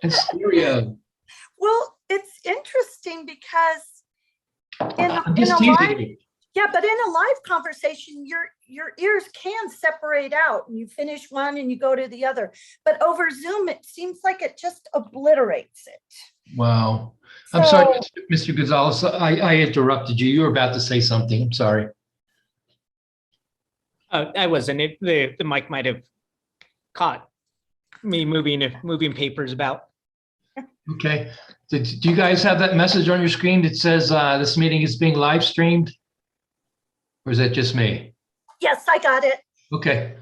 And stereo. Well, it's interesting because I'm in just a teasing live, you. yeah, but in a live conversation, your ears can separate out and you finish one and you go to the other. But over Zoom, it seems like it just obliterates it. Wow. I'm sorry, Mr. Gonzalez. I interrupted you. You were about to say something. I'm sorry. I wasn't. The mic might have caught me moving papers about. Okay. Do you guys have that message on your screen that says this meeting is being live streamed? Or is that just me? Yes, I got it. Okay.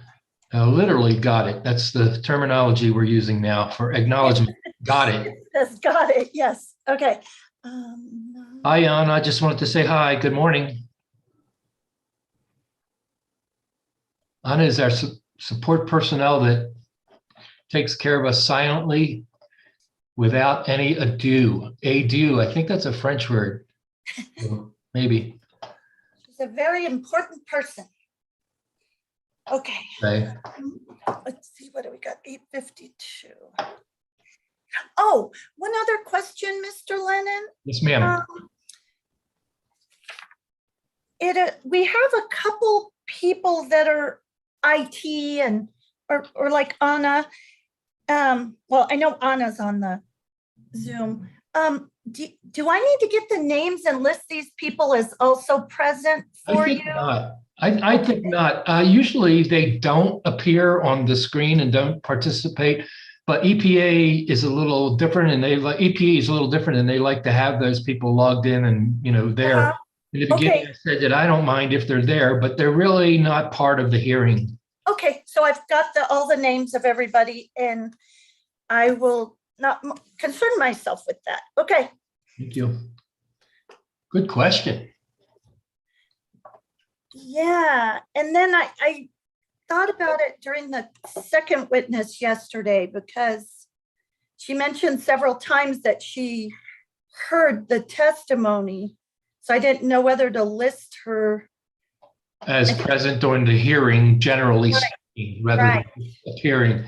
Literally got it. That's the terminology we're using now for acknowledgement. Got it. Yes, got it. Yes. Okay. Hi, Jan. I just wanted to say hi. Good morning. Anna is our support personnel that takes care of us silently without any ado. Ado, I think that's a French word. Maybe. She's a very important person. Okay. Okay. Let's see, what do we got? 8:52. Oh, one other question, Mr. Lennon. Yes, ma'am. We have a couple people that are IT and or like Anna. Well, I know Anna's on the Zoom. Do I need to get the names and list these people as also present for I think you? not. I think not. Usually they don't appear on the screen and don't participate, but EPA is a little different, and EPA is a little different, and they like to have those people logged in and there. In the beginning, Okay. I said that I don't mind if they're there, but they're really not part of the hearing. Okay, so I've got all the names of everybody, and I will not concern myself with that. Okay. Thank you. Good question. Yeah, and then I thought about it during the second witness yesterday, because she mentioned several times that she heard the testimony. So I didn't know whether to list her As present during the hearing, generally speaking, rather than appearing.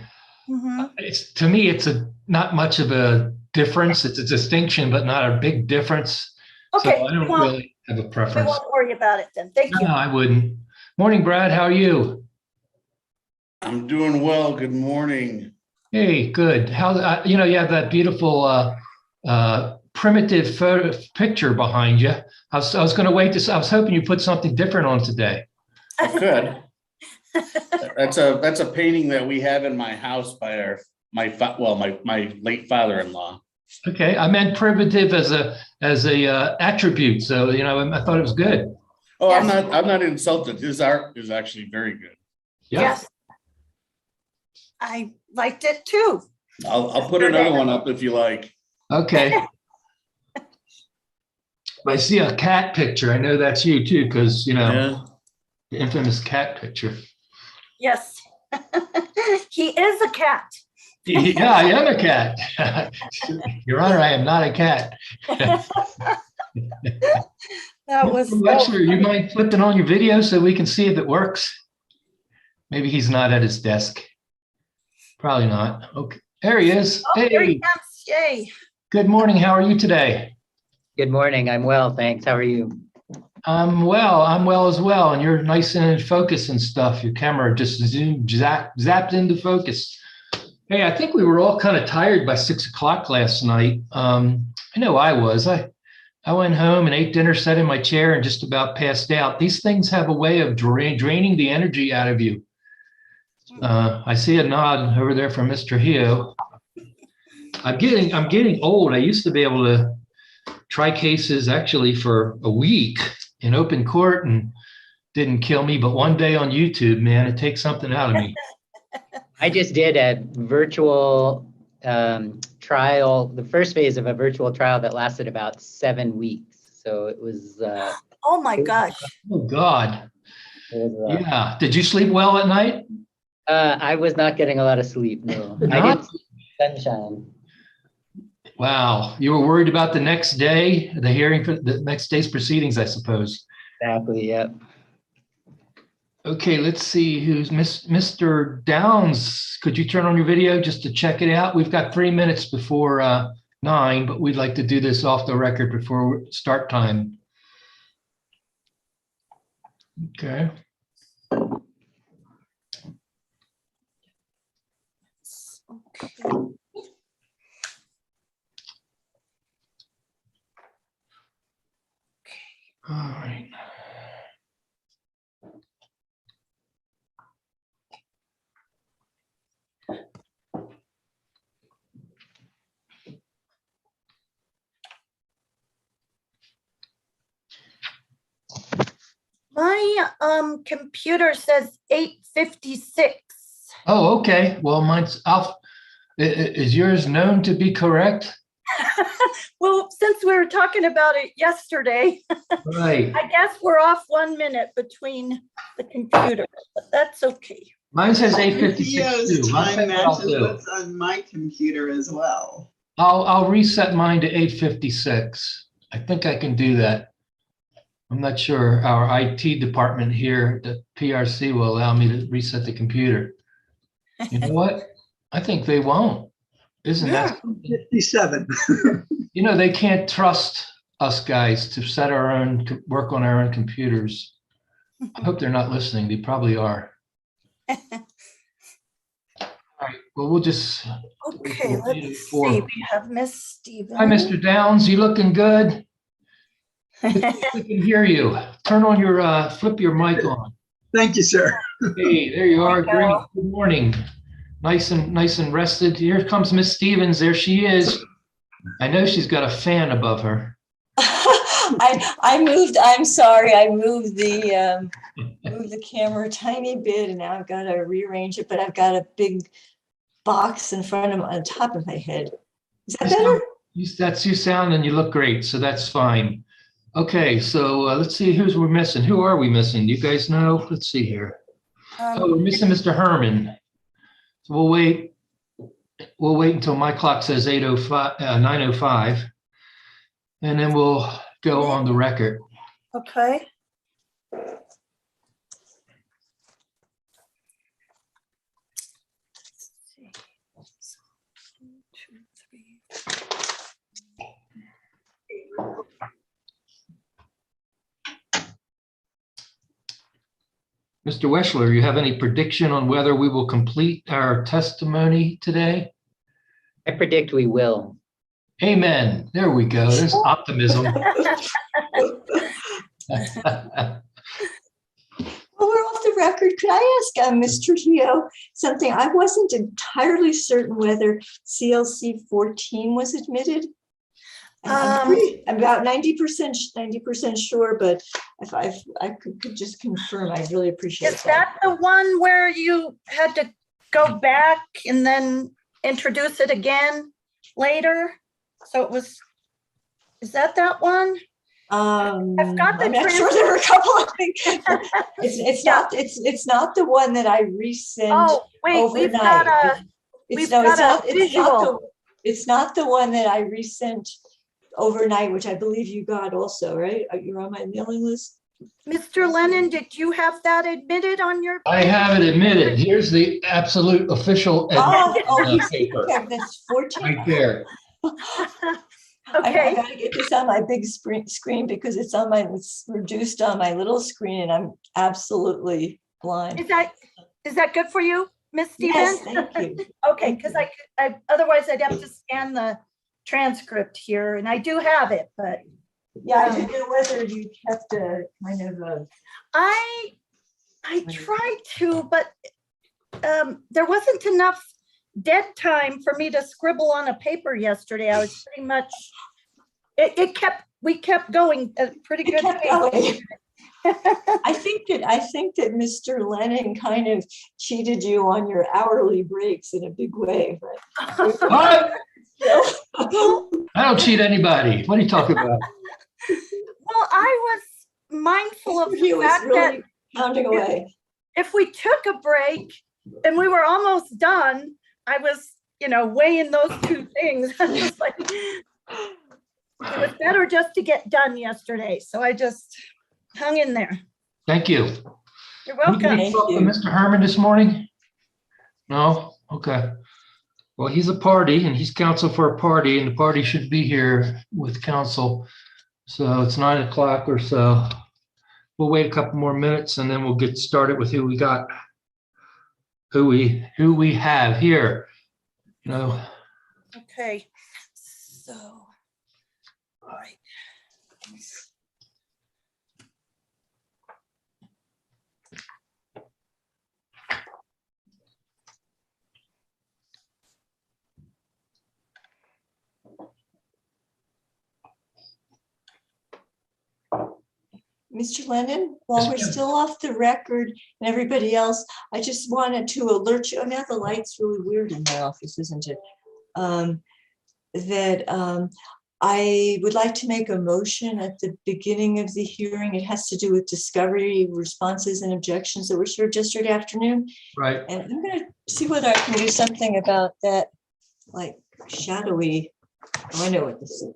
To me, it's not much of a difference. It's a distinction, but not a big difference. Okay, so I don't really have a we preference. won't worry about it then. Thank you. No, I wouldn't. Morning, Brad. How are you? I'm doing well. Good morning. Hey, good. How you have that beautiful primitive photo picture behind you. I was going to wait to. I was hoping you put something different on today. I could. That's a painting that we have in my house by my late father-in-law. Okay, I meant primitive as a attribute. So I thought it was good. Oh, Yes. I'm not insulted. His art is actually very good. Yeah. Yes. I liked it too. I'll put another one up if you like. Okay. I see a cat picture. I know that's you too, because Yeah. the infamous cat picture. Yes. He is a cat. Yeah, I am a cat. Your Honor, I am not a cat. That was Wexler, you mind flipping on your video so we can see if it works? Maybe he's not at his desk. Probably not. Okay, there he is. Oh, there he Hey, comes. Yay. good morning. How are you today? Good morning. I'm well, thanks. How are you? I'm well as well. And you're nice and in focus and stuff. Your camera just zapped into focus. Hey, I think we were all kind of tired by 6 o'clock last night. I know I was. I went home and ate dinner, sat in my chair, and just about passed out. These things have a way of draining the energy out of you. I see a nod over there from Mr. Hio. I'm getting old. I used to be able to try cases actually for a week in open court and didn't kill me. But one day on YouTube, man, it takes something out of me. I just did a virtual trial, the first phase of a virtual trial that lasted about 7 weeks. So it was. Oh my gosh. Oh God. Yeah. Did you sleep well at night? I was not getting a lot of sleep. No, I didn't see sunshine. Wow. You were worried about the next day, the hearing for the next day's proceedings, I suppose. Exactly. Yep. Okay, let's see who's Mr. Downs. Could you turn on your video just to check it out? We've got 3 minutes before 9, but we'd like to do this off the record before start time. Okay. Okay. All right. My computer says 8:56. Oh, okay. Well, mine's off. Is yours known to be correct? Well, since we were talking about it yesterday, Right. I guess we're off 1 minute between the computer, but that's okay. Mine says 8:56 Leo's too. I'll tell time you what I'll matches do. what's on my computer as well. I'll reset mine to 8:56. I think I can do that. I'm not sure our IT department here, the PRC, will allow me to reset the computer. You know what? I think they won't. Isn't that? 57. You know, they can't trust us guys to set our own, work on our own computers. I hope they're not listening. They probably are. All right, well, we'll just. Okay, we'll let's do it see. for- We have Miss Stevens. Hi, Mr. Downs. You looking good? We can hear you. Turn on your, flip your mic on. Thank you, sir. Hey, there you are. There you Great. go. Good morning. Nice and rested. Here comes Miss Stevens. There she is. I know she's got a fan above her. I'm sorry, I moved the camera a tiny bit and now I've got to rearrange it, but I've got a big box in front of, on top of my head. Is that better? That's you sound and you look great, so that's fine. Okay, so let's see who's we're missing. Who are we missing? Do you guys know? Let's see here. Oh, we're missing Mr. Herman. So we'll wait. We'll wait until my clock says 8:05, 9:05, and then we'll go on the record. Okay. Mr. Weschler, you have any prediction on whether we will complete our testimony today? I predict we will. Amen. There we go. There's optimism. Well, we're off the record. Could I ask Mr. Hio something? I wasn't entirely certain whether CLC 14 was admitted. I'm about 90% sure, but if I could just confirm, I'd really appreciate Is that the one where you had to go back and then introduce it again later? So it was, is that one? I've got the I'm not sure. There were a couple of things. It's not the one that I resent Oh, wait, overnight. we've got a, visual. It's not the one that I resent overnight, which I believe you got also, right? You're on my mailing list. Mr. Lennon, did you have that admitted on your? I have it admitted. Here's the absolute official paper That's 14. right there. I Okay, gotta get this on my big screen because it's reduced on my little screen and I'm absolutely blind. is that good for you, Miss Yes, Stevens? thank you. Okay, because I otherwise I'd have to scan the transcript here, and I do have it, but Yeah, I didn't know whether you kept a kind of a. I tried to, but there wasn't enough dead time for me to scribble on a paper yesterday. I was pretty much, we kept going at a pretty good kept pace. going. I think that Mr. Lennon kind of cheated you on your hourly breaks in a big way, but. What? I don't cheat anybody. What are you talking about? Well, I was mindful of He the was fact that really pounding away. if we took a break and we were almost done, I was, weighing those two things. I was like, it was better just to get done yesterday. So I just hung in there. Thank you. You're You welcome. Thank talk to you. Mr. Herman this morning? No? Okay. Well, he's a party and he's counsel for a party, and the party should be here with counsel. So it's 9 o'clock or so. We'll wait a couple more minutes and then we'll get started with who we got, who we have here. You know, Okay, so, all right. Mr. Lennon, while Yes, we're ma'am. still off the record and everybody else, I just wanted to alert you, I mean, the light's really weird in my office, isn't it? I would like to make a motion at the beginning of the hearing. It has to do with discovery responses and objections that were served yesterday afternoon. right. And I'm gonna see whether I can do something about that, like shadowy. Oh, I know what this is.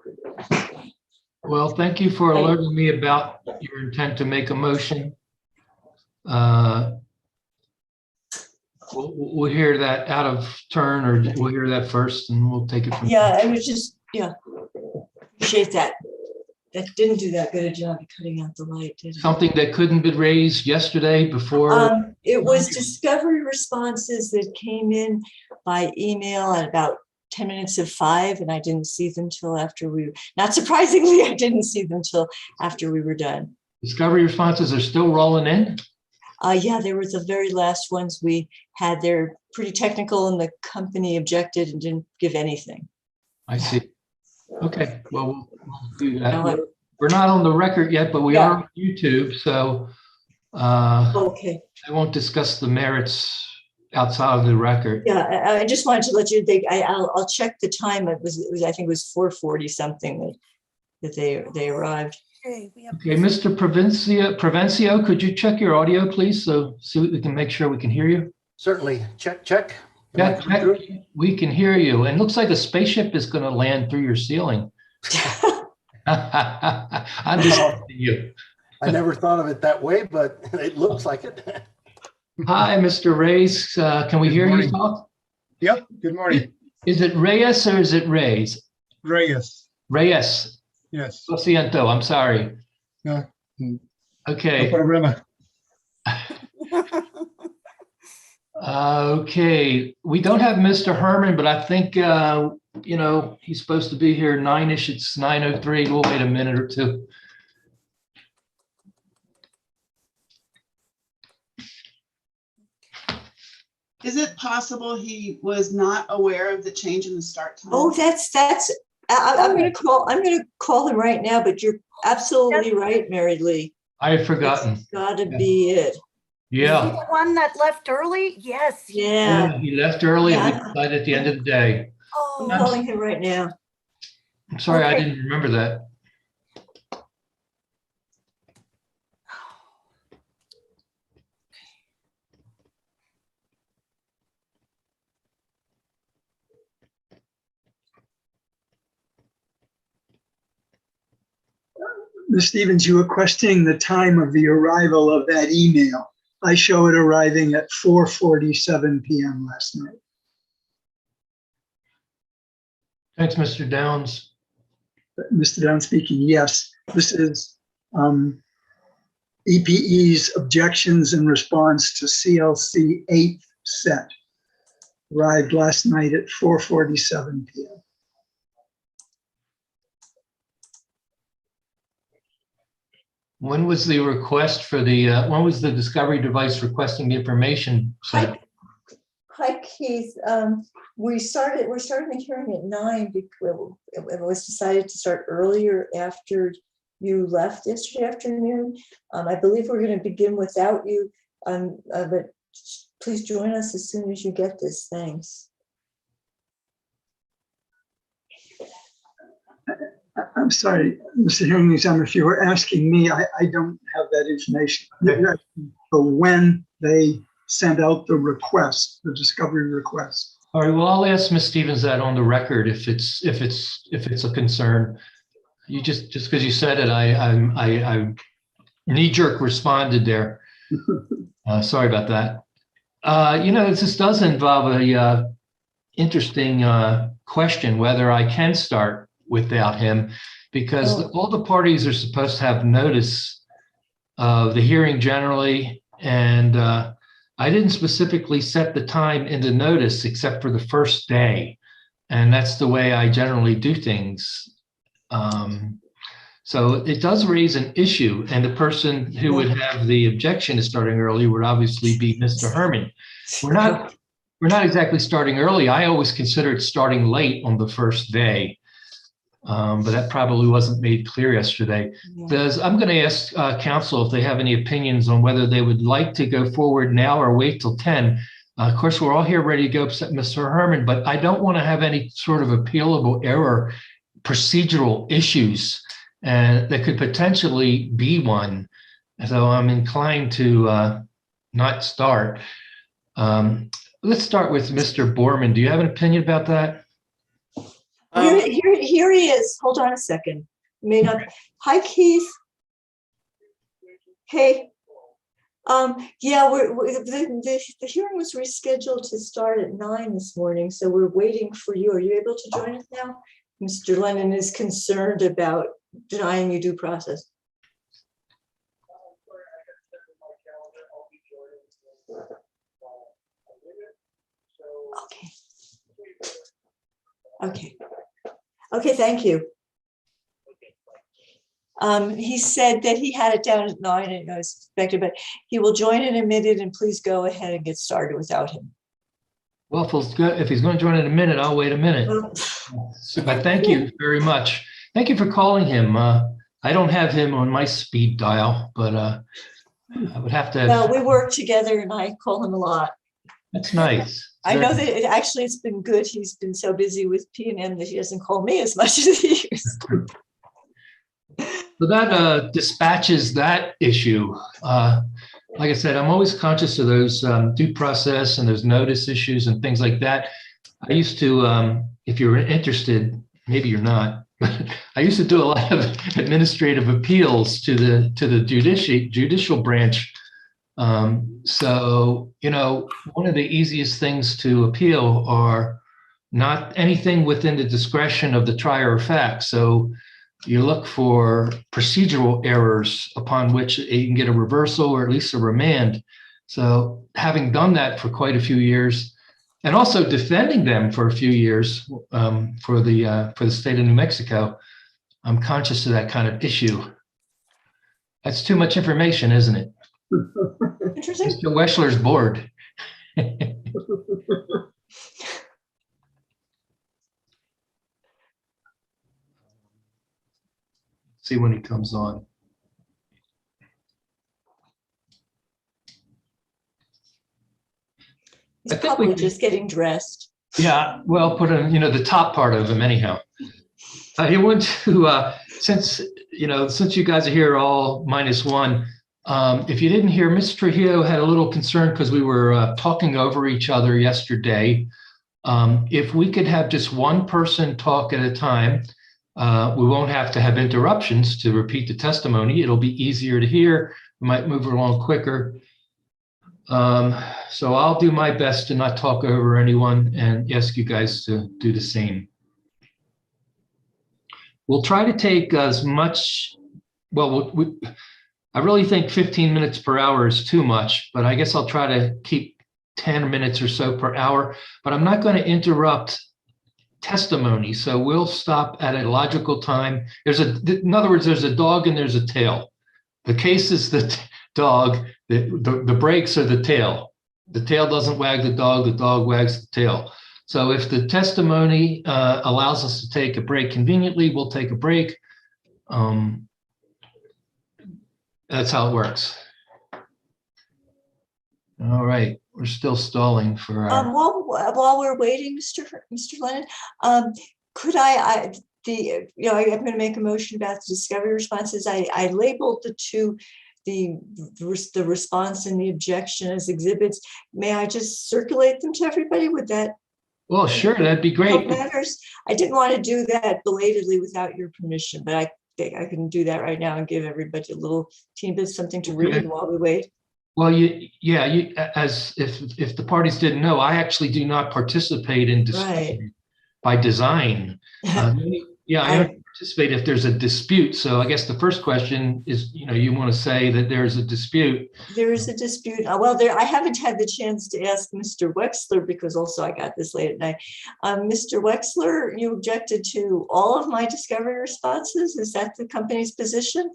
Well, thank you for alerting me about your intent to make a motion. We'll hear that out of turn, or we'll hear that first and we'll take it from there. Yeah, I was just, yeah. Appreciate that. That didn't do that good a job of cutting out the light, did it? Something that couldn't be raised yesterday before. It was discovery responses that came in by email at about 10 minutes of 5, and I didn't see them till after not surprisingly, I didn't see them till after we were done. Discovery responses are still rolling in? Yeah, there was the very last ones we had. They're pretty technical and the company objected and didn't give anything. I see. Okay, well, we'll do Now that. We're not on the record yet, but we Yeah. are on YouTube, so Okay, I won't discuss the merits outside of the record. yeah, I just wanted to let you think, I'll check the time. It was, I think it was 4:40 something that they arrived. Okay, we have Okay, Mr. Provencio, could you check your audio, please? So we can make sure we can hear you. Certainly. Check, check. Am I Yeah, coming through? we can hear you. And it looks like a spaceship is going to land through your ceiling. I'm just kidding you. I never thought of it that way, but it looks like it. Hi, Mr. Reyes. Can we Good hear you morning. talk? Yep, good morning. Is it Reyes or is it Reyes? Reyes, Reyes. yes. Lo siento, I'm sorry. No, no Okay. problema. Okay, we don't have Mr. Herman, but I think, he's supposed to be here 9-ish. It's 9:03. We'll wait a minute or two. Is it possible he was not aware of the change in the start time? Oh, I'm gonna call him right now, but you're absolutely right, Mary Lee. I had forgotten. It's gotta be it. Yeah. the one that left early? Yes. Yeah, He left early and we Yeah. decided at the end of the day. I'm Oh, calling him right now. I'm sorry, I Okay. didn't remember that. Ms. Stevens, you were questioning the time of the arrival of that email. I show it arriving at 4:47 PM last night. Thanks, Mr. Downs. Mr. Dunn speaking, yes, this is EPE's objections in response to CLC 8th set. Arrived last night at 4:47 PM. When was the request for when was the discovery device requesting the information sent? Hi, Keith. We're starting the hearing at 9 because it was decided to start earlier after you left yesterday afternoon. I believe we're going to begin without you, but please join us as soon as you get this. Thanks. I'm sorry, Mr. Hearing Examiner, if you were asking me, I don't have that information. You're asking for when they sent out the request, the discovery request. All right, well, I'll ask Ms. Stevens that on the record if it's a concern. You just because you said it, I knee-jerk responded there. Sorry about that. This does involve a interesting question whether I can start without him, because all the parties are supposed to have notice of the hearing generally, and I didn't specifically set the time in the notice except for the first day, and that's the way I generally do things. So it does raise an issue, and the person who would have the objection to starting early would obviously be Mr. Herman. We're not exactly starting early. I always consider it starting late on the first day, but that probably wasn't made clear yesterday. I'm going to ask council if they have any opinions on whether they would like to go forward now or wait till 10. Of course, we're all here ready to go, except Mr. Herman, but I don't want to have any sort of appealable error, procedural issues, and there could potentially be one. So I'm inclined to not start. Let's start with Mr. Borman. Do you have an opinion about that? Here he is. Hold on a second. May not. Hi, Keith. Hey. Yeah, the hearing was rescheduled to start at 9 this morning, so we're waiting for you. Are you able to join us now? Mr. Lennon is concerned about denying you due process. Okay, thank you. He said that he had it down at 9 and I was expected, but he will join in a minute, and please go ahead and get started without him. Well, if he's going to join in a minute, I'll wait a minute. But thank you very much. Thank you for calling him. I don't have him on my speed dial, but I would have to. No, we work together and I call him a lot. That's nice. I know that it's been good. He's been so busy with P&M that he doesn't call me as much as he used to. So that dispatches that issue. Like I said, I'm always conscious of those due process and those notice issues and things like that. I used to, if you're interested, maybe you're not, but I used to do a lot of administrative appeals to the judicial branch. So, one of the easiest things to appeal are not anything within the discretion of the trier of fact. So you look for procedural errors upon which you can get a reversal or at least a remand. So having done that for quite a few years, and also defending them for a few years for the state of New Mexico, I'm conscious of that kind of issue. That's too much information, isn't it? Interesting. Mr. Weschler's bored. See when he comes on. He's probably just getting dressed. Yeah, well, put in, the top part of him anyhow. He went to, since you guys are here all -1, if you didn't hear, Mr. Trujillo had a little concern because we were talking over each other yesterday. If we could have just one person talk at a time, we won't have to have interruptions to repeat the testimony. It'll be easier to hear. We might move along quicker. So I'll do my best to not talk over anyone and ask you guys to do the same. We'll try to take as much, I really think 15 minutes per hour is too much, but I guess I'll try to keep 10 minutes or so per hour, but I'm not going to interrupt testimony. So we'll stop at a logical time. In other words, there's a dog and there's a tail. The case is the dog, the brakes are the tail. The tail doesn't wag the dog wags the tail. So if the testimony allows us to take a break conveniently, we'll take a break. That's how it works. All right, we're still stalling for our... While we're waiting, Mr. Lennon, could I'm going to make a motion about the discovery responses. I labeled the two, the response and the objection as exhibits. May I just circulate them to everybody? Would that? Well, sure, that'd be great. Matters. I didn't want to do that belatedly without your permission, but I think I can do that right now and give everybody a little teeny bit something to read while we wait. Well, as if the parties didn't know, I actually do not participate in discovery by design. Yeah, I only participate if there's a dispute. So I guess the first question is, you want to say that there's a dispute. There is a dispute. Well, I haven't had the chance to ask Mr. Wexler because also I got this late at night. Mr. Wexler, you objected to all of my discovery responses. Is that the company's position?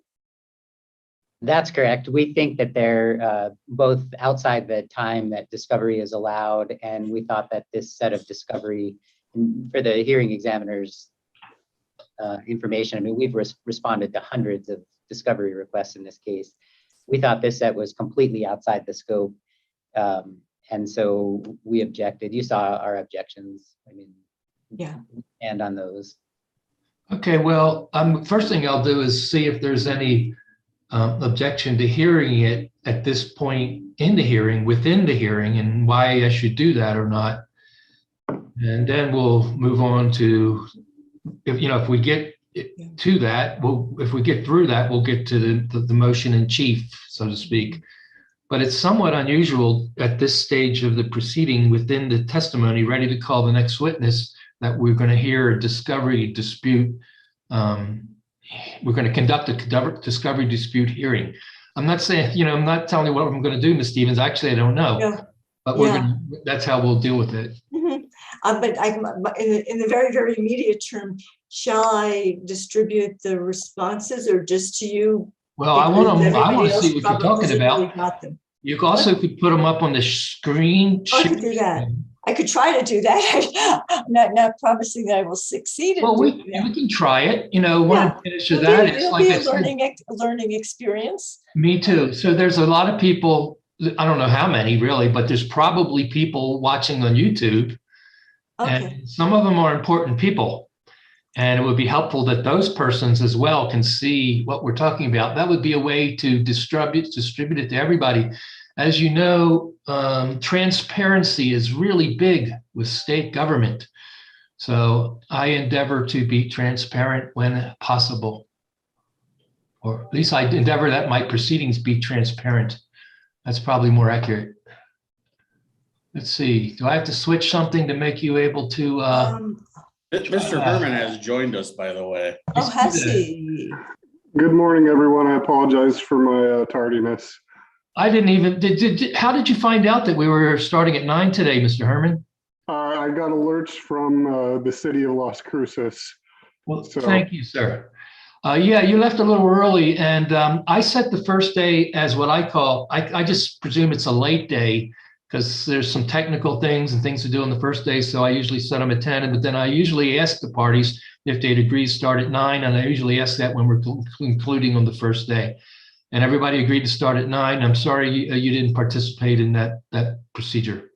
That's correct. We think that they're both outside the time that discovery is allowed, and we thought that this set of discovery for the hearing examiner's information, I mean, we've responded to hundreds of discovery requests in this case. We thought this set was completely outside the scope, and so we objected. You saw our objections. I mean, yeah, and on those. Okay, well, first thing I'll do is see if there's any objection to hearing it at this point in the hearing, within the hearing, and why I should do that or not. And then we'll move on to, if we get to that, if we get through that, we'll get to the motion in chief, so to speak. But it's somewhat unusual at this stage of the proceeding within the testimony, ready to call the next witness, that we're going to hear a discovery dispute. We're going to conduct a discovery dispute hearing. I'm not saying, I'm not telling you what I'm going to do, Ms. Stevens. Actually, I don't know. Yeah. But that's how we'll deal with it. Mm-hmm. But in the very, very immediate term, shall I distribute the responses or just to you? Well, I want to see what you're talking about. You also could put them up on the screen. I could do that. I could try to do that. I'm not promising that I will succeed. We can try it. When I finish with that, it's like a learning experience. Me too. So there's a lot of people. I don't know how many really, but there's probably people watching on YouTube. Okay. And some of them are important people. And it would be helpful that those persons as well can see what we're talking about. That would be a way to distribute it to everybody. As you know, transparency is really big with state government. So I endeavor to be transparent when possible. Or at least I endeavor that my proceedings be transparent. That's probably more accurate. Let's see. Do I have to switch something to make you able to? Mr. Herman has joined us, by the way. Oh, has he? Good morning, everyone. I apologize for my tardiness. I didn't even, how did you find out that we were starting at 9 today, Mr. Herman? I got alerts from the city of Las Cruces. Well, thank you, sir. Yeah, you left a little early, and I set the first day as what I call, I just presume it's a late day because there's some technical things and things to do on the first day. So I usually set them at 10, but then I usually ask the parties if they'd agree to start at 9. And I usually ask that when we're concluding on the first day. And everybody agreed to start at 9. I'm sorry you didn't participate in that procedure.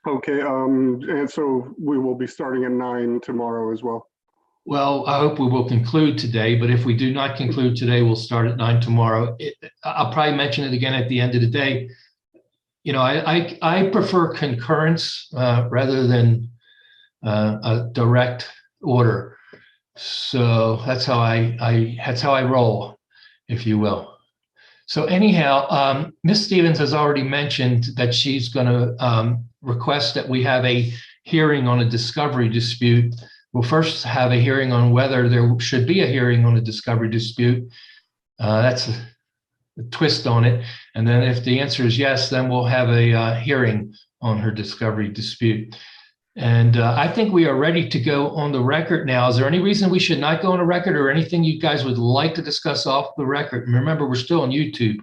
Okay, and so we will be starting at 9 tomorrow as well. Well, I hope we will conclude today, but if we do not conclude today, we'll start at 9 tomorrow. I'll probably mention it again at the end of the day. I prefer concurrence rather than a direct order. So that's how I roll, if you will. So anyhow, Ms. Stevens has already mentioned that she's going to request that we have a hearing on a discovery dispute. We'll first have a hearing on whether there should be a hearing on a discovery dispute. That's a twist on it. And then if the answer is yes, then we'll have a hearing on her discovery dispute. And I think we are ready to go on the record now. Is there any reason we should not go on the record or anything you guys would like to discuss off the record? And remember, we're still on YouTube.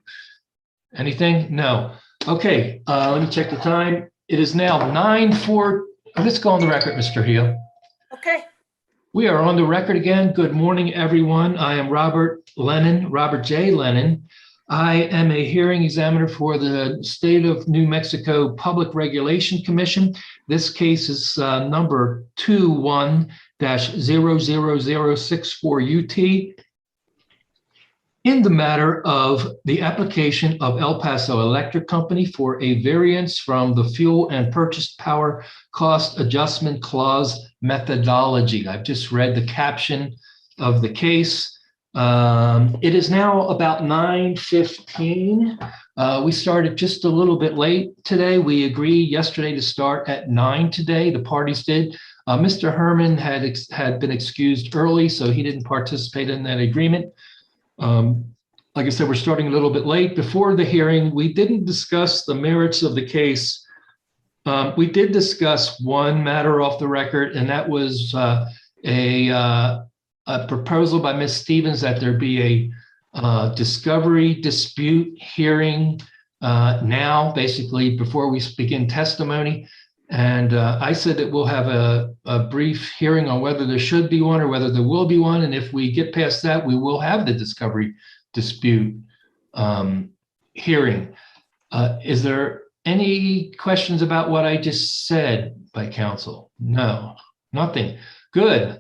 Anything? No. Okay, let me check the time. It is now 9:04. Let's go on the record, Mr. Hill. Okay. We are on the record again. Good morning, everyone. I am Robert J. Lennon. I am a hearing examiner for the State of New Mexico Public Regulation Commission. This case is number 21-00064 UT in the matter of the application of El Paso Electric Company for a variance from the Fuel and Purchased Power Cost Adjustment Clause methodology. I've just read the caption of the case. It is now about 9:15. We started just a little bit late today. We agreed yesterday to start at 9 today. The parties did. Mr. Herman had been excused early, so he didn't participate in that agreement. Like I said, we're starting a little bit late. Before the hearing, we didn't discuss the merits of the case. We did discuss one matter off the record, and that was a proposal by Ms. Stevens that there be a discovery dispute hearing now, basically before we begin testimony. And I said that we'll have a brief hearing on whether there should be one or whether there will be one. And if we get past that, we will have the discovery dispute hearing. Is there any questions about what I just said by counsel? No, nothing. Good.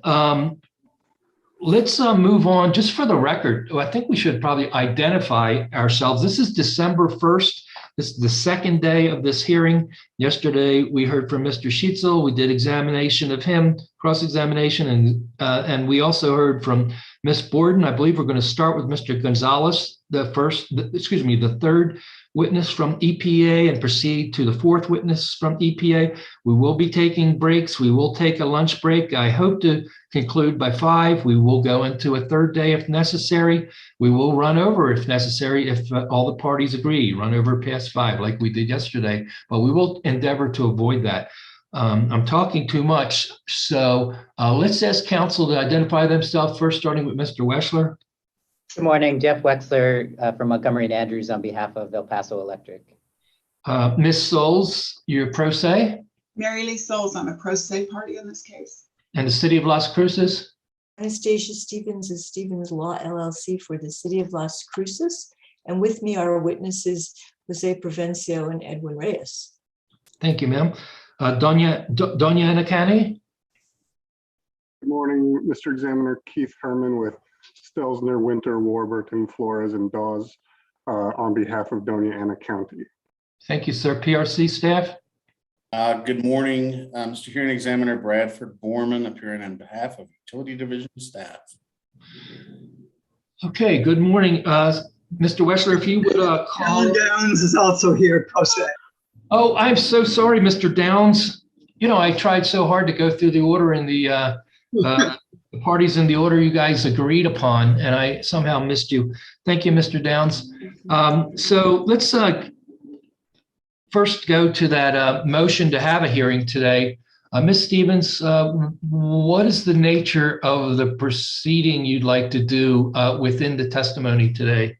Let's move on. Just for the record, I think we should probably identify ourselves. This is December 1st. This is the second day of this hearing. Yesterday, we heard from Mr. Sheetzel. We did examination of him, cross-examination, and we also heard from Ms. Borden. I believe we're going to start with Mr. Gonzalez, the third witness from EPA, and proceed to the fourth witness from EPA. We will be taking breaks. We will take a lunch break. I hope to conclude by 5. We will go into a third day if necessary. We will run over if necessary, if all the parties agree, run over past 5 like we did yesterday, but we will endeavor to avoid that. I'm talking too much, so let's ask counsel to identify themselves first, starting with Mr. Weschler. Good morning, Jeff Wexler from Montgomery and Andrews on behalf of El Paso Electric. Ms. Souls, you're pro se? Mary Lee Souls, I'm a pro se party in this case. And the city of Las Cruces? Anastasia Stevens is Stevens Law LLC for the city of Las Cruces. And with me are witnesses Jose Provencio and Edwin Reyes. Thank you, ma'am. Doña Anacani? Good morning, Mr. Examiner Keith Herman with Stelzner, Winter, Warburton, Flores, and Dawes on behalf of Doña Ana County. Thank you, sir. PRC staff? Good morning, Mr. Hearing Examiner Bradford Borman, appearing on behalf of Utility Division staff. Okay, good morning. Mr. Weschler, if you would call. Alan Downs is also here, pro se. Oh, I'm so sorry, Mr. Downs. You know, I tried so hard to go through the order in the parties in the order you guys agreed upon, and I somehow missed you. Thank you, Mr. Downs. So let's first go to that motion to have a hearing today. Ms. Stevens, what is the nature of the proceeding you'd like to do within the testimony today?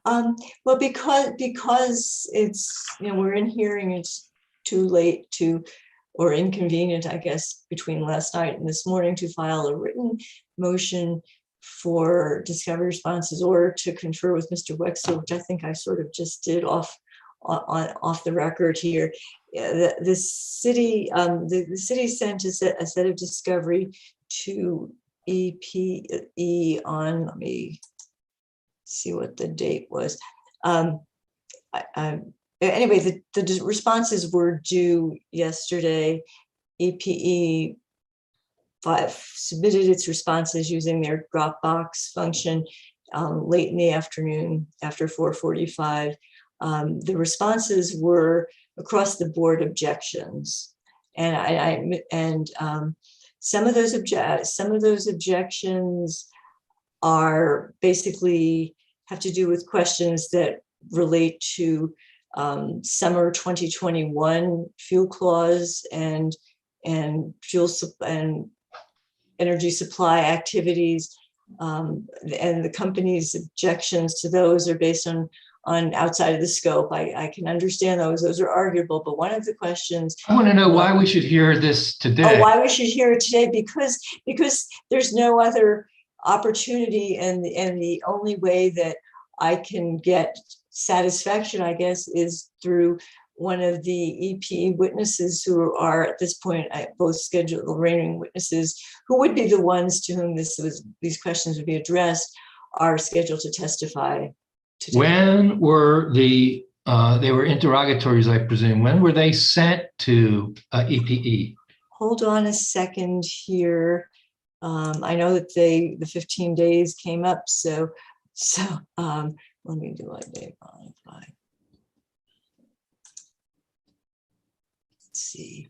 Well, because it's, we're in hearing, it's too late to, or inconvenient, I guess, between last night and this morning to file a written motion for discovery responses or to confer with Mr. Wexler, which I think I sort of just did off the record here. The city sent a set of discovery to EPE on, let me see what the date was. Anyway, the responses were due yesterday. EPE submitted its responses using their Dropbox function late in the afternoon after 4:45. The responses were across the board objections, and some of those objections are basically have to do with questions that relate to summer 2021 fuel clause and energy supply activities, and the company's objections to those are based on outside of the scope. I can understand those are arguable, but one of the questions I want to know why we should hear this today. Oh, why we should hear it today? Because there's no other opportunity, and the only way that I can get satisfaction, I guess, is through one of the EPE witnesses who are at this point both scheduled remaining witnesses who would be the ones to whom these questions would be addressed are scheduled to testify today. When were they were interrogatories, I presume. When were they sent to EPE? Hold on a second here. I know that the 15 days came up, so let me do a day modify. Let's see.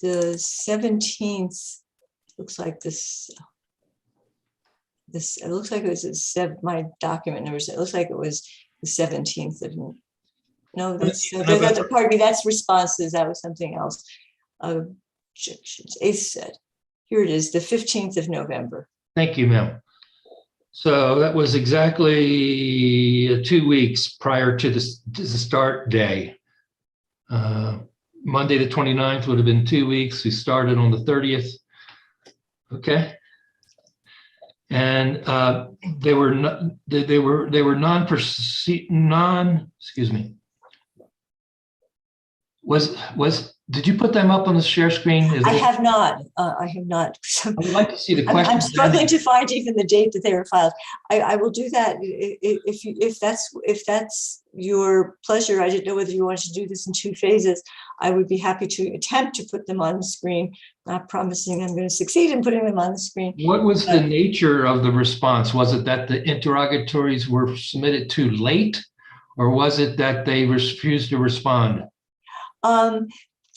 The 17th looks like this. It looks like it was my document numbers. It looks like it was the 17th of no, pardon me, that's responses. That was something else. Objections. ACE said, here it is, the 15th of November. Thank you, ma'am. So that was exactly 2 weeks prior to the start day. Monday, the 29th would have been 2 weeks. We started on the 30th. Okay. And they were excuse me. Did you put them up on the share screen? I have not. I have not. I would like to see the questions. I'm struggling to find even the date that they were filed. I will do that if that's your pleasure. I didn't know whether you wanted to do this in 2 phases. I would be happy to attempt to put them on the screen. Not promising I'm going to succeed in putting them on the screen. What was the nature of the response? Was it that the interrogatories were submitted too late, or was it that they refused to respond?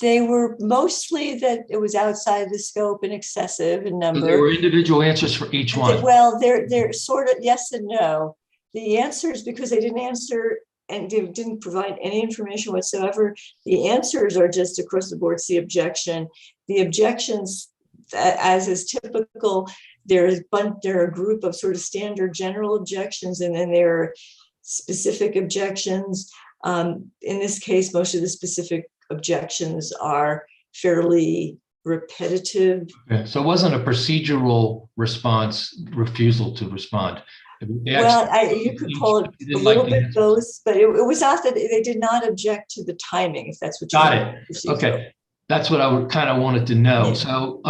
They were mostly that it was outside the scope and excessive in number. So there were individual answers for each one. Well, they're sort of yes and no. The answers, because they didn't answer and they didn't provide any information whatsoever, the answers are just across the board. The objection. The objections, as is typical, there are a group of sort of standard general objections, and then there are specific objections. In this case, most of the specific objections are fairly repetitive. Okay. So it wasn't a procedural response, refusal to respond. Well, you could call it a little bit both, but it was not that they did not object to the timing, if that's what you got it. Okay. That's what I would kind of wanted to know. Yeah. So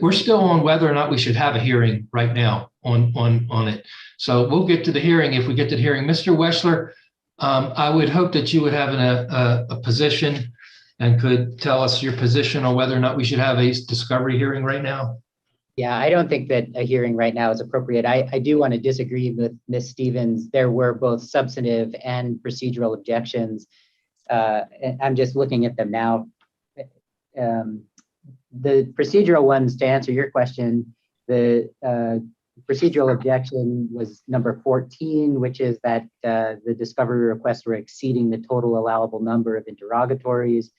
we're still on whether or not we should have a hearing right now on it. So we'll get to the hearing if we get to the hearing. Mr. Wessler, I would hope that you would have a position and could tell us your position on whether or not we should have a discovery hearing right now. Yeah, I don't think that a hearing right now is appropriate. I do want to disagree with Ms. Stevens. There were both substantive and procedural objections. I'm just looking at them now. The procedural ones, to answer your question, the procedural objection was number 14, which is that the discovery requests were exceeding the total allowable number of interrogatories,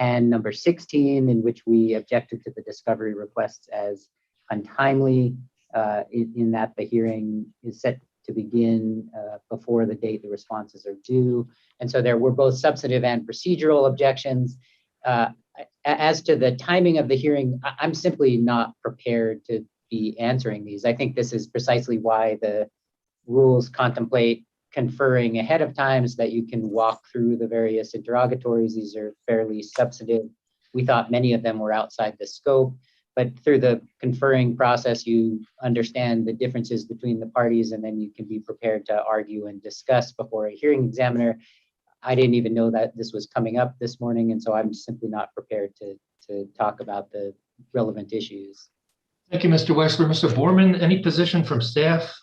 and number 16, in which we objected to the discovery requests as untimely, in that the hearing is set to begin before the date the responses are due. And so there were both substantive and procedural objections. As to the timing of the hearing, I'm simply not prepared to be answering these. I think this is precisely why the rules contemplate conferring ahead of time so that you can walk through the various interrogatories. These are fairly substantive. We thought many of them were outside the scope, but through the conferring process, you understand the differences between the parties, and then you can be prepared to argue and discuss before a hearing examiner. I didn't even know that this was coming up this morning, and so I'm simply not prepared to talk about the relevant issues. Thank you, Mr. Wessler. Mr. Borman, any position from staff?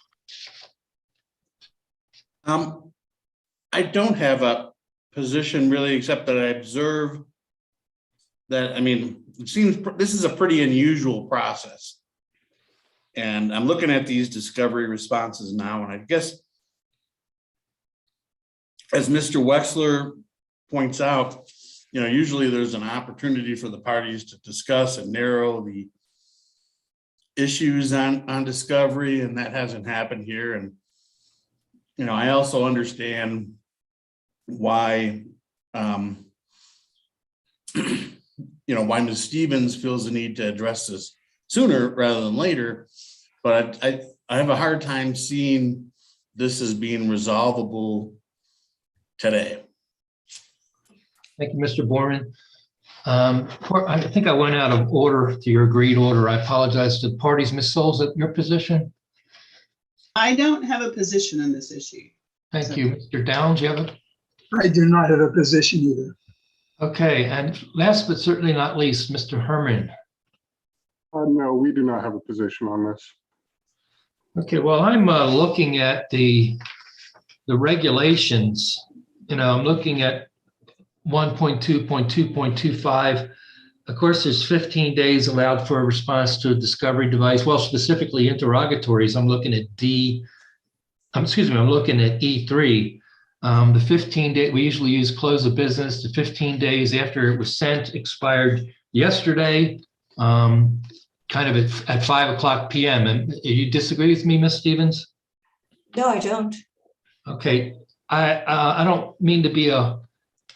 I don't have a position really, except that I observe that, I mean, it seems this is a pretty unusual process. And I'm looking at these discovery responses now, and I guess, as Mr. Wessler points out, you know, usually there's an opportunity for the parties to discuss and narrow the issues on discovery, and that hasn't happened here. And, you know, I also understand why, you know, why Ms. Stevens feels the need to address this sooner rather than later, but I have a hard time seeing this as being resolvable today. Thank you, Mr. Borman. I think I went out of order to your agreed order. I apologize to the parties. Ms. Souls, at your position? I don't have a position in this issue. Thank you. Mr. Downs, you have a? I do not have a position either. Okay, and last but certainly not least, Mr. Herman. No, we do not have a position on this. Okay, well, I'm looking at the regulations. I'm looking at 1.2.2.25. Of course, there's 15 days allowed for a response to a discovery device. Well, specifically interrogatories. I'm looking at I'm looking at E3. The 15 day, we usually use close of business. The 15 days after it was sent expired yesterday, kind of at 5:00 p.m. And you disagree with me, Ms. Stevens? No, I don't. Okay, I don't mean to be a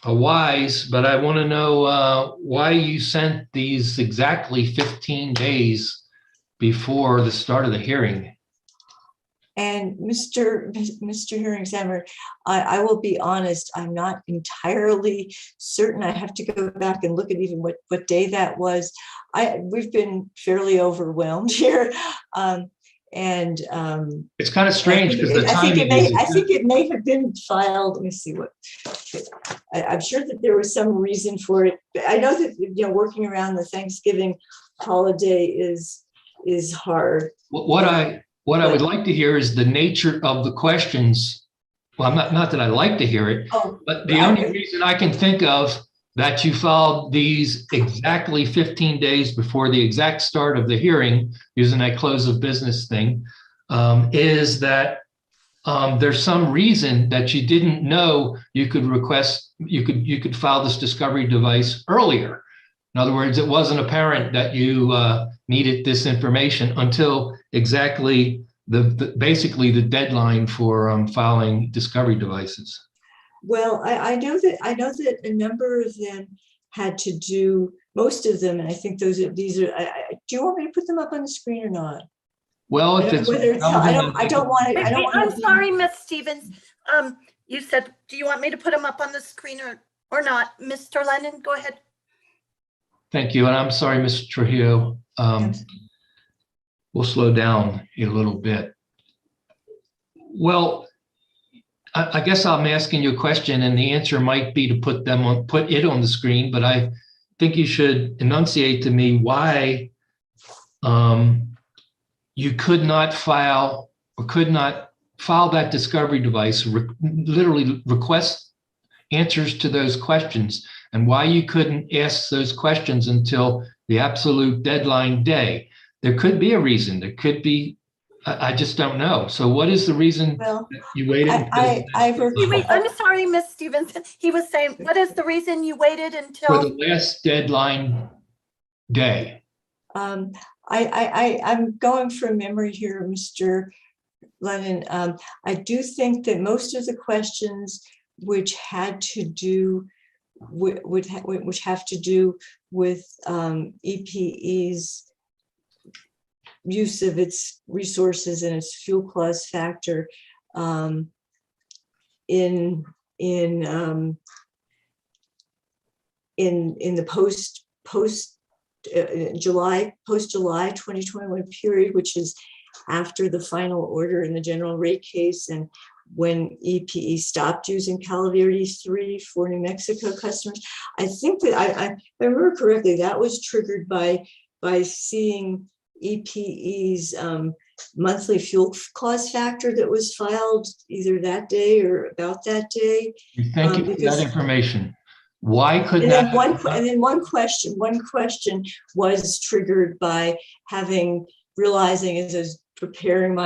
wise, but I want to know why you sent these exactly 15 days before the start of the hearing. And Mr. Hearing Examiner, I will be honest, I'm not entirely certain. I have to go back and look at even what day that was. We've been fairly overwhelmed here. It's kind of strange because the timing I think it may have been filed. Let me see what. I'm sure that there was some reason for it. I know that working around the Thanksgiving holiday is hard. What I would like to hear is the nature of the questions. Well, not that I like to hear it, but the only reason I can think of that you filed these exactly 15 days before the exact start of the hearing, using that close of business thing, is that there's some reason that you didn't know you could file this discovery device earlier. In other words, it wasn't apparent that you needed this information until exactly basically the deadline for filing discovery devices. Well, I know that a number of them had to do, most of them, and I think these are. Do you want me to put them up on the screen or not? Well, if it's, I don't want to. I'm sorry, Miss Stevens. You said, do you want me to put them up on the screen or not? Mr. Lennon, go ahead. Thank you, and I'm sorry, Mr. Trujillo. We'll slow down a little bit. Well, I guess I'm asking you a question, and the answer might be to put it on the screen, but I think you should enunciate to me why you could not file that discovery device, literally request answers to those questions, and why you couldn't ask those questions until the absolute deadline day. There could be a reason. There could be. I just don't know. So what is the reason you waited? I'm sorry, Miss Stevens. He was saying, what is the reason you waited until? For the last deadline day. I'm going from memory here, Mr. Lennon. I do think that most of the questions which had to do with EPE's use of its resources and its fuel clause factor in the post July 2021 period, which is after the final order in the general rate case and when EPE stopped using Calaverde 3 for New Mexico customers. I think that I remember correctly, that was triggered by seeing EPE's monthly fuel clause factor that was filed either that day or about that day. Thank you for that information. Why couldn't that? And then one question was triggered by realizing as I was preparing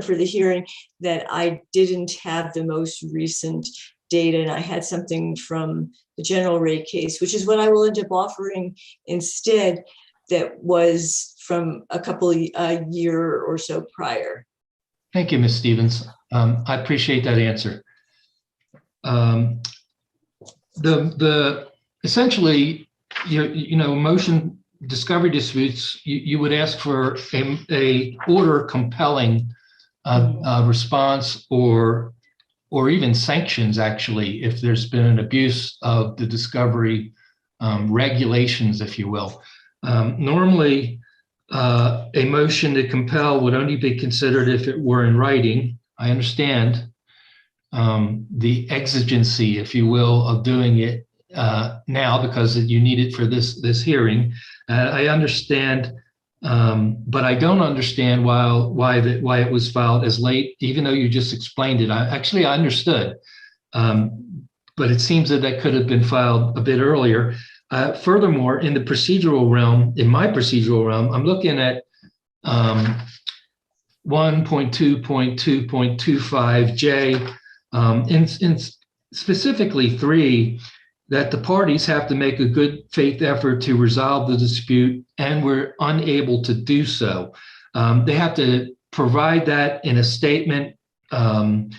for the hearing that I didn't have the most recent data, and I had something from the general rate case, which is what I will end up offering instead. That was from a couple a year or so prior. Thank you, Ms. Stevens. I appreciate that answer. Essentially, motion discovery disputes, you would ask for a order compelling response or even sanctions, actually, if there's been an abuse of the discovery regulations, if you will. Normally, a motion to compel would only be considered if it were in writing. I understand the exigency, if you will, of doing it now because you need it for this hearing. I understand But I don't understand why it was filed as late, even though you just explained it. I understood. But it seems that could have been filed a bit earlier. Furthermore, in the procedural realm, in my procedural realm, I'm looking at 1.2.2.25J, in specifically 3, that the parties have to make a good faith effort to resolve the dispute, and we're unable to do so. They have to provide that in a statement that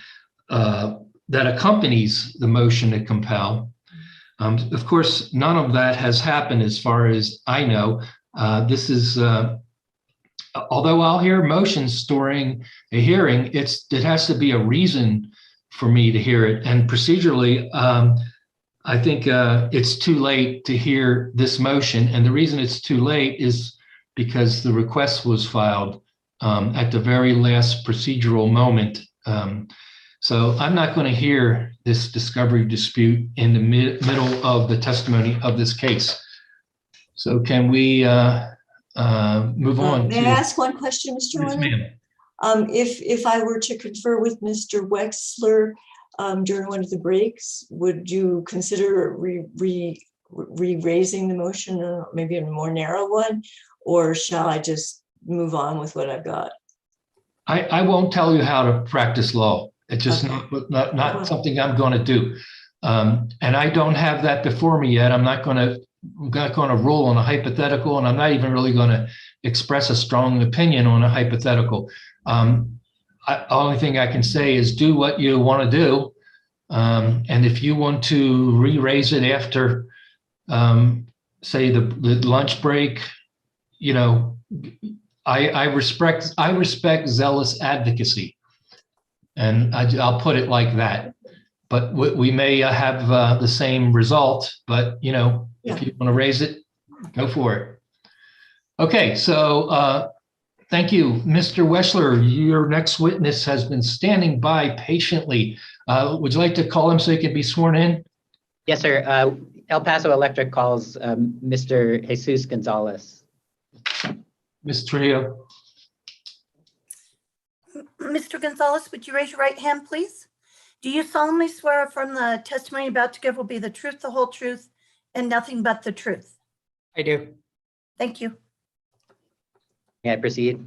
accompanies the motion to compel. Of course, none of that has happened as far as I know. This is, although I'll hear motions during a hearing, it has to be a reason for me to hear it. And procedurally, I think it's too late to hear this motion. And the reason it's too late is because the request was filed at the very last procedural moment. So I'm not going to hear this discovery dispute in the middle of the testimony of this case. So can we move on? May I ask one question, Mr. Yes, Warner? ma'am. If I were to confer with Mr. Wexler during one of the breaks, would you consider re-raising the motion, or maybe a more narrow one, or shall I just move on with what I've got? I won't tell you how to practice law. It's just Okay. not something I'm going to do. And I don't have that before me yet. I'm not going to rule on a hypothetical, and I'm not even really going to express a strong opinion on a hypothetical. Only thing I can say is do what you want to do. And if you want to re-raise it after, say, the lunch break, you know, I respect zealous advocacy, and I'll put it like that. But we may have the same result, but, you know, if you want to raise it, go for it. Okay, so thank you. Mr. Wexler, your next witness has been standing by patiently. Would you like to call him so he can be sworn in? Yes, sir. El Paso Electric calls Mr. Jesus Gonzalez. Ms. Trujillo. Mr. Gonzalez, would you raise your right hand, please? Do you solemnly swear from the testimony you're about to give will be the truth, the whole truth, and nothing but the truth? I do. Thank you. May I proceed?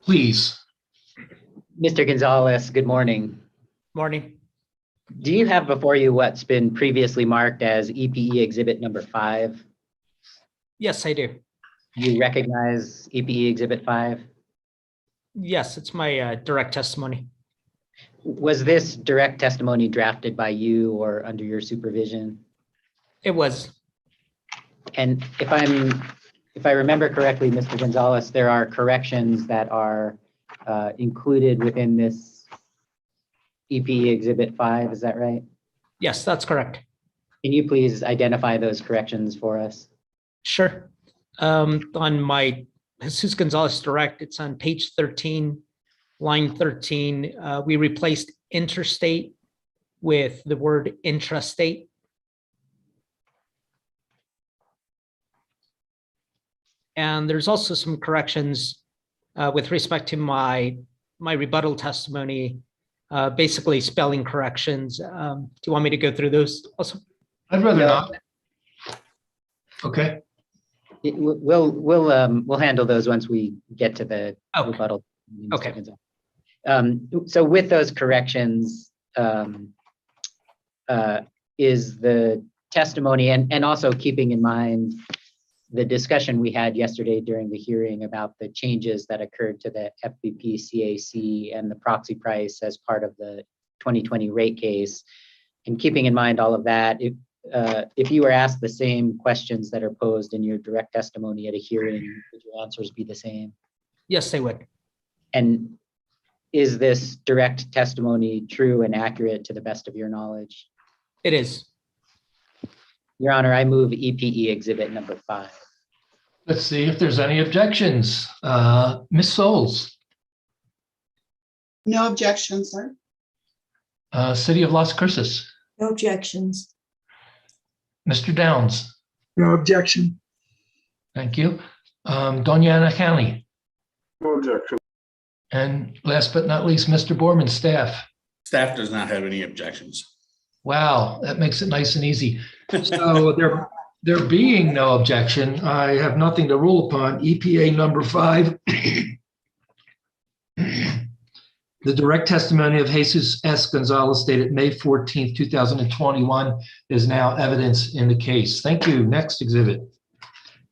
Please. Mr. Gonzalez, good morning. Morning. Do you have before you what's been previously marked as EPE Exhibit number 5? Yes, I do. You recognize EPE Exhibit 5? Yes, it's my direct testimony. Was this direct testimony drafted by you or under your supervision? It was. And if I remember correctly, Mr. Gonzalez, there are corrections that are included within this EPE Exhibit 5, is that right? Yes, that's correct. Can you please identify those corrections for us? Sure. On my Jesus Gonzalez direct, it's on page 13, line 13. We replaced interstate with the word intrastate. And there's also some corrections with respect to my rebuttal testimony, basically spelling corrections. Do you want me to go through those also? I'd rather No. not. Okay. We'll handle those once we get to the Okay. rebuttal. Okay. So with those corrections, is the testimony and also keeping in mind the discussion we had yesterday during the hearing about the changes that occurred to the FPPAC and the proxy price as part of the 2020 rate case, and keeping in mind all of that, if you were asked the same questions that are posed in your direct testimony at a hearing, would your answers be the same? Yes, they would. And is this direct testimony true and accurate to the best of your knowledge? It is. Your Honor, I move EPE Exhibit number 5. Let's see if there's any objections. Ms. Souls, No objections, sir. City of Las Cruces, No objections. Mr. Downs. No objection. Thank you. Doñana County. No objection. And last but not least, Mr. Borman, staff. Staff does not have any objections. Wow, that makes it nice and easy. So there being no objection, I have nothing to rule upon. EPA number 5. The direct testimony of Jesus S. Gonzalez dated May 14th, 2021 is now evidence in the case. Thank you. Next exhibit.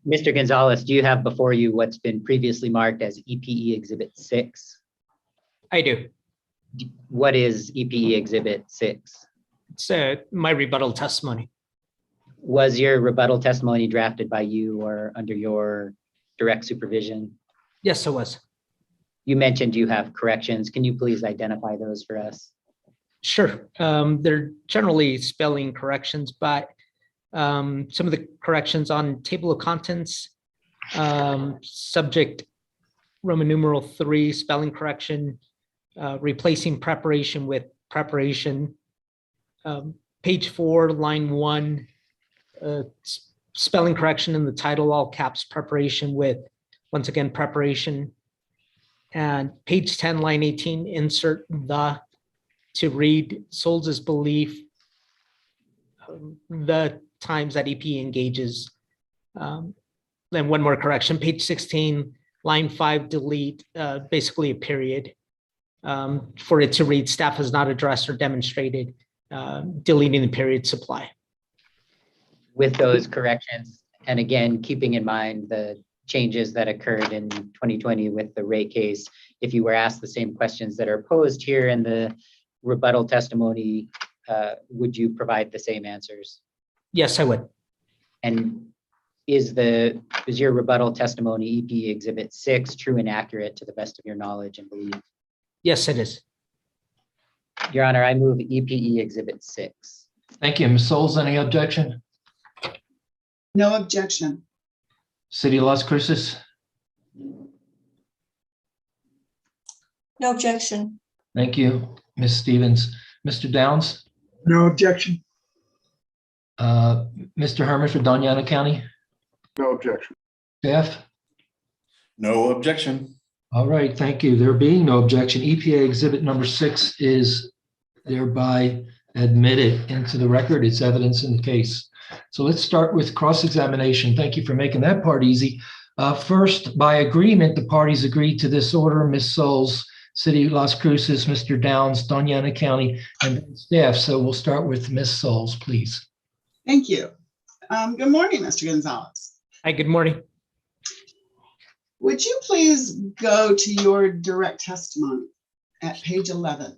Mr. Gonzalez, do you have before you what's been previously marked as EPE Exhibit 6? I do. What is EPE Exhibit 6? It's my rebuttal testimony. Was your rebuttal testimony drafted by you or under your direct supervision? Yes, it was. You mentioned you have corrections. Can you please identify those for us? Sure. They're generally spelling corrections, but some of the corrections on table of contents, subject Roman numeral 3, spelling correction, replacing preparation with preparation. Page 4, line 1, spelling correction in the title, all caps, preparation with, once again, preparation. And page 10, line 18, insert the to read Souls' belief, the times that EPE engages. Then one more correction, page 16, line 5, delete, basically a period. For it to read, staff has not addressed or demonstrated, deleting the period supply. With those corrections, and again, keeping in mind the changes that occurred in 2020 with the Ray case, if you were asked the same questions that are posed here in the rebuttal testimony, would you provide the same answers? Yes, I would. And is your rebuttal testimony EPE Exhibit 6 true and accurate to the best of your knowledge and belief? Yes, it is. Your Honor, I move EPE Exhibit 6. Thank you. Ms. Souls, any objection? No objection. City of Las Cruces? No objection. Thank you. Ms. Stevens? Mr. Downs? No objection. Mr. Herman for Doñana County? No objection. Staff? No objection. All right, thank you. There being no objection, EPA Exhibit number 6 is thereby admitted into the record. It's evidence in the case. So let's start with cross-examination. Thank you for making that part easy. First, by agreement, the parties agreed to this order. Ms. Souls, City of Las Cruces, Mr. Downs, Doñana County, and staff. So we'll start with Ms. Souls, please. Thank you. Good morning, Mr. Gonzalez. Hi, good morning. Would you please go to your direct testimony at page 11?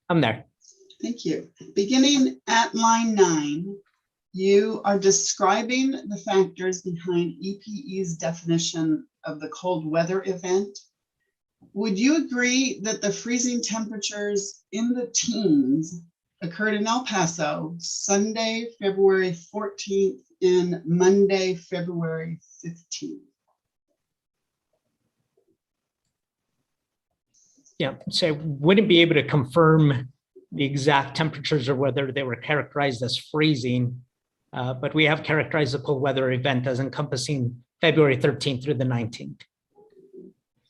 I'm there. Thank you. Beginning at line 9, you are describing the factors behind EPE's definition of the cold weather event. Would you agree that the freezing temperatures in the teens occurred in El Paso Sunday, February 14th and Monday, February 15th? Yeah, so I wouldn't be able to confirm the exact temperatures or whether they were characterized as freezing, but we have characterized the cold weather event as encompassing February 13th through the 19th.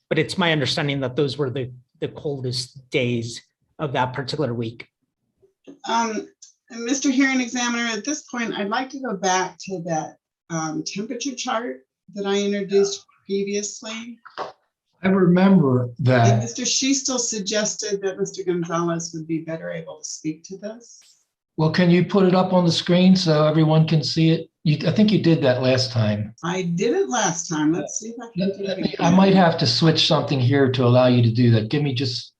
But it's my understanding that those were the coldest days of that particular week. Mr. Hearing Examiner, at this point, I'd like to go back to that temperature chart that I introduced previously. I remember that. And Mr. Schiestel suggested that Mr. Gonzalez would be better able to speak to this. Well, can you put it up on the screen so everyone can see it? I think you did that last time. I did it last time. Let's see if I can do it again. I might have to switch something here to allow you to do that. Give me just,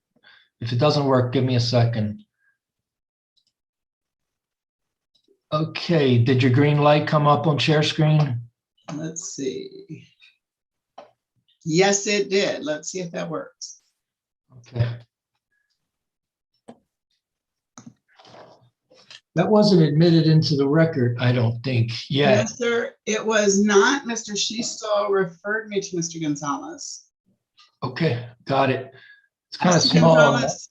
if it doesn't work, give me a second. Okay, did your green light come up on share screen? Let's see. Yes, it did. Let's see if that works. Okay. That wasn't admitted into the record, I don't think, yet. Yes, sir. It was not. Mr. Schiestel referred me to Mr. Gonzalez. Okay, got it. It's kind of Mr. small, Gonzalez?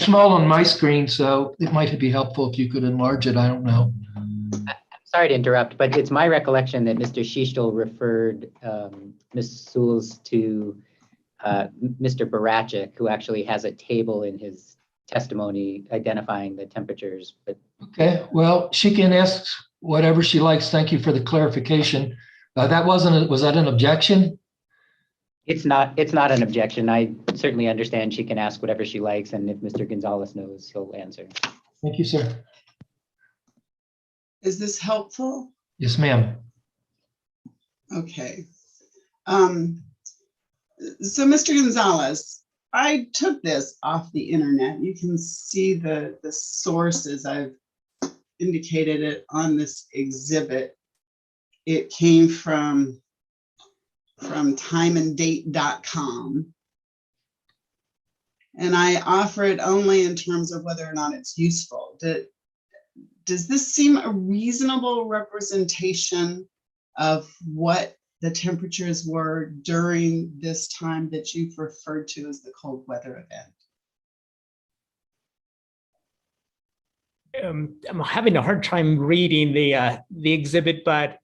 small on my screen, so it might be helpful if you could enlarge it. I don't know. Sorry to interrupt, but it's my recollection that Mr. Schichtel referred Ms. Sewells to Mr. Barachik, who actually has a table in his testimony identifying the temperatures, but Okay, well, she can ask whatever she likes. Thank you for the clarification. Was that an objection? it's not an objection. I certainly understand she can ask whatever she likes, and if Mr. Gonzalez knows, he'll answer. Thank you, sir. Is this helpful? Yes, ma'am. Okay. So Mr. Gonzalez, I took this off the internet. You can see the sources. I've indicated it on this exhibit. It came from timeanddate.com. And I offer it only in terms of whether or not it's useful. Does this seem a reasonable representation of what the temperatures were during this time that you've referred to as the cold weather event? I'm having a hard time reading the exhibit, but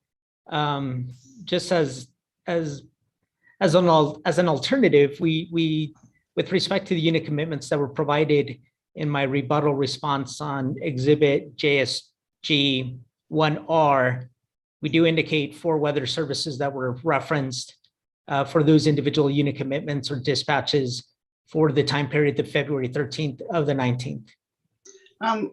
just as an alternative, we with respect to the unit commitments that were provided in my rebuttal response on exhibit JSG 1R, we do indicate 4 weather services that were referenced for those individual unit commitments or dispatches for the time period of February 13th of the 19th.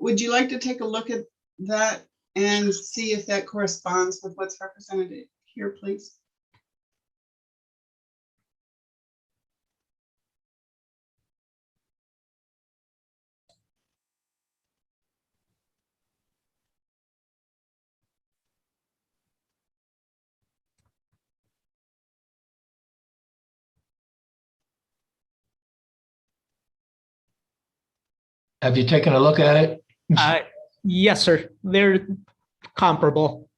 Would you like to take a look at that and see if that corresponds with what's represented here, please? Have you taken a look at it? Yes, sir. They're comparable.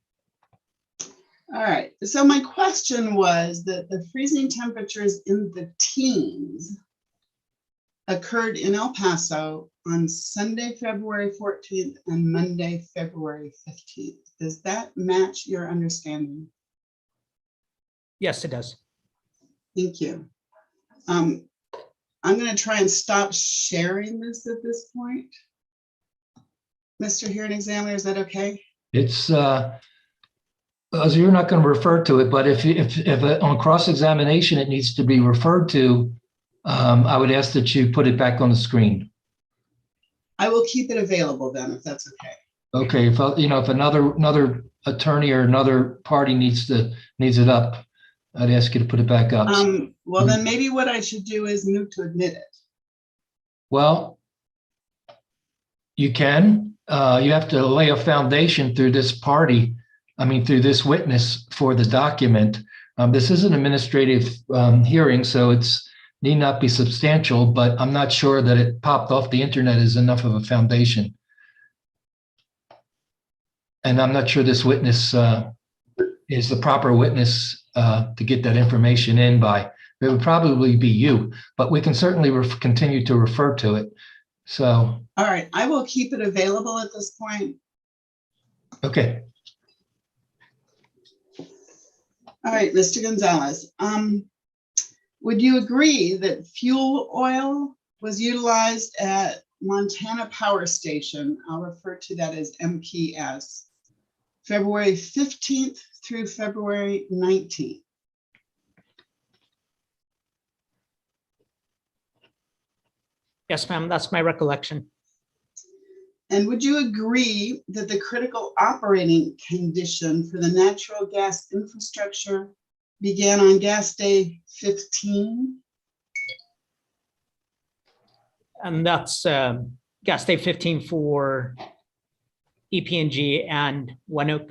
All right, so my question was that the freezing temperatures in the teens occurred in El Paso on Sunday, February 14th and Monday, February 15th. Does that match your understanding? Yes, it does. Thank you. I'm going to try and stop sharing this at this point. Mr. Hearing Examiner, is that okay? It's, you're not going to refer to it, but if on cross-examination it needs to be referred to, I would ask that you put it back on the screen. I will keep it available then, if that's okay. Okay, if another attorney or another party needs it up, I'd ask you to put it back up. Well, then maybe what I should do is move to admit it. Well, you can. You have to lay a foundation through this party, through this witness for the document. This is an administrative hearing, so it's need not be substantial, but I'm not sure that it popped off the internet is enough of a foundation. And I'm not sure this witness is the proper witness to get that information in by. It would probably be you, but we can certainly continue to refer to it. So. All right, I will keep it available at this point. Okay. All right, Mr. Gonzalez, would you agree that fuel oil was utilized at Montana Power Station? I'll refer to that as MPS, February 15th through February 19th. Yes, ma'am, that's my recollection. And would you agree that the critical operating condition for the natural gas infrastructure began on gas day 15? And that's gas day 15 for EPNG and ONEOK.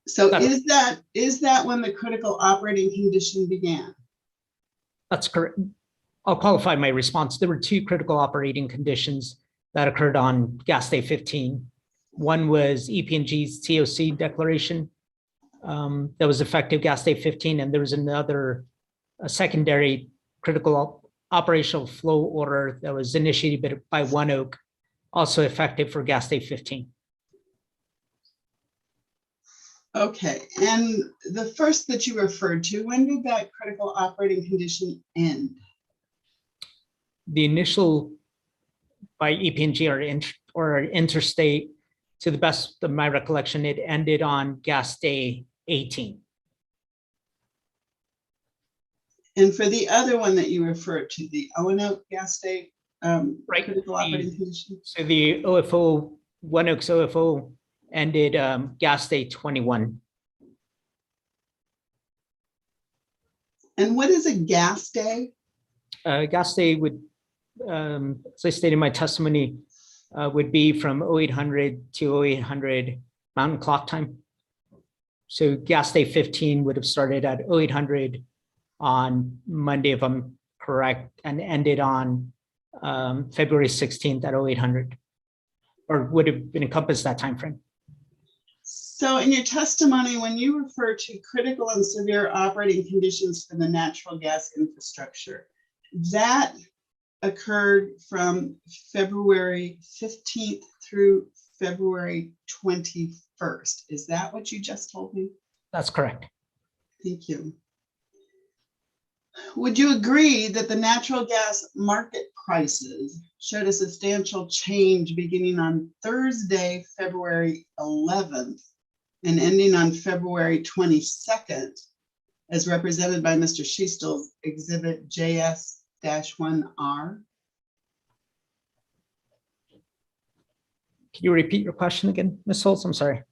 So is that when the critical operating condition began? That's correct. I'll qualify my response. There were 2 critical operating conditions that occurred on gas day 15. One was EPNG's TOC declaration that was effective gas day 15, and there was another a secondary critical operational flow order that was initiated by One Oak, also effective for gas day 15. Okay, and the first that you referred to, when did that critical operating condition end? The initial by EPNG or interstate, to the best of my recollection, it ended on gas day 18. And for the other one that you referred to, the O&O gas state Right. critical operating condition? So the OFO, One Oaks OFO ended gas day 21. And what is a gas day? Gas day would, as I stated in my testimony, would be from 0800 to 0800 Mountain Clock Time. So gas day 15 would have started at 0800 on Monday, if I'm correct, and ended on February 16th at 0800, or would have been encompassed that time frame. So in your testimony, when you refer to critical and severe operating conditions for the natural gas infrastructure, that occurred from February 15th through February 21st. Is that what you just told me? That's correct. Thank you. Would you agree that the natural gas market prices showed a substantial change beginning on Thursday, February 11th and ending on February 22nd, as represented by Mr. Schiestel's Exhibit JS-1R? Can you repeat your question again, Ms. Holtz? I'm sorry.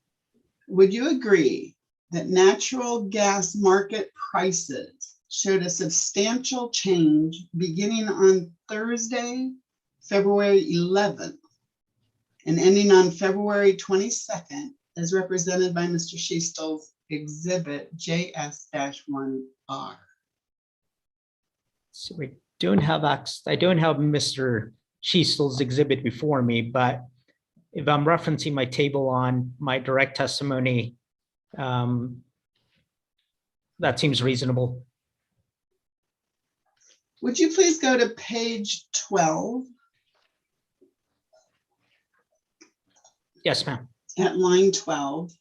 Would you agree that natural gas market prices showed a substantial change beginning on Thursday, February 11th and ending on February 22nd, as represented by Mr. Schiestel's Exhibit JS-1R? So we don't have access. I don't have Mr. Schiestel's exhibit before me, but if I'm referencing my table on my direct testimony, that seems reasonable. Would you please go to page 12 Yes, ma'am. at line 12?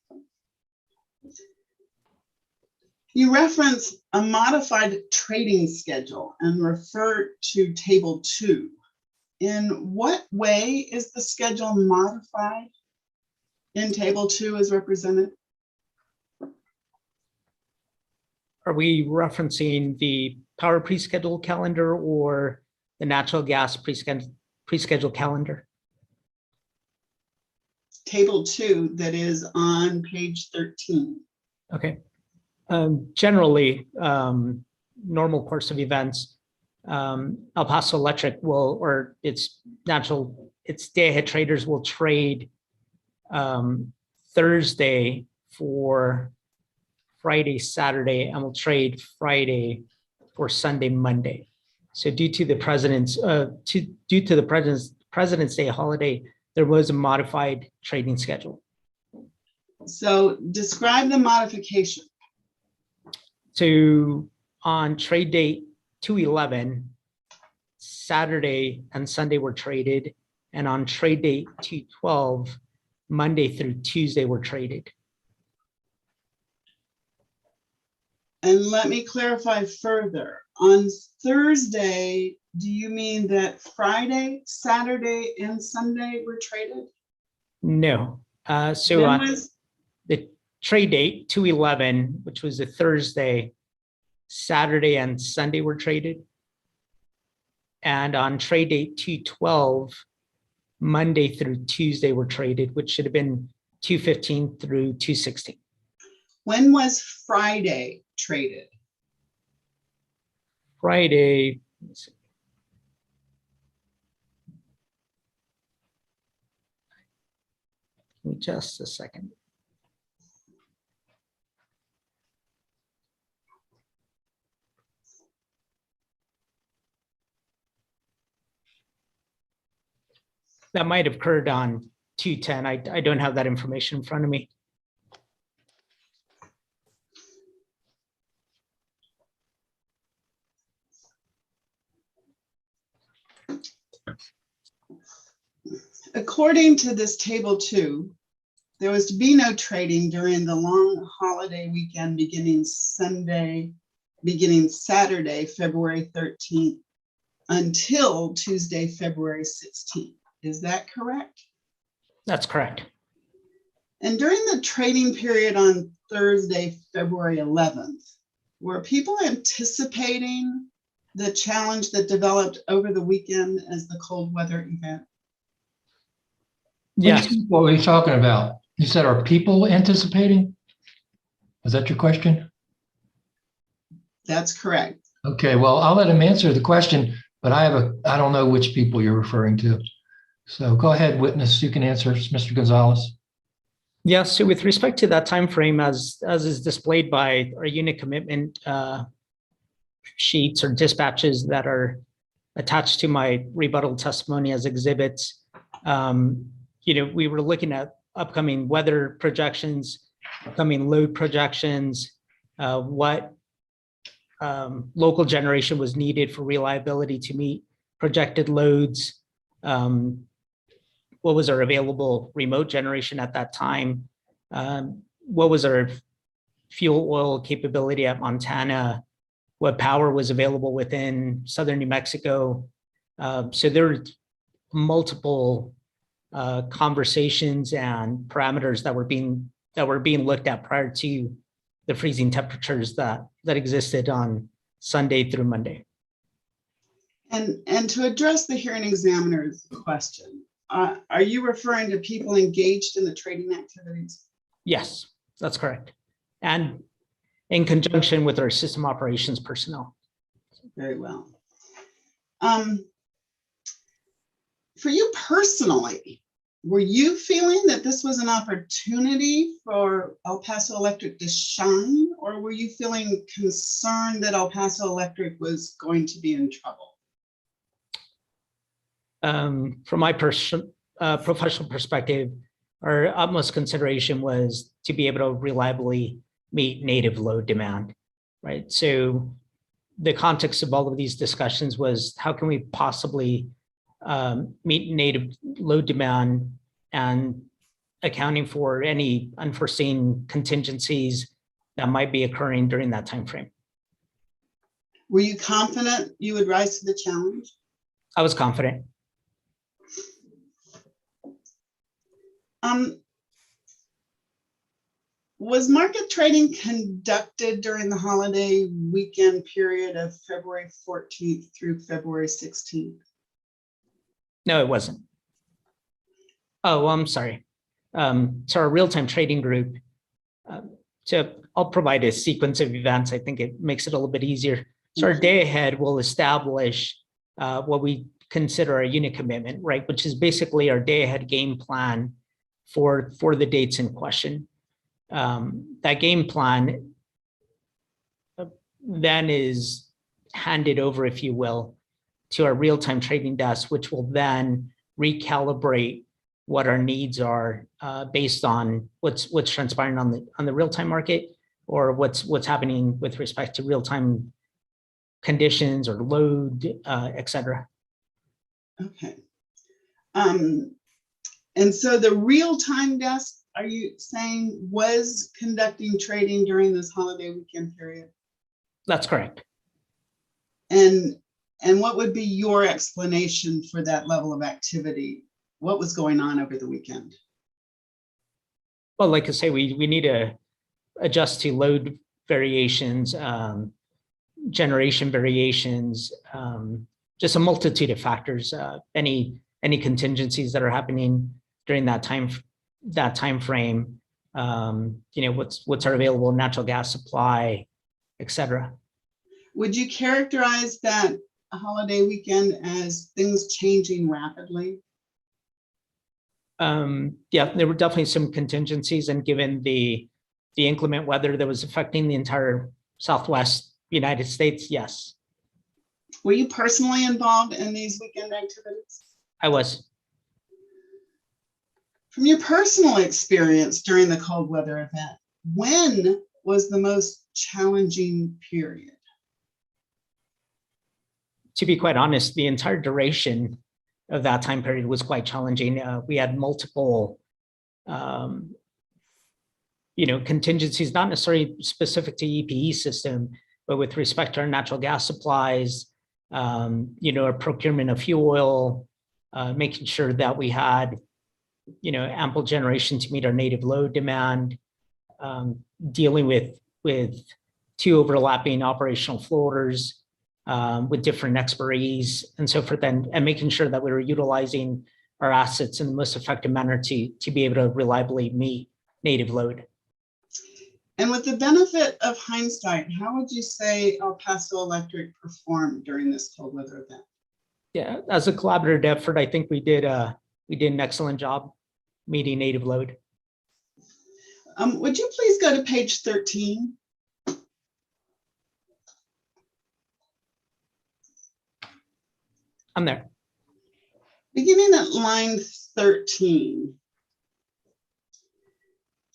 You reference a modified trading schedule and refer to table 2. In what way is the schedule modified in table 2 as represented? Are we referencing the power pre-schedule calendar or the natural gas pre-schedule calendar? Table 2 that is on page 13. Okay. Generally, normal course of events, El Paso Electric will, or its day-ahead traders will trade Thursday for Friday, Saturday, and will trade Friday for Sunday, Monday. So due to the President's Day holiday, there was a modified trading schedule. So describe the modification. So on trade date 2/11, Saturday and Sunday were traded, and on trade date 2/12, Monday through Tuesday were traded. And let me clarify further. On Thursday, do you mean that Friday, Saturday, and Sunday were traded? No. So When on was- the trade date 2/11, which was a Thursday, Saturday and Sunday were traded. And on trade date 2/12, Monday through Tuesday were traded, which should have been 2/15 through 2/16. When was Friday traded? Friday, let's see. Give me just a second. That might have occurred on 2/10. I don't have that information in front of me. according to this table 2, there was to be no trading during the long holiday weekend beginning Saturday, February 13th until Tuesday, February 16th. Is that correct? That's correct. And during the trading period on Thursday, February 11th, were people anticipating the challenge that developed over the weekend as the cold weather event? Yes. What were you talking about? You said, are people anticipating? Is that your question? That's correct. Okay, well, I'll let him answer the question, but I don't know which people you're referring to. So go ahead, witness. You can answer, Mr. Gonzalez. Yes, so with respect to that time frame, as is displayed by our unit commitment sheets or dispatches that are attached to my rebuttal testimony as exhibits, we were looking at upcoming weather projections, upcoming load projections, what local generation was needed for reliability to meet projected loads, what was our available remote generation at that time, what was our fuel oil capability at Montana, what power was available within southern New Mexico. So there were multiple conversations and parameters that were being looked at prior to the freezing temperatures that existed on Sunday through Monday. And to address the hearing examiner's question, are you referring to people engaged in the trading activities? Yes, that's correct. And in conjunction with our system operations personnel. Very well. For you personally, were you feeling that this was an opportunity for El Paso Electric to shine, or were you feeling concerned that El Paso Electric was going to be in trouble? From my professional perspective, our utmost consideration was to be able to reliably meet native load demand, right? So the context of all of these discussions was how can we possibly meet native load demand and accounting for any unforeseen contingencies that might be occurring during that time frame. Were you confident you would rise to the challenge? I was confident. Was market trading conducted during the holiday weekend period of February 14th through February 16th? No, it wasn't. Oh, I'm sorry. So our real-time trading group, I'll provide a sequence of events. I think it makes it a little bit easier. So our day ahead will establish what we consider our unit commitment, right? Which is basically our day ahead game plan for the dates in question. That game plan then is handed over, if you will, to our real-time trading desk, which will then recalibrate what our needs are based on what's transpiring on the real-time market or what's happening with respect to real-time conditions or load, et cetera. Okay. And so the real-time desk, are you saying was conducting trading during this holiday weekend period? That's correct. And what would be your explanation for that level of activity? What was going on over the weekend? Well, like I say, we need to adjust to load variations, generation variations, just a multitude of factors, any contingencies that are happening during that time frame, what's our available natural gas supply, et cetera. Would you characterize that holiday weekend as things changing rapidly? Yeah, there were definitely some contingencies, and given the inclement weather that was affecting the entire Southwest United States, yes. Were you personally involved in these weekend activities? I was. From your personal experience during the cold weather event, when was the most challenging period? To be quite honest, the entire duration of that time period was quite challenging. We had multiple, contingencies, not necessarily specific to EPE system, but with respect to our natural gas supplies, our procurement of fuel oil, making sure that we had, ample generation to meet our native load demand, dealing with two overlapping operational floaters with different expiries and so forth, and making sure that we were utilizing our assets in the most effective manner to be able to reliably meet native load. And with the benefit of hindsight, how would you say El Paso Electric performed during this cold weather event? Yeah, as a collaborative effort, I think we did an excellent job meeting native load. Would you please go to page 13? I'm there. Beginning at line 13.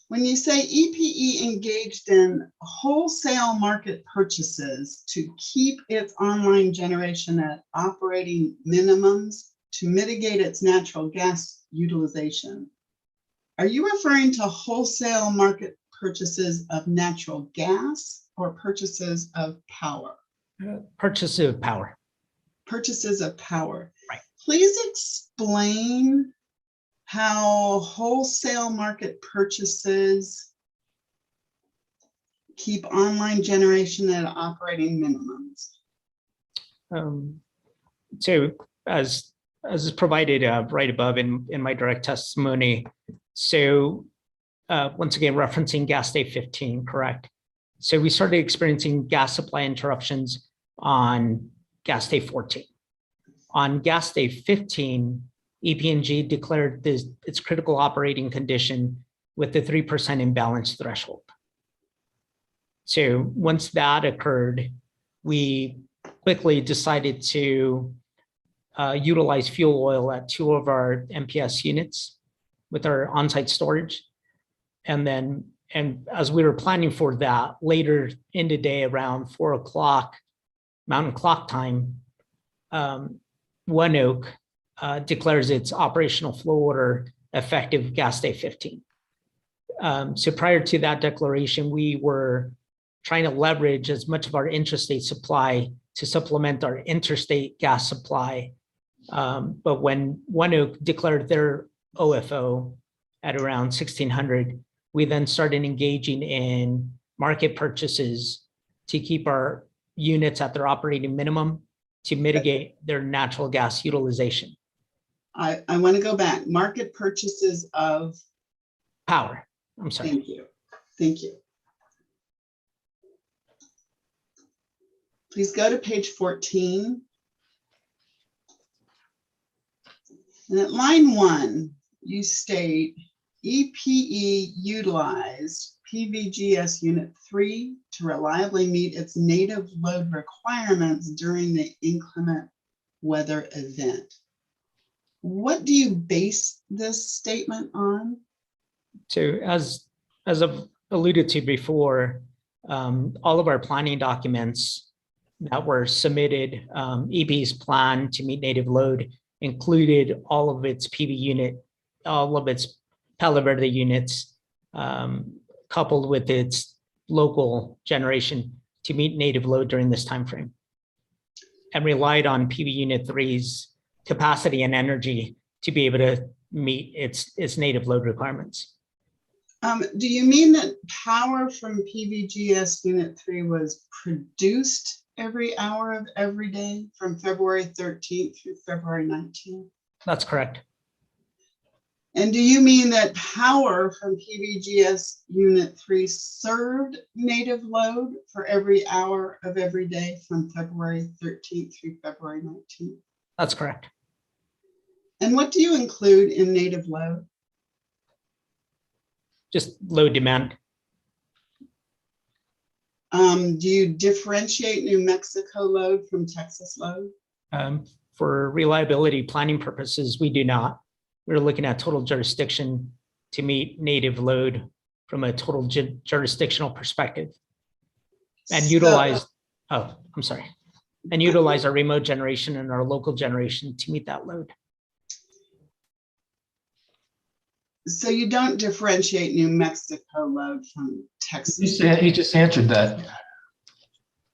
When you say EPE engaged in wholesale market purchases to keep its online generation at operating minimums to mitigate its natural gas utilization, are you referring to wholesale market purchases of natural gas or purchases of power? Purchase of power. Purchases of power. Right. Please explain how wholesale market purchases keep online generation at operating minimums. So as is provided right above in my direct testimony, so once again, referencing gas day 15, correct? So we started experiencing gas supply interruptions on gas day 14. On gas day 15, EPNG declared its critical operating condition with the 3% imbalance threshold. So once that occurred, we quickly decided to utilize fuel oil at two of our MPS units with our on-site storage. And as we were planning for that, later in the day around 4 o'clock Mountain Clock time, One Oak declares its operational flow order effective gas day 15. So prior to that declaration, we were trying to leverage as much of our intrastate supply to supplement our interstate gas supply. But when One Oak declared their OFO at around 1600, we then started engaging in market purchases to keep our units at their operating minimum to mitigate their natural gas utilization. I want to go back. Market purchases of power. I'm sorry. Thank you. Thank you. Please go to page 14. And at line 1, you state EPE utilized PVGS Unit 3 to reliably meet its native load requirements during the inclement weather event. What do you base this statement on? So as I've alluded to before, all of our planning documents that were submitted, EPE's plan to meet native load included all of its PV unit, all of its Palo Verde units, coupled with its local generation to meet native load during this time frame, and relied on PV Unit 3's capacity and energy to be able to meet its native load requirements. Do you mean that power from PVGS Unit 3 was produced every hour of every day from February 13th through February 19th? That's correct. And do you mean that power from PVGS Unit 3 served native load for every hour of every day from February 13th through February 19th? That's correct. And what do you include in native load? Just load demand. Do you differentiate New Mexico load from Texas load? For reliability planning purposes, we do not. We're looking at total jurisdiction to meet native load from a total jurisdictional perspective, and utilize, and utilize our remote generation and our local generation to meet that load. So you don't differentiate New Mexico load from Texas? He just answered that.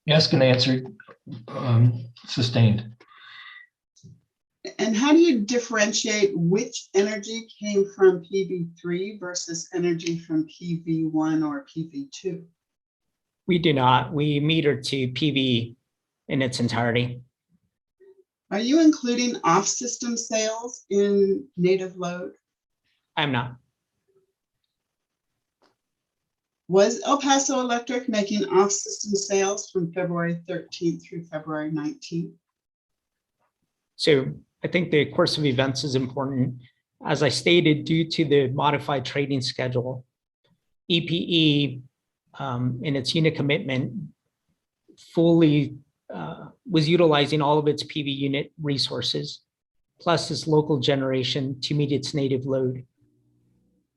Ask and answer, sustained. And how do you differentiate which energy came from PV3 versus energy from PV1 or PV2? We do not. We meter to PV in its entirety. Are you including off-system sales in native load? I'm not. Was El Paso Electric making off-system sales from February 13th through February 19th? So I think the course of events is important. As I stated, due to the modified trading schedule, EPE in its unit commitment fully was utilizing all of its PV unit resources, plus its local generation to meet its native load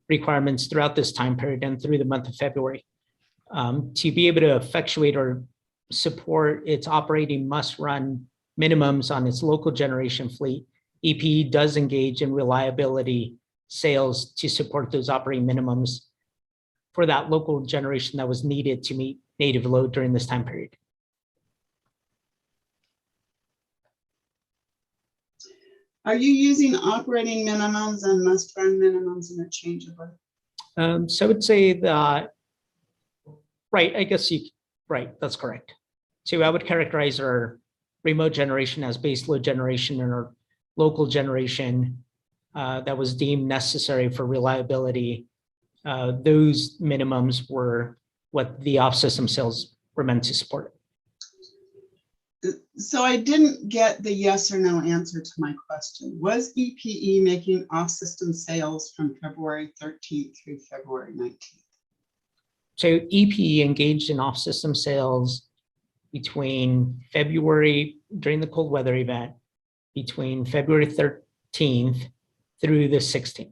requirements throughout this time period and through the month of February. To be able to effectuate or support its operating must-run minimums on its local generation fleet, EPE does engage in reliability sales to support those operating minimums for that local generation that was needed to meet native load during this time period. Are you using operating minimums and must-run minimums interchangeably? So I would say that, right, I guess right, that's correct. So I would characterize our remote generation as base load generation and our local generation that was deemed necessary for reliability. Those minimums were what the off-system sales were meant to support. So I didn't get the yes or no answer to my question. Was EPE making off-system sales from February 13th through February 19th? So EPE engaged in off-system sales between February, during the cold weather event, between February 13th through the 16th.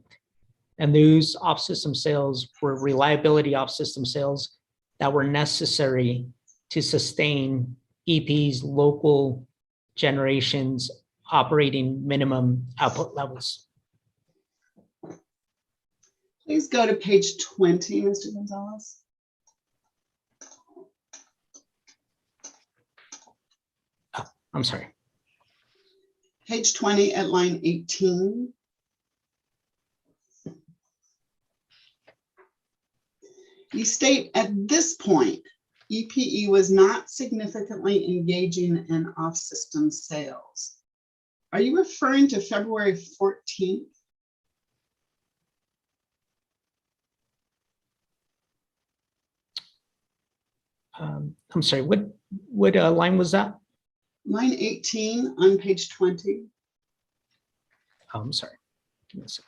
And those off-system sales were reliability off-system sales that were necessary to sustain EPE's local generation's operating minimum output levels. Please go to page 20, Mr. Gonzalez. Oh, I'm sorry. Page 20 at line 18. You state at this point, EPE was not significantly engaging in off-system sales. Are you referring to February 14th? I'm sorry, what line was that? Line 18 on page 20. Oh, I'm sorry. Give me a second.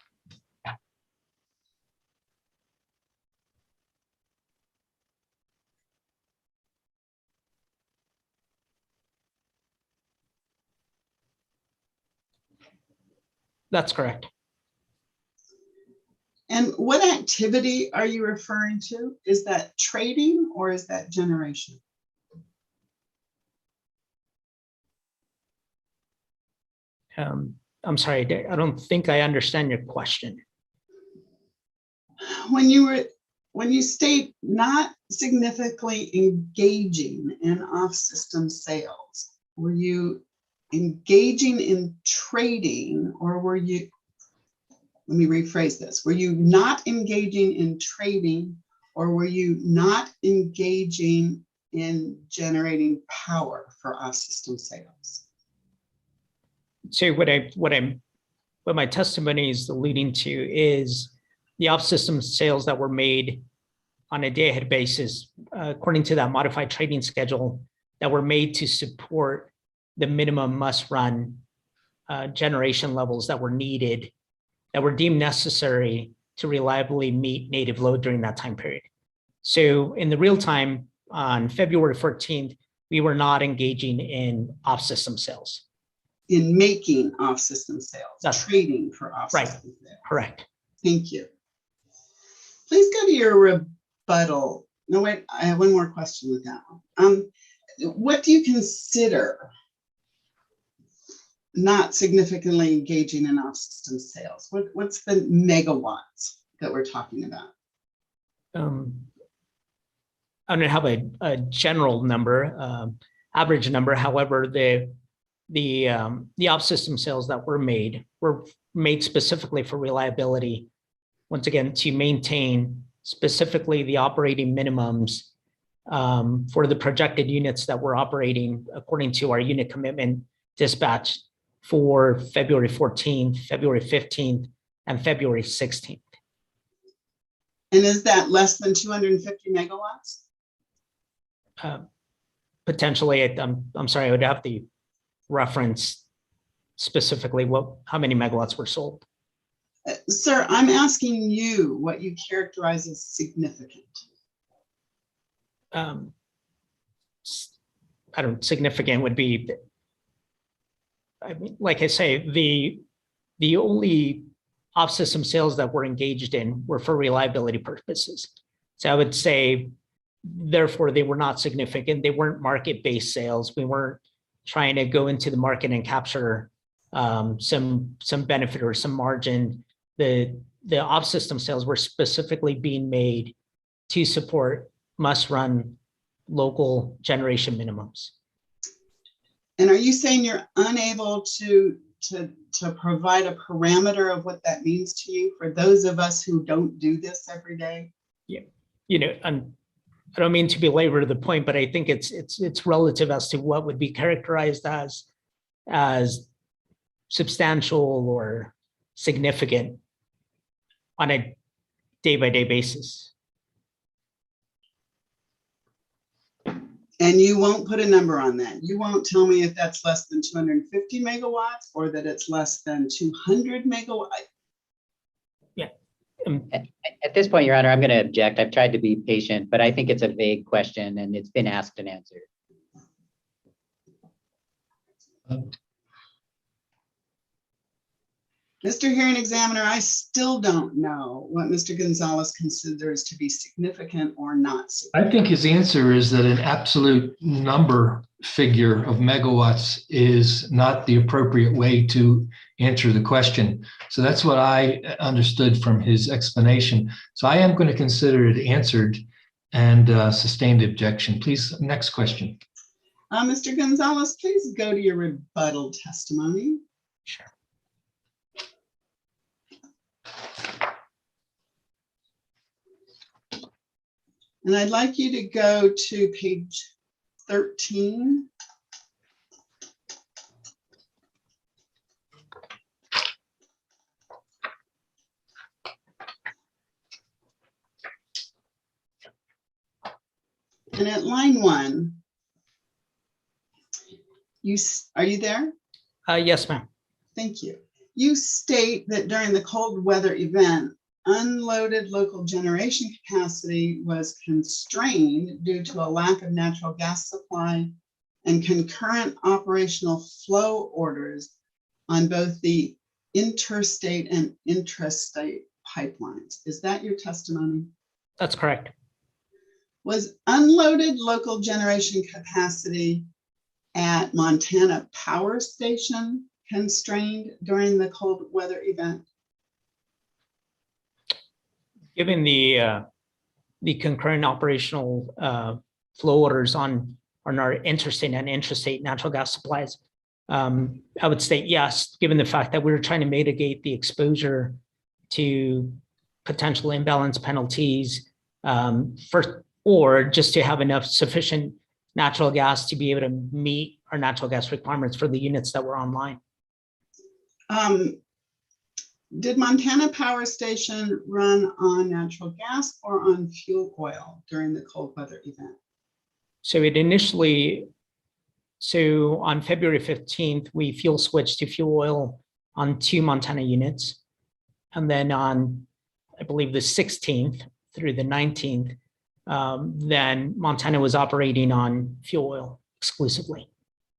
That's correct. And what activity are you referring to? Is that trading or is that generation? I'm sorry, I don't think I understand your question. When you state not significantly engaging in off-system sales, were you engaging in trading or were you, let me rephrase this, were you not engaging in trading or were you not engaging in generating power for off-system sales? So what my testimony is alluding to is the off-system sales that were made on a day-ahead basis, according to that modified trading schedule, that were made to support the minimum must-run generation levels that were needed, that were deemed necessary to reliably meet native load during that time period. So in the real time, on February 14th, we were not engaging in off-system sales. In making off-system sales, trading for off-system sales. Correct. Thank you. Please go to your rebuttal. No, wait, I have one more question with that one. What do you consider not significantly engaging in off-system sales? What's the megawatts? that we're talking about? I don't have a general number, average number. However, the op system sales that were made specifically for reliability, once again, to maintain specifically the operating minimums for the projected units that we're operating according to our unit commitment dispatch for February 14th, February 15th, and February 16th. And is that less than 250 megawatts? Potentially, I'm sorry, I would have to reference specifically how many megawatts were sold. Sir, I'm asking you what you characterize as significant. I don't, significant would be, I mean, like I say, the only off system sales that we're engaged in were for reliability purposes. So I would say, therefore, they were not significant. They weren't market-based sales. We weren't trying to go into the market and capture some benefit or some margin. The off system sales were specifically being made to support must-run local generation minimums. And are you saying you're unable to provide a parameter of what that means to you for those of us who don't do this every day? Yeah, I don't mean to belabor the point, but I think it's relative as to what would be characterized as substantial or significant on a day-by-day basis. And you won't put a number on that. You won't tell me if that's less than 250 megawatts or that it's less than 200 megawatts. Yeah. At this point, Your Honor, I'm going to object. I've tried to be patient, but I think it's a vague question and it's been asked and answered. Mr. Hearing Examiner, I still don't know what Mr. Gonzalez considers to be significant or not significant. I think his answer is that an absolute number figure of megawatts is not the appropriate way to answer the question. So that's what I understood from his explanation. So I am going to consider it answered and sustain the objection. Please, next question. Mr. Gonzalez, please go to your rebuttal testimony. Sure. And I'd like you to go to page 13. And at line 1, are you there? Yes, ma'am. Thank you. You state that during the cold weather event, unloaded local generation capacity was constrained due to a lack of natural gas supply and concurrent operational flow orders on both the interstate and intrastate pipelines. Is that your testimony? That's correct. Was unloaded local generation capacity at Montana Power Station constrained during the cold weather event? Given the concurrent operational flow orders on our interstate and intrastate natural gas supplies, I would state yes, given the fact that we were trying to mitigate the exposure to potential imbalance penalties, or just to have enough sufficient natural gas to be able to meet our natural gas requirements for the units that were online. Did Montana Power Station run on natural gas or on fuel oil during the cold weather event? So on February 15th, we fuel switched to fuel oil on 2 Montana units. And then on, I believe, the 16th through the 19th, then Montana was operating on fuel oil exclusively,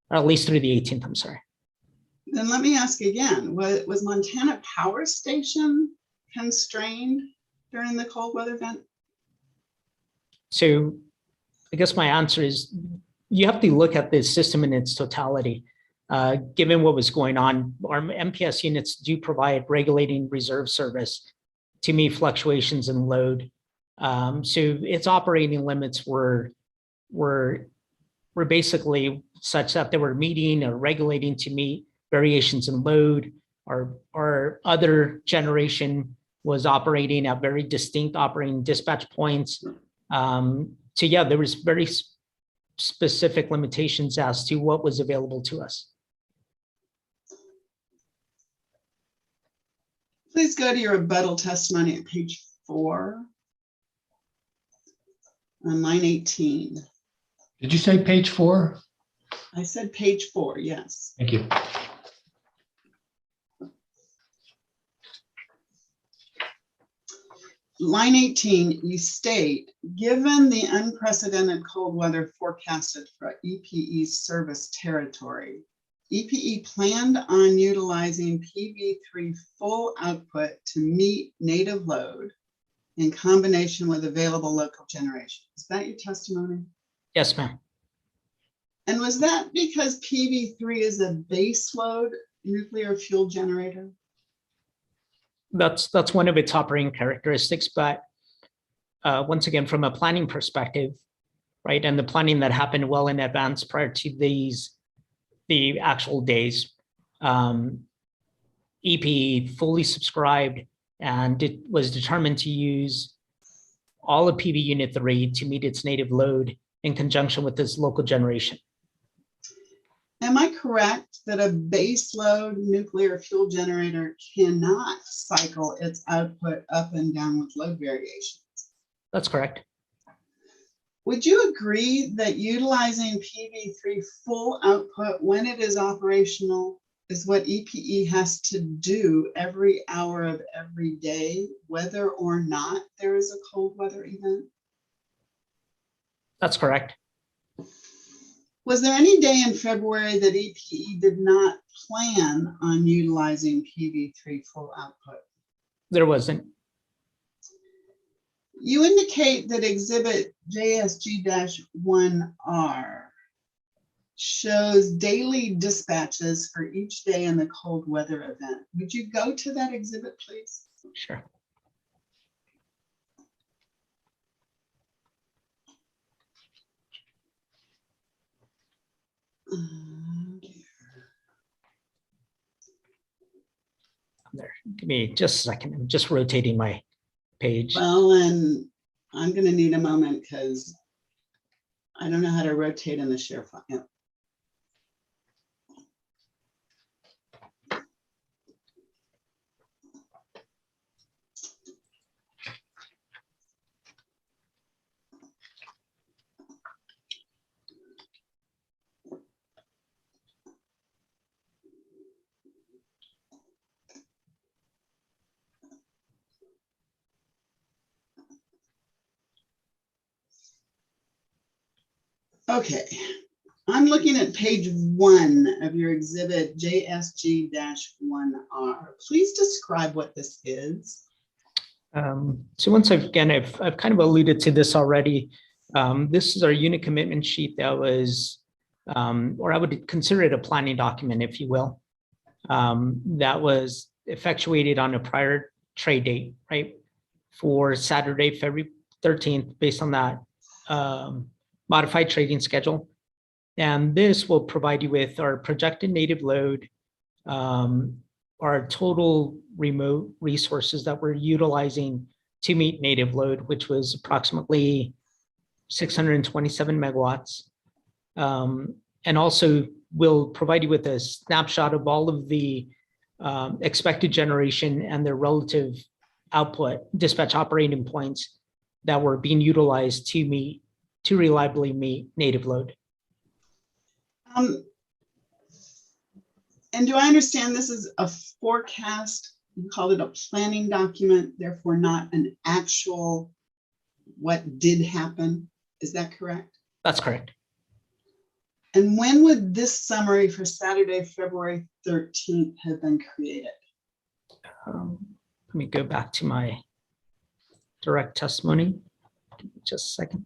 or at least through the 18th, I'm sorry. Then let me ask again, was Montana Power Station constrained during the cold weather event? So I guess my answer is you have to look at the system in its totality. Given what was going on, our MPS units do provide regulating reserve service to meet fluctuations in load. So its operating limits were basically such that they were meeting or regulating to meet variations in load. Our other generation was operating at very distinct operating dispatch points. So yeah, there was very specific limitations as to what was available to us. Please go to your rebuttal testimony at page 4 on line 18. Did you say page 4? I said page 4, yes. Thank you. Line 18, you state, given the unprecedented cold weather forecasted for EPE's service territory, EPE planned on utilizing PV3 full output to meet native load in combination with available local generation. Is that your testimony? Yes, ma'am. And was that because PV3 is a base load nuclear fuel generator? That's one of its operating characteristics, but once again, from a planning perspective, right, and the planning that happened well in advance prior to the actual days, EPE fully subscribed and it was determined to use all of PV Unit 3 to meet its native load in conjunction with this local generation. Am I correct that a base load nuclear fuel generator cannot cycle its output up and down with load variations? That's correct. Would you agree that utilizing PV3 full output when it is operational is what EPE has to do every hour of every day, whether or not there is a cold weather event? That's correct. Was there any day in February that EPE did not plan on utilizing PV3 full output? There wasn't. You indicate that exhibit JSG-1R shows daily dispatches for each day in the cold weather event. Would you go to that exhibit, please? Sure. There. Give me just a second. I'm just rotating my page. Well, and I'm going to need a moment because I don't know how to rotate in the share file. Yeah. Okay, I'm looking at page 1 of your exhibit JSG-1R. Please describe what this is. So once again, I've kind of alluded to this already. This is our unit commitment sheet that was, or I would consider it a planning document, if you will, that was effectuated on a prior trade date, right? For Saturday, February 13th, based on that modified trading schedule. And this will provide you with our projected native load, our total remote resources that we're utilizing to meet native load, which was approximately 627 megawatts. And also will provide you with a snapshot of all of the expected generation and their relative output dispatch operating points that were being utilized to reliably meet native load. And do I understand this is a forecast? You called it a planning document, therefore not an actual what did happen. Is that correct? That's correct. And when would this summary for Saturday, February 13th have been created? Let me go back to my direct testimony. Give me just a second.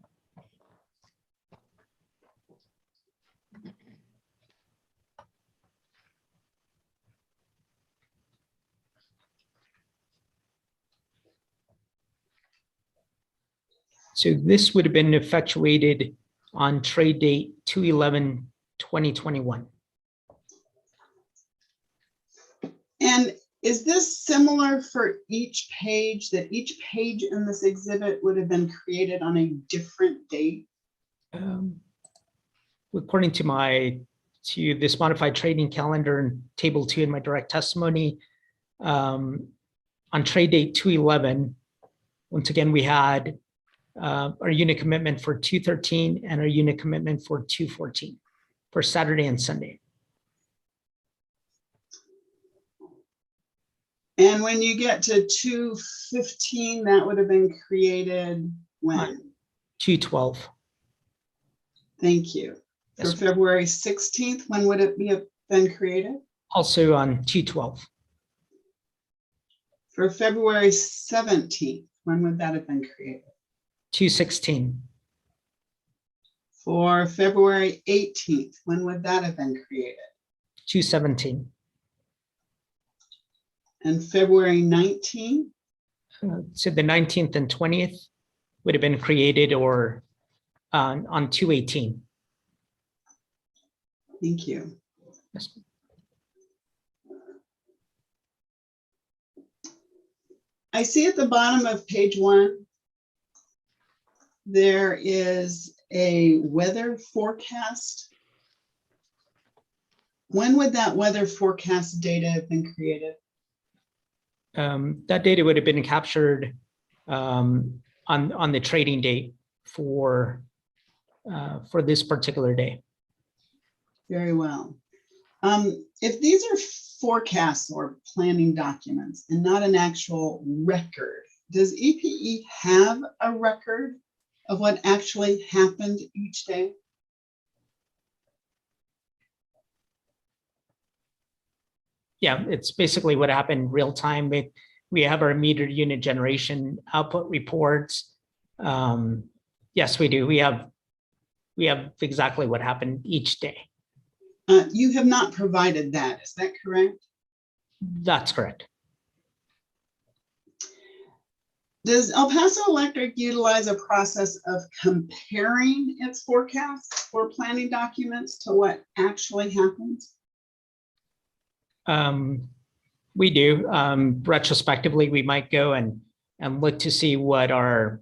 So this would have been effectuated on trade date 2/11/2021. And is this similar for each page, that each page in this exhibit would have been created on a different date? According to this modified trading calendar and table 2 in my direct testimony, on trade date 2/11, once again, we had our unit commitment for 2/13 and our unit commitment for 2/14 for Saturday and Sunday. And when you get to 2/15, that would have been created when? 2/12. Thank you. For Yes. February 16th, when would it have been created? Also on 2/12. For February 17th, when would that have been created? 2/16. For February 18th, when would that have been created? 2/17. And February 19th? So the 19th and 20th would have been created or on 2/18. Thank you. Yes. I see at the bottom of page 1, there is a weather forecast. When would that weather forecast data have been created? That data would have been captured on the trading date for this particular day. Very well. If these are forecasts or planning documents and not an actual record, does EPE have a record of what actually happened each day? Yeah, it's basically what happened real time. We have our meter unit generation output reports. Yes, we do. We have exactly what happened each day. You have not provided that, is that correct? That's correct. Does El Paso Electric utilize a process of comparing its forecasts or planning documents to what actually happens? We do. Retrospectively, we might go and look to see what our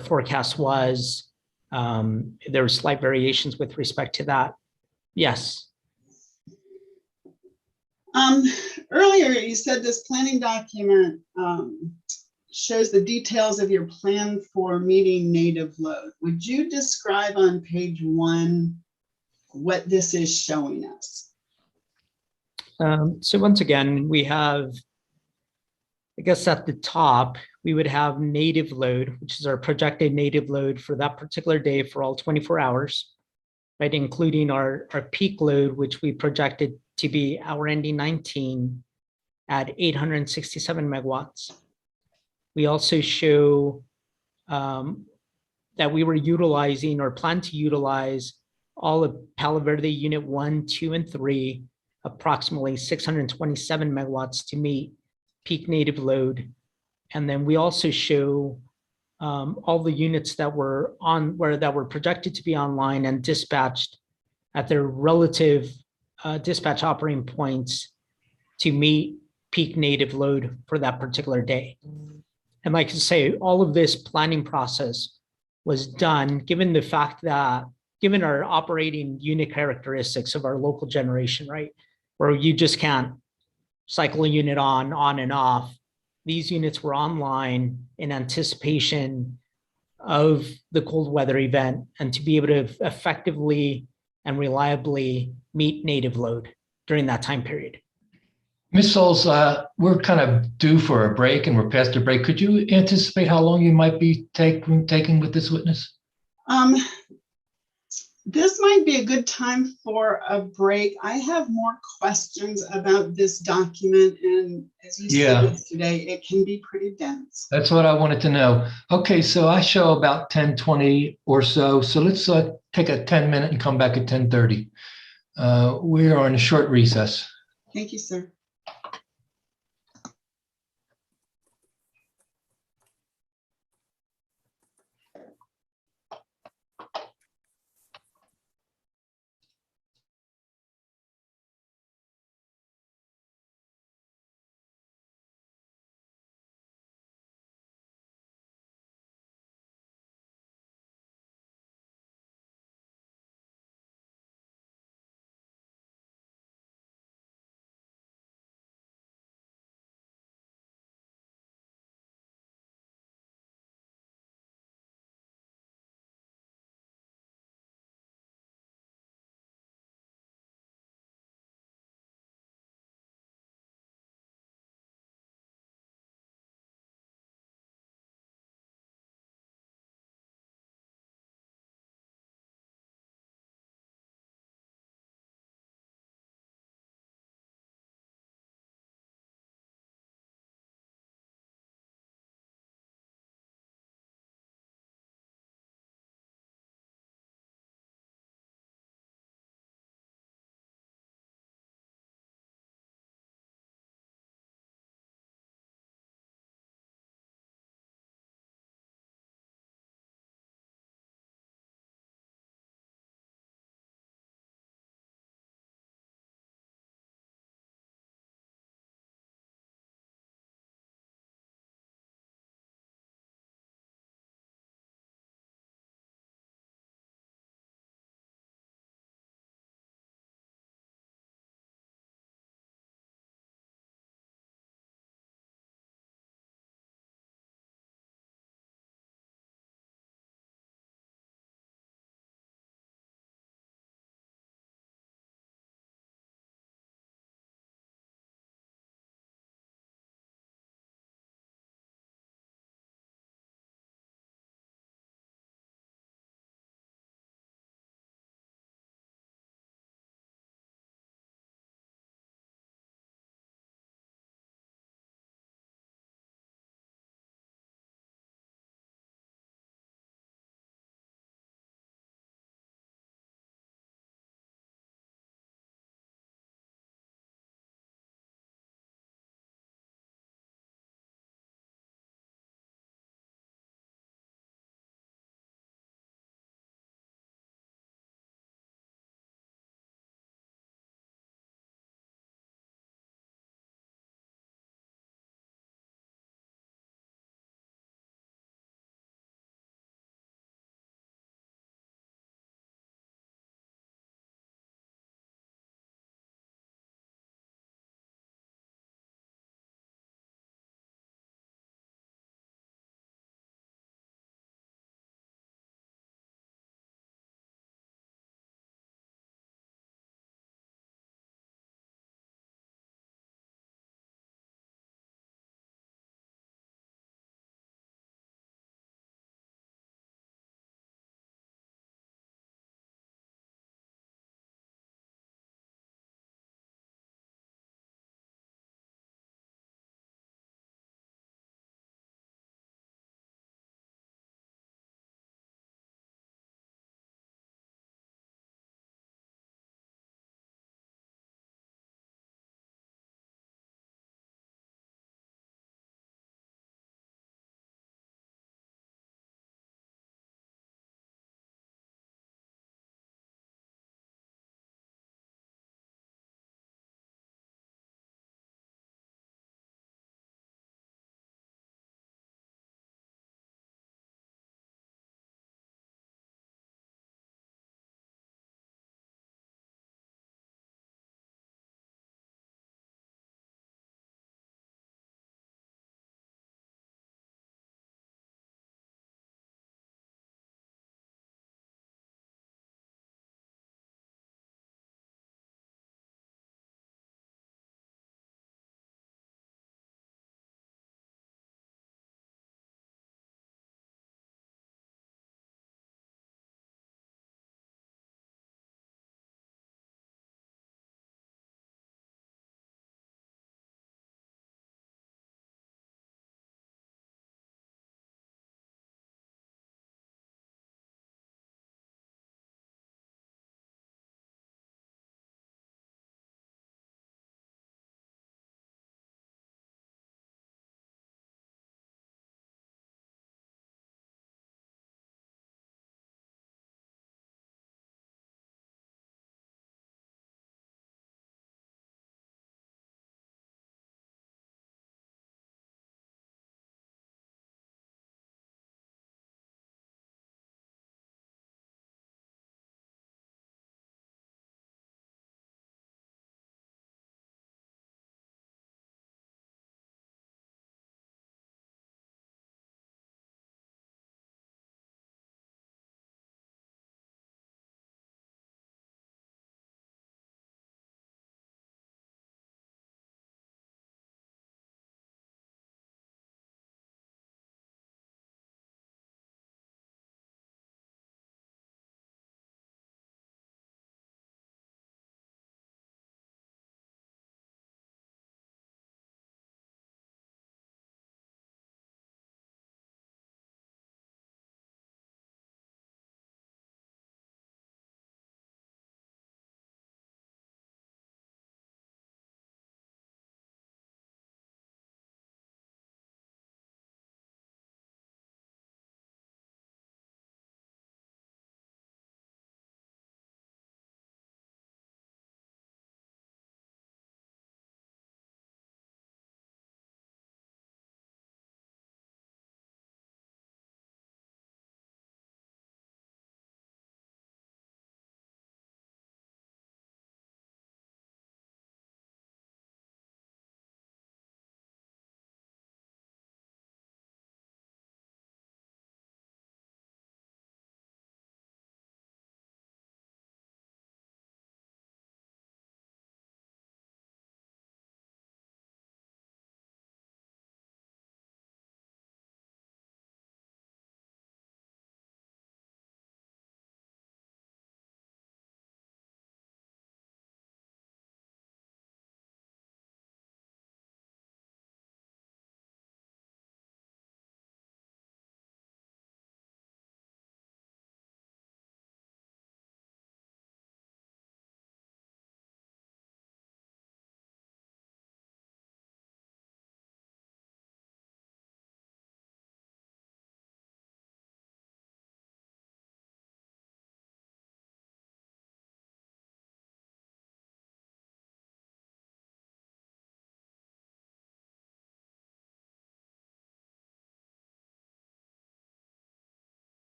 forecast was. There were slight variations with respect to that. Yes. Earlier, you said this planning document shows the details of your plan for meeting native load. Would you describe on page 1 what this is showing us? So once again, we have, I guess at the top, we would have native load, which is our projected native load for that particular day for all 24 hours, right? Including our peak load, which we projected to be hour ending 19 at 867 megawatts. We also show that we were utilizing or plan to utilize all of Palo Verde Unit 1, 2, and 3, approximately 627 megawatts to meet peak native load. And then we also show all the units that were projected to be online and dispatched at their relative dispatch operating points to meet peak native load for that particular day. And like I say, all of this planning process was done given the fact that, given our operating unit characteristics of our local generation, right? Where you just can't cycle a unit on and off. These units were online in anticipation of the cold weather event and to be able to effectively and reliably meet native load during that time period. Ms. Souls, we're kind of due for a break and we're past the break. Could you anticipate how long you might be taking with this witness? This might be a good time for a break. I have more questions about this document, and as you said today, it can be pretty dense. That's what I wanted to know. Okay, so I show about 10:20 or so. So let's take a 10-minute and come back at 10:30. We are on a short recess. Thank you, sir.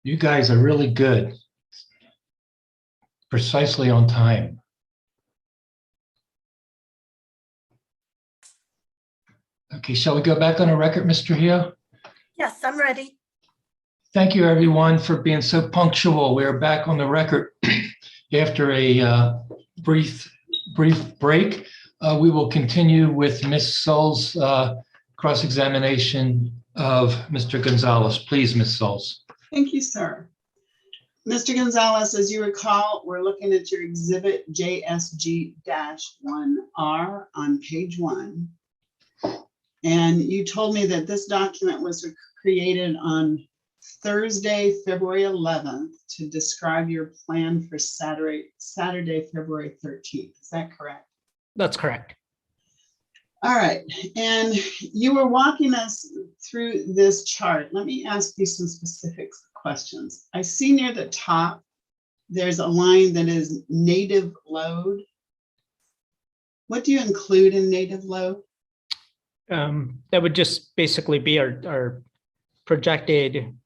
You guys are really good. Precisely on time. Okay, shall we go back on the record, Mr. Hio? Yes, I'm ready. Thank you, everyone, for being so punctual. We are back on the record after a brief break. We will continue with Ms. Souls' cross-examination of Mr. Gonzalez. Please, Ms. Souls. Thank you, sir. Mr. Gonzalez, as you recall, we're looking at your exhibit JSG-1R on page 1. And you told me that this document was created on Thursday, February 11th to describe your plan for Saturday, February 13th. Is that correct? That's correct. All right. And you were walking us through this chart. Let me ask you some specific questions. I see near the top, there's a line that is native load. What do you include in native load? That would just basically be our projected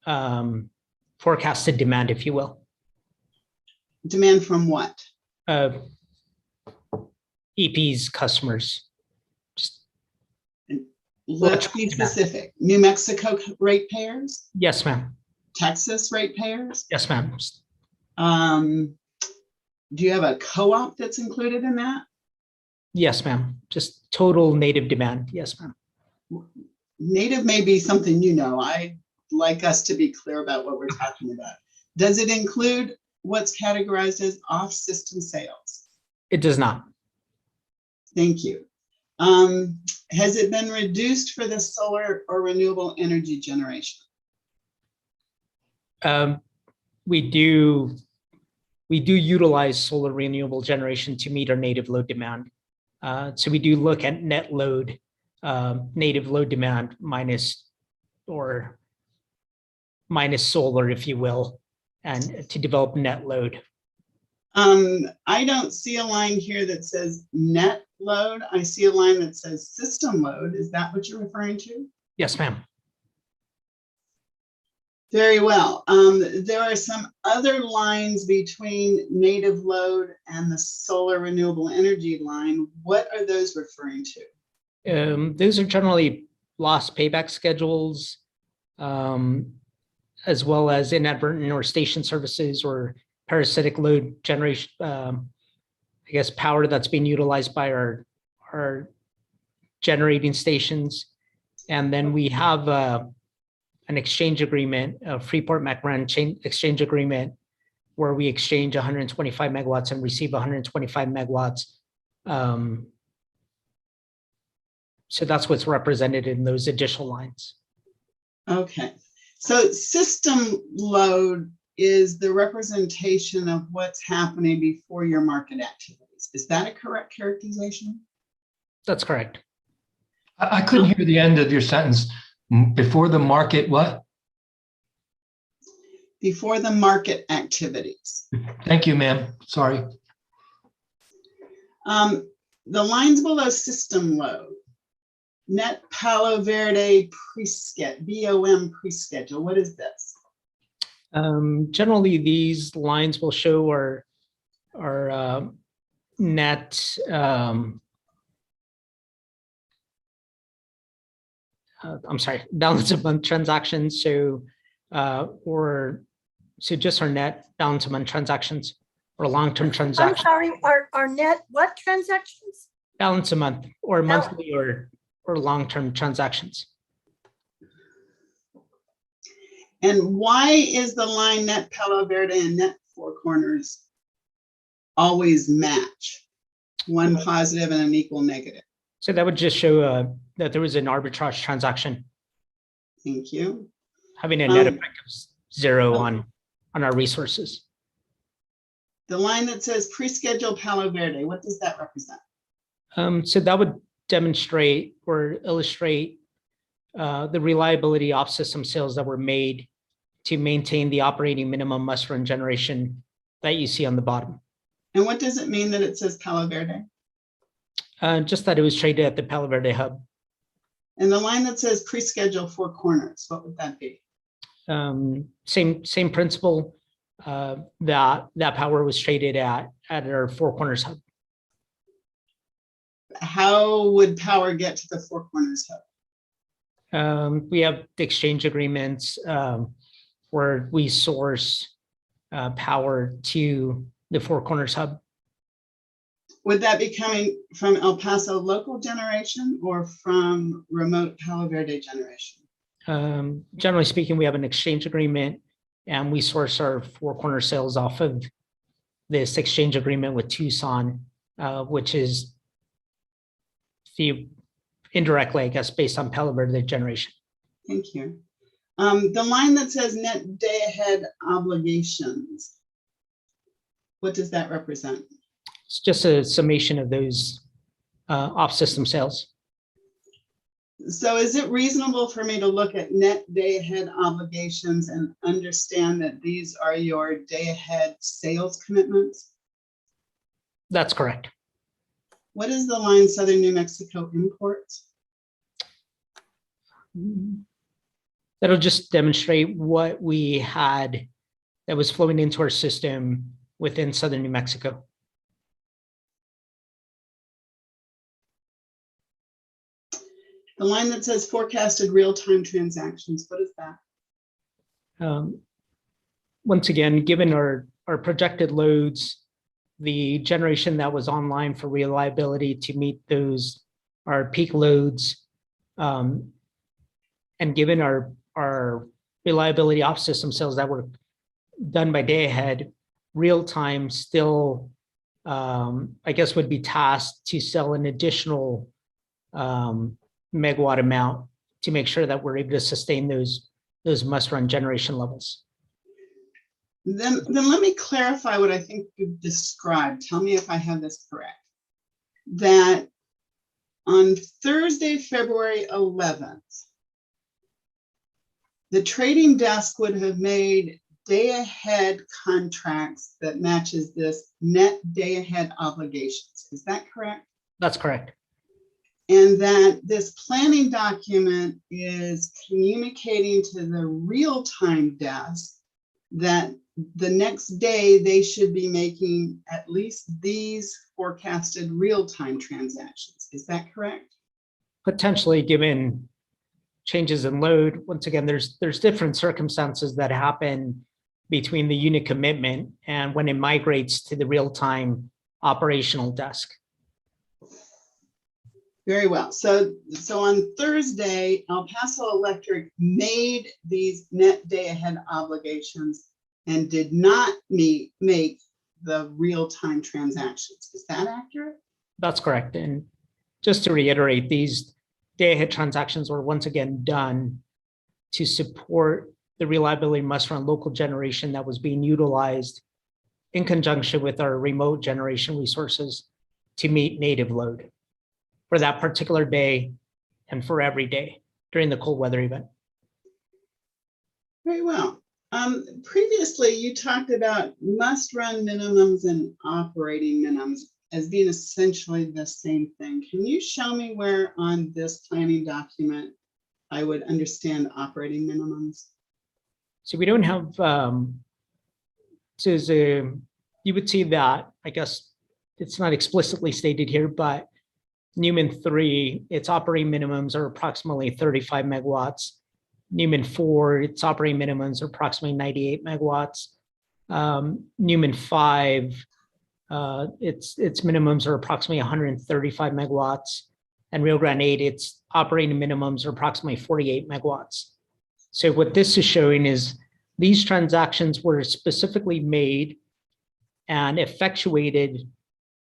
forecasted demand, if you will. Demand from what? EP's customers. Let's be specific. New Mexico ratepayers? Yes, ma'am. Texas ratepayers? Yes, ma'am. Do you have a co-op that's included in that? Yes, ma'am. Just total native demand. Yes, ma'am. Native may be something you know. I'd like us to be clear about what we're talking about. Does it include what's categorized as off-system sales? It does not. Thank you. Has it been reduced for the solar or renewable energy generation? We do utilize solar renewable generation to meet our native load demand. So we do look at net load, native load demand minus solar, if you will, and to develop net load. I don't see a line here that says net load. I see a line that says system load. Is that what you're referring to? Yes, ma'am. Very well. There are some other lines between native load and the solar renewable energy line. What are those referring to? Those are generally loss payback schedules, as well as inadvertent or station services or parasitic load generation, I guess, power that's being utilized by our generating stations. And then we have an exchange agreement, a Freeport-McMoRan exchange agreement, where we exchange 125 megawatts and receive 125 megawatts. So that's what's represented in those additional lines. Okay. So system load is the representation of what's happening before your market activities. Is that a correct characterization? That's correct. I couldn't hear the end of your sentence. Before the market, what? Before the market activities. Thank you, ma'am. Sorry. The lines below system load, net Palo Verde BOM pre-schedule. What is this? Generally, these lines will show our net I'm sorry, balance of month transactions. So or so just our net balance a month transactions or long-term I'm transactions, sorry, our net what transactions? balance a month or monthly or long-term transactions. And why is the line net Palo Verde and net Four Corners always match? One positive and an equal negative. So that would just show that there was an arbitrage transaction Thank you. having a net effect of 0 on our resources. The line that says pre-scheduled Palo Verde, what does that represent? So that would demonstrate or illustrate the reliability off system sales that were made to maintain the operating minimum must-run generation that you see on the bottom. And what does it mean that it says Palo Verde? Just that it was traded at the Palo Verde hub. And the line that says pre-scheduled Four Corners, what would that be? Same principle. That power was traded at our Four Corners hub. How would power get to the Four Corners hub? We have the exchange agreements where we source power to the Four Corners hub. Would that be coming from El Paso local generation or from remote Palo Verde generation? Generally speaking, we have an exchange agreement and we source our Four Corners sales off of this exchange agreement with Tucson, which is the indirectly, I guess, based on Palo Verde generation. Thank you. The line that says net day ahead obligations, what does that represent? It's just a summation of those off-system sales. So is it reasonable for me to look at net day ahead obligations and understand that these are your day ahead sales commitments? That's correct. What is the line Southern New Mexico imports? That'll just demonstrate what we had that was flowing into our system within Southern New Mexico. The line that says forecasted real-time transactions, what is that? Once again, given our projected loads, the generation that was online for reliability to meet those, our peak loads, and given our reliability off system sales that were done by day ahead, real time still, I guess, would be tasked to sell an additional megawatt amount to make sure that we're able to sustain those must-run generation levels. Then let me clarify what I think you've described. Tell me if I have this correct. That on Thursday, February 11th, the trading desk would have made day-ahead contracts that matches this net day-ahead obligations. Is that correct? That's correct. And that this planning document is communicating to the real-time desk that the next day they should be making at least these forecasted real-time transactions. Is that correct? Potentially, given changes in load. Once again, there's different circumstances that happen between the unit commitment and when it migrates to the real-time operational desk. Very well. So on Thursday, El Paso Electric made these net day ahead obligations and did not make the real-time transactions. Is that accurate? That's correct. And just to reiterate, these day ahead transactions were once again done to support the reliability must-run local generation that was being utilized in conjunction with our remote generation resources to meet native load for that particular day and for every day during the cold weather event. Very well. Previously, you talked about must-run minimums and operating minimums as being essentially the same thing. Can you show me where on this planning document I would understand operating minimums? So we don't have, you would see that, I guess it's not explicitly stated here, but Newman 3, its operating minimums are approximately 35 megawatts. Newman 4, its operating minimums are approximately 98 megawatts. Newman 5, its minimums are approximately 135 megawatts. And Rio Grande 8, its operating minimums are approximately 48 megawatts. So what this is showing is these transactions were specifically made and effectuated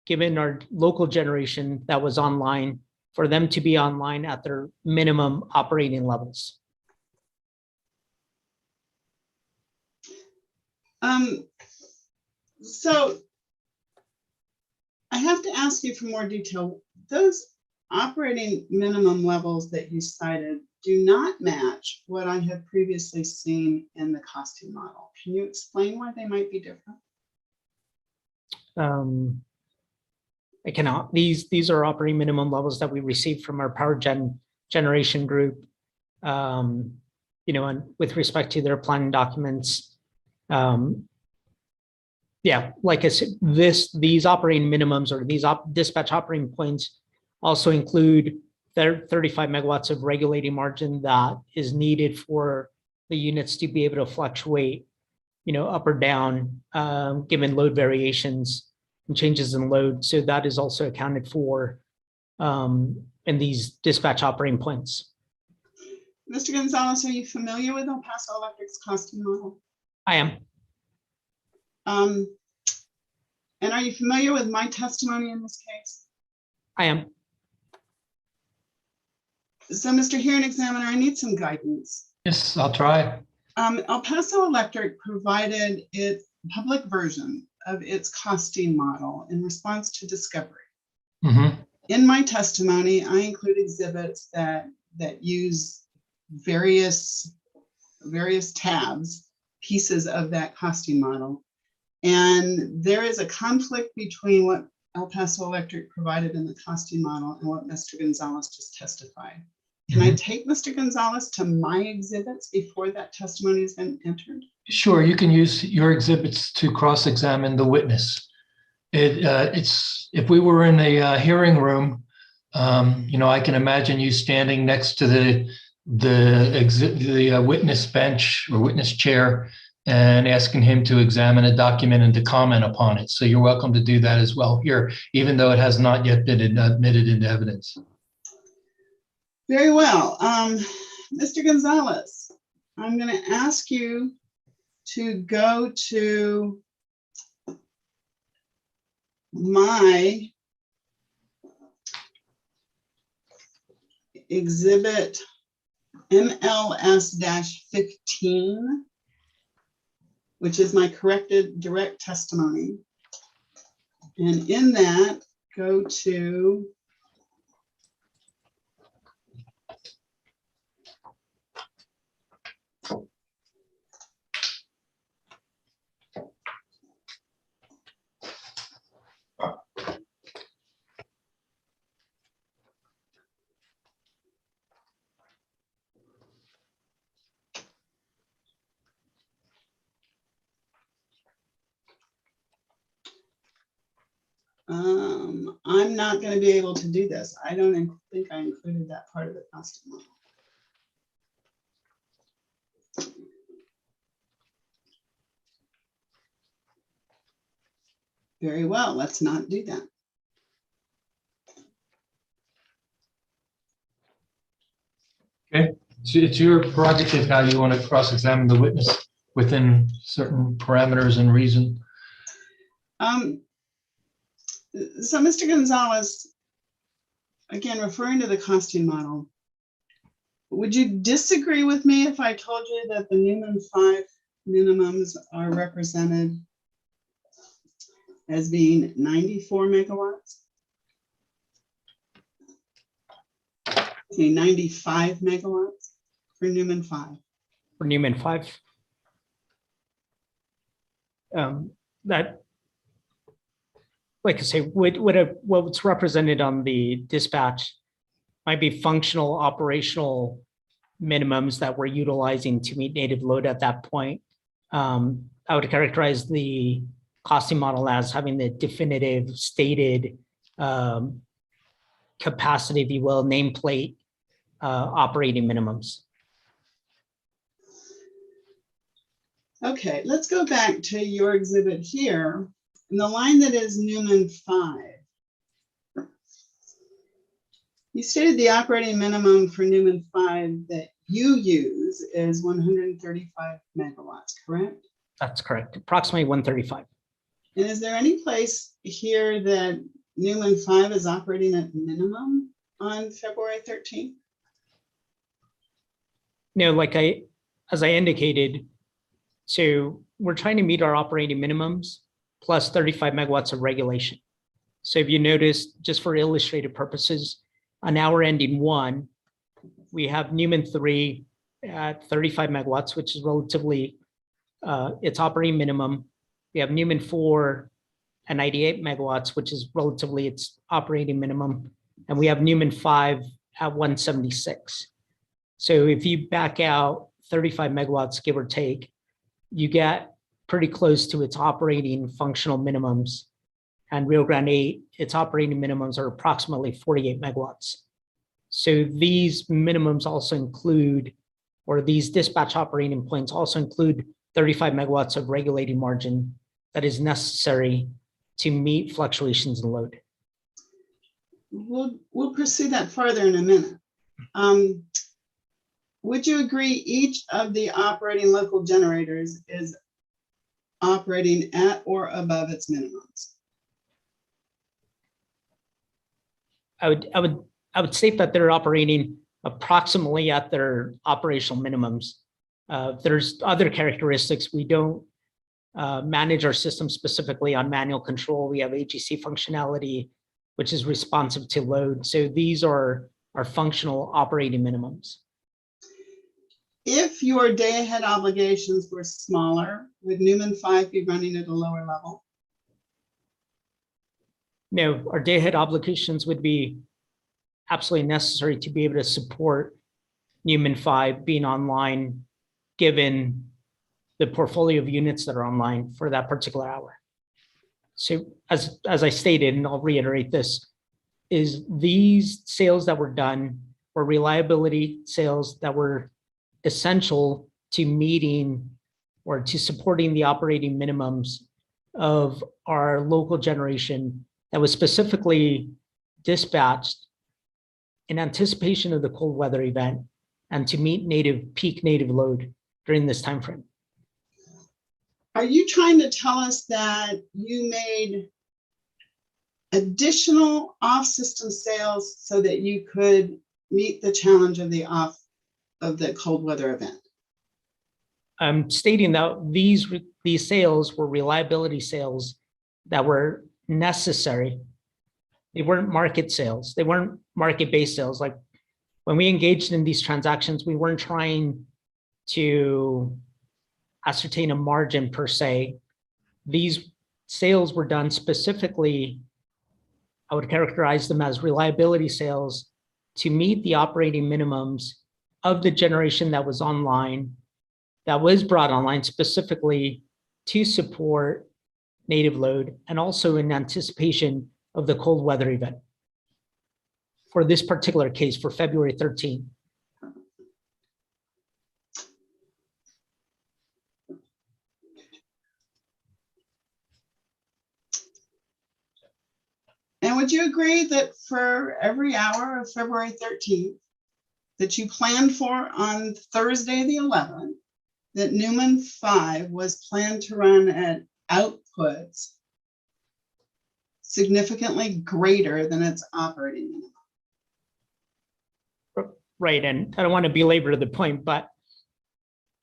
given our local generation that was online for them to be online at their minimum operating levels. So I have to ask you for more detail. Those operating minimum levels that you cited do not match what I have previously seen in the costing model. Can you explain why they might be different? I cannot. These are operating minimum levels that we received from our power generation group. And with respect to their planning documents, yeah, like I said, these operating minimums or these dispatch operating points also include 35 megawatts of regulating margin that is needed for the units to be able to fluctuate, up or down, given load variations and changes in load. So that is also accounted for in these dispatch operating points. Mr. Gonzalez, are you familiar with El Paso Electric's costing model? I am. And are you familiar with my testimony in this case? I am. So, Mr. Hearing Examiner, I need some guidance. Yes, I'll try. El Paso Electric provided its public version of its costing model in response to discovery. Mm-hmm. In my testimony, I include exhibits that use various tabs, pieces of that costing model. And there is a conflict between what El Paso Electric provided in the costing model and what Mr. Gonzalez just testified. Can I take Mr. Gonzalez to my exhibits before that testimony has been entered? Sure, you can use your exhibits to cross-examine the witness. It's if we were in a hearing room, I can imagine you standing next to the witness bench or witness chair and asking him to examine a document and to comment upon it. So you're welcome to do that as well here, even though it has not yet been admitted into evidence. Very well. Mr. Gonzalez, I'm going to ask you to go to my exhibit MLS-15, which is my corrected direct testimony. And in that, go to I'm not going to be able to do this. I don't think I included that part of the costing model. Very well, let's not do that. Okay, so it's your prerogative how you want to cross-examine the witness within certain parameters and reason. So Mr. Gonzalez, again, referring to the costing model, would you disagree with me if I told you that the Newman 5 minimums are represented as being 94 megawatts? Okay, 95 megawatts for Newman 5. For Newman 5. That, like I say, what's represented on the dispatch might be functional operational minimums that we're utilizing to meet native load at that point. I would characterize the costing model as having the definitive stated capacity, if you will, nameplate operating minimums. Okay, let's go back to your exhibit here. In the line that is Newman 5. You stated the operating minimum for Newman 5 that you use is 135 megawatts, correct? That's correct. Approximately 135. And is there any place here that Newman 5 is operating at minimum on February 13th? No, as I indicated, so we're trying to meet our operating minimums plus 35 megawatts of regulation. So if you notice, just for illustrative purposes, on hour ending 1, we have Newman 3 at 35 megawatts, which is relatively its operating minimum. We have Newman 4 at 98 megawatts, which is relatively its operating minimum. And we have Newman 5 at 176. So if you back out 35 megawatts, give or take, you get pretty close to its operating functional minimums. And Rio Grande 8, its operating minimums are approximately 48 megawatts. So these minimums also include, or these dispatch operating points also include 35 megawatts of regulating margin that is necessary to meet fluctuations in load. We'll pursue that further in a minute. Would you agree each of the operating local generators is operating at or above its minimums? I would state that they're operating approximately at their operational minimums. There's other characteristics. We don't manage our system specifically on manual control. We have AGC functionality, which is responsive to load. So these are our functional operating minimums. If your day ahead obligations were smaller, would Newman 5 be running at a lower level? No, our day ahead obligations would be absolutely necessary to be able to support Newman 5 being online, given the portfolio of units that are online for that particular hour. So as I stated, and I'll reiterate this, is these sales that were done were reliability sales that were essential to meeting or to supporting the operating minimums of our local generation that was specifically dispatched in anticipation of the cold weather event and to meet peak native load during this time frame. Are you trying to tell us that you made additional off-system sales so that you could meet the challenge of the cold weather event? I'm stating that these sales were reliability sales that were necessary. They weren't market sales. They weren't market-based sales. Like when we engaged in these transactions, we weren't trying to ascertain a margin per se. These sales were done specifically, I would characterize them as reliability sales to meet the operating minimums of the generation that was online, that was brought online specifically to support native load and also in anticipation of the cold weather event. For this particular case, for February 13th. And would you agree that for every hour of February 13th that you planned for on Thursday the 11th, that Newman 5 was planned to run at outputs significantly greater than its operating minimum? Right, and I don't want to belabor the point, but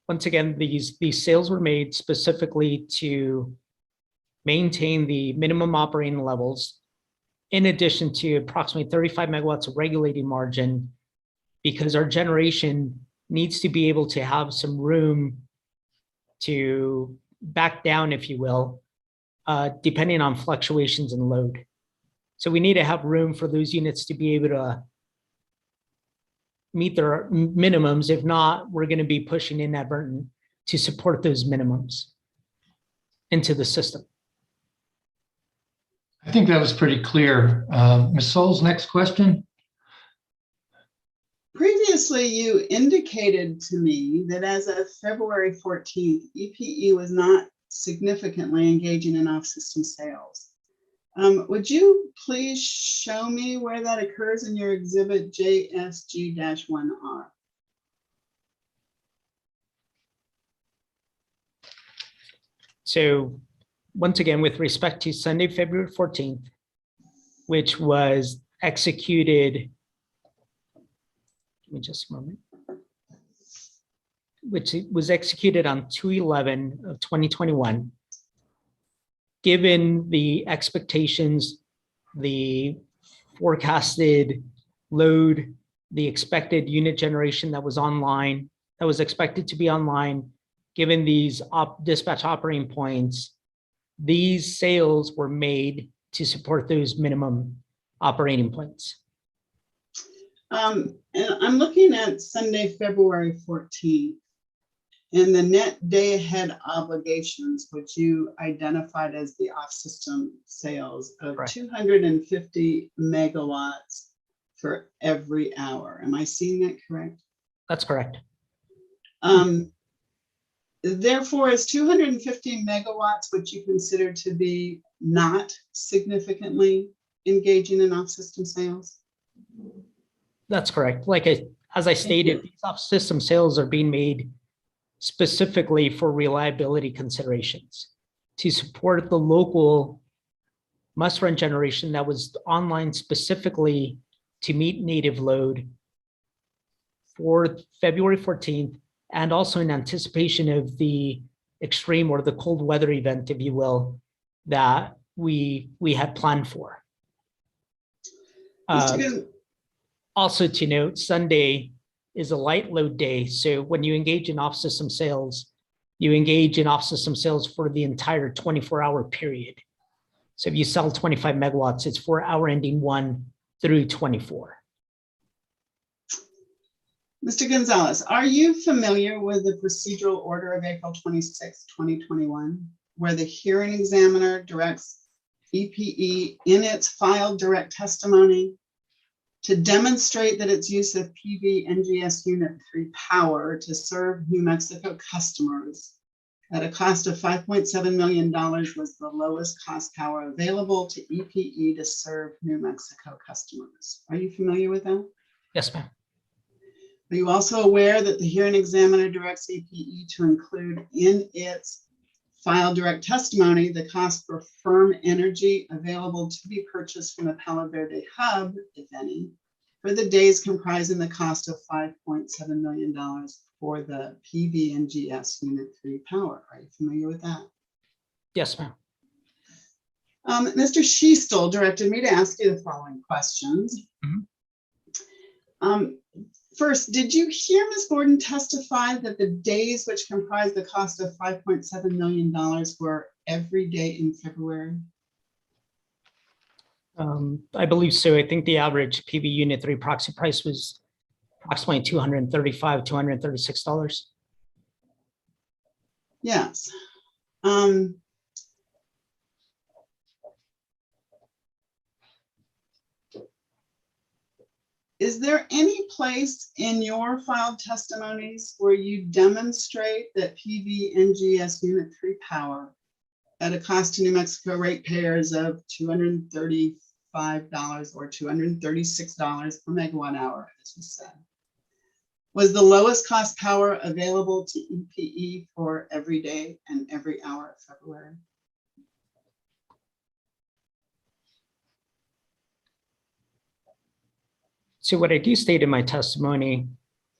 once again, these sales were made specifically to maintain the minimum operating levels, in addition to approximately 35 megawatts of regulating margin, because our generation needs to be able to have some room to back down, if you will, depending on fluctuations in load. So we need to have room for those units to be able to meet their minimums. If not, we're going to be pushing inadvertent to support those minimums into the system. I think that was pretty clear. Ms. Souls, next question. Previous Previously, you indicated to me that as of February 14th, EPE was not significantly engaging in off-system sales. Would you please show me where that occurs in your exhibit JSG-1R? So once again, with respect to Sunday, February 14th, which was executed, give me just a moment, which was executed on 2/11 of 2021. Given the expectations, the forecasted load, the expected unit generation that was online, that was expected to be online, given these dispatch operating points, these sales were made to support those minimum operating points. And I'm looking at Sunday, February 14th, and the net day ahead obligations, which you identified as the off-system sales of Correct. 250 megawatts for every hour. Am I seeing that correct? That's correct. Therefore, is 250 megawatts what you consider to be not significantly engaging in off-system sales? That's correct. As I stated, these off-system sales are being made specifically for reliability considerations to support the local must-run generation that was online specifically to meet native load for February 14th, and also in anticipation of the extreme or the cold weather event, if you will, that we had planned for. Also to note, Sunday is a light load day. So when you engage in off-system sales, you engage in off-system sales for the entire 24-hour period. So if you sell 25 megawatts, it's for hour ending 1 through 24. Mr. Gonzalez, are you familiar with the procedural order of April 26, 2021, where the hearing examiner directs EPE in its filed direct testimony to demonstrate that its use of PV NGS Unit 3 power to serve New Mexico customers at a cost of $5.7 million was the lowest cost power available to EPE to serve New Mexico customers? Are you familiar with that? Yes, ma'am. Are you also aware that the hearing examiner directs EPE to include in its file direct testimony the cost for firm energy available to be purchased from the Palo Verde hub, if any, for the days comprising the cost of $5.7 million for the PV&GS Unit 3 power? Are you familiar with that? Yes, ma'am. Mr. Schiestel directed me to ask you the following questions. First, did you hear Ms. Gordon testify that the days which comprise the cost of $5.7 million were every day in February? I believe so. I think the average PV Unit 3 proxy price was approximately $235, $236. Yes. Is there any place in your filed testimonies where you demonstrate that PV NGS Unit 3 power at a cost to New Mexico ratepayers of $235 or $236 per megawatt hour, as you said, was the lowest cost power available to EPE for every day and every hour of February? So what I do state in my testimony,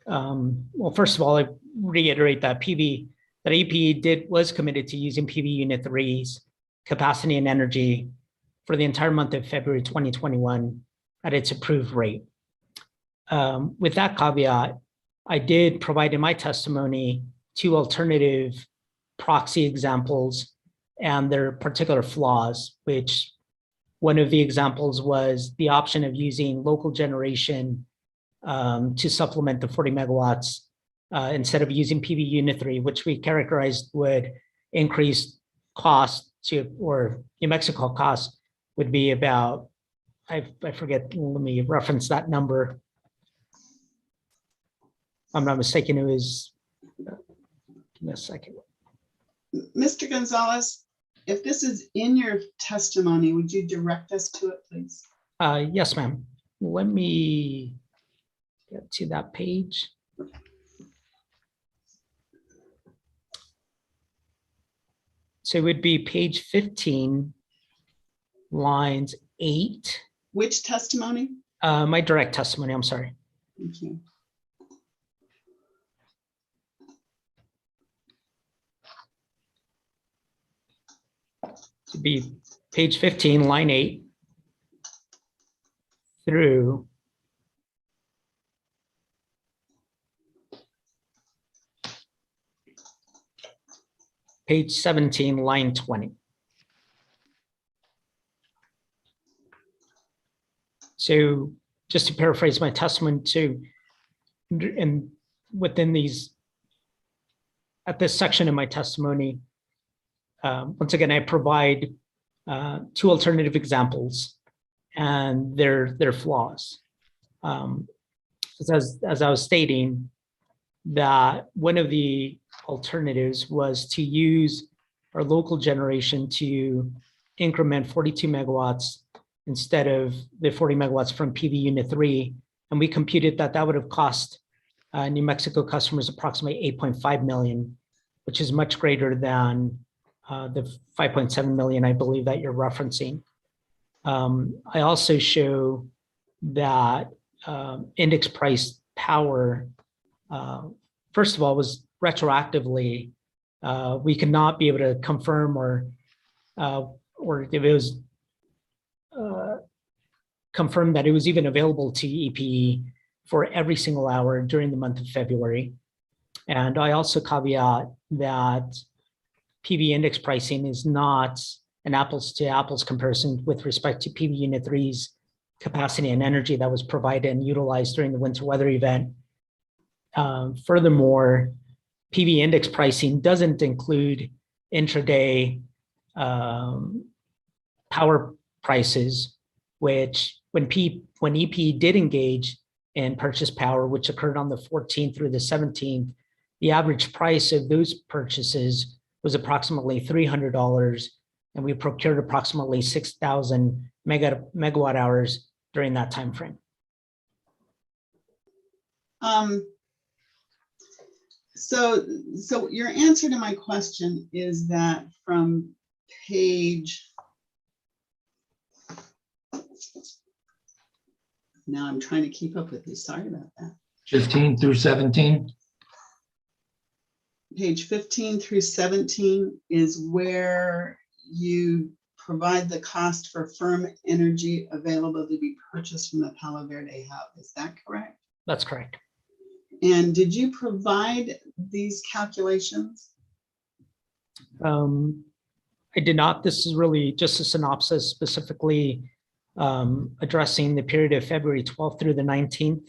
well, first of all, I reiterate that EPE was committed to using PV Unit 3's capacity and energy for the entire month of February 2021 at its approved rate. With that caveat, I did provide in my testimony 2 alternative proxy examples and their particular flaws, which one of the examples was the option of using local generation to supplement the 40 megawatts instead of using PV Unit 3, which we characterized would increase cost to, or New Mexico cost would be about, I forget, let me reference that number. I'm not mistaken, it was, give me a second. Mr. Gonzalez, if this is in your testimony, would you direct us to it, please? Yes, ma'am. Let me get to that page. So it would be page 15, lines 8. Which testimony? My direct testimony, I'm sorry. Thank you. To be page 15, line 8 through page 17, line 20. So just to paraphrase my testimony too, and within these, at this section of my testimony, once again, I provide 2 alternative examples and their flaws. As I was stating, that one of the alternatives was to use our local generation to increment 42 megawatts instead of the 40 megawatts from PV unit 3. And we computed that that would have cost New Mexico customers approximately 8.5 million, which is much greater than the 5.7 million, I believe, that you're referencing. I also show that index price power, first of all, was retroactively, we could not be able to confirm or if it was confirmed that it was even available to EPE for every single hour during the month of February. And I also caveat that PV index pricing is not an apples to apples comparison with respect to PV Unit 3's capacity and energy that was provided and utilized during the winter weather event. Furthermore, PV index pricing doesn't include intraday power prices, which when EPE did engage in purchase power, which occurred on the 14th through the 17th, the average price of those purchases was approximately $300, and we procured approximately 6,000 megawatt hours during that time frame. So your answer to my question is that from page, now I'm trying to keep up with you, sorry about that. 15 through 17. Page 15 through 17 is where you provide the cost for firm energy available to be purchased from the Palo Verde hub. Is that correct? That's correct. And did you provide these calculations? I did not. This is really just a synopsis specifically addressing the period of February 12th through the 19th.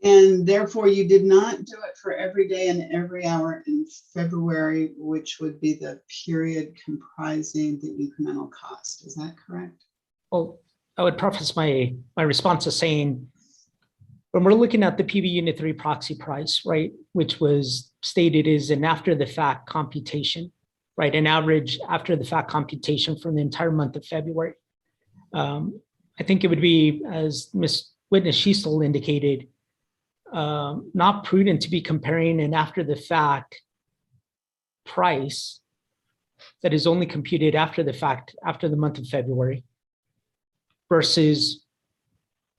And therefore you did not do it for every day and every hour in February, which would be the period comprising the incremental cost. Is that correct? Well, I would preface my response to saying, when we're looking at the PV Unit 3 proxy price, right, which was stated is an after the fact computation, right, an average after the fact computation for the entire month of February. I think it would be, as Ms. Witness Schiestel indicated, not prudent to be comparing an after the fact price that is only computed after the fact, after the month of February, versus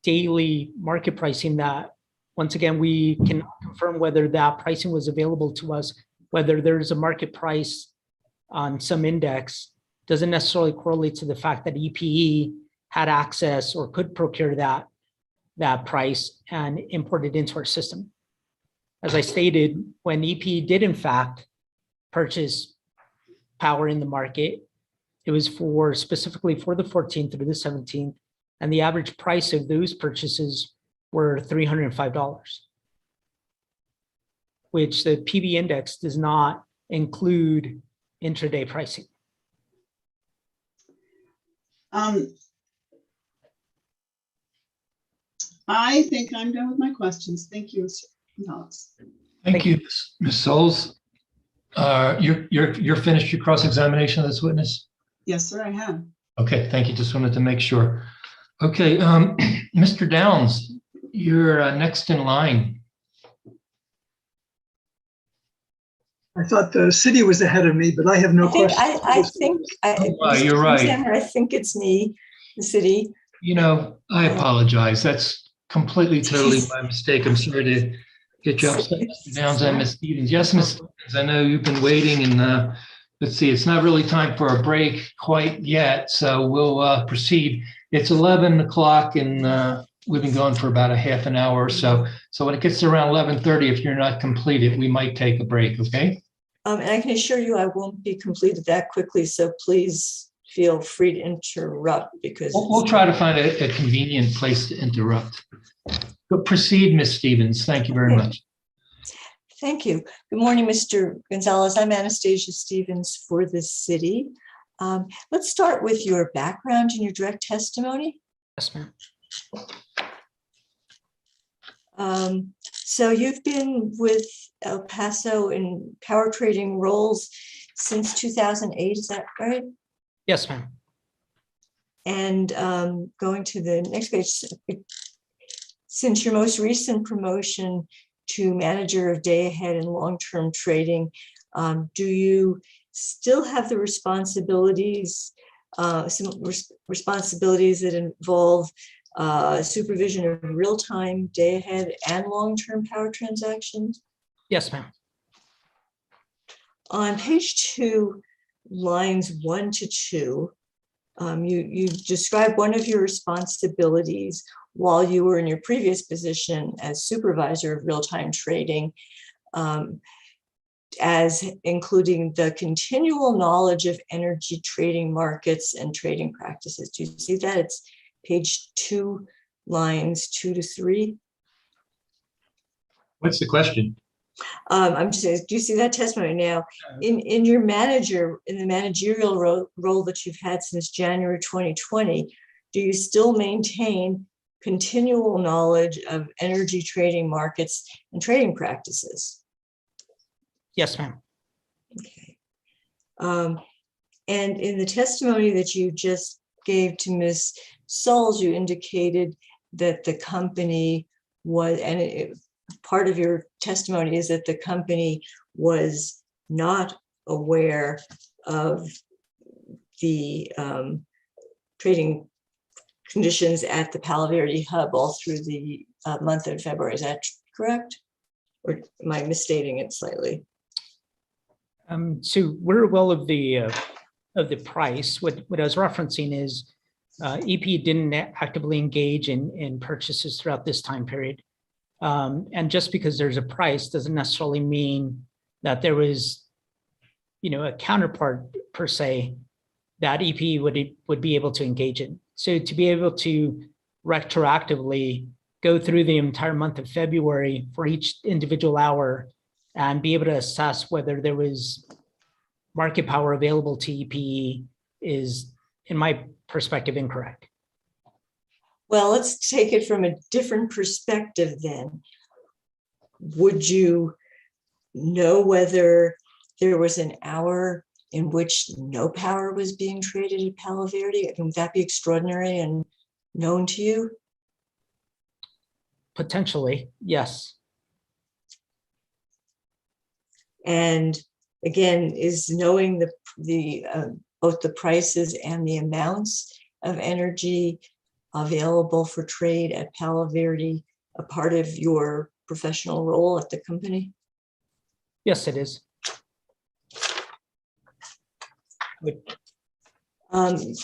daily market pricing that, once again, we cannot confirm whether that pricing was available to us, whether there's a market price on some index, doesn't necessarily correlate to the fact that EPE had access or could procure that price and import it into our system. As I stated, when EPE did in fact purchase power in the market, it was for specifically for the 14th through the 17th, and the average price of those purchases were $305, which the PV index does not include intraday pricing. I think I'm done with my questions. Thank you, Mr. Gonzalez. Thank you, Ms. Souls. You're finished your cross-examination of this witness? Yes, sir, I have. Okay, thank you. Just wanted to make sure. Okay, Mr. Downs, you're next in line. I thought the city was ahead of me, but I have no questions. You're Mr. right. Examiner, I think it's me, the city. You know, I apologize. That's completely, totally my mistake. I'm sorry to get you upset, Mr. Downs and Ms. Stevens. Yes, Ms. Stevens, I know you've been waiting and let's see, it's not really time for a break quite yet, so we'll proceed. It's 11 o'clock and we've been going for about a half an hour or so. So when it gets to around 11:30, if you're not completed, we might take a break, okay? And I can assure you I won't be completed that quickly, so please feel free to interrupt because We'll try to find a convenient place to interrupt. But proceed, Ms. Stevens. Thank you very much. Thank you. Good morning, Mr. Gonzalez. I'm Anastasia Stevens for the city. Let's start with your background and your direct testimony. Yes, ma'am. So you've been with El Paso in power trading roles since 2008, is that right? Yes, ma'am. And going to the next page, since your most recent promotion to manager of day ahead and long-term trading, do you still have the responsibilities, responsibilities that involve supervision of real-time day ahead and long-term power transactions? Yes, ma'am. On page 2, lines 1 to 2, you describe one of your responsibilities while you were in your previous position as supervisor of real-time trading, as including the continual knowledge of energy trading markets and trading practices. Do you see that? It's page 2, lines 2 to 3. What's the question? I'm just saying, do you see that testimony now? In the managerial role that you've had since January 2020, do you still maintain continual knowledge of energy trading markets and trading practices? Yes, ma'am. Okay. And in the testimony that you just gave to Ms. Sauls, you indicated that the company was, and part of your testimony is that the company was not aware of the trading conditions at the Palo Verde hub all through the month of February. Is that correct? Or am I misstating it slightly? So we're well of the price. What I was referencing is EP didn't actively engage in purchases throughout this time period. And just because there's a price doesn't necessarily mean that there was, a counterpart per se that EP would be able to engage in. So to be able to retroactively go through the entire month of February for each individual hour and be able to assess whether there was market power available to EPE is, in my perspective, incorrect. Well, let's take it from a different perspective then. Would you know whether there was an hour in which no power was being traded at Palo Verde? Would that be extraordinary and known to you? Potentially, yes. And again, is knowing both the prices and the amounts of energy available for trade at Palo Verde a part of your professional role at the company? Yes, it is. And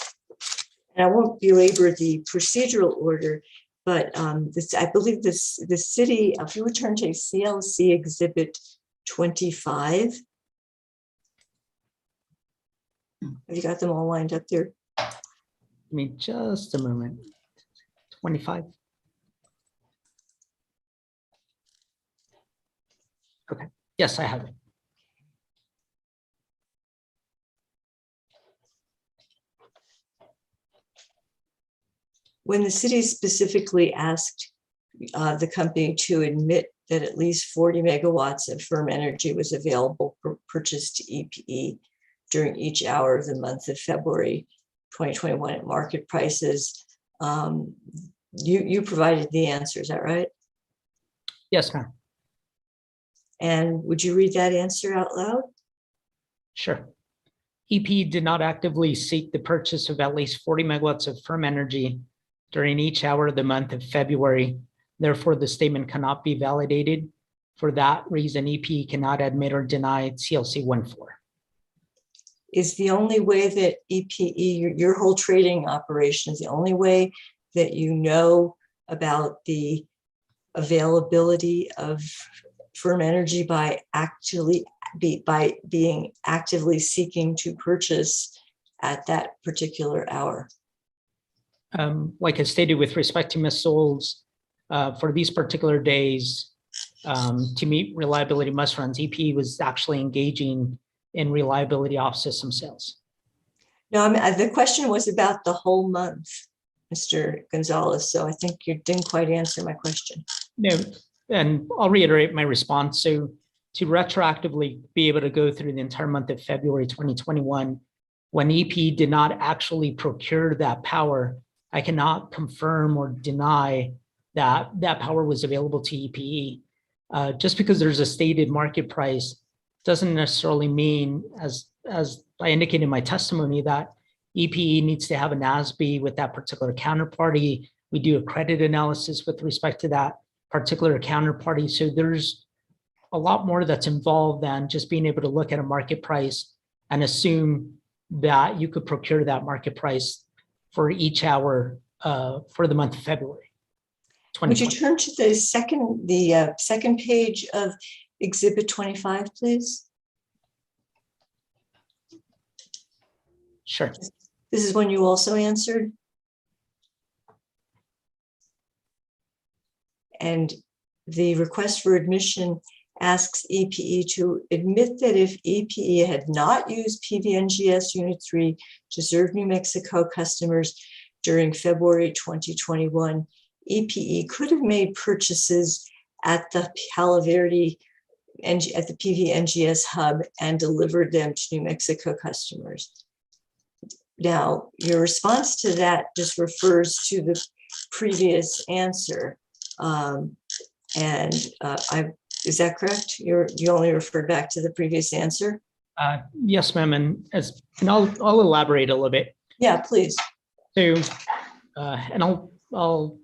I won't belabor the procedural order, but I believe the city, if you return to CLC Exhibit 25, have you got them all lined up there? Give me just a moment. 25. Okay. Yes, I have it. When the city specifically asked the company to admit that at least 40 megawatts of firm energy was available for purchase to EPE during each hour of the month of February 2021 at market prices. You provided the answer, is that right? Yes, ma'am. And would you read that answer out loud? Sure. EPE did not actively seek the purchase of at least 40 megawatts of firm energy during each hour of the month of February. Therefore, the statement cannot be validated. For that reason, EPE cannot admit or deny CLC 1.4. Is the only way that EPE, your whole trading operation, is the only way that you know about the availability of firm energy by being actively seeking to purchase at that particular hour? Like I stated with respect to Ms. Souls, for these particular days, to meet reliability must runs, EPE was actually engaging in reliability off system sales. No, I mean, the question was about the whole month, Mr. Gonzalez. So I think you didn't quite answer my question. No, and I'll reiterate my response. So to retroactively be able to go through the entire month of February 2021, when EPE did not actually procure that power, I cannot confirm or deny that that power was available to EPE. Just because there's a stated market price doesn't necessarily mean, as I indicated in my testimony, that EPE needs to have an ASB with that particular counterparty. We do a credit analysis with respect to that particular counterparty. So there's a lot more that's involved than just being able to look at a market price and assume that you could procure that market price for each hour for the month of February. Would you turn to the second page of Exhibit 25, please? Sure. This is one you also answered. And the request for admission asks EPE to admit that if EPE had not used PVNGS Unit 3 to serve New Mexico customers during February 2021, EPE could have made purchases at the Palo Verde and at the PVNGS hub and delivered them to New Mexico customers. Now, your response to that just refers to the previous answer. Is that correct? You only referred back to the previous answer? Yes, ma'am, and I'll elaborate a little bit. Yeah, please. So, and I'll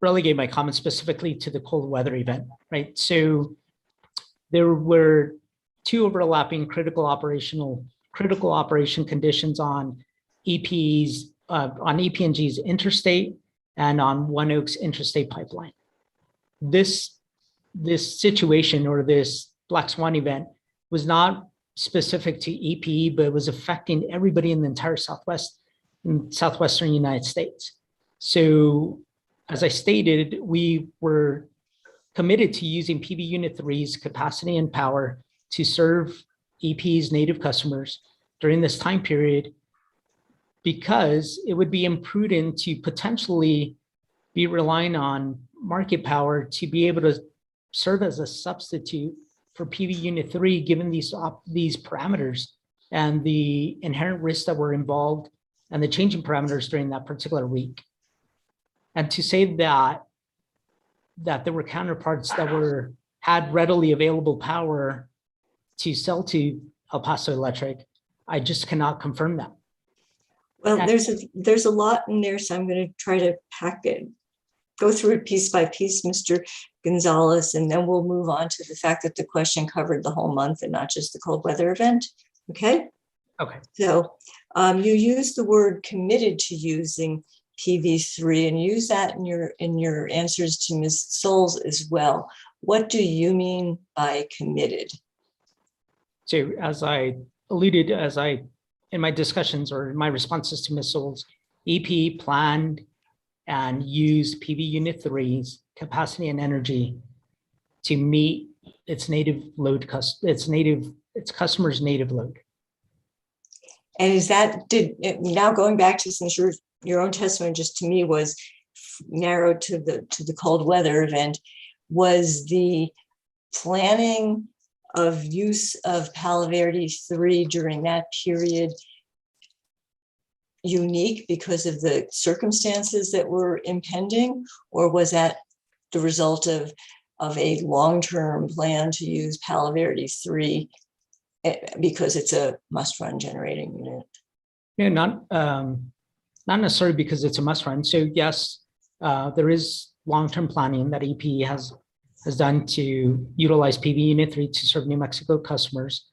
relegate my comments specifically to the cold weather event, right? So there were two overlapping critical operation conditions on EPE's on EPNG's interstate and on One Oaks interstate pipeline. This situation or this black swan event was not specific to EPE, but it was affecting everybody in the entire southwestern United States. So as I stated, we were committed to using PV Unit 3's capacity and power to serve EPE's native customers during this time period, because it would be imprudent to potentially be relying on market power to be able to serve as a substitute for PV Unit 3, given these parameters and the inherent risks that were involved and the changing parameters during that particular week. And to say that there were counterparts that had readily available power to sell to El Paso Electric, I just cannot confirm that. Well, there's a lot in there, so I'm going to try to go through it piece by piece, Mr. Gonzalez, and then we'll move on to the fact that the question covered the whole month and not just the cold weather event. Okay? Okay. So you used the word committed to using PV3 and use that in your answers to Ms. Souls as well. What do you mean by committed? So as I alluded, in my discussions or in my responses to Ms. Souls, EPE planned and used PV Unit 3's capacity and energy to meet its native load, its customer's native load. And now going back to, since your own testimony just to me was narrowed to the cold weather event, was the planning of use of Palo Verde 3 during that period unique because of the circumstances that were impending, or was that the result of a long-term plan to use Palo Verde 3 because it's a must-run generating unit? No, not necessarily because it's a must run. So yes, there is long-term planning that EPE has done to utilize PV Unit 3 to serve New Mexico customers.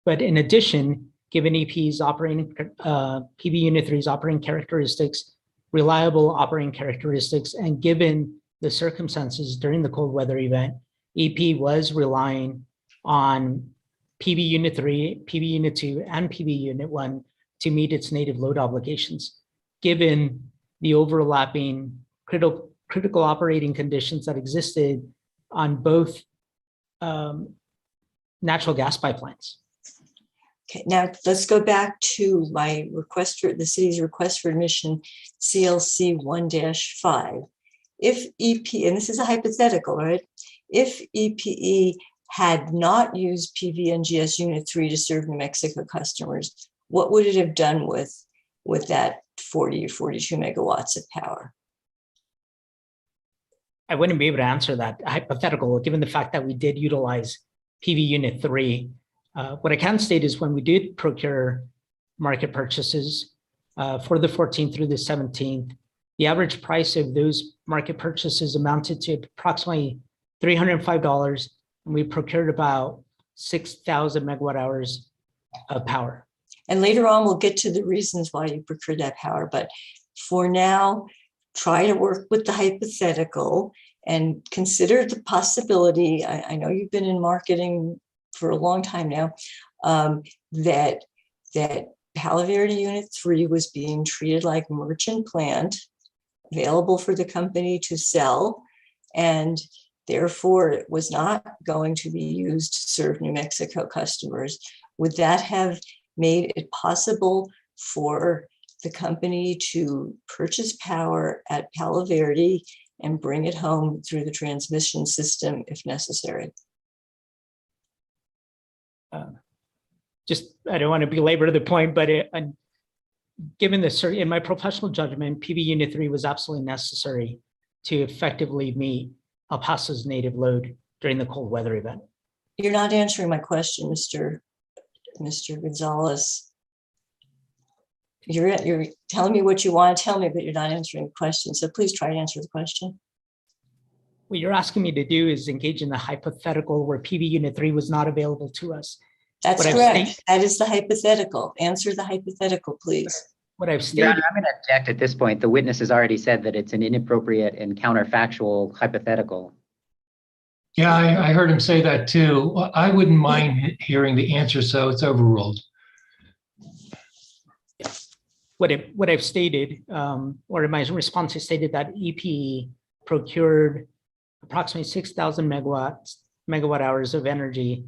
But in addition, given EPE's operating PV Unit 3's operating characteristics, reliable operating characteristics, and given the circumstances during the cold weather event, EPE was relying on PV Unit 3, PV Unit 2, and PV Unit 1 to meet its native load obligations, given the overlapping critical operating conditions that existed on both natural gas pipelines. Okay, now let's go back to my request for the city's request for admission, CLC 1-5. If EPE, and this is a hypothetical, right? If EPE had not used PVNGS Unit 3 to serve New Mexico customers, what would it have done with that 40 or 42 megawatts of power? I wouldn't be able to answer that hypothetical, given the fact that we did utilize PV Unit 3. What I can state is when we did procure market purchases for the 14th through the 17th, the average price of those market purchases amounted to approximately $305, and we procured about 6,000 megawatt hours of power. And later on, we'll get to the reasons why you procured that power. But for now, try to work with the hypothetical and consider the possibility. I know you've been in marketing for a long time now, that Palo Verde Unit 3 was being treated like merchant plant, available for the company to sell, and therefore it was not going to be used to serve New Mexico customers. Would that have made it possible for the company to purchase power at Palo Verde and bring it home through the transmission system if necessary? I don't want to belabor the point, but given in my professional judgment, PV Unit 3 was absolutely necessary to effectively meet El Paso's native load during the cold weather event. You're not answering my question, Mr. Gonzalez. You're telling me what you want to tell me, but you're not answering the question. So please try to answer the question. What you're asking me to do is engage in the hypothetical where PV Unit 3 was not available to us. That's correct. That is the hypothetical. Answer the hypothetical, please. What I've Your stated. Honor, I'm going to object at this point. The witness has already said that it's an inappropriate and counterfactual hypothetical. Yeah, I heard him say that too. Well, I wouldn't mind hearing the answer, so it's overruled. What I've stated, or in my response, I stated that EPE procured approximately 6,000 megawatt hours of energy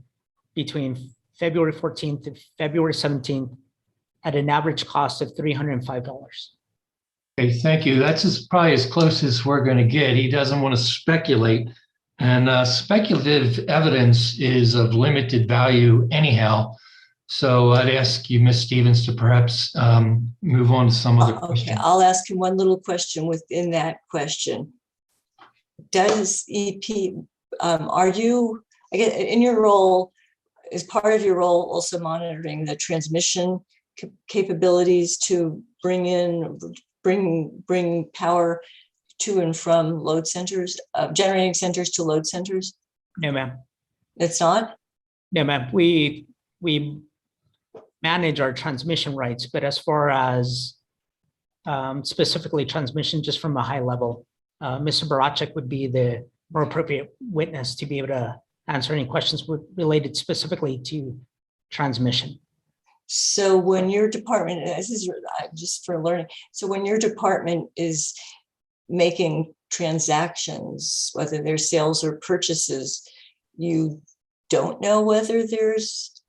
between February 14th to February 17th at an average cost of $305. Okay, thank you. That's probably as close as we're going to get. He doesn't want to speculate. And speculative evidence is of limited value anyhow. So I'd ask you, Ms. Stevens, to perhaps move on to some other question. Okay, I'll ask him one little question within that question. Does EP, are you, again, in your role, is part of your role also monitoring the transmission capabilities to bring power to and from load centers, generating centers to load centers? No, ma'am. It's not? No, ma'am. We manage our transmission rights, but as far as specifically transmission, just from a high level, Mr. Barachek would be the more appropriate witness to be able to answer any questions related specifically to transmission. So when your department, this is just for learning, so when your department is making transactions, whether they're sales or purchases, you don't know whether there's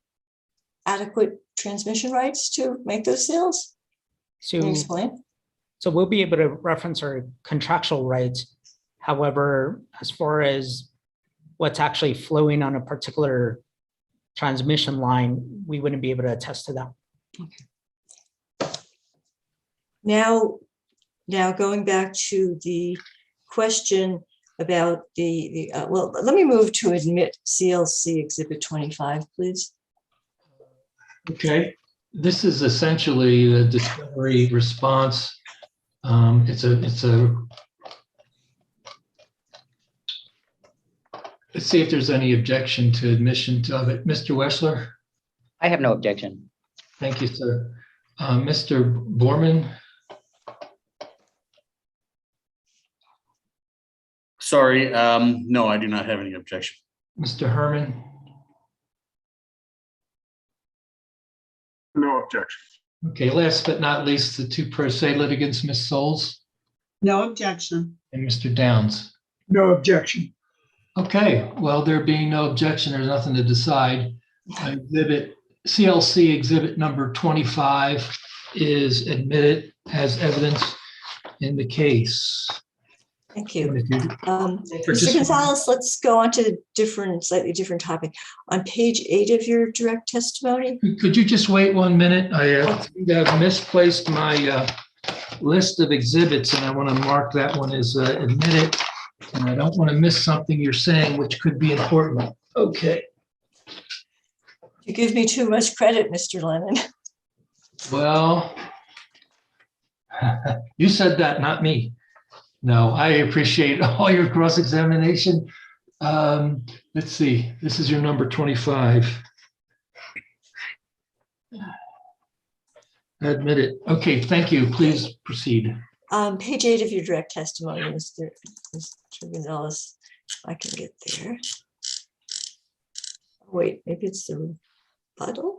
adequate transmission rights to make those sales? So, can you explain? So we'll be able to reference our contractual rights. However, as far as what's actually flowing on a particular transmission line, we wouldn't be able to attest to that. Now going back to the question about well, let me move to admit CLC Exhibit 25, please. Okay, this is essentially the discovery response. Let's see if there's any objection to admission of it. Mr. Wessler? I have no objection. Thank you, sir. Mr. Borman? Sorry, no, I do not have any objection. Mr. Herman? No objection. Okay, last but not least, the two pro se litigants, Ms. Souls No objection. and Mr. Downs. No objection. Okay, well, there being no objection, there's nothing to decide. CLC exhibit number 25 is admitted as evidence in the case. Thank you. For Mr. just- Gonzalez, let's go on to slightly different topic. On page 8 of your direct testimony. Could you just wait 1 minute? I think I've misplaced my list of exhibits and I want to mark that one as admitted. And I don't want to miss something you're saying, which could be important. Okay. You give me too much credit, Mr. Lennon. Well, you said that, not me. No, I appreciate all your cross-examination. Let's see, this is your number 25. Admit it. Okay, thank you. Please proceed. Page 8 of your direct testimony, Mr. Gonzalez. I can get there. Wait, maybe it's the rebuttal.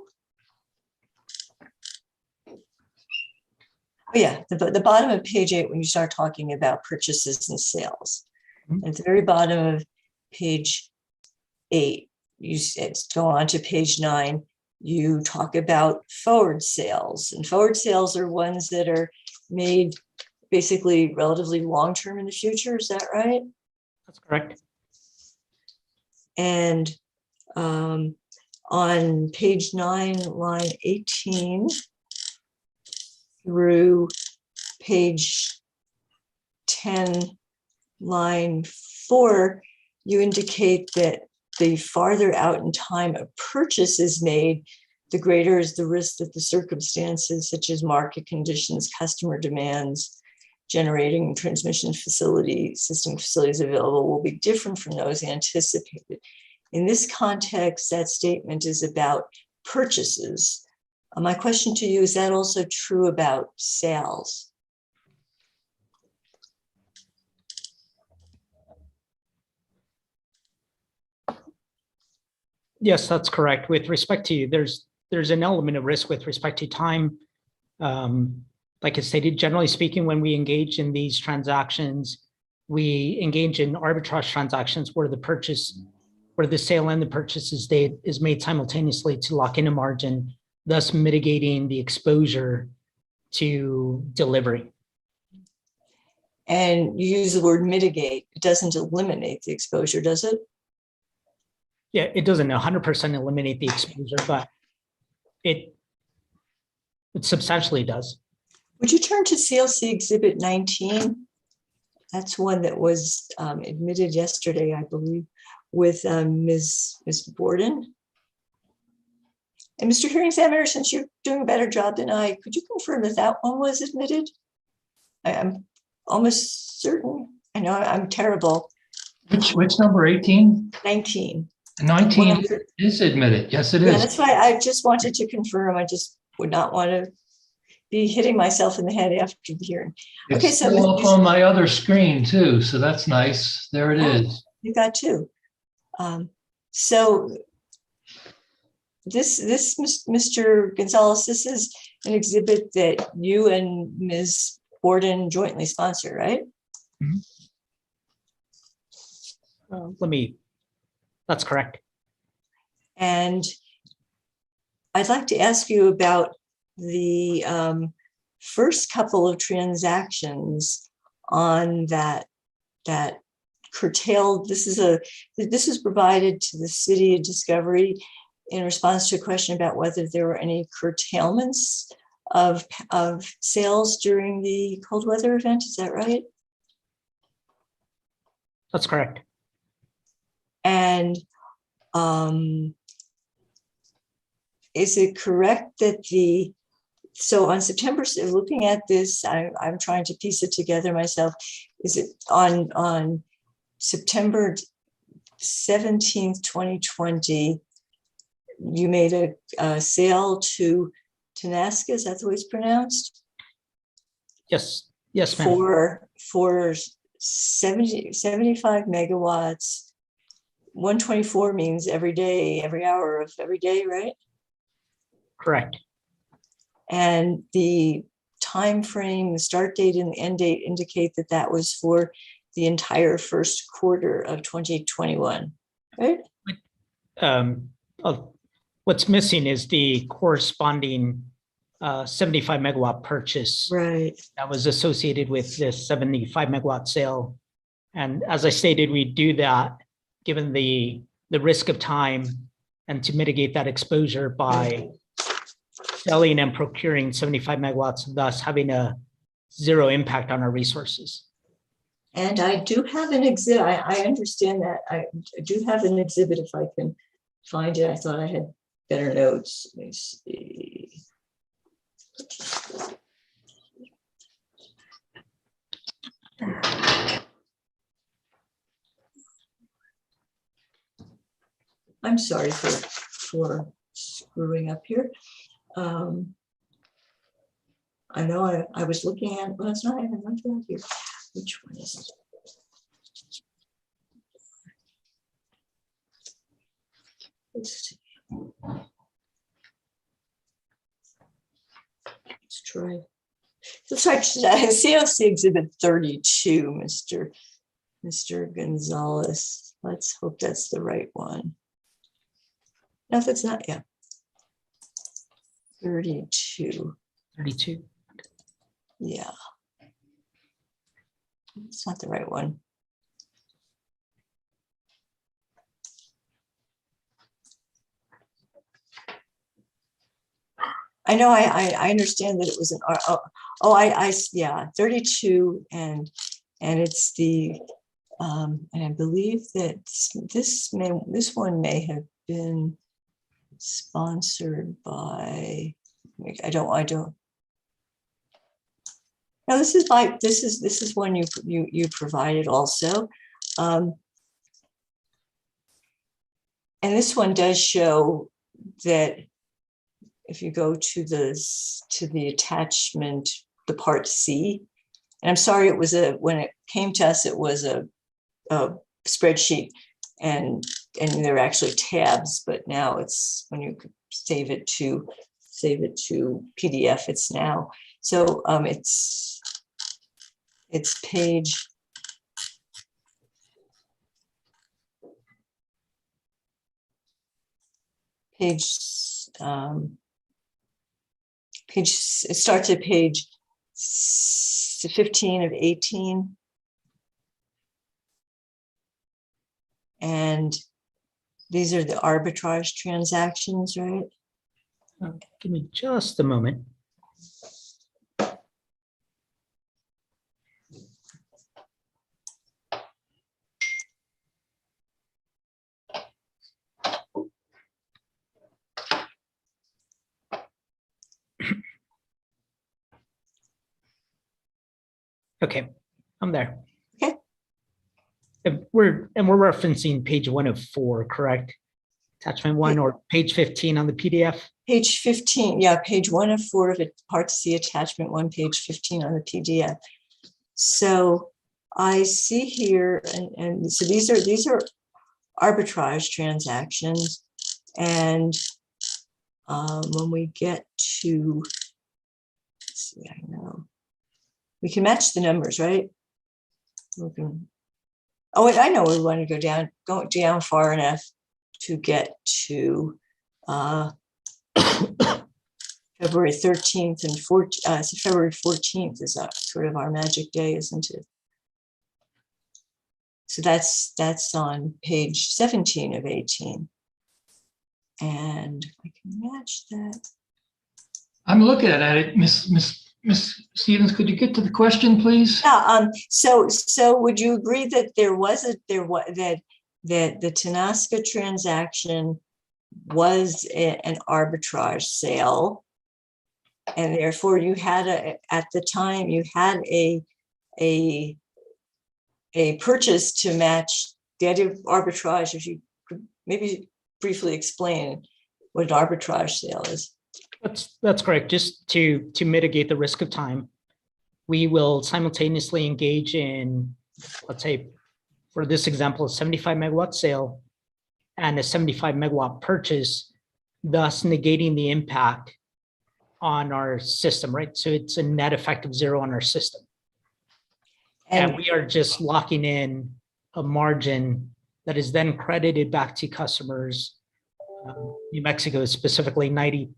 Oh yeah, the bottom of page 8 when you start talking about purchases and sales. Mhm. At the very bottom of page 8, you go on to page 9. You talk about forward sales, and forward sales are ones that are made basically relatively long-term in the future. Is that right? That's correct. And on page 9, line 18 through page 10, line 4, you indicate that the farther out in time a purchase is made, the greater is the risk that the circumstances such as market conditions, customer demands, generating and transmission system facilities available will be different from those anticipated. In this context, that statement is about purchases. My question to you, is that also true about sales? Yes, that's correct. With respect to, there's an element of risk with respect to time. Like I stated, generally speaking, when we engage in these transactions, we engage in arbitrage transactions where the sale and the purchase is made simultaneously to lock in a margin, thus mitigating the exposure to delivery. And you use the word mitigate. It doesn't eliminate the exposure, does it? Yeah, it doesn't 100% eliminate the exposure, but it substantially does. Would you turn to CLC Exhibit 19? That's one that was admitted yesterday, I believe, with Ms. Borden. And Mr. Hearing Examiner, since you're doing a better job than I, could you confirm that that one was admitted? I'm almost certain. I know I'm terrible. Which number, 18? 19. 19 is admitted. Yes, it Yeah, is. that's why I just wanted to confirm. I just would not want to be hitting myself in the head after the hearing. It's Okay, so still up on my other screen too, so that's nice. There it is. You got two. So this, Mr. Gonzalez, this is an exhibit that you and Ms. Borden jointly sponsor, right? That's correct. And I'd like to ask you about the first couple of transactions on that curtailed, this was provided to the city of Discovery in response to a question about whether there were any curtailments of sales during the cold weather event. Is that right? That's correct. And is it correct that so on September, looking at this, I'm trying to piece it together myself. Is it on September 17th, 2020, you made a sale to Tenaska, is that the way it's pronounced? Yes, yes, ma'am. For 75 megawatts. 124 means every day, every hour of every day, right? Correct. And the time frame, the start date and the end date indicate that that was for the entire first quarter of 2021, right? What's missing is the corresponding 75 megawatt purchase Right. that was associated with this 75 megawatt sale. And as I stated, we do that given the risk of time and to mitigate that exposure by selling and procuring 75 megawatts, thus having a zero impact on our resources. And I do have an exhibit. I understand that. I do have an exhibit if I can find it. I thought I had better notes. Let me see. I'm sorry for screwing up here. I know I was looking at, well, it's not even right here. Which one is it? Let's try. Let's try CLC exhibit 32, Mr. Gonzalez. Let's hope that's the right one. No, if it's not, yeah. 32. 32. Yeah. It's not the right one. I know I understand that it was an yeah, 32 and it's the and I believe that this one may have been sponsored by I don't no, this is one you provided also. And this one does show that if you go to the attachment, the part C, and I'm sorry, it was when it came to us, it was a spreadsheet and there are actually tabs, but now it's when you save it to PDF, it's now. So it's page 15 of 18. And these are the arbitrage transactions, right? Give me just a moment. Okay, I'm there. Okay. And we're referencing page 104, correct? Attachment 1 or page 15 on the PDF? Page 15, yeah, page 104 of it, part C, attachment 1, page 15 on the PDF. So I see here, and so these are arbitrage transactions. And when we get to, let's see, I know. We can match the numbers, right? Oh, wait, I know we want to go down far enough to get to February 13th and 14th, so February 14th is sort of our magic day, isn't it? So that's on page 17 of 18. And I can match that. I'm looking at it, Miss Stevens, could you get to the question, please? Yeah, so would you agree that that the Tenaska transaction was an arbitrage sale, and therefore you had at the time you had a purchase to match the idea of arbitrage? If you could maybe briefly explain what an arbitrage sale is. That's correct. Just to mitigate the risk of time, we will simultaneously engage in, let's say, for this example, a 75 megawatt sale and a 75 megawatt purchase, thus negating the impact on our system, right? So it's a net effect of zero on our system. And we are just locking in a margin that is then credited back to customers. New Mexico is specifically 90,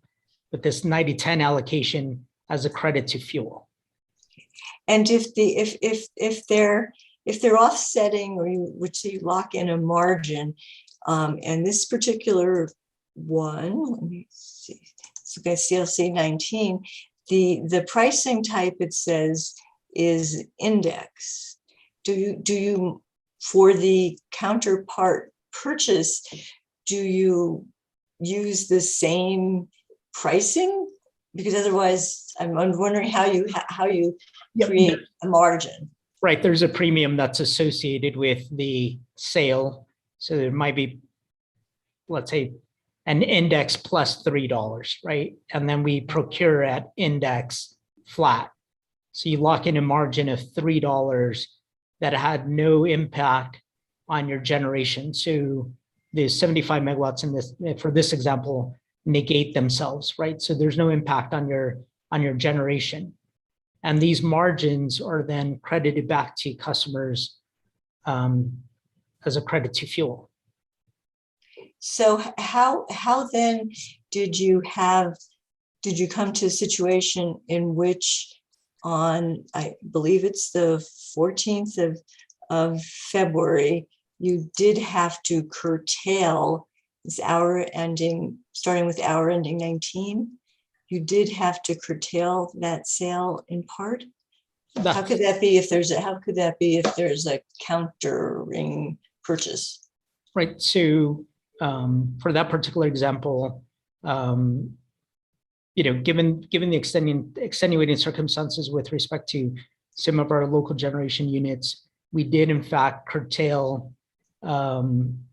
with this 90-10 allocation as a credit to fuel. And if they're offsetting, or you would say you lock in a margin, and this particular one, let me see, so CLC 19, the pricing type it says is index. Do you for the counterpart purchase, do you use the same pricing? Because otherwise, I'm wondering how you create a margin. Right, there's a premium that's associated with the sale. So there might be, let's say, an index plus $3, right? And then we procure at index flat. So you lock in a margin of $3 that had no impact on your generation. So the 75 megawatts in this, for this example, negate themselves, right? So there's no impact on your generation. And these margins are then credited back to customers as a credit to fuel. So how then did you come to a situation in which on, I believe it's the 14th of February, you did have to curtail this hour ending, starting with hour ending 19? You did have to curtail that sale in part? How could that be if there's a countering purchase? Right, so for that particular example, given the extenuating circumstances with respect to some of our local generation units, we did in fact curtail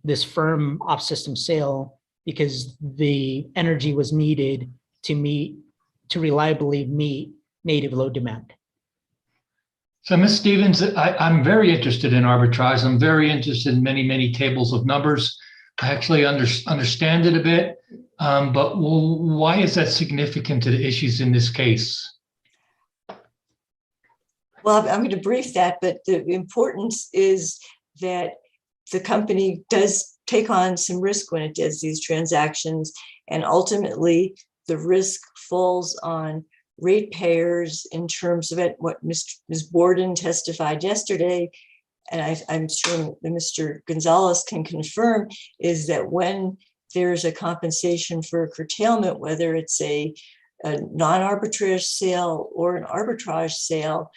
this firm off-system sale because the energy was needed to reliably meet native load demand. So Ms. Stevens, I'm very interested in arbitrage. I'm very interested in many tables of numbers. I actually understand it a bit, but why is that significant to the issues in this case? Well, I'm going to brief that, but the importance is that the company does take on some risk when it does these transactions, and ultimately the risk falls on ratepayers in terms of it. What Ms. Borden testified yesterday, and I'm sure that Mr. Gonzalez can confirm, is that when there's a compensation for curtailment, whether it's a non-arbitrage sale or an arbitrage sale,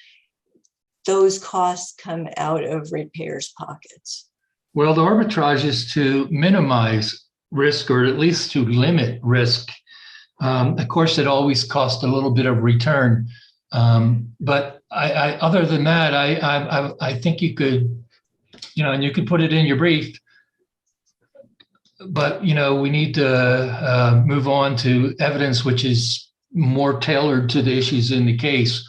those costs come out of ratepayers' pockets. Well, the arbitrage is to minimize risk, or at least to limit risk. Of course, it always costs a little bit of return. But other than that, I think you could, and you could put it in your brief, but, we need to move on to evidence which is more tailored to the issues in the case.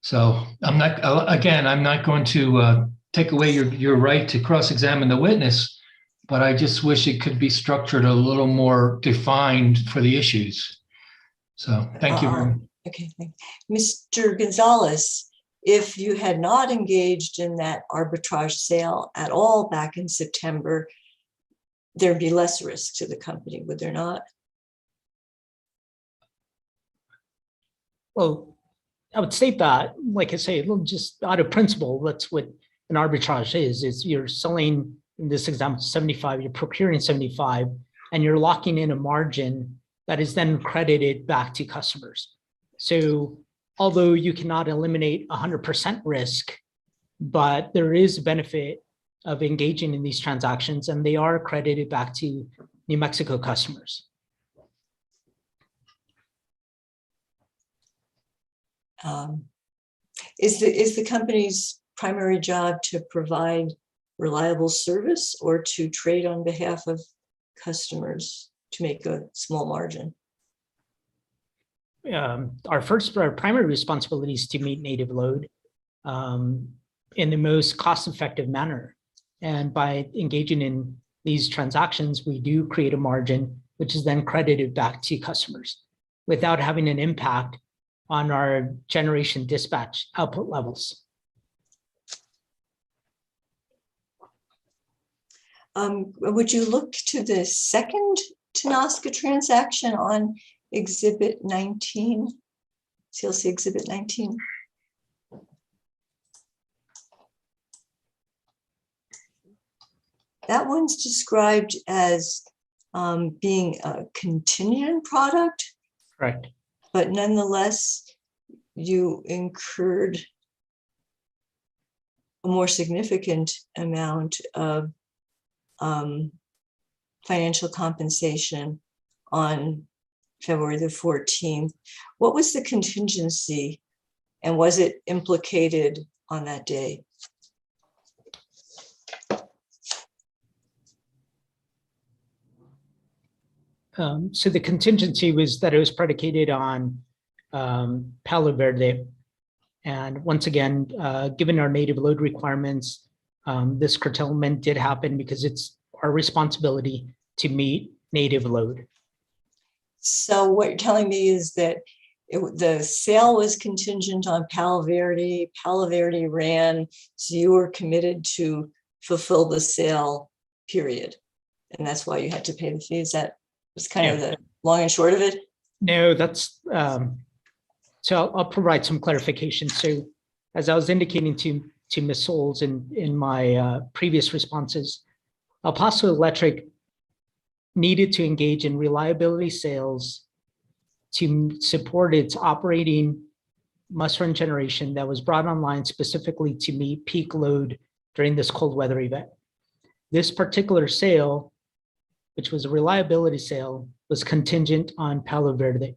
So I'm not going to take away your right to cross-examine the witness, but I just wish it could be structured a little more defined for the issues. So thank you. Okay, Mr. Gonzalez, if you had not engaged in that arbitrage sale at all back in September, there'd be less risk to the company, would there not? Well, I would state that, like I say, just out of principle, that's what an arbitrage is you're selling, in this example, 75, you're procuring 75, and you're locking in a margin that is then credited back to customers. So although you cannot eliminate 100% risk, but there is a benefit of engaging in these transactions, and they are credited back to New Mexico customers. Is the company's primary job to provide reliable service or to trade on behalf of customers to make a small margin? Our primary responsibility is to meet native load in the most cost-effective manner. And by engaging in these transactions, we do create a margin, which is then credited back to customers without having an impact on our generation dispatch output levels. Would you look to the second Tenosca transaction on Exhibit 19, CLC Exhibit 19? That one's described as being a contingent product. Correct. But nonetheless, you incurred a more significant amount of financial compensation on February the 14th. What was the contingency, and was it implicated on that day? So the contingency was that it was predicated on Palo Verde. And once again, given our native load requirements, this curtailment did happen because it's our responsibility to meet native load. So what you're telling me is that the sale was contingent on Palo Verde. Palo Verde ran, so you were committed to fulfill the sale, period. And that's why you had to pay the fees. That was kind of the long and short of it. No, that's so I'll provide some clarification. So as I was indicating to Ms. Souls in my previous responses, El Paso Electric needed to engage in reliability sales to support its operating must-run generation that was brought online specifically to meet peak load during this cold weather event. This particular sale, which was a reliability sale, was contingent on Palo Verde.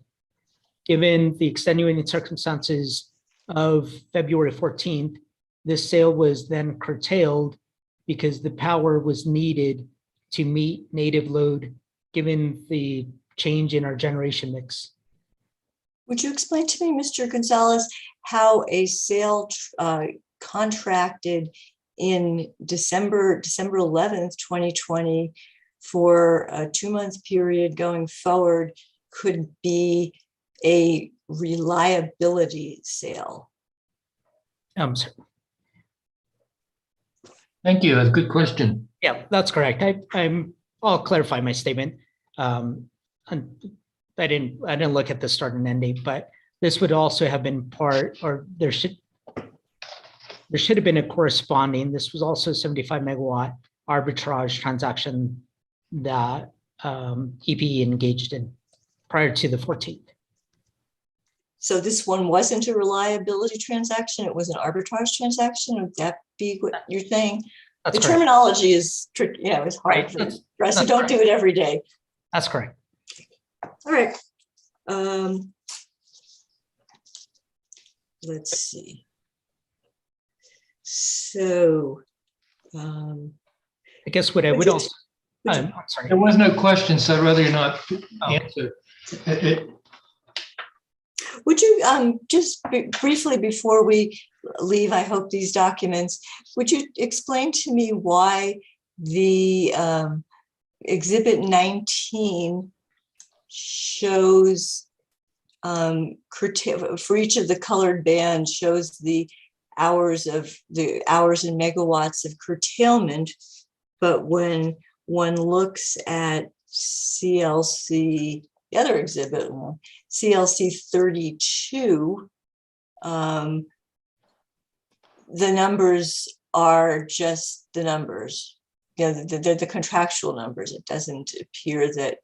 Given the extenuating circumstances of February 14th, this sale was then curtailed because the power was needed to meet native load, given the change in our generation mix. Would you explain to me, Mr. Gonzalez, how a sale contracted in December 11th, 2020 for a 2-month period going forward could be a reliability sale? Sorry. Thank you. That's a good question. Yeah, that's correct. I'll clarify my statement. I didn't look at the start and end date, but this would also have been part, or there should have been a corresponding. This was also a 75 megawatt arbitrage transaction that EPE engaged in prior to the 14th. So this one wasn't a reliability transaction, it was an arbitrage transaction? Would that be what you're saying? That's the correct. terminology is tricky, it's hard for us who don't do it every day. That's correct. All right. Let's see. So I guess what I would also, I'm sorry. There was no question, so I'd rather you not answer. Would you just briefly before we leave, I hope these documents, would you explain to me why the Exhibit 19 shows for each of the colored bands shows the hours and megawatts of curtailment, but when one looks at CLC the other exhibit, CLC 32, the numbers are just the numbers. You know, they're the contractual numbers. It doesn't appear that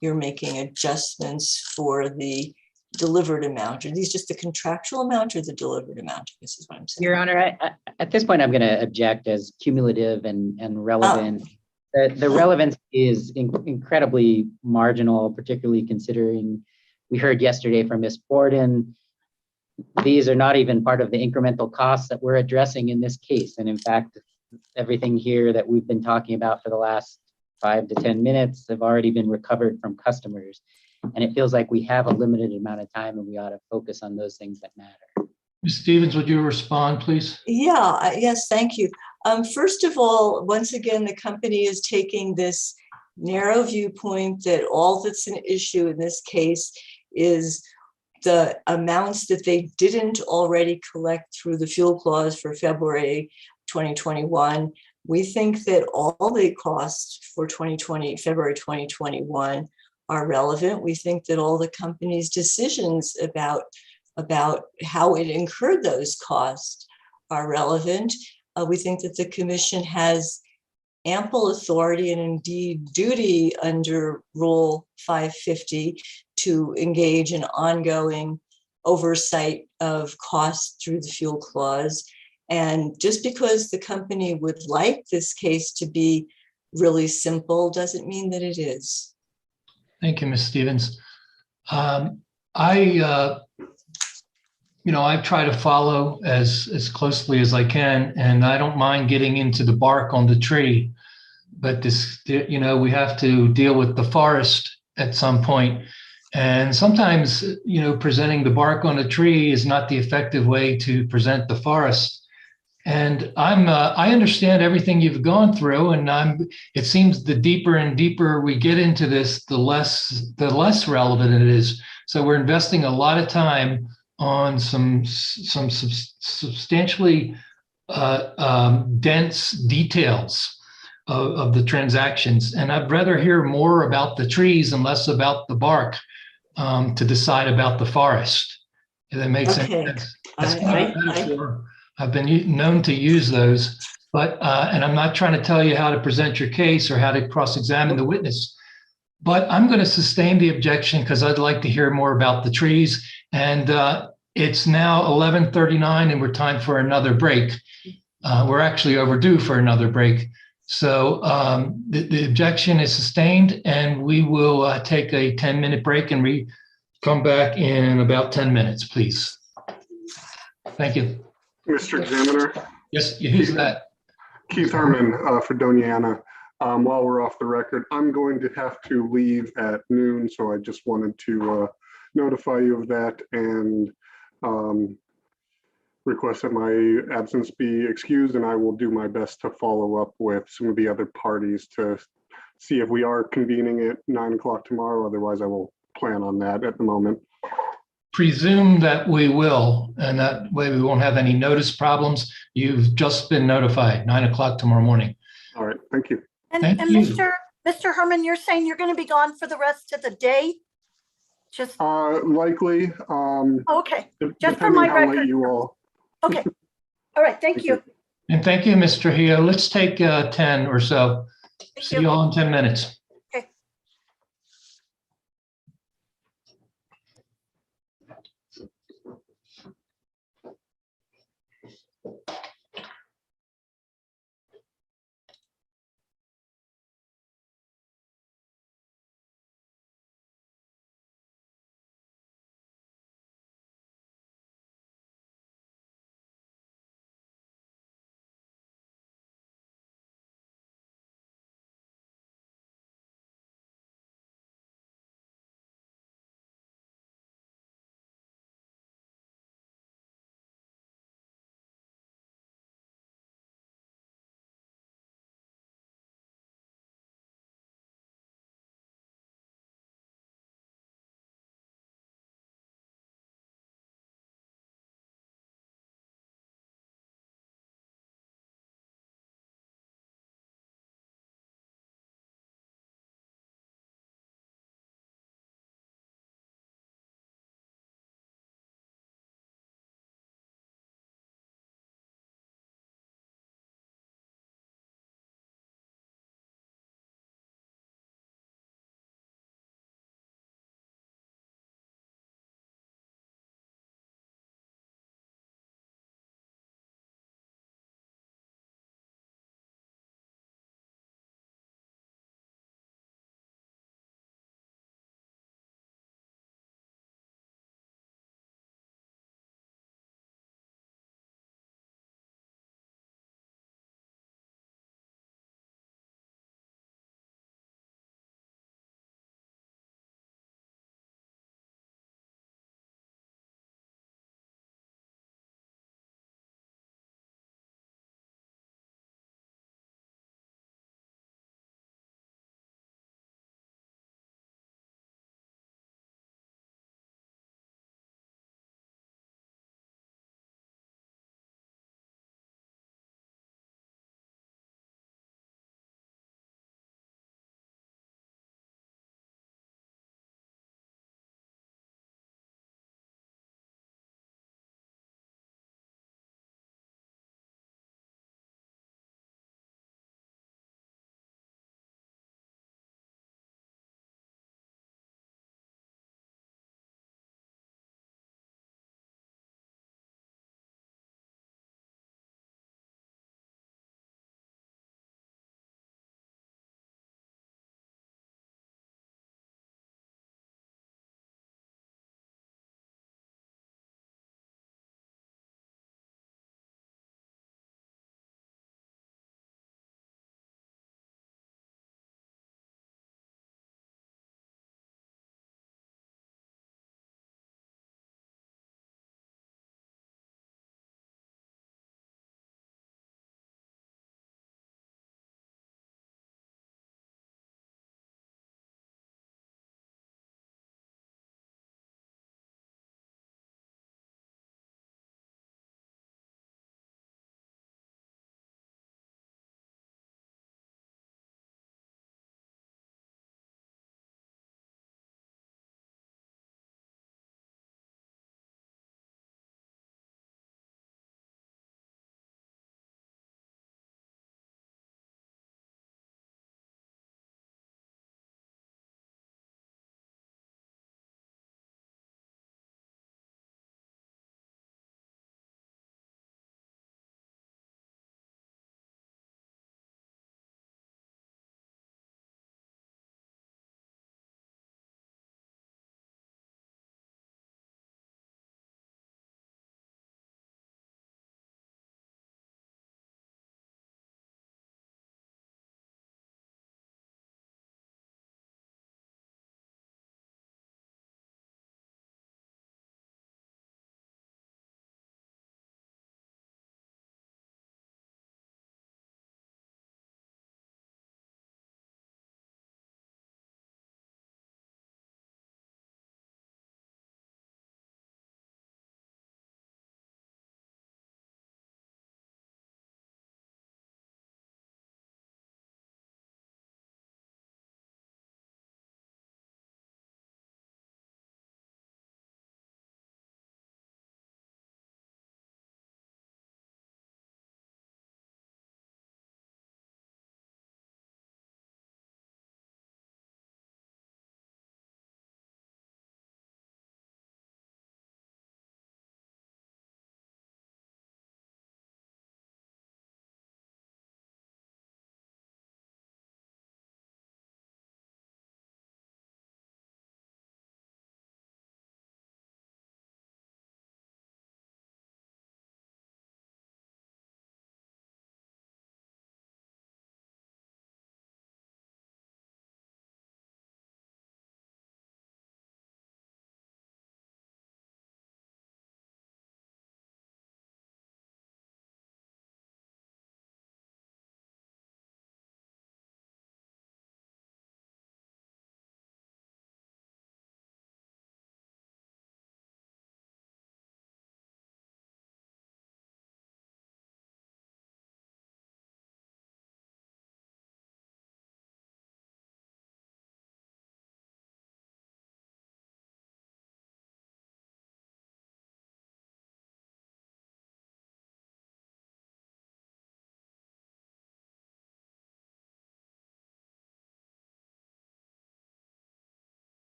you're making adjustments for the delivered amount. Are these just the contractual amount or the delivered amount? This is what I'm saying. Your Honor, at this point, I'm going to object as cumulative and relevant. The relevance is incredibly marginal, particularly considering we heard yesterday from Ms. Borden. These are not even part of the incremental costs that we're addressing in this case. And in fact, everything here that we've been talking about for the last 5 to 10 minutes have already been recovered from customers. And it feels like we have a limited amount of time and we ought to focus on those things that matter. Ms. Stevens, would you respond, please? Yeah, yes, thank you. First of all, once again, the company is taking this narrow viewpoint that all that's an issue in this case is the amounts that they didn't already collect through the fuel clause for February 2021. We think that all the costs for February 2021 are relevant. We think that all the company's decisions about how it incurred those costs are relevant. We think that the commission has ample authority and indeed duty under Rule 550 to engage in ongoing oversight of costs through the fuel clause. And just because the company would like this case to be really simple doesn't mean that it is. Thank you, Ms. Stevens. I try to follow as closely as I can, and I don't mind getting into the bark on the tree. But we have to deal with the forest at some point. And sometimes, presenting the bark on a tree is not the effective way to present the forest. And I understand everything you've gone through, and it seems the deeper and deeper we get into this, the less relevant it is. So we're investing a lot of time on some substantially dense details of the transactions. And I'd rather hear more about the trees and less about the bark to decide about the forest. If that makes sense. That's kind of a metaphor. I've been known to use those, but and I'm not trying to tell you how to present your case or how to cross-examine the witness, but I'm going to sustain the objection because I'd like to hear more about the trees. And it's now 11:39 and we're time for another break. We're actually overdue for another break. So the objection is sustained, and we will take a 10-minute break and come back in about 10 minutes, please. Thank you. Mr. Examiner? Yes, who's that? Keith Herman for Doniana. While we're off the record, I'm going to have to leave at noon, so I just wanted to notify you of that and request that my absence be excused, and I will do my best to follow up with some of the other parties to see if we are convening at 9 o'clock tomorrow. Otherwise, I will plan on that at the moment. Presume that we will, and that way we won't have any notice problems. You've just been notified, 9 o'clock tomorrow morning. All right, thank you. And Thank you. Mr. Herman, you're saying you're going to be gone for the rest of the day? Just Likely. okay. Just for my record. You all. Okay. All right. Thank you. And thank you, Mr. Trujillo. Let's take 10 or so. See you all in 10 minutes.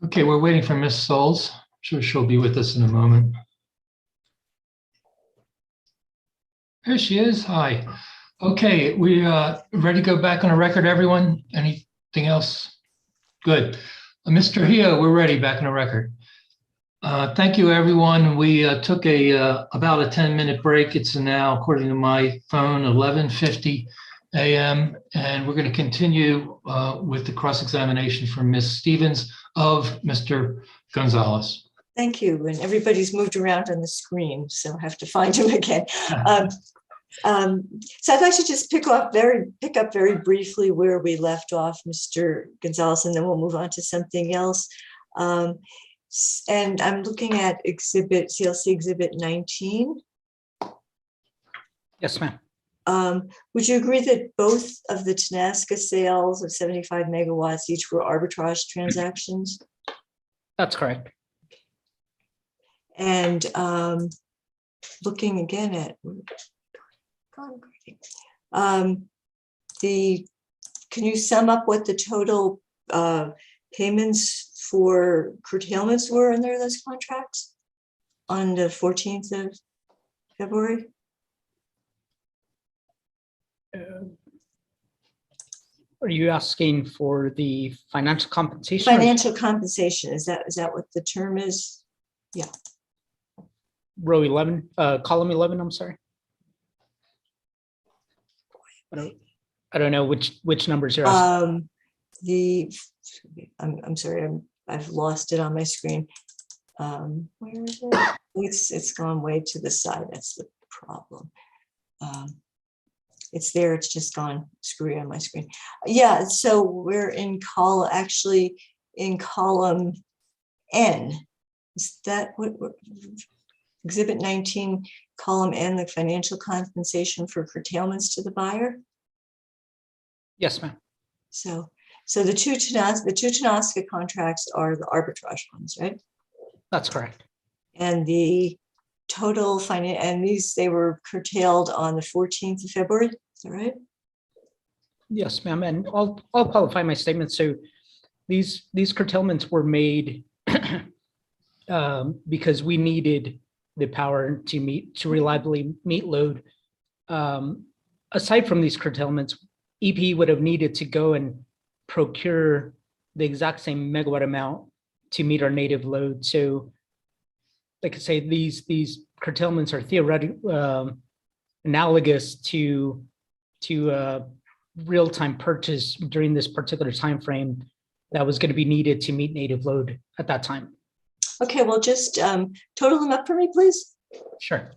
Okay, we're waiting for Miss Souls. I'm sure she'll be with us in a moment. There she is. Hi. Okay, we ready to go back on the record, everyone? Anything else? Good. Mr. Hio, we're ready back on the record. Thank you, everyone. We took about a 10-minute break. It's now, according to my phone, 11:50 a.m. And we're going to continue with the cross-examination from Ms. Stevens of Mr. Gonzalez. Thank you. And everybody's moved around on the screen, so I have to find him again. So I'd like to just pick up very briefly where we left off, Mr. Gonzalez, and then we'll move on to something else. And I'm looking at CLC Exhibit 19. Yes, ma'am. Would you agree that both of the Tenaska sales of 75 megawatts each were arbitrage transactions? That's correct. And looking again at can you sum up what the total payments for curtailments were under those contracts on the 14th of February? Are you asking for the financial compensation? Financial compensation, is that what the term is? Yeah. Row 11, column 11, I'm sorry. I don't know which numbers you're asking. I'm sorry, I've lost it on my screen. Where is it? It's gone way to the side. That's the problem. It's there. It's just gone screwy on my screen. Yeah. So we're in column N. Is that what Exhibit 19, column N, the financial compensation for curtailments to the buyer? Yes, ma'am. So the two Tenaska contracts are the arbitrage ones, right? That's correct. And the total they were curtailed on the 14th of February, is that right? Yes, ma'am. And I'll qualify my statement. So these curtailments were made because we needed the power to reliably meet load. Aside from these curtailments, EPE would have needed to go and procure the exact same megawatt amount to meet our native load. So like I say, these curtailments are theoretically analogous to real-time purchase during this particular time frame that was going to be needed to meet native load at that time. Okay, well, just total them up for me, please. Sure.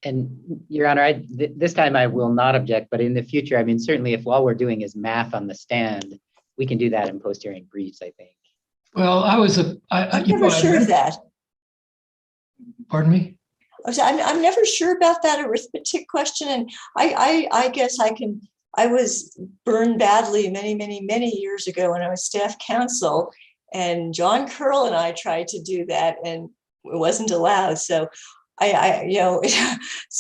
And Your Honor, this time I will not object, but in the future, I mean, certainly if all we're doing is math on the stand, we can do that in post-hearing briefs, I think. Well, I'm never sure of that. Pardon me? I'm never sure about that arithmetic question. And I guess I was burned badly many years ago when I was staff counsel, and John Curl and I tried to do that and it wasn't allowed. So so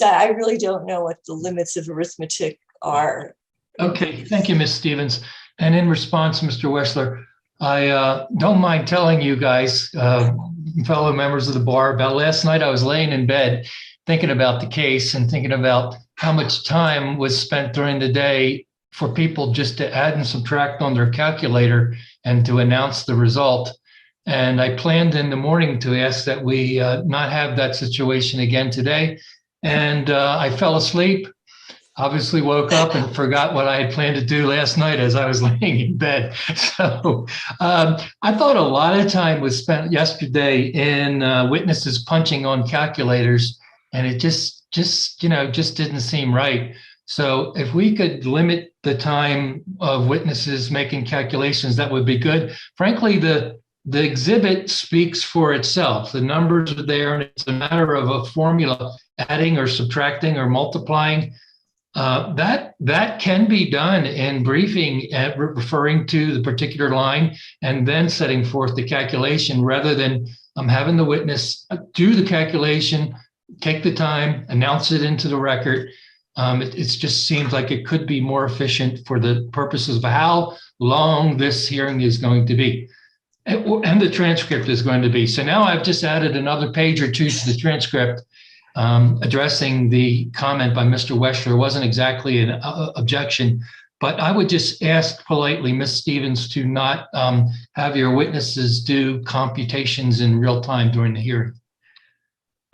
I really don't know what the limits of arithmetic are. Okay, thank you, Ms. Stevens. And in response, Mr. Wessler, I don't mind telling you guys, fellow members of the bar, about last night I was laying in bed thinking about the case and thinking about how much time was spent during the day for people just to add and subtract on their calculator and to announce the result. And I planned in the morning to ask that we not have that situation again today. And I fell asleep, obviously woke up and forgot what I had planned to do last night as I was laying in bed. So I thought a lot of time was spent yesterday in witnesses punching on calculators, and it just didn't seem right. So if we could limit the time of witnesses making calculations, that would be good. Frankly, the exhibit speaks for itself. The numbers are there, and it's a matter of a formula, adding or subtracting or multiplying. That can be done in briefing, referring to the particular line and then setting forth the calculation, rather than having the witness do the calculation, take the time, announce it into the record. It just seems like it could be more efficient for the purposes of how long this hearing is going to be. And the transcript is going to be. So now I've just added another page or two to the transcript addressing the comment by Mr. Wechsler. It wasn't exactly an objection, but I would just ask politely, Ms. Stevens, to not have your witnesses do computations in real time during the hearing.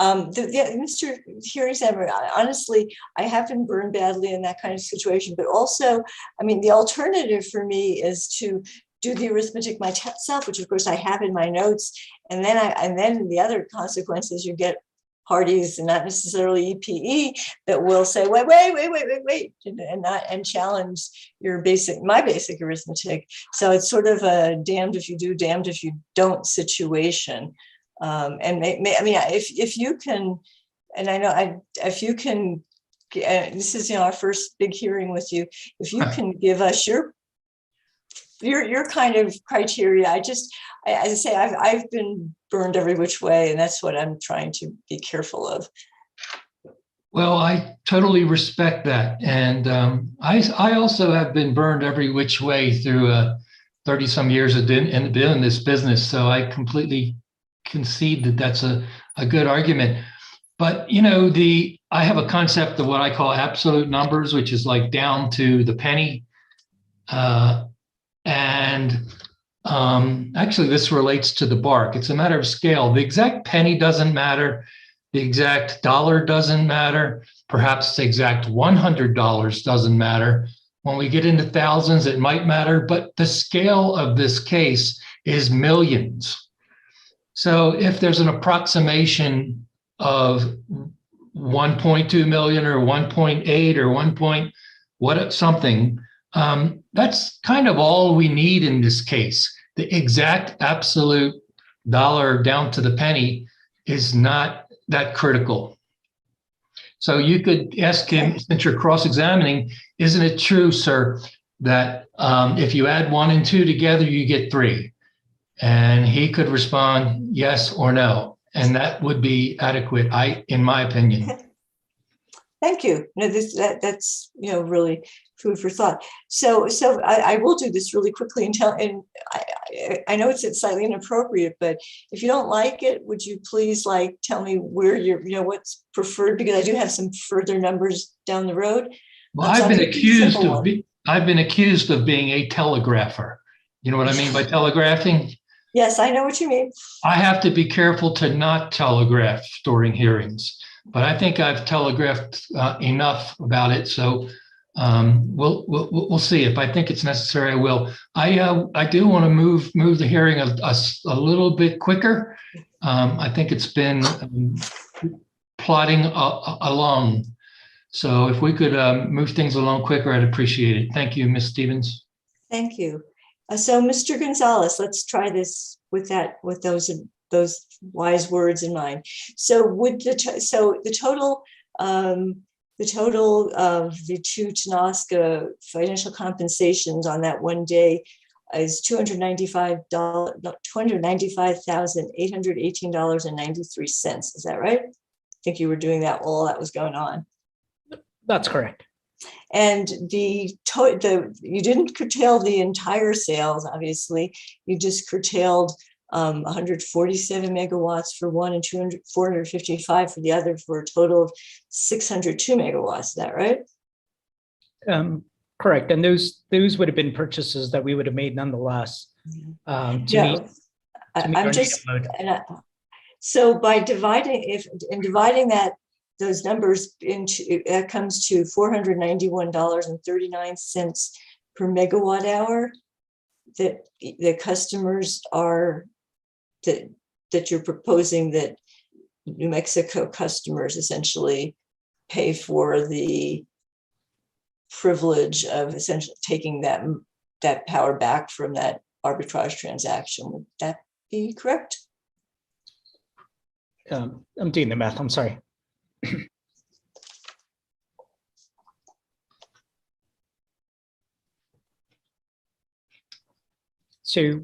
Mr. Hearing examiner, honestly, I have been burned badly in that kind of situation, but also, I mean, the alternative for me is to do the arithmetic myself, which of course I have in my notes, and then the other consequences, you get parties and not necessarily EPE that will say, wait, and challenge my basic arithmetic. So it's sort of a damned if you do, damned if you don't situation. If you can, and I know if you can, this is our first big hearing with you. If you can give us your kind of criteria, as I say, I've been burned every which way, and that's what I'm trying to be careful of. Well, I totally respect that, and I also have been burned every which way through 30 some years of been in this business. So I completely concede that that's a good argument. But I have a concept of what I call absolute numbers, which is like down to the penny. Actually, this relates to the bark. It's a matter of scale. The exact penny doesn't matter. The exact dollar doesn't matter. Perhaps the exact $100 doesn't matter. When we get into thousands, it might matter, but the scale of this case is millions. So if there's an approximation of 1.2 million or 1.8 or 1 something, that's kind of all we need in this case. The exact absolute dollar down to the penny is not that critical. So you could ask him, since you're cross-examining, isn't it true, sir, that if you add 1 and 2 together, you get 3? And he could respond yes or no, and that would be adequate, in my opinion. Thank you. No, that's really food for thought. So I will do this really quickly and I know it's slightly inappropriate, but if you don't like it, would you please tell me where what's preferred, because I do have some further numbers down the road. Well, I've been accused of being a telegrapher. You know what I mean by telegraphing? Yes, I know what you mean. I have to be careful to not telegraph during hearings, but I think I've telegraphed enough about it. So we'll see. If I think it's necessary, I will. I do want to move the hearing a little bit quicker. I think it's been plodding along. So if we could move things along quicker, I'd appreciate it. Thank you, Ms. Stevens. Thank you. So Mr. Gonzalez, let's try this with those wise words in mind. So the total of the two Tenosca financial compensations on that one day is $295,818.93. Is that right? I think you were doing that while that was going on. That's correct. And you didn't curtail the entire sales, obviously. You just curtailed 147 megawatts for one and 455 for the other, for a total of 602 megawatts. Is that right? Correct. And those would have been purchases that we would have made nonetheless. So by dividing those numbers into, that comes to $491.39 per megawatt hour that the customers are, that you're proposing that New Mexico customers essentially pay for the privilege of essentially taking that power back from that arbitrage transaction. Would that be correct? I'm doing the math, I'm sorry. So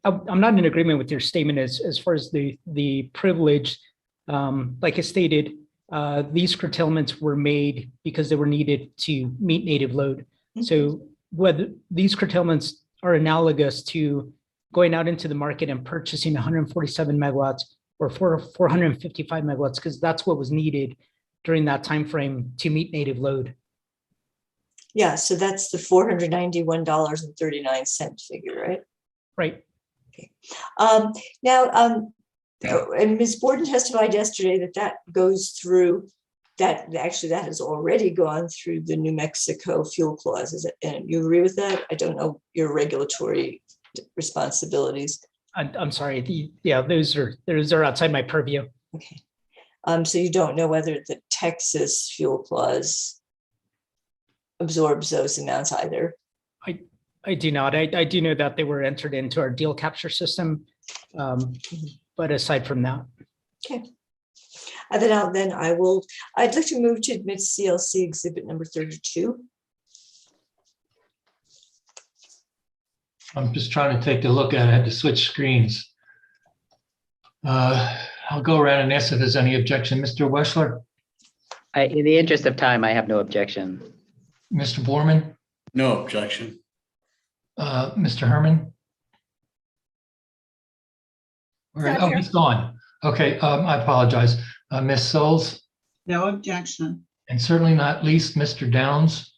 I'm not in agreement with your statement as far as the privilege. Like I stated, These curtailments were made because they were needed to meet native load. So whether these curtailments are analogous to going out into the market and purchasing 147 megawatts or 455 megawatts, because that's what was needed during that time frame to meet native load. Yeah, so that's the $491.39 figure, right? Right. Okay. And Ms. Borden testified yesterday that that goes through, that actually that has already gone through the New Mexico fuel clauses. And you agree with that? I don't know your regulatory responsibilities. I'm sorry. Yeah, those are outside my purview. Okay. So you don't know whether the Texas fuel clause absorbs those amounts either? I do not. I do know that they were entered into our deal capture system. But aside from that. Okay. And then I'd like to move to admit CLC exhibit number 32. I'm just trying to take a look at it. I had to switch screens. I'll go around and ask if there's any objection. Mr. Wessler? In the interest of time, I have no objection. Mr. Borman? No objection. Mr. Herman? Oh, he's gone. Okay, I apologize. Ms. Souls? No objection. And certainly not least, Mr. Downs?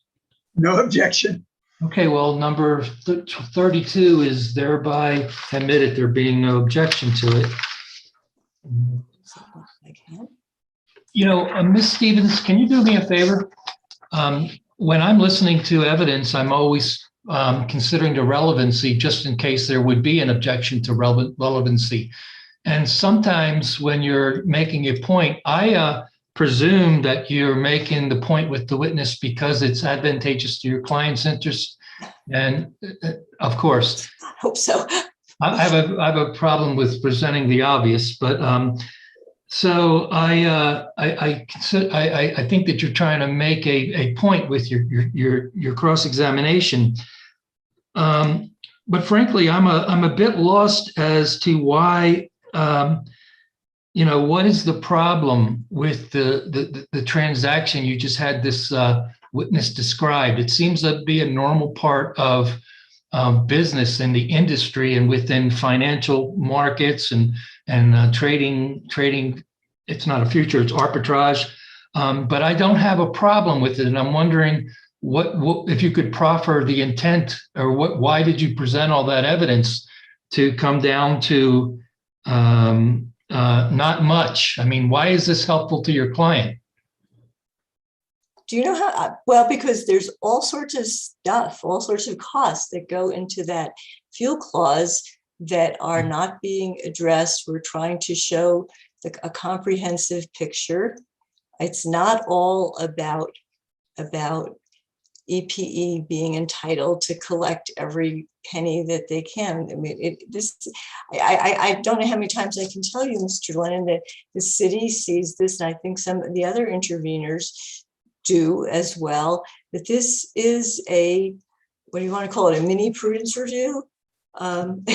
No objection. Okay, well, number 32 is thereby admitted, there being no objection to it. You know, Ms. Stevens, can you do me a favor? When I'm listening to evidence, I'm always considering the relevancy just in case there would be an objection to relevancy. And sometimes when you're making a point, I presume that you're making the point with the witness because it's advantageous to your client's interest. And of course, I hope so. I have a problem with presenting the obvious, but so I think that you're trying to make a point with your cross-examination. But frankly, I'm a bit lost as to why, you know, what is the problem with the transaction you just had this witness described? It seems to be a normal part of business in the industry and within financial markets and trading. It's not a future, it's arbitrage. But I don't have a problem with it. And I'm wondering what if you could proffer the intent, or why did you present all that evidence to come down to not much? I mean, why is this helpful to your client? Do you know how? Well, because there's all sorts of stuff, all sorts of costs that go into that fuel clause that are not being addressed. We're trying to show a comprehensive picture. It's not all about EPE being entitled to collect every penny that they can. I mean, I don't know how many times I can tell you, Mr. Lennon, that the city sees this, and I think some of the other interveners do as well, that this is what do you want to call it, a mini prudence review? And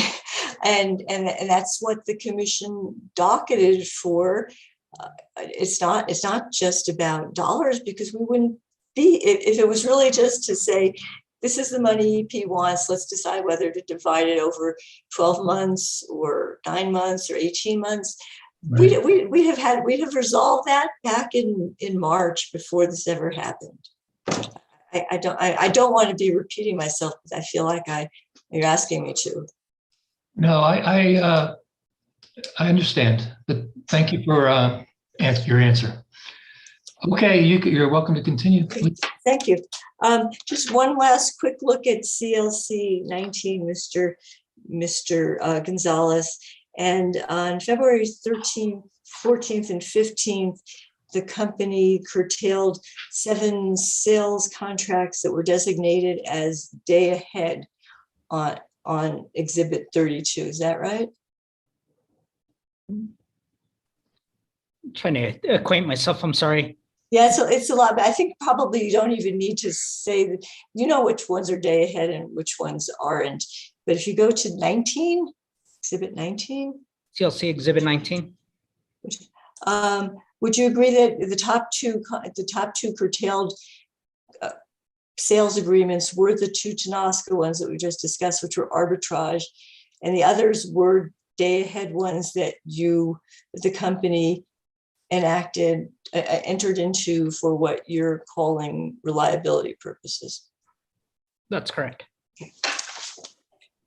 that's what the commission docketed for. It's not just about dollars, because we wouldn't be, if it was really just to say, this is the money EP wants, let's decide whether to divide it over 12 months or 9 months or 18 months. Right. We'd have resolved that back in March before this ever happened. I don't want to be repeating myself, because I feel like you're asking me to. No, I understand, but thank you for your answer. Okay, you're welcome to continue. Please. Thank you. Just one last quick look at CLC 19, Mr. Gonzalez. And on February 13th, 14th, and 15th, the company curtailed 7 sales contracts that were designated as day ahead on Exhibit 32. Is that right? I'm trying to acquaint myself. I'm sorry. Yeah, so it's a lot, but I think probably you don't even need to say that, you know which ones are day ahead and which ones aren't. But if you go to 19, Exhibit 19. CLC Exhibit 19. would you agree that the top two curtailed sales agreements were the two Tenosca ones that we just discussed, which were arbitrage, and the others were day-ahead ones that the company entered into for what you're calling reliability purposes? That's correct.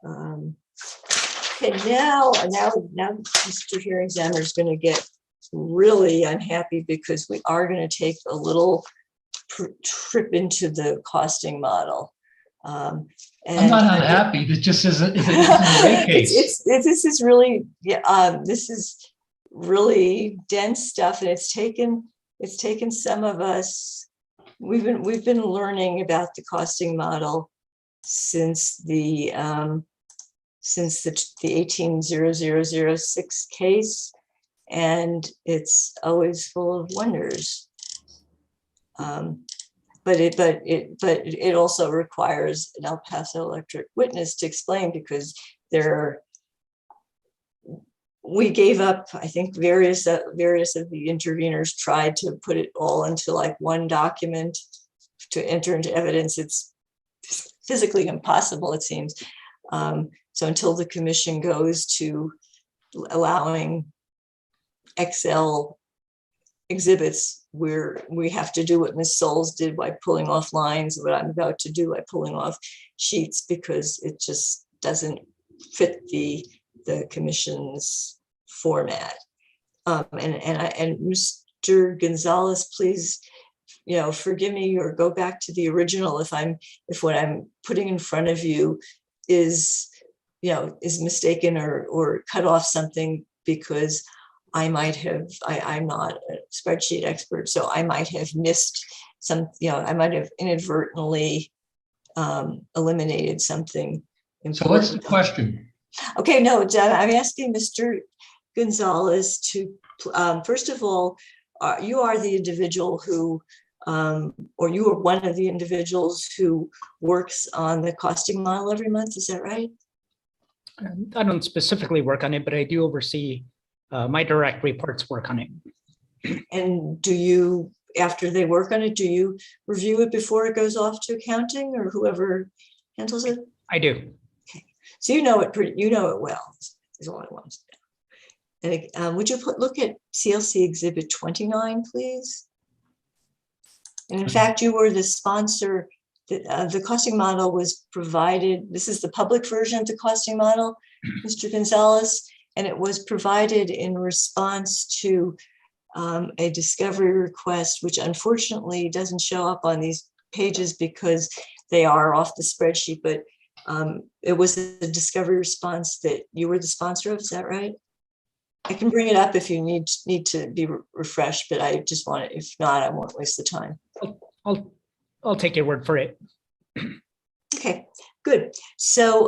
Okay, now Mr. Hearing Examiner is going to get really unhappy because we are going to take a little trip into the costing model. I'm not unhappy. It just isn't a rate case. This is really, this is really dense stuff, and it's taken some of us. We've been learning about the costing model since the 180006 case, and it's always full of wonders. But it also requires an El Paso Electric witness to explain, because we gave up. I think various of the interveners tried to put it all into like one document to enter into evidence. It's physically impossible, it seems. So until the commission goes to allowing Excel exhibits, where we have to do what Ms. Souls did by pulling off lines, what I'm about to do by pulling off sheets, because it just doesn't fit the commission's format. And Mr. Gonzalez, please, forgive me, or go back to the original if what I'm putting in front of you is mistaken or cut off something, because I'm not a spreadsheet expert, so I might have missed some, I might have inadvertently eliminated something important. So what's the question? Okay, no, I'm asking Mr. Gonzalez to, first of all, you are the individual who, or you are one of the individuals who works on the costing model every month, is that right? I don't specifically work on it, but I do oversee my direct reports work on it. And do you, after they work on it, do you review it before it goes off to accounting or whoever handles it? I do. Okay, so you know it well, is all I want to know. And would you look at CLC Exhibit 29, please? And in fact, you were the sponsor. The costing model was provided. This is the public version of the costing model, Mr. Gonzalez, and it was provided in response to a discovery request, which unfortunately doesn't show up on these pages because they are off the spreadsheet, but it was a discovery response that you were the sponsor of, is that right? I can bring it up if you need to be refreshed, but I just want it. If not, I won't waste the time. I'll take your word for it. Okay, good. So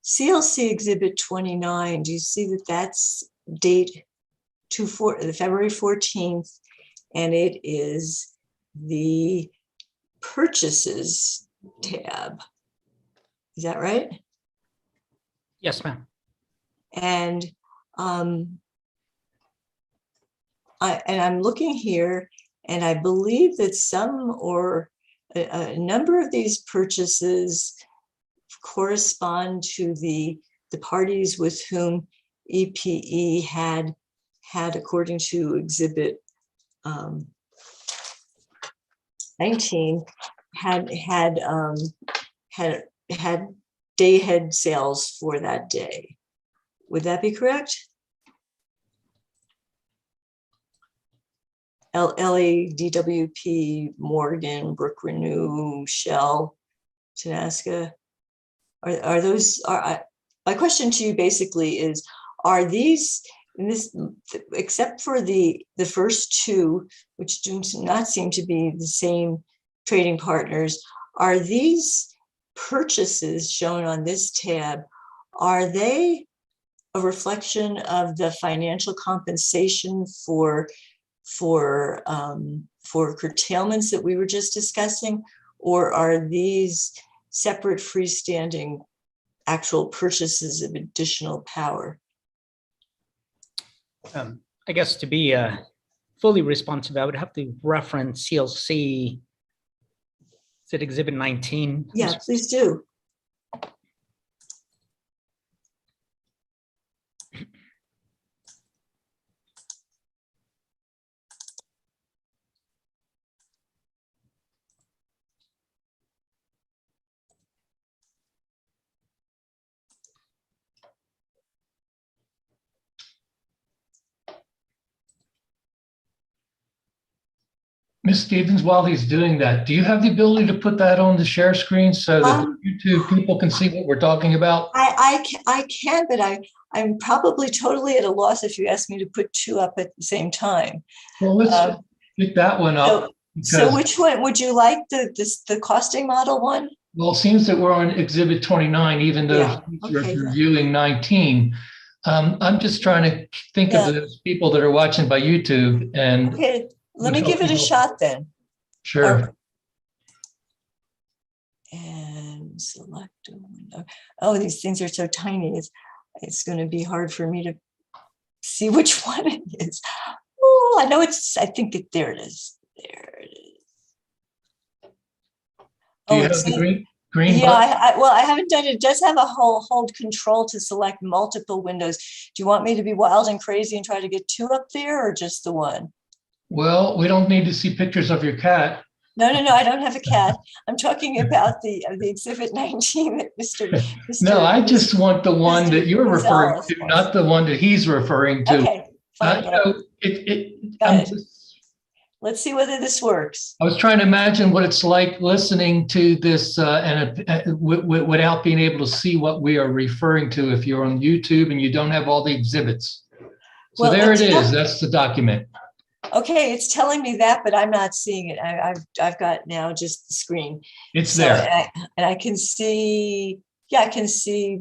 CLC Exhibit 29, do you see that that's date February 14th, and it is the purchases tab. Is that right? Yes, ma'am. And I'm looking here, and I believe that some or a number of these purchases correspond to the parties with whom EPE had, according to Exhibit 19, had day-ahead sales for that day. Would that be correct? LA, DWP, Morgan, Brook Renew, Shell, Tenosca. Are those, my question to you basically is, are these, except for the first two, which do not seem to be the same trading partners, are these purchases shown on this tab, are they a reflection of the financial compensation for curtailments that we were just discussing, or are these separate freestanding actual purchases of additional power? I guess to be fully responsive, I would have to reference CLC. Is it Exhibit 19? Yeah, please do. Ms. Stevens, while he's doing that, do you have the ability to put that on the share screen so that the YouTube people can see what we're talking about? I can, but I'm probably totally at a loss if you ask me to put two up at the same time. Well, let's pick that one up. So which one would you like, the costing model one? Well, it seems that we're on Exhibit 29, even though Yeah, we're okay. reviewing 19. I'm just trying to think of those people that are watching by YouTube and. Okay, let me give it a shot then. Sure. And select a window. Oh, these things are so tiny. It's going to be hard for me to see which one it is. Oh, I know I think there it is. There it is. Do you have the green yeah, button? I haven't done it. It does have a hold control to select multiple windows. Do you want me to be wild and crazy and try to get two up there or just the one? Well, we don't need to see pictures of your cat. No, I don't have a cat. I'm talking about the Exhibit 19 that Mr. No, I just want the one Mr. that you're referring Gonzalez to, wants. not the one that he's referring to. Okay, fine. Got it. Let's see whether this works. I was trying to imagine what it's like listening to this without being able to see what we are referring to if you're on YouTube and you don't have all the exhibits. So Well, there it is. That's the document. Okay, it's telling me that, but I'm not seeing it. I've got now just the screen. It's there. And I can see, yeah, I can see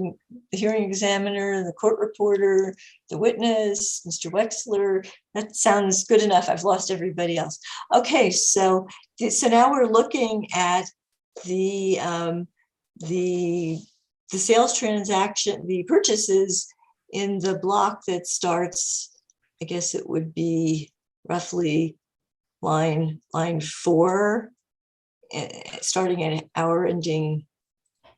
the hearing examiner, the court reporter, the witness, Mr. Wexler. That sounds good enough. I've lost everybody else. Okay, so now we're looking at the sales transaction, the purchases in the block that starts, I guess it would be roughly line 4, starting at our ending.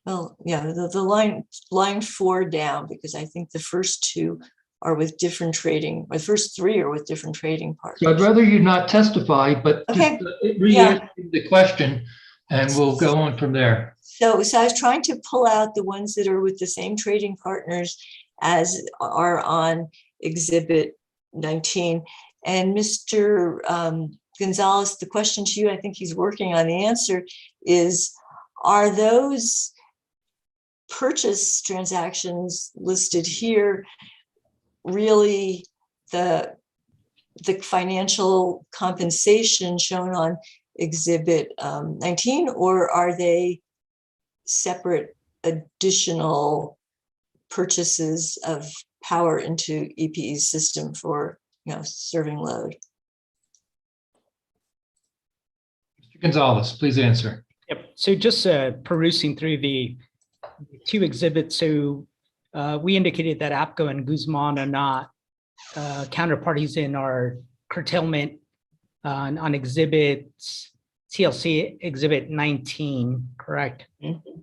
Well, yeah, the line 4 down, because I think the first two are with different trading, or the first 3 are with different trading partners. So I'd rather you not testify, but okay. Just re-answer the question and we'll go on from there. So I was trying to pull out the ones that are with the same trading partners as are on Exhibit 19. And Mr. Gonzalez, the question to you, I think he's working on the answer, is, are those purchase transactions listed here really the financial compensation shown on Exhibit 19, or are they separate additional purchases of power into EPE's system for serving load? Mr. Gonzalez, please answer. Yep. So just perusing through the 2 exhibits. So we indicated that APCO and Guzman are not counterparties in our curtailment on exhibits, CLC Exhibit 19, correct?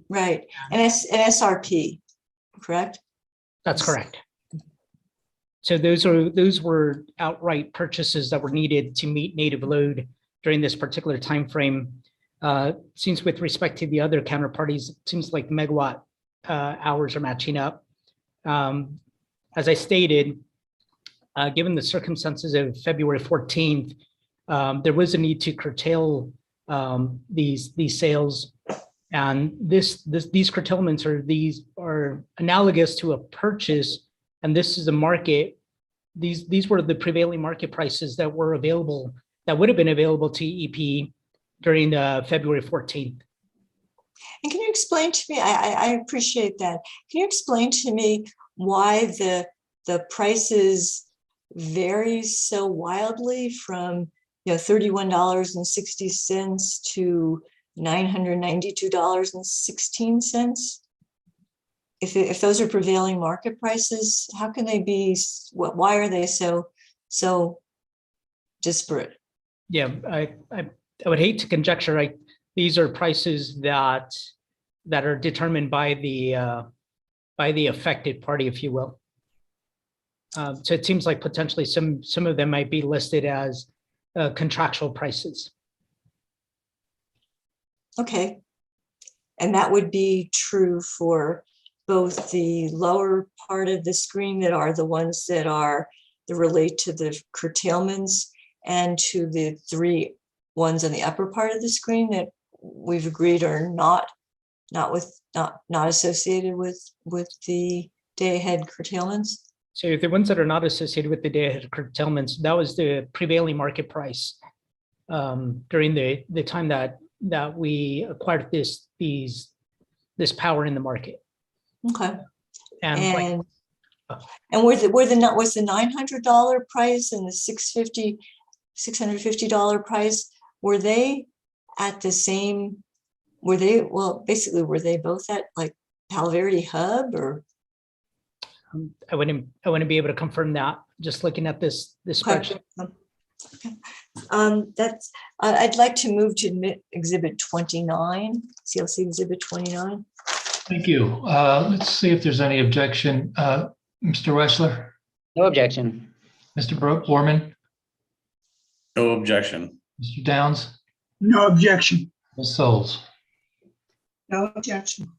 Right. And SRP, correct? That's correct. So those were outright purchases that were needed to meet native load during this particular time frame. Seems with respect to the other counterparties, it seems like megawatt hours are matching up. As I stated, given the circumstances of February 14th, there was a need to curtail these sales, and these curtailments are analogous to a purchase. And this is a market. These were the prevailing market prices that were available, that would have been available to EPE during February 14th. And can you explain to me, I appreciate that. Can you explain to me why the prices vary so wildly from $31.60 to $992.16? If those are prevailing market prices, how can they be? Why are they so disparate. Yeah, I would hate to conjecture, right? These are prices that are determined by the affected party, if you will. So it seems like potentially some of them might be listed as contractual prices. Okay. And that would be true for both the lower part of the screen that are the ones that relate to the curtailments, and to the 3 ones on the upper part of the screen that we've agreed are not associated with the day ahead curtailments. So the ones that are not associated with the day ahead curtailments, that was the prevailing market price during the time that we acquired this power in the market. Okay. And was the $900 price and the $650 price, were they at the same, were they both at like Palo Verde Hub, or? I wouldn't be able to confirm that just looking at this spreadsheet. Okay. I'd like to move to admit Exhibit 29, CLC Exhibit 29. Thank you. Let's see if there's any objection. Mr. Wessler, No objection. Mr. Borman, No objection. Mr. Downs, No objection. Ms. Souls. No objection.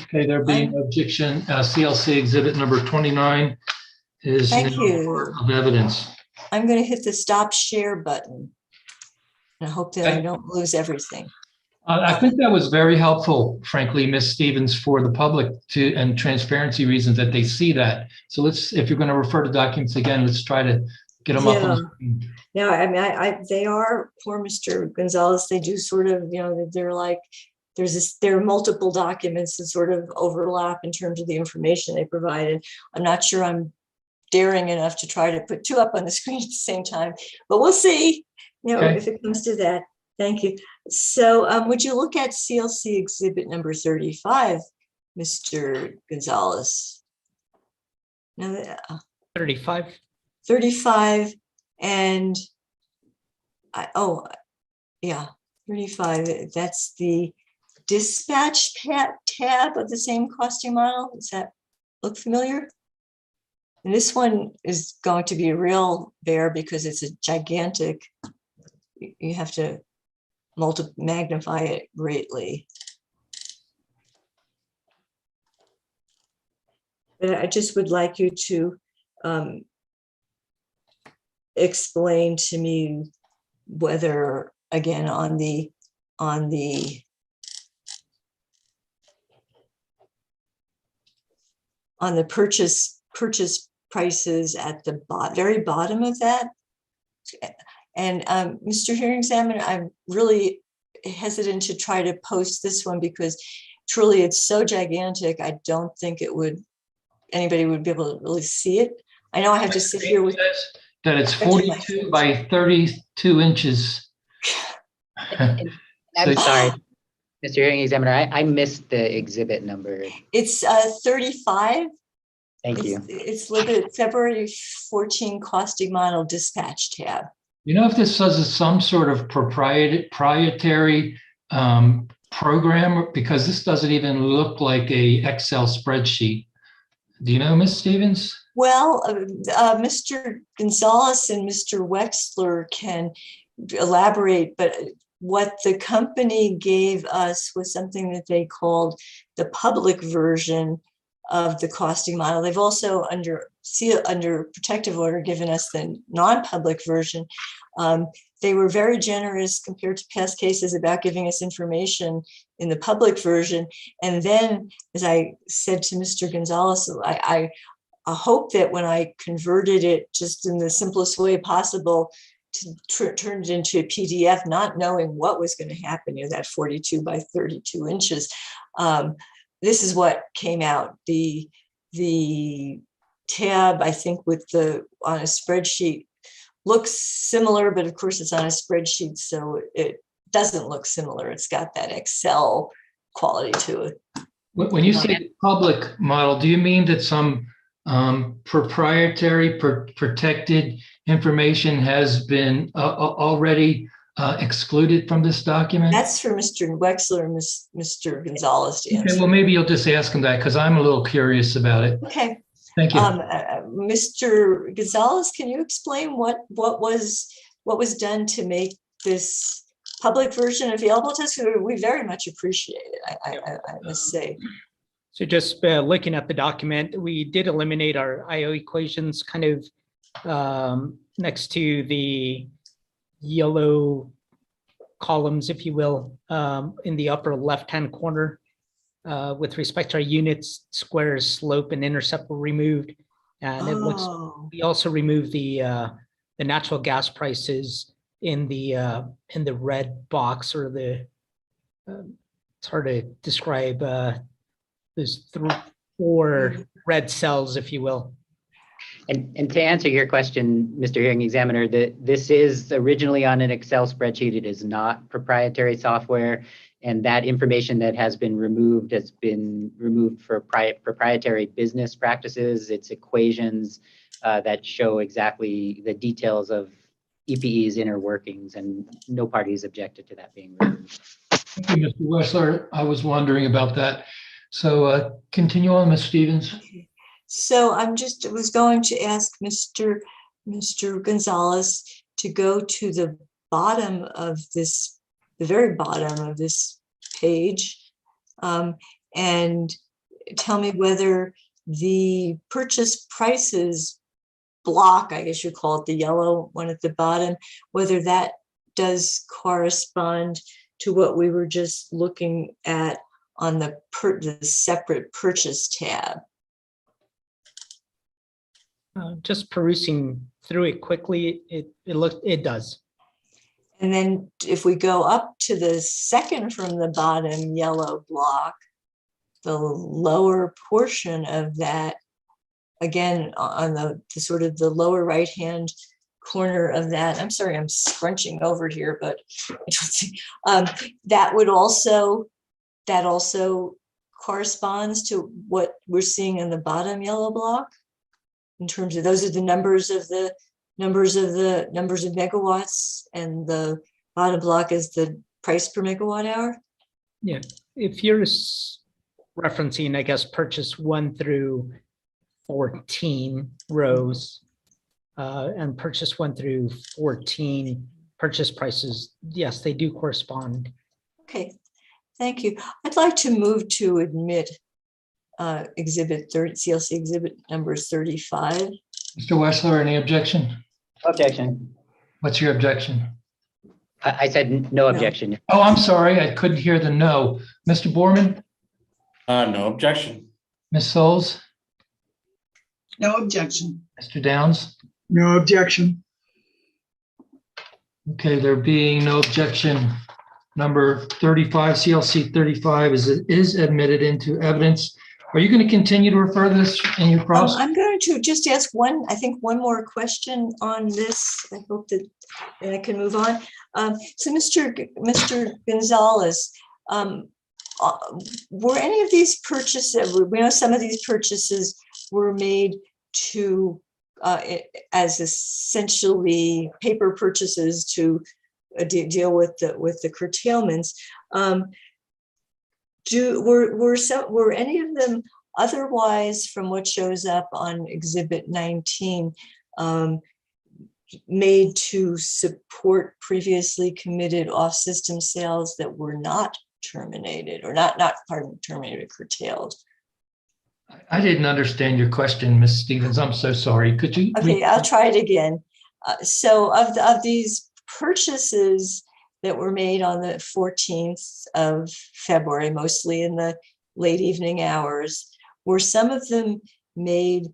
Okay, there being no objection, CLC exhibit number 29 is Thank now you. part of evidence. I'm going to hit the stop share button. And I hope that I don't lose everything. I think that was very helpful, frankly, Ms. Stevens, for the public and transparency reasons that they see that. So if you're going to refer to documents again, let's try to get them up on the screen. Yeah, I mean, they are, poor Mr. Gonzalez, they do sort of, they're like, there are multiple documents that sort of overlap in terms of the information they provided. I'm not sure I'm daring enough to try to put 2 up on the screen at the same time, but we'll see, Okay. if it comes to that. Thank you. So would you look at CLC exhibit number 35, Mr. Gonzalez? Now, 35. 35 and 35. That's the dispatch tab of the same costing model. Does that look familiar? And this one is going to be a real bear because it's a gigantic, you have to magnify it greatly. But I just would like you to explain to me whether, again, on the purchase prices at the very bottom of that. And Mr. Hearing Examiner, I'm really hesitant to try to post this one because truly it's so gigantic. I don't think anybody would be able to really see it. I know I have to sit here with that it's 42 by 32 inches. I'm sorry, Mr. Hearing Examiner, I missed the exhibit number. It's 35. Thank you. It's listed February 14 costing model dispatch tab. If this was some sort of proprietary program, because this doesn't even look like a Excel spreadsheet. Do you know, Ms. Stevens? Well, Mr. Gonzalez and Mr. Wexler can elaborate, but what the company gave us was something that they called the public version of the costing model. They've also under protective order given us the non-public version. They were very generous compared to past cases about giving us information in the public version. And then, as I said to Mr. Gonzalez, I hope that when I converted it just in the simplest way possible to turn it into a PDF, not knowing what was going to happen, that 42 by 32 inches, this is what came out. The tab, I think, on a spreadsheet looks similar, but of course it's on a spreadsheet, so it doesn't look similar. It's got that Excel quality to it. When you say public model, do you mean that some proprietary protected information has been already excluded from this document? That's for Mr. Wexler and Mr. Gonzalez to Okay, answer. well, maybe you'll just ask him that because I'm a little curious about it. Okay. Thank you. Mr. Gonzalez, can you explain what was done to make this public version available to us? We very much appreciate it, I must say. So just looking at the document, we did eliminate our IO equations kind of next to the yellow columns, if you will, in the upper left-hand corner. With respect to our units, squares, slope, and intercept were removed. And it looks, we also removed the natural gas prices in the red box, or the, it's hard to describe, there's 4 red cells, if you will. And to answer your question, Mr. Hearing Examiner, this is originally on an Excel spreadsheet. It is not proprietary software. And that information that has been removed has been removed for proprietary business practices. It's equations that show exactly the details of EPE's inner workings, and no parties objected to that being removed. Thank you, Mr. Wessler. I was wondering about that. So continue on, Ms. Stevens. Okay. So was going to ask Mr. Gonzalez to go to the bottom of this, the very bottom of this page, and tell me whether the purchase prices block, I guess you call it the yellow one at the bottom, whether that does correspond to what we were just looking at on the separate purchase tab. Just perusing through it quickly, it does. And then if we go up to the second from the bottom yellow block, the lower portion of that, again, on the sort of the lower right-hand corner of that, I'm sorry, I'm scrunching over here, but that also corresponds to what we're seeing in the bottom yellow block, in terms of those are the numbers of megawatts, and the bottom block is the price per megawatt hour. Yeah, if you're referencing, I guess, purchase 1 through 14 rows, and purchase 1 through 14 purchase prices, yes, they do correspond. Okay, thank you. I'd like to move to admit exhibit 30, CLC exhibit numbers 35. Mr. Wessler, any objection? Objection. What's your objection? I said no objection. Oh, I'm sorry. I couldn't hear the no. Mr. Borman? No objection. Ms. Souls? No objection. Mr. Downs? No objection. Okay, there being no objection, number 35, CLC 35 is admitted into evidence. Are you going to continue to refer this in your cross? I'm going to just ask one more question on this. I hope that I can move on. So Mr. Gonzalez, were any of these purchases, we know some of these purchases were made to as essentially paper purchases to deal with the curtailments. Were any of them otherwise, from what shows up on Exhibit 19, made to support previously committed off-system sales that were not terminated, or terminated, curtailed? I didn't understand your question, Ms. Stevens. I'm so sorry. Could you? Okay, I'll try it again. So of these purchases that were made on the 14th of February, mostly in the late evening hours, were some of them made,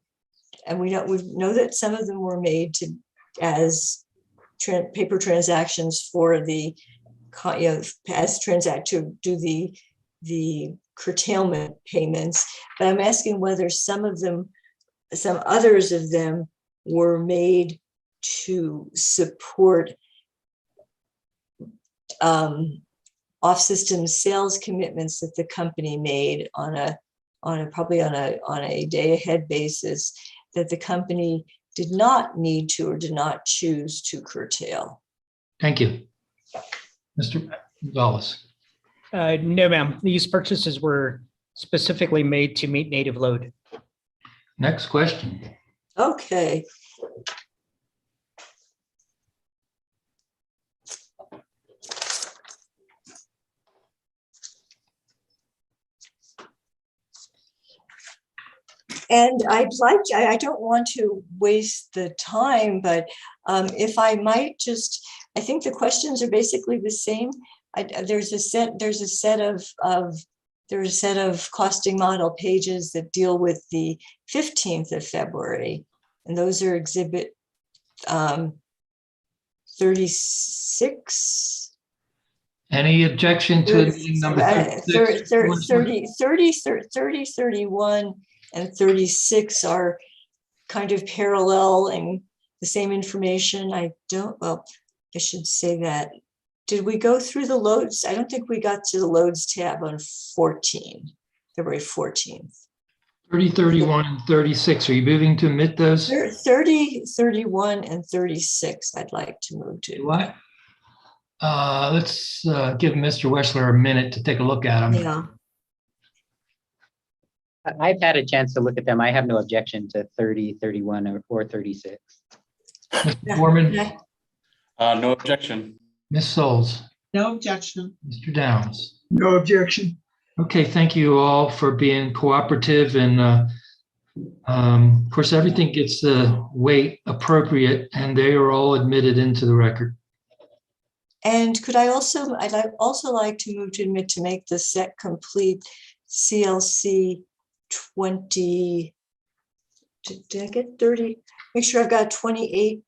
and we know that some of them were made as paper transactions for the, to do the curtailment payments, but I'm asking whether some others of them were made to support off-system sales commitments that the company made on a day-ahead basis, that the company did not need to or did not choose to curtail. Thank you. Mr. Gonzalez. No, ma'am. These purchases were specifically made to meet native load. Next question. Okay. And I don't want to waste the time, but if I might just, I think the questions are basically the same. There's a set of costing model pages that deal with the 15th of February. And those are exhibit 36. Any objection to meeting number 36? 30, 31, and 36 are kind of parallel and the same information. I should say that. Did we go through the loads? I don't think we got to the loads tab on February 14th. 30, 31, and 36. Are you moving to omit those? 30, 31, and 36 I'd like to move to. What? Let's give Mr. Wessler a minute to take a look at them. Yeah. I've had a chance to look at them. I have no objection to 30, 31, or 36. Mr. Foreman, No objection. Ms. Souls, No objection. Mr. Downs. No objection. Okay, thank you all for being cooperative, and of course, everything gets the weight appropriate, and they are all admitted into the record. And I'd also like to move to admit to make the set complete CLC 20. Did I get 30? Make sure I've got 28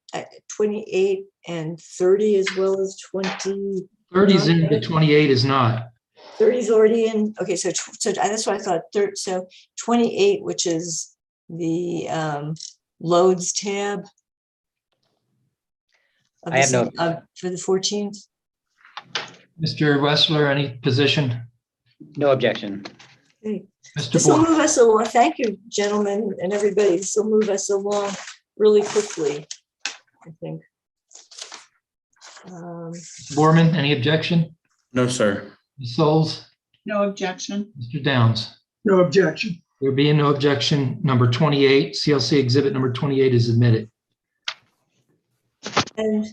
and 30 as well as 20. 30 is in, the 28 is not. 30 is already in. Okay, so that's what I thought. So 28, which is the loads tab. I have no. For the 14th. Mr. Wessler, any position? No objection. Okay. Mr. This will Bourne. move us along. Thank you, gentlemen, and everybody. This will move us along really quickly, I think. Borman, any objection? No, sir. Ms. Souls, No objection. Mr. Downs. No objection. There being no objection, number 28, CLC exhibit number 28 is admitted. And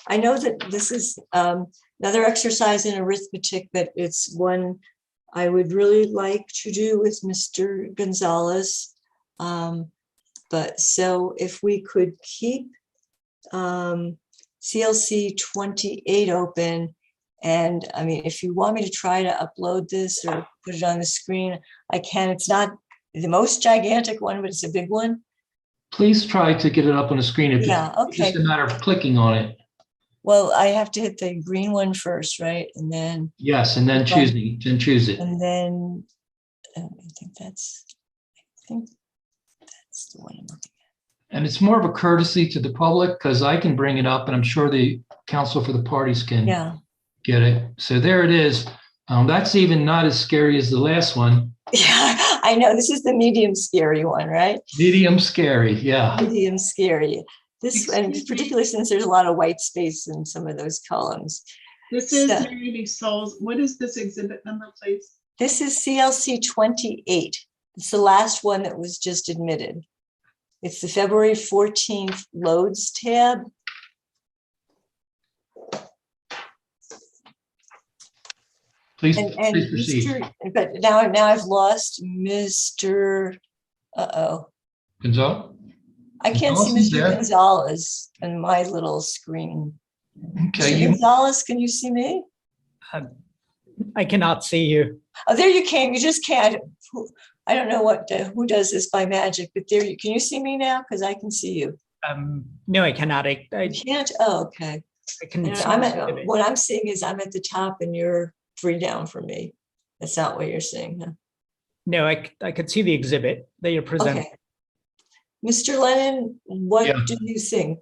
I know that this is another exercise in arithmetic, but it's one I would really like to do with Mr. Gonzalez. But so if we could keep CLC 28 open, and I mean, if you want me to try to upload this or put it on the screen, I can. It's not the most gigantic one, but it's a big one. Please try to get it up on the screen. It's Okay. just a matter of clicking on it. Well, I have to hit the green one first, right? And then. Yes, and then choose it. And then I think that's the one I'm looking at. And it's more of a courtesy to the public because I can bring it up and I'm sure the counsel for the parties can get it. So there it is. That's even not as scary as the last one. Yeah, I know. This is the medium scary one, right? Medium scary, yeah. Medium scary. This, and particularly since there's a lot of white space in some of those columns. This is Mary Souls. What is this exhibit number, please? This is CLC 28. It's the last one that was just admitted. It's the February 14th loads tab. Please, and please proceed. But now I've lost Mr. Gonzalez? I can't see Mr. Gonzalez on my little screen. Okay. Mr. Gonzalez, can you see me? I cannot see you. Oh, there you can. You just can't. I don't know who does this by magic, but there you can. You see me now? Because I can see you. No, I cannot. I can't. Oh, okay. I can. What I'm seeing is I'm at the top and you're 3 down from me. That's not what you're seeing. Huh? No, I could see the exhibit that you're presenting. Okay. Mr. Lennon, what do you think?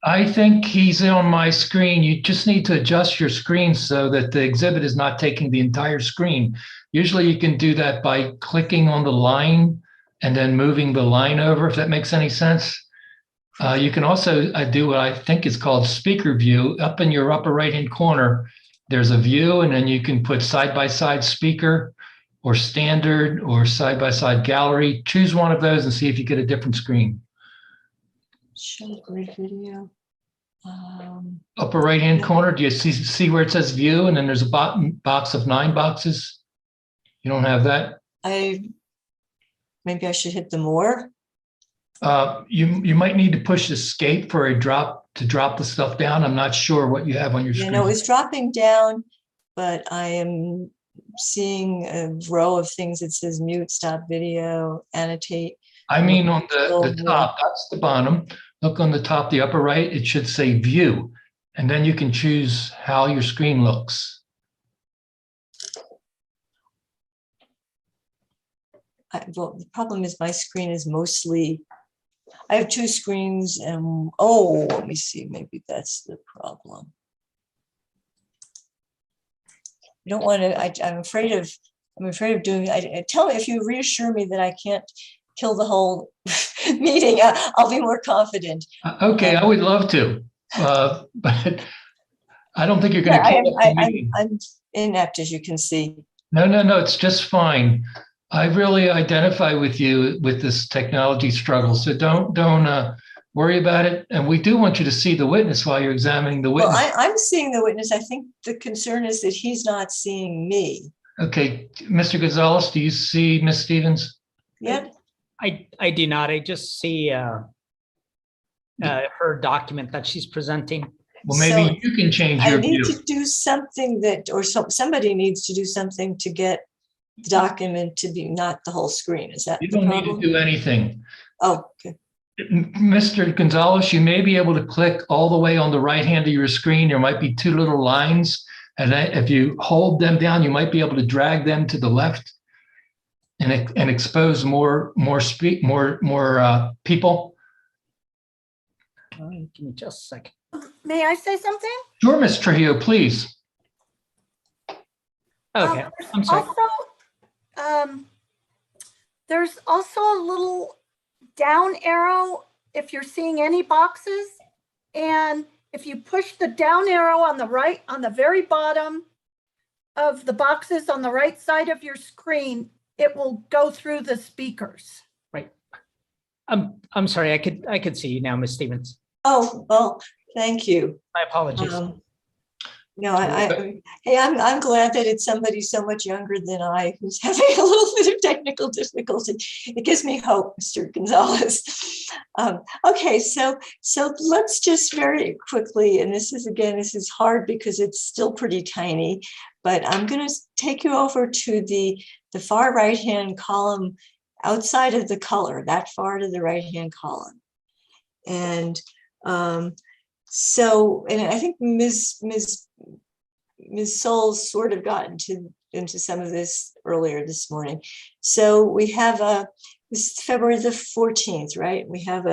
I think he's on my screen. You just need to adjust your screen so that the exhibit is not taking the entire screen. Usually you can do that by clicking on the line and then moving the line over, if that makes any sense. You can also do what I think is called speaker view. Up in your upper right-hand corner, there's a view, and then you can put side-by-side speaker or standard or side-by-side gallery. Choose one of those and see if you get a different screen. Show grid video. Upper right-hand corner, do you see where it says view, and then there's a box of 9 boxes? You don't have that? Maybe I should hit the more. You might need to push escape for a drop to drop the stuff down. I'm not sure what you have on your You screen. know, it's dropping down, but I am seeing a row of things that says mute, stop video, annotate. I mean on the top, that's the bottom. Look on the top, the upper right, it should say view. And then you can choose how your screen looks. Well, the problem is my screen is mostly, I have 2 screens and, oh, let me see, maybe that's the problem. You don't want to, I'm afraid of doing, tell me if you reassure me that I can't kill the whole meeting, I'll be more confident. Okay, I would love to, but I don't think you're going to kill the meeting. I'm inept, as you can see. No, it's just fine. I really identify with you with this technology struggle, so don't worry about it. And we do want you to see the witness while you're examining the witness. Well, I'm seeing the witness. I think the concern is that he's not seeing me. Okay, Mr. Gonzalez, do you see Ms. Stevens? Yeah. I do not. I just see her document that she's presenting. Well, maybe So you can change I your need view. to do something that, or somebody needs to do something to get the document to be not the whole screen. Is that You the don't need problem? to do anything. Oh, okay. Mr. Gonzalez, you may be able to click all the way on the right hand of your screen. There might be 2 little lines. And if you hold them down, you might be able to drag them to the left and expose more people. Give me just a second. May I say something? Sure, Ms. Trujillo, please. Okay, I'm sorry. There's also a little down arrow if you're seeing any boxes. And if you push the down arrow on the right, on the very bottom of the boxes on the right side of your screen, it will go through the speakers. Right. I'm sorry. I could see you now, Ms. Stevens. Oh, well, thank you. My apologies. No, hey, I'm glad that it's somebody so much younger than I who's having a little bit of technical difficulty. It gives me hope, Mr. Gonzalez. Okay, so let's just very quickly, and this is hard because it's still pretty tiny, but I'm going to take you over to the far right-hand column outside of the color, that far to the right-hand column. And so, and I think Ms. Souls sort of got into some of this earlier this morning. So we have this is February the 14th, right? We have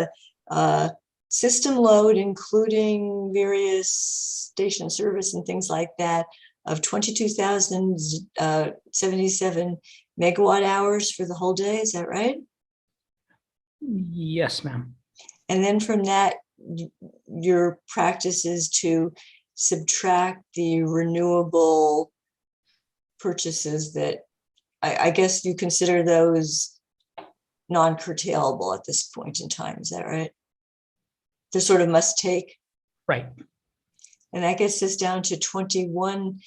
a system load, including various station service and things like that, of 22,077 megawatt hours for the whole day. Is that right? Yes, ma'am. And then from that, your practice is to subtract the renewable purchases that I guess you consider those non-curtailable at this point in time. Is that right? They're sort of must take. Right. And that gets us down to 21.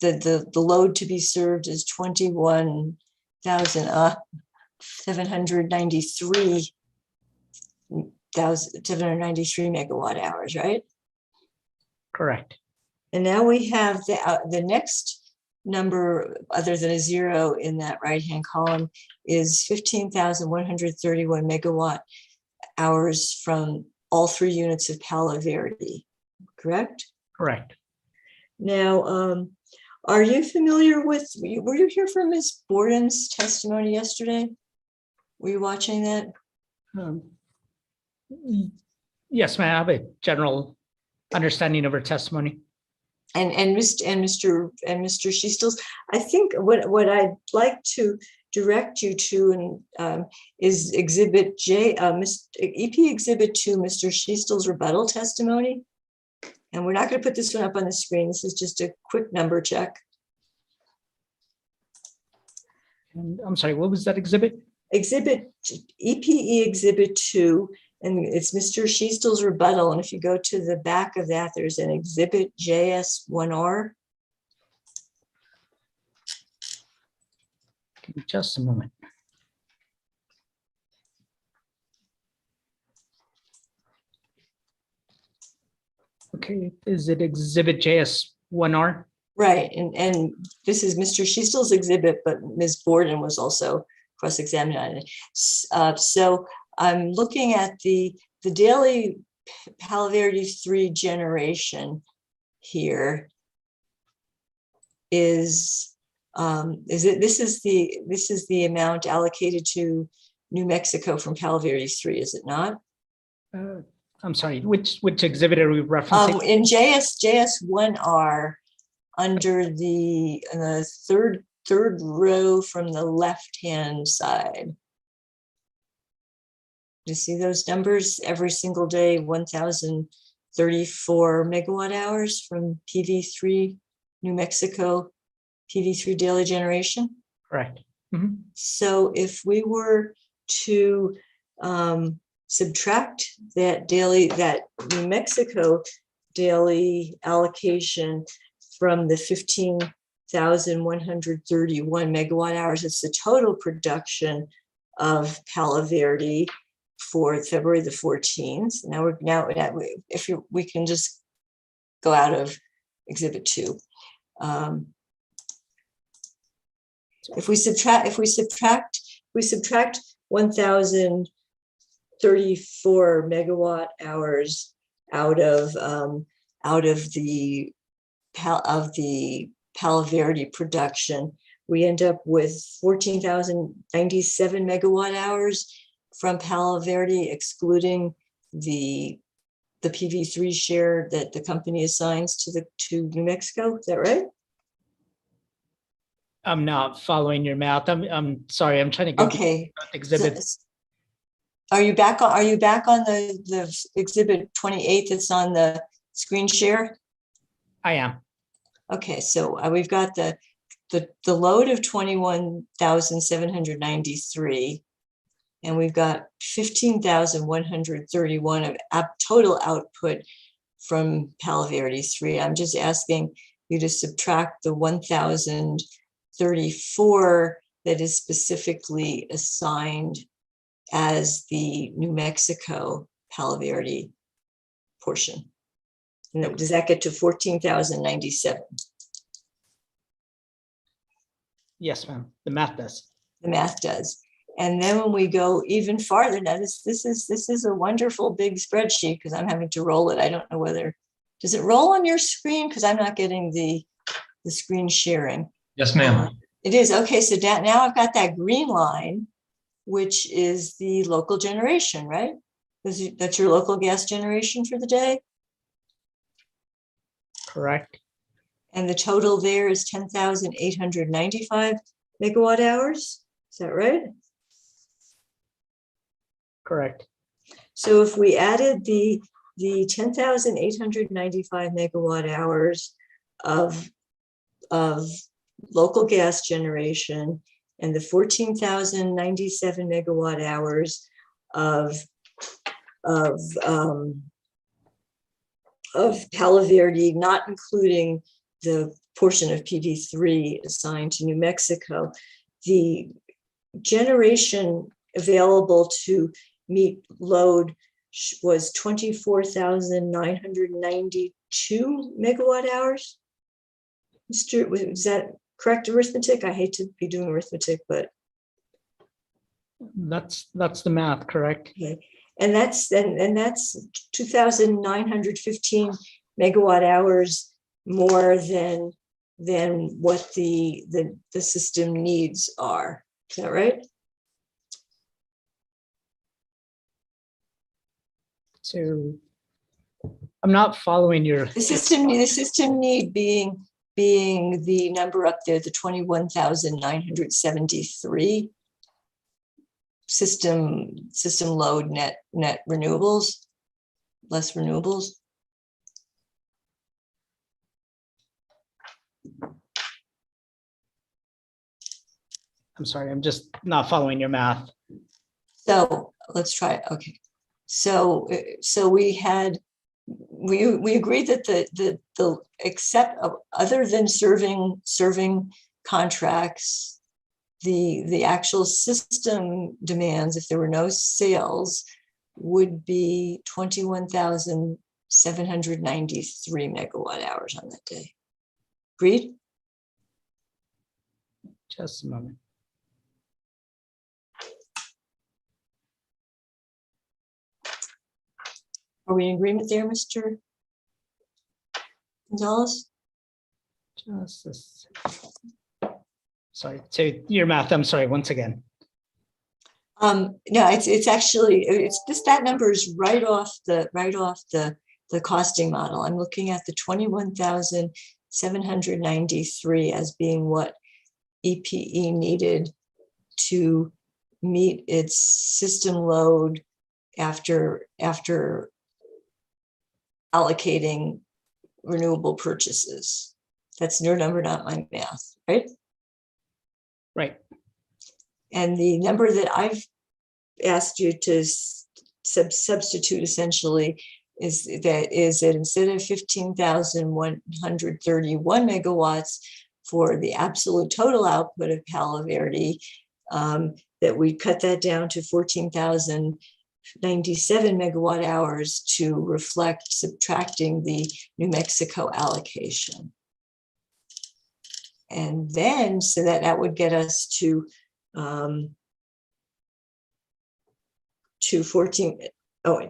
The load to be served is 21,793 megawatt hours, right? Correct. And now we have the next number, other than a 0 in that right-hand column, is 15,131 megawatt hours from all 3 units of Palo Verde, correct? Correct. Now, are you familiar with, were you here for Ms. Borden's testimony yesterday? Were you watching that? Yes, ma'am. I have a general understanding of her testimony. And Mr. Sheastil's, I think what I'd like to direct you to is Exhibit J, EP Exhibit 2, Mr. Schiestel's rebuttal testimony. And we're not going to put this one up on the screen. This is just a quick number check. And I'm sorry, what was that exhibit? EPE Exhibit 2, and it's Mr. Schiestel's rebuttal. And if you go to the back of that, there's an Exhibit JS1R. Give me just a moment. Okay, is it Exhibit JS1R? Right, and this is Mr. Schiestel's exhibit, but Ms. Borden was also cross-examined on it. So I'm looking at the daily Palo Verde 3 generation here is this is the amount allocated to New Mexico from Palo Verde 3, is it not? I'm sorry, which exhibit are we referencing? In JS1R, under the third row from the left-hand side. Do you see those numbers? Every single day, 1,034 megawatt hours from PV3, New Mexico, PV3 daily generation. Correct. Mhm. So if we were to subtract that New Mexico daily allocation from the 15,131 megawatt hours, it's the total production of Palo Verde for February the 14th. If we can just go out of Exhibit 2. If we subtract 1,034 megawatt hours out of the Palo Verde production, we end up with 14,097 megawatt hours from Palo Verde, excluding the PV3 share that the company assigns to New Mexico. Is that right? I'm not following your math. I'm sorry. I'm trying to go Okay. exhibits. Are you back on the exhibit 28 that's on the screen share? I am. Okay, so we've got the load of 21,793, and we've got 15,131 of total output from Palo Verde 3. I'm just asking you to subtract the 1,034 that is specifically assigned as the New Mexico Palo Verde portion. And does that get to 14,097? Yes, ma'am. The math does. The math does. And then when we go even farther, now this is a wonderful big spreadsheet because I'm having to roll it. I don't know whether, does it roll on your screen? Because I'm not getting the screen sharing. Yes, ma'am. It is. Okay, so now I've got that green line, which is the local generation, right? That's your local gas generation for the day. Correct. And the total there is 10,895 megawatt hours. Is that right? Correct. So if we added the 10,895 megawatt hours of local gas generation and the 14,097 megawatt hours of Palo Verde, not including the portion of PV3 assigned to New Mexico, the generation available to meet load was 24,992 megawatt hours. Is that correct arithmetic? I hate to be doing arithmetic, but that's the math, correct? Okay. And that's 2,915 megawatt hours more than what the system needs are. Is that right? So I'm not following your. The system need being being the number up there, the 21,973 system load net renewables, less renewables. I'm sorry, I'm just not following your math. So let's try it. Okay. So we agreed that the except other than serving contracts, the actual system demands, if there were no sales, would be 21,793 megawatt hours on that day. Agreed? Just a moment. Are we in agreement there, Mr. Gonzalez? Just a second. Sorry, so your math, I'm sorry, once again. No, it's actually, it's just, that number is right off the costing model. I'm looking at the 21,793 as being what EPE needed to meet its system load after allocating renewable purchases. That's your number, not my math, right? Right. And the number that I've asked you to substitute essentially is that instead of 15,131 megawatts for the absolute total output of Palo Verde, that we cut that down to 14,097 megawatt hours to reflect subtracting the New Mexico allocation. And then, so that would get us to 14, oh,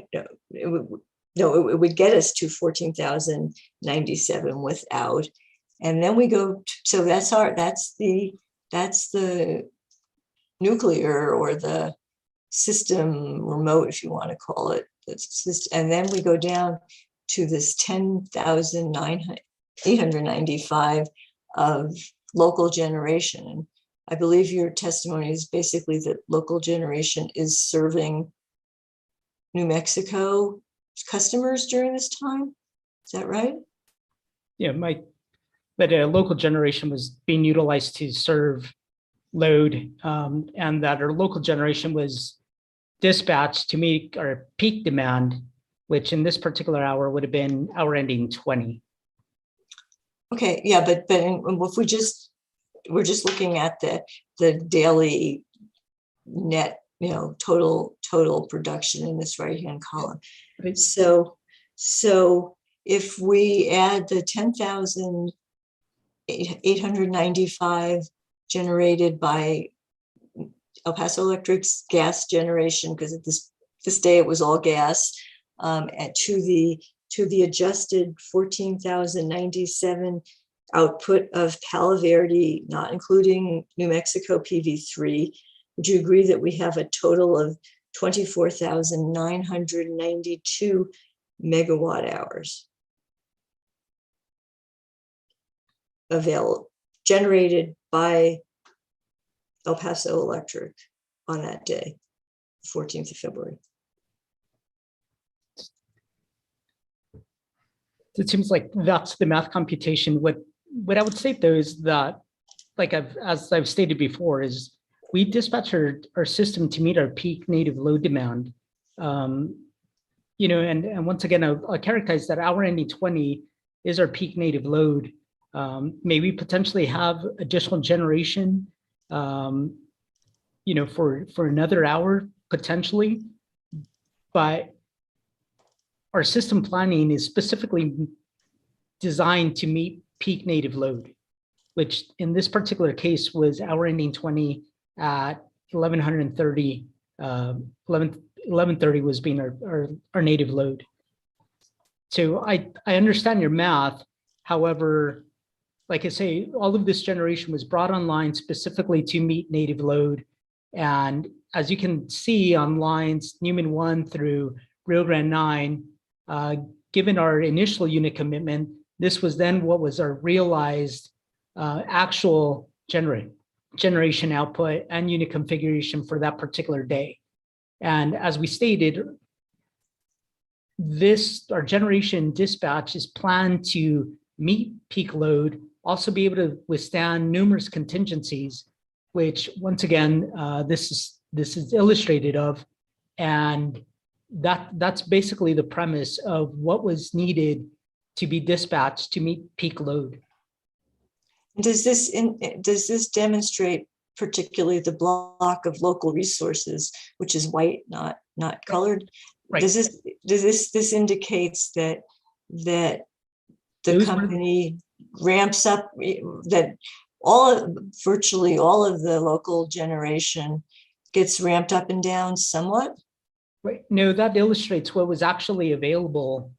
no, it would get us to 14,097 without. And then we go, so that's the nuclear or the system remote, if you want to call it. And then we go down to this 10,895 of local generation. And I believe your testimony is basically that local generation is serving New Mexico customers during this time. Is that right? Yeah, but local generation was being utilized to serve load, and that our local generation was dispatched to meet our peak demand, which in this particular hour would have been hour ending 20. Okay, yeah, but if we're just looking at the daily net, total production in this right-hand column. Right. So if we add the 10,895 generated by El Paso Electric's gas generation, because at this day it was all gas, and to the adjusted 14,097 output of Palo Verde, not including New Mexico PV3, would you agree that we have a total of 24,992 megawatt hours available, generated by El Paso Electric on that day, 14th of February? It seems like that's the math computation. What I would say though is that, as I've stated before, is we dispatch our system to meet our peak native load demand. And once again, I'll characterize that hour ending 20 is our peak native load. May we potentially have additional generation, for another hour potentially, but our system planning is specifically designed to meet peak native load, which in this particular case was hour ending 20 at 1130. 1130 was being our native load. So I understand your math. However, like I say, all of this generation was brought online specifically to meet native load. And as you can see on lines Newman 1 through Rio Grande 9, given our initial unit commitment, This was then what was our realized actual generation output and unit configuration for that particular day. And as we stated, our generation dispatch is planned to meet peak load, also be able to withstand numerous contingencies, which once again, this is illustrated of, and that's basically the premise of what was needed to be dispatched to meet peak load. Does this demonstrate particularly the block of local resources, which is white, not colored? Right. Does this indicates that the company ramps up, that virtually all of the local generation gets ramped up and down somewhat? Right. No, that illustrates what was actually available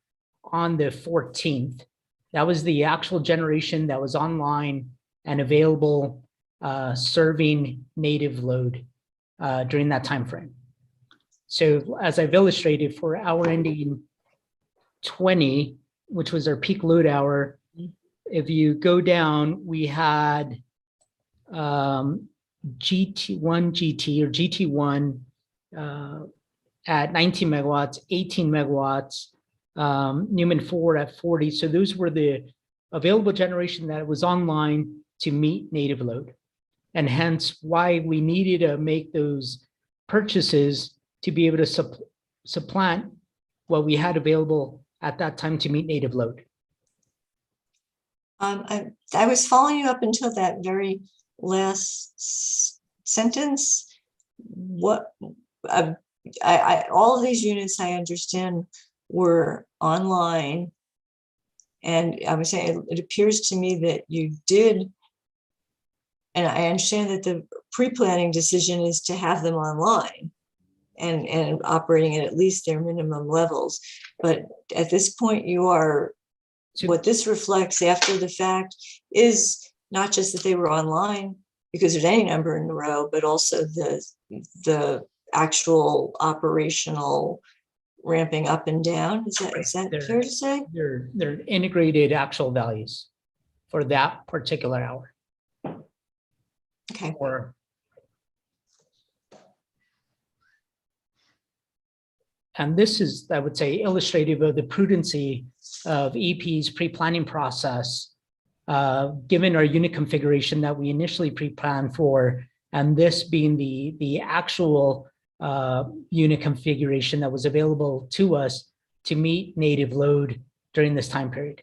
on the 14th. That was the actual generation that was online and available, serving native load during that time frame. So as I've illustrated, for hour ending 20, which was our peak load hour, if you go down, we had GT1 at 19 megawatts, 18 megawatts, Newman 4 at 40. So those were the available generation that was online to meet native load. And hence why we needed to make those purchases to be able to supplant what we had available at that time to meet native load. I was following you up until that very last sentence. What all of these units, I understand, were online, and I was saying it appears to me that you did, and I understand that the pre-planning decision is to have them online and operating at least their minimum levels. But at this point, you are, what this reflects after the fact is not just that they were online because there's any number in the row, but also the actual operational ramping up and down. Is that fair to say? They're integrated actual values for that particular hour. Okay. And this is, I would say, illustrative of the prudency of EPE's pre-planning process, given our unit configuration that we initially pre-planned for, and this being the actual unit configuration that was available to us to meet native load during this time period.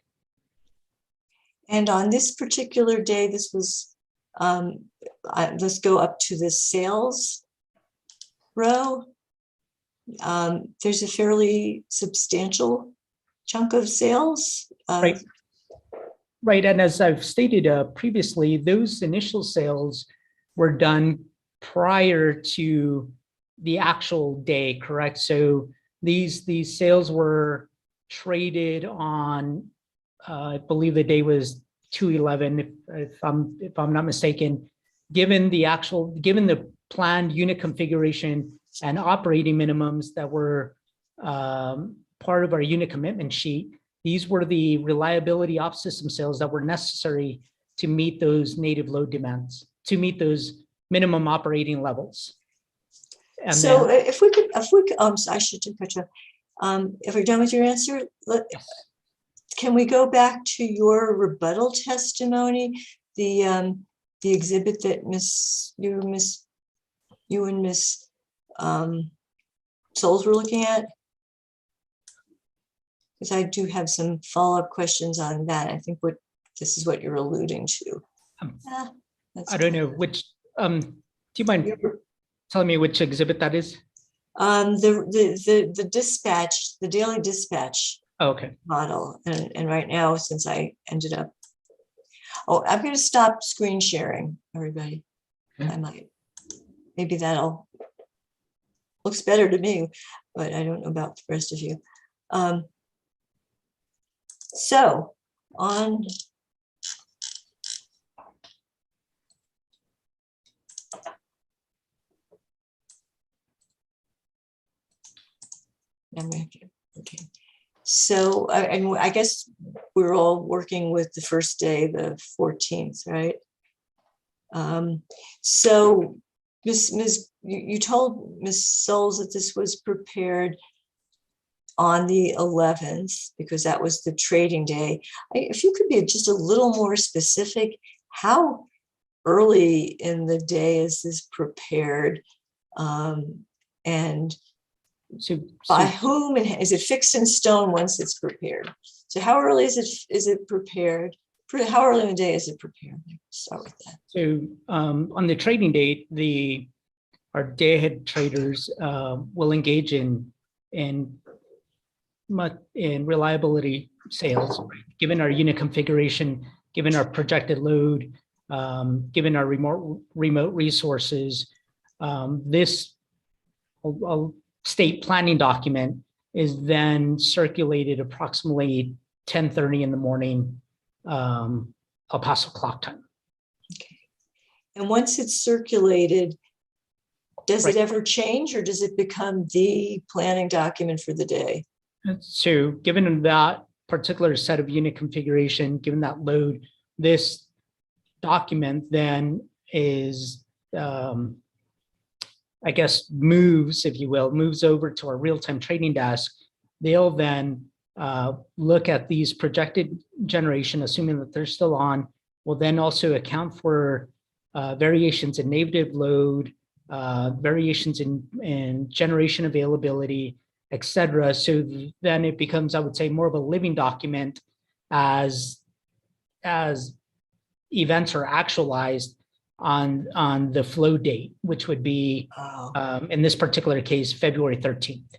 And on this particular day, this was, let's go up to the sales row. There's a fairly substantial chunk of sales. Right, and as I've stated previously, those initial sales were done prior to the actual day, correct? So these sales were traded on, I believe the day was 2/11, if I'm not mistaken. Given the planned unit configuration and operating minimums that were part of our unit commitment sheet, these were the reliability off system sales that were necessary to meet those native load demands, to meet those minimum operating levels. And so then, if we could, I should cut you off. If we're done with your answer, yes. Can we go back to your rebuttal testimony, the exhibit that you and Miss Souls were looking at? Because I do have some follow-up questions on that. I think this is what you're alluding to. I don't know which. Do you mind telling me which exhibit that is? The dispatch, the daily dispatch. Oh, okay. Model, and right now, since I ended up, I'm going to stop screen sharing, everybody. Okay. I might, maybe that'll looks better to me, but I don't know about the rest of you. So on okay. So, and I guess we're all working with the first day, the 14th, right? So you told Ms. Souls that this was prepared on the 11th because that was the trading day. If you could be just a little more specific, how early in the day is this prepared? And by whom, and is it fixed in stone once it's prepared? So how early is it prepared? How early in the day is it prepared? Start with that. So on the trading date, our day ahead traders will engage in reliability sales, given our unit configuration, given our projected load, given our remote resources. This state planning document is then circulated approximately 10:30 in the morning, El Paso clock time. Okay. And once it's circulated, does Right. it ever change, or does it become the planning document for the day? So given that particular set of unit configuration, given that load, this document then is, I guess, moves, if you will, moves over to our real-time trading desk. They'll then look at these projected generation, assuming that they're still on, will then also account for variations in native load, variations in generation availability, et cetera. So then it becomes, I would say, more of a living document as events are actualized on the flow date, which would be, in this particular case, February 13th.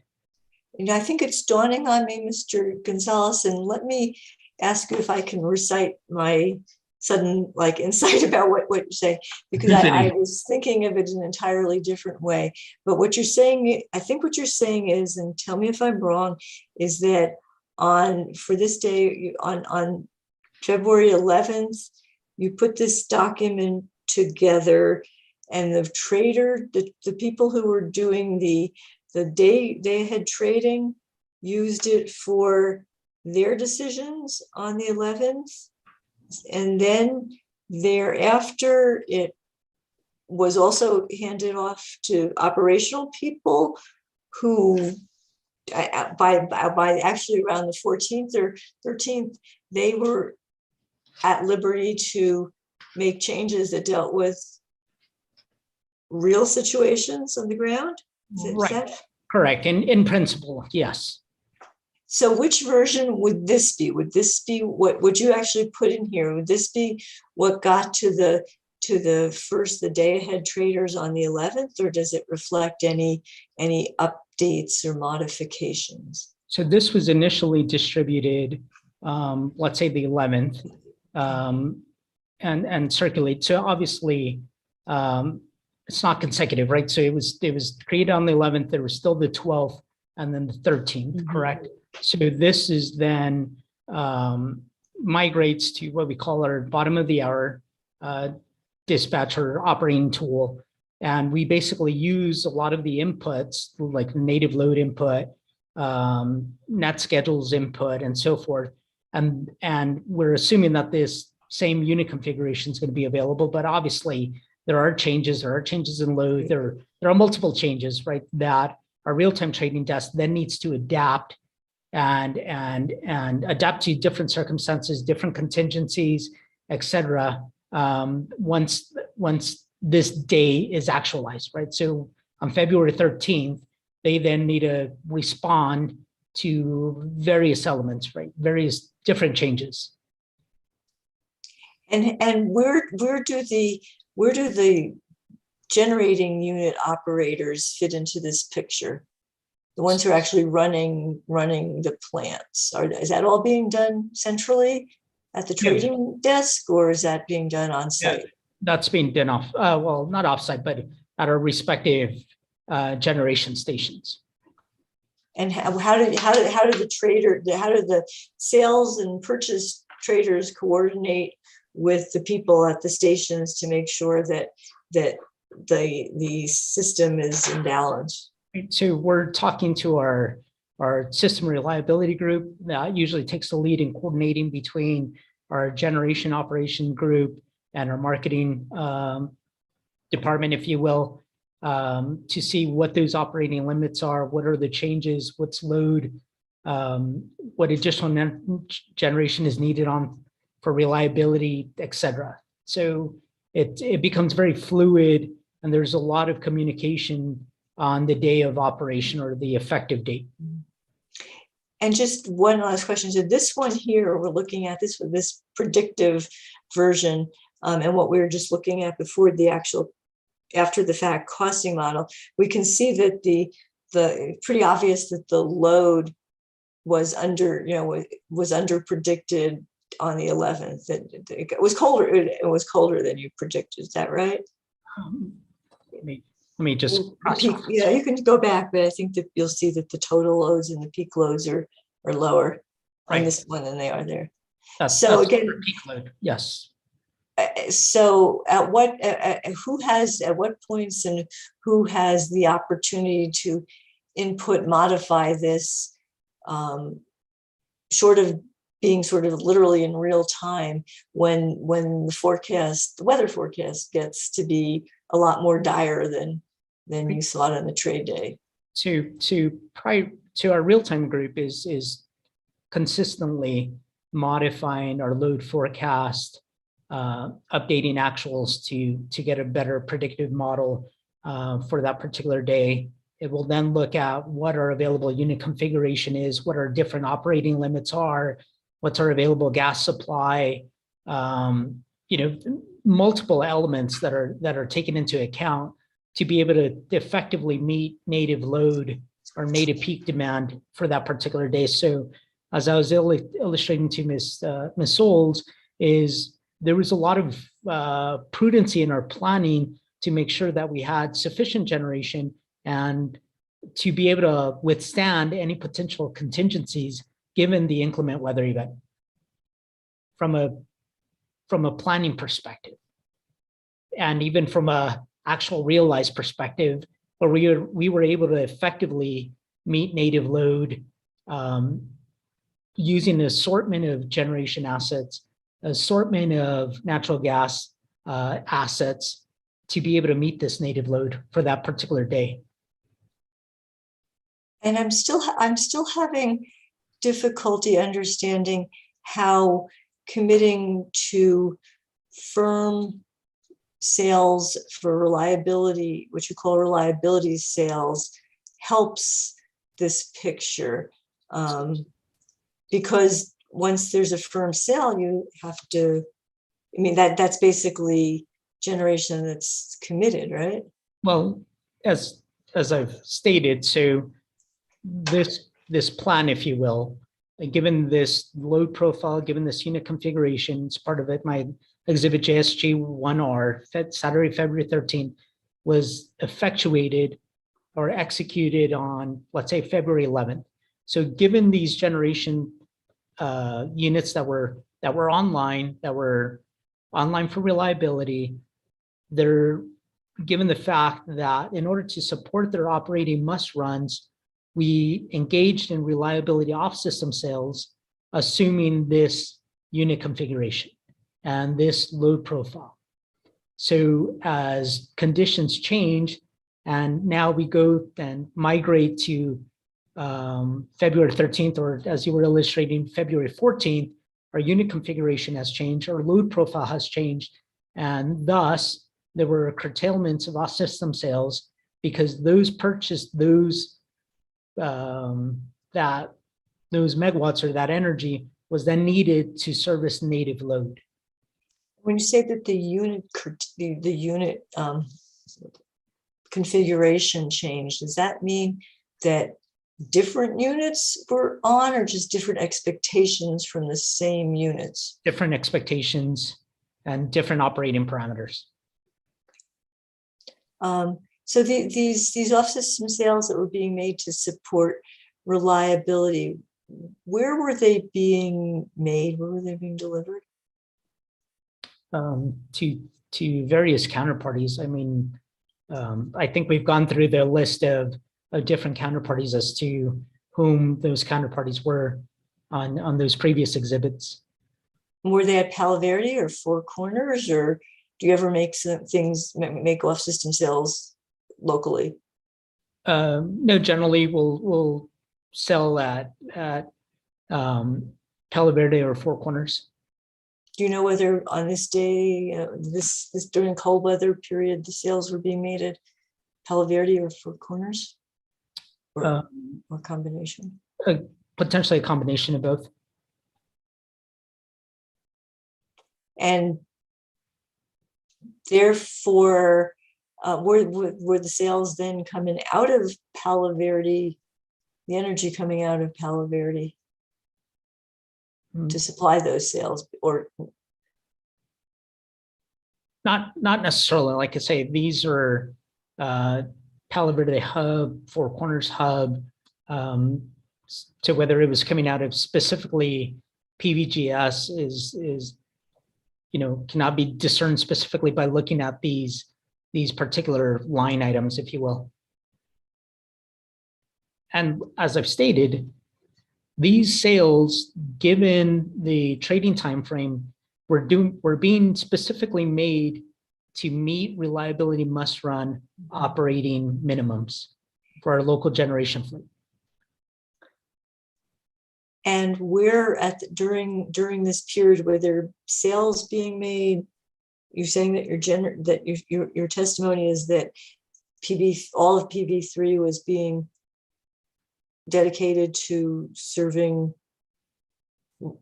And I think it's dawning on me, Mr. Gonzalez, and let me ask you if I can recite my sudden insight about what you say, because I was thinking of it in an entirely different way. But what you're saying, I think what you're saying is, and tell me if I'm wrong, is that for this day, on February 11th, you put this document together, and the trader, the people who were doing the day ahead trading used it for their decisions on the 11th. And then thereafter, it was also handed off to operational people who, by actually around the 14th or 13th, they were at liberty to make changes that dealt with real situations on the ground. Right. Correct. In principle, yes. So which version would this be? Would this be what would you actually put in here? Would this be what got to the day ahead traders on the 11th, or does it reflect any updates or modifications? So this was initially distributed, let's say the 11th, and circulate. So obviously, it's not consecutive, right? So it was created on the 11th. There was still the 12th, and then the 13th, mm-hmm. Correct? So this is then migrates to what we call our bottom of the hour dispatcher operating tool. And we basically use a lot of the inputs, like native load input, net schedules input, and so forth. And we're assuming that this same unit configuration is going to be available, but obviously there are changes in load. There are multiple changes, right, that our real-time trading desk then needs to adapt and adapt to different circumstances, different contingencies, et cetera, once this day is actualized, right? So on February 13th, they then need to respond to various elements, right? Various different changes. And where do the generating unit operators fit into this picture? The ones who are actually running the plants. Is that all being done centrally at the trading desk, or is that being done on site? Yeah, that's being done well, not offsite, but at our respective generation stations. And how do the sales and purchase traders coordinate with the people at the stations to make sure that the system is in balance? So we're talking to our our system reliability group that usually takes the lead in coordinating between our generation operation group and our marketing department, if you will, to see what those operating limits are, what are the changes, what's load, what additional generation is needed on for reliability, et cetera. So it becomes very fluid, and there's a lot of communication on the day of operation or the effective date. And just one last question. So this one here, we're looking at this predictive version, and what we were just looking at before the actual after the fact costing model, we can see that the pretty obvious that the load was under predicted on the 11th. It was colder. It was colder than you predicted. Is that right? Let me just yeah, you can go back, but I think that you'll see that the total loads and the peak loads are lower on this one than they are there. That's again, peak load. Yes. So at what points and who has the opportunity to input, modify this, short of being sort of literally in real time when the weather forecast gets to be a lot more dire than you saw it on the trade day? To our real-time group is consistently modifying our load forecast, updating actuals to get a better predictive model for that particular day. It will then look at what our available unit configuration is, what our different operating limits are, what's our available gas supply, multiple elements that are taken into account to be able to effectively meet native load or native peak demand for that particular day. So as I was illustrating to Ms. Souls, is there was a lot of prudency in our planning to make sure that we had sufficient generation and to be able to withstand any potential contingencies given the inclement weather event from a planning perspective. And even from a actual realized perspective, where we were able to effectively meet native load using an assortment of generation assets, assortment of natural gas assets to be able to meet this native load for that particular day. And I'm still having difficulty understanding how committing to firm sales for reliability, what you call reliability sales, helps this picture. Because once there's a firm sale, you have to, that's basically generation that's committed, right? Well, as I've stated, so this plan, if you will, given this load profile, given this unit configuration, it's part of it, my exhibit JSG1R, Saturday, February 13th, was effectuated or executed on, let's say, February 11th. So given these generation units that were online for reliability, they're given the fact that in order to support their operating must runs, we engaged in reliability off-system sales, assuming this unit configuration and this load profile. So as conditions change, and now we go and migrate to February 13th, or as you were illustrating, February 14th, our unit configuration has changed, our load profile has changed, and thus there were curtailments of off-system sales because those purchased those megawatts or that energy was then needed to service native load. When you say that the unit configuration changed, does that mean that different units were on, or just different expectations from the same units? Different expectations and different operating parameters. So these off-system sales that were being made to support reliability, where were they being made? Where were they being delivered? To various counterparties. I think we've gone through the list of different counterparties as to whom those counterparties were on those previous exhibits. Were they at Palo Verde or Four Corners, or do you ever make make off-system sales locally? No, generally we'll sell at Palo Verde or Four Corners. Do you know whether on this day, this during cold weather period, the sales were being made at Palo Verde or Four Corners, or combination? Potentially a combination of both. And therefore, were the sales then coming out of Palo Verde, the energy coming out of Palo Verde to supply those sales, or not necessarily? Like I say, these are Palo Verde hub, Four Corners hub, to whether it was coming out of specifically PVGS is cannot be discerned specifically by looking at these particular line items, if you will. And as I've stated, these sales, given the trading time frame, were being specifically made to meet reliability must-run operating minimums for our local generation fleet. And where during this period where there are sales being made, you're saying that your testimony is that all of PV3 was being dedicated to serving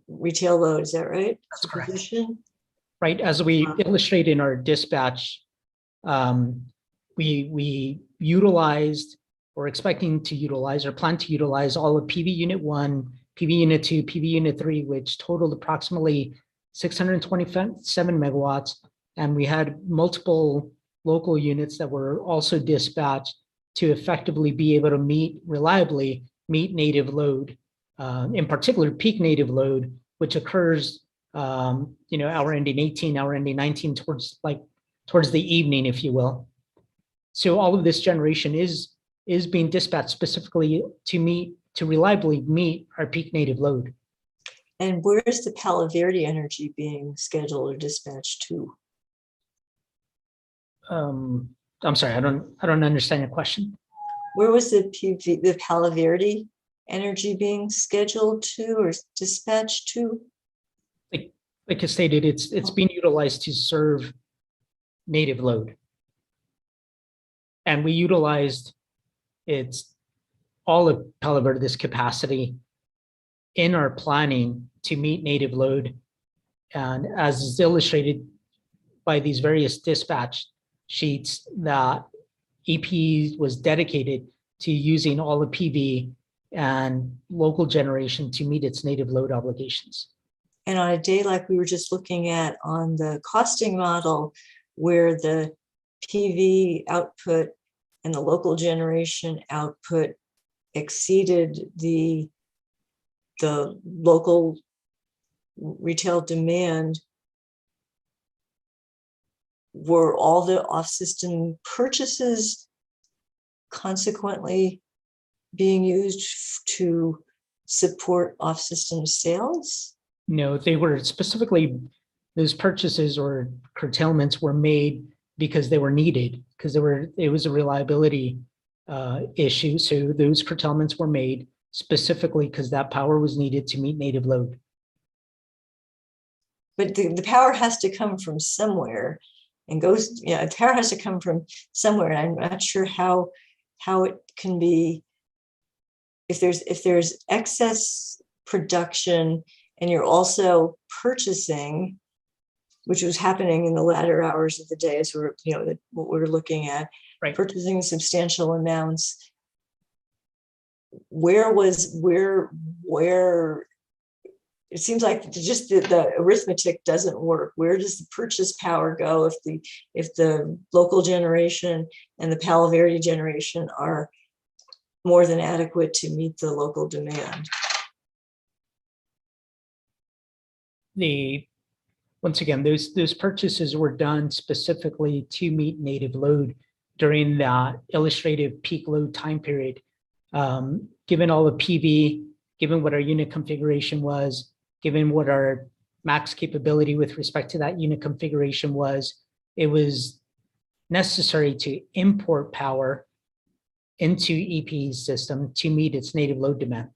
retail load. Is that right? That's correct. Right, as we illustrate in our dispatch, we utilized, or expecting to utilize, or plan to utilize all of PV Unit 1, PV Unit 2, PV Unit 3, which totaled approximately 627 megawatts. And we had multiple local units that were also dispatched to effectively be able to reliably meet native load, in particular peak native load, which occurs, hour ending 18, hour ending 19 towards the evening, if you will. So all of this generation is being dispatched specifically to reliably meet our peak native load. And where's the Palo Verde energy being scheduled or dispatched to? I'm sorry, I don't understand your question. Where was the Palo Verde energy being scheduled to or dispatched to? Like I stated, it's being utilized to serve native load. And we utilized all of Palo Verde's capacity in our planning to meet native load. And as is illustrated by these various dispatch sheets, that EPE was dedicated to using all of PV and local generation to meet its native load obligations. And on a day like we were just looking at on the costing model, where the PV output and the local generation output exceeded the local retail demand, were all the off-system purchases consequently being used to support off-system sales? No, they were specifically, those purchases or curtailments were made because they were needed, because it was a reliability issue. So those curtailments were made specifically because that power was needed to meet native load. But the power has to come from somewhere, and power has to come from somewhere. And I'm not sure how it can be, if there's excess production and you're also purchasing, which was happening in the latter hours of the day, as what we're looking at, right, purchasing substantial amounts. Where it seems like just the arithmetic doesn't work. Where does the purchase power go if the local generation and the Palo Verde generation are more than adequate to meet the local demand? Once again, those purchases were done specifically to meet native load during that illustrative peak load time period. Given all the PV, given what our unit configuration was, given what our max capability with respect to that unit configuration was, it was necessary to import power into EPE's system to meet its native load demand.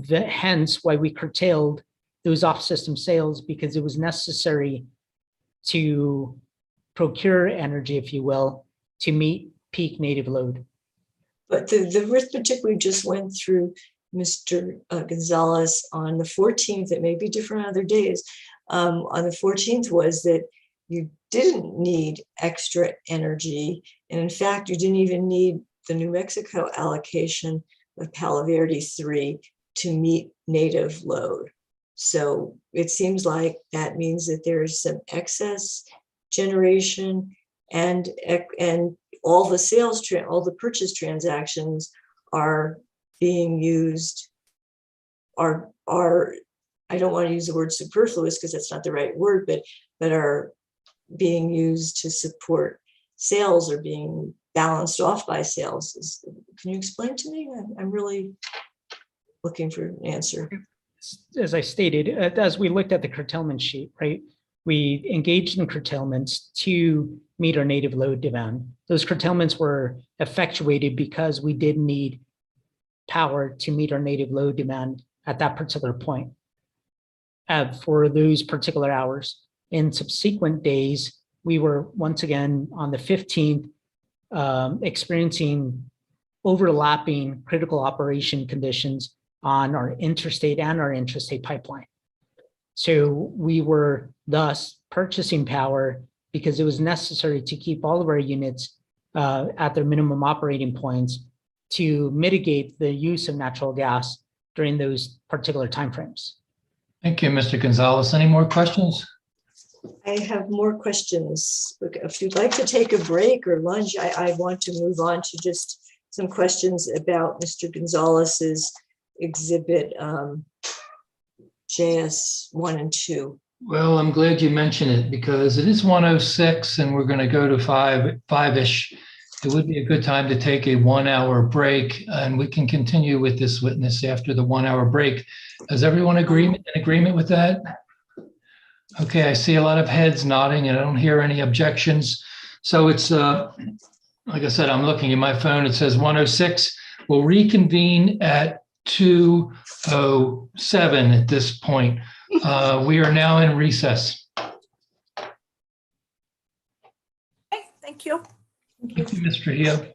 Hence why we curtailed those off-system sales, because it was necessary to procure energy, if you will, to meet peak native load. But the arithmetic we just went through, Mr. Gonzalez, on the 14th, it may be different on other days. On the 14th was that you didn't need extra energy. And in fact, you didn't even need the New Mexico allocation of Palo Verde 3 to meet native load. So it seems like that means that there's some excess generation, and all the sales, all the purchase transactions are being used, are I don't want to use the word superfluous because that's not the right word, but are being used to support sales, or being balanced off by sales. Can you explain to me? I'm really looking for an answer. As I stated, as we looked at the curtailment sheet, right, we engaged in curtailments to meet our native load demand. Those curtailments were effectuated because we did need power to meet our native load demand at that particular point for those particular hours. In subsequent days, we were once again on the 15th experiencing overlapping critical operation conditions on our interstate and our intrastate pipeline. So we were thus purchasing power because it was necessary to keep all of our units at their minimum operating points to mitigate the use of natural gas during those particular timeframes. Thank you, Mr. Gonzalez. Any more questions? I have more questions. If you'd like to take a break or lunch, I want to move on to just some questions about Mr. Gonzalez's exhibit JS 1 and 2. Well, I'm glad you mentioned it because it is 1:06 and we're going to go to five-ish. It would be a good time to take a 1-hour break, and we can continue with this witness after the 1-hour break. Does everyone in agreement with that? Okay, I see a lot of heads nodding and I don't hear any objections. So it's, like I said, I'm looking at my phone. It says 1:06. We'll reconvene at 2:07 at this point. We are now in recess. Okay, thank you. Thank you, Mr. Trujillo.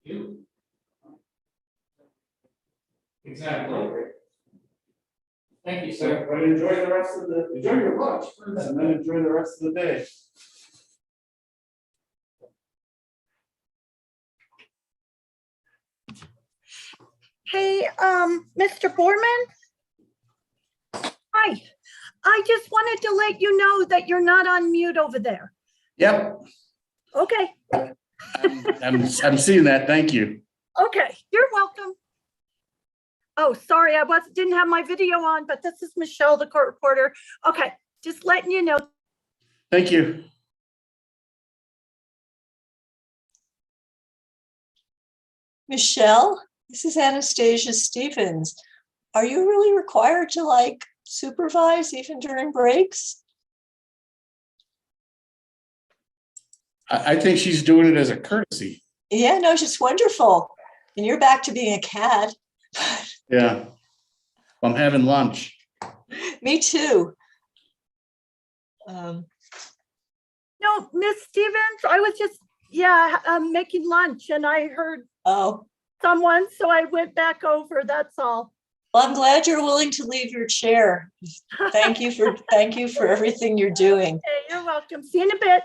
You. Exactly. Thank you, sir. But enjoy the rest of enjoy your lunch and then enjoy the rest of the day. Hey, Mr. Borman? Hi, I just wanted to let you know that you're not on mute over there. Yep, Okay, I'm seeing that. Thank you. okay, you're welcome. Oh, sorry, didn't have my video on, but this is Michelle, the court reporter. Okay, just letting you know. Thank you. Michelle, this is Anastasia Stevens. Are you really required to like supervise even during breaks? I think she's doing it as a courtesy. Yeah, no, it's wonderful. And you're back to being a cat. Yeah. I'm having lunch. Me too. No, Miss Stevens, I was just, making lunch and I heard Oh, someone, so I went back over, that's all. well, I'm glad you're willing to leave your chair. Thank you for everything you're doing. Okay, you're welcome. See you in a bit.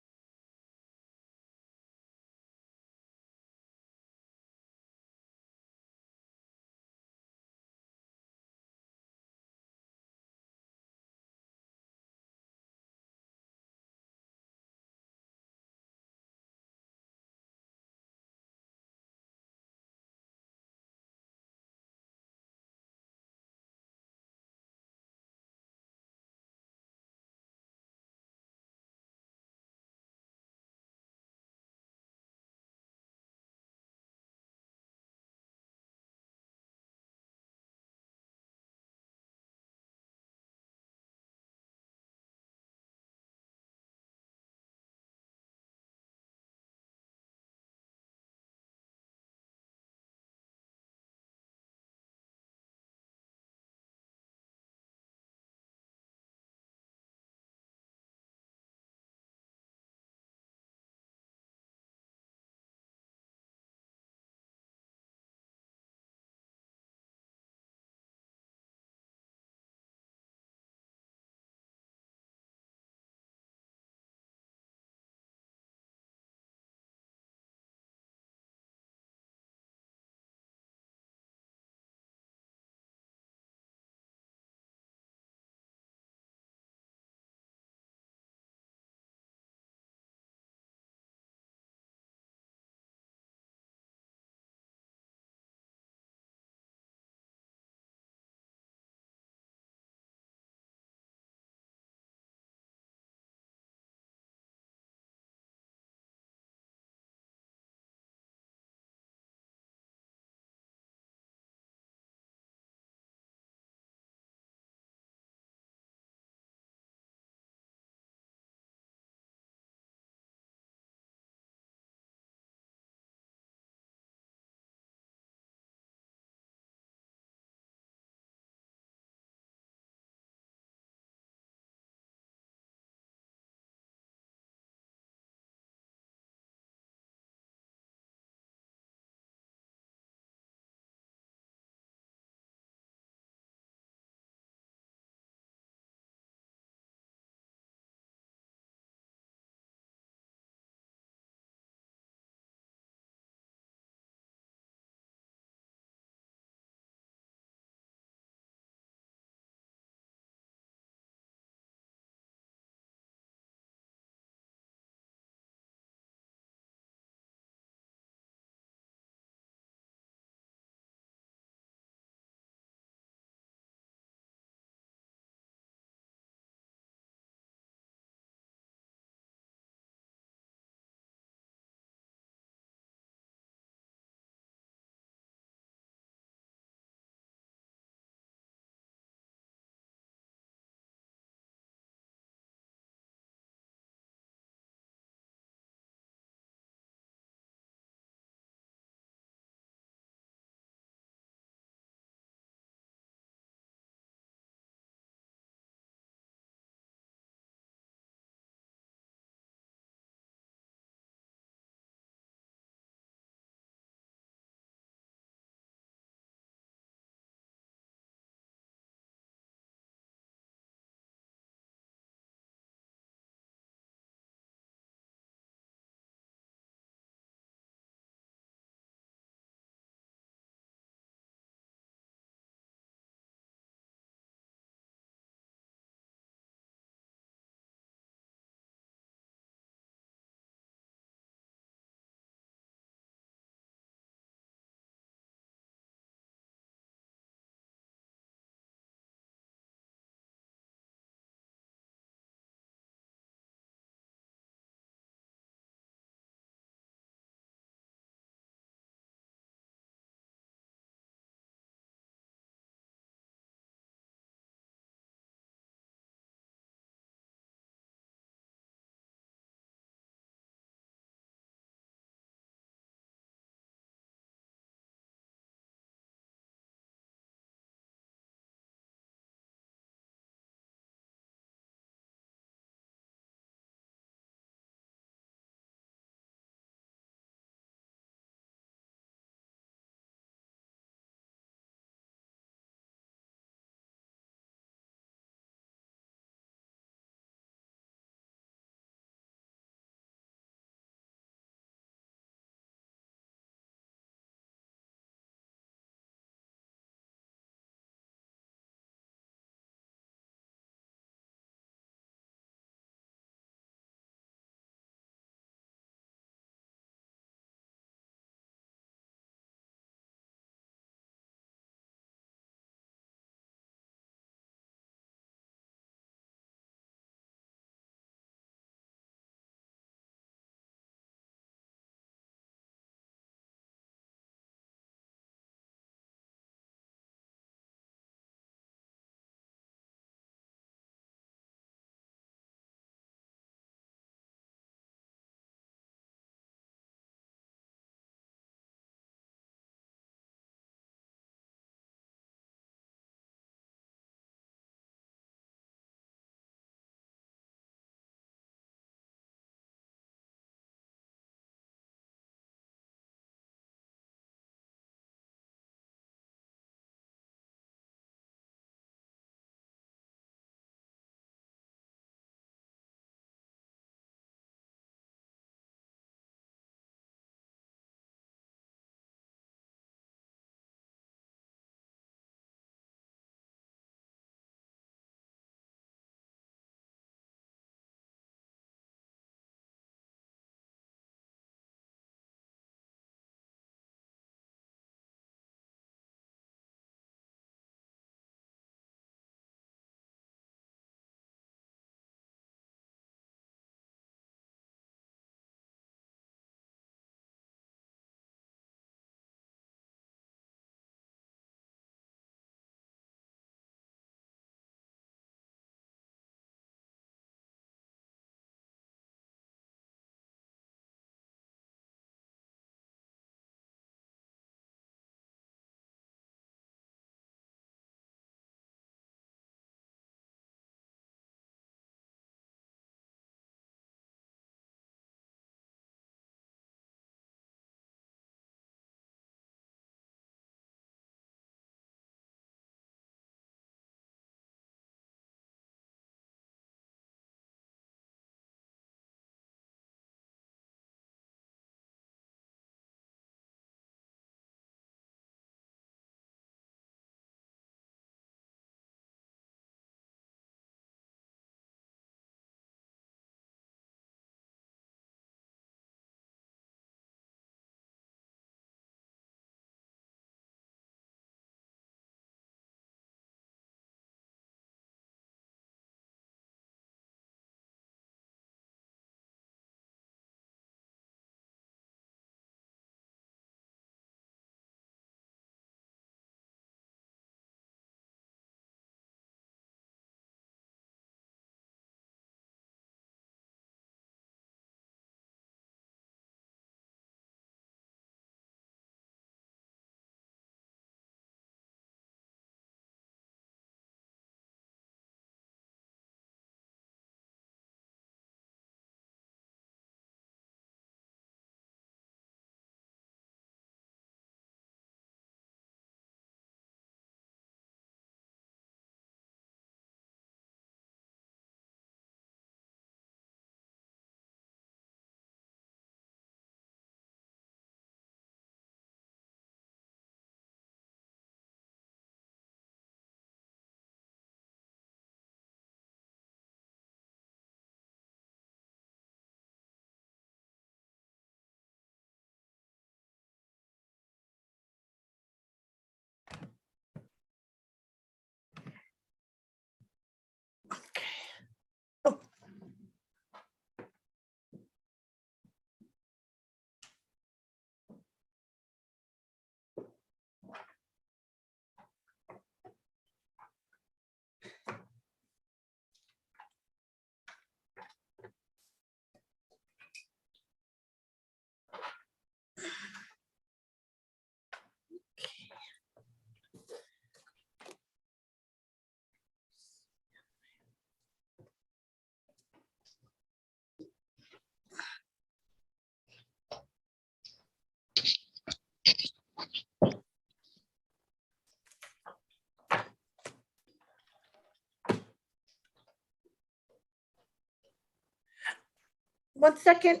1 second.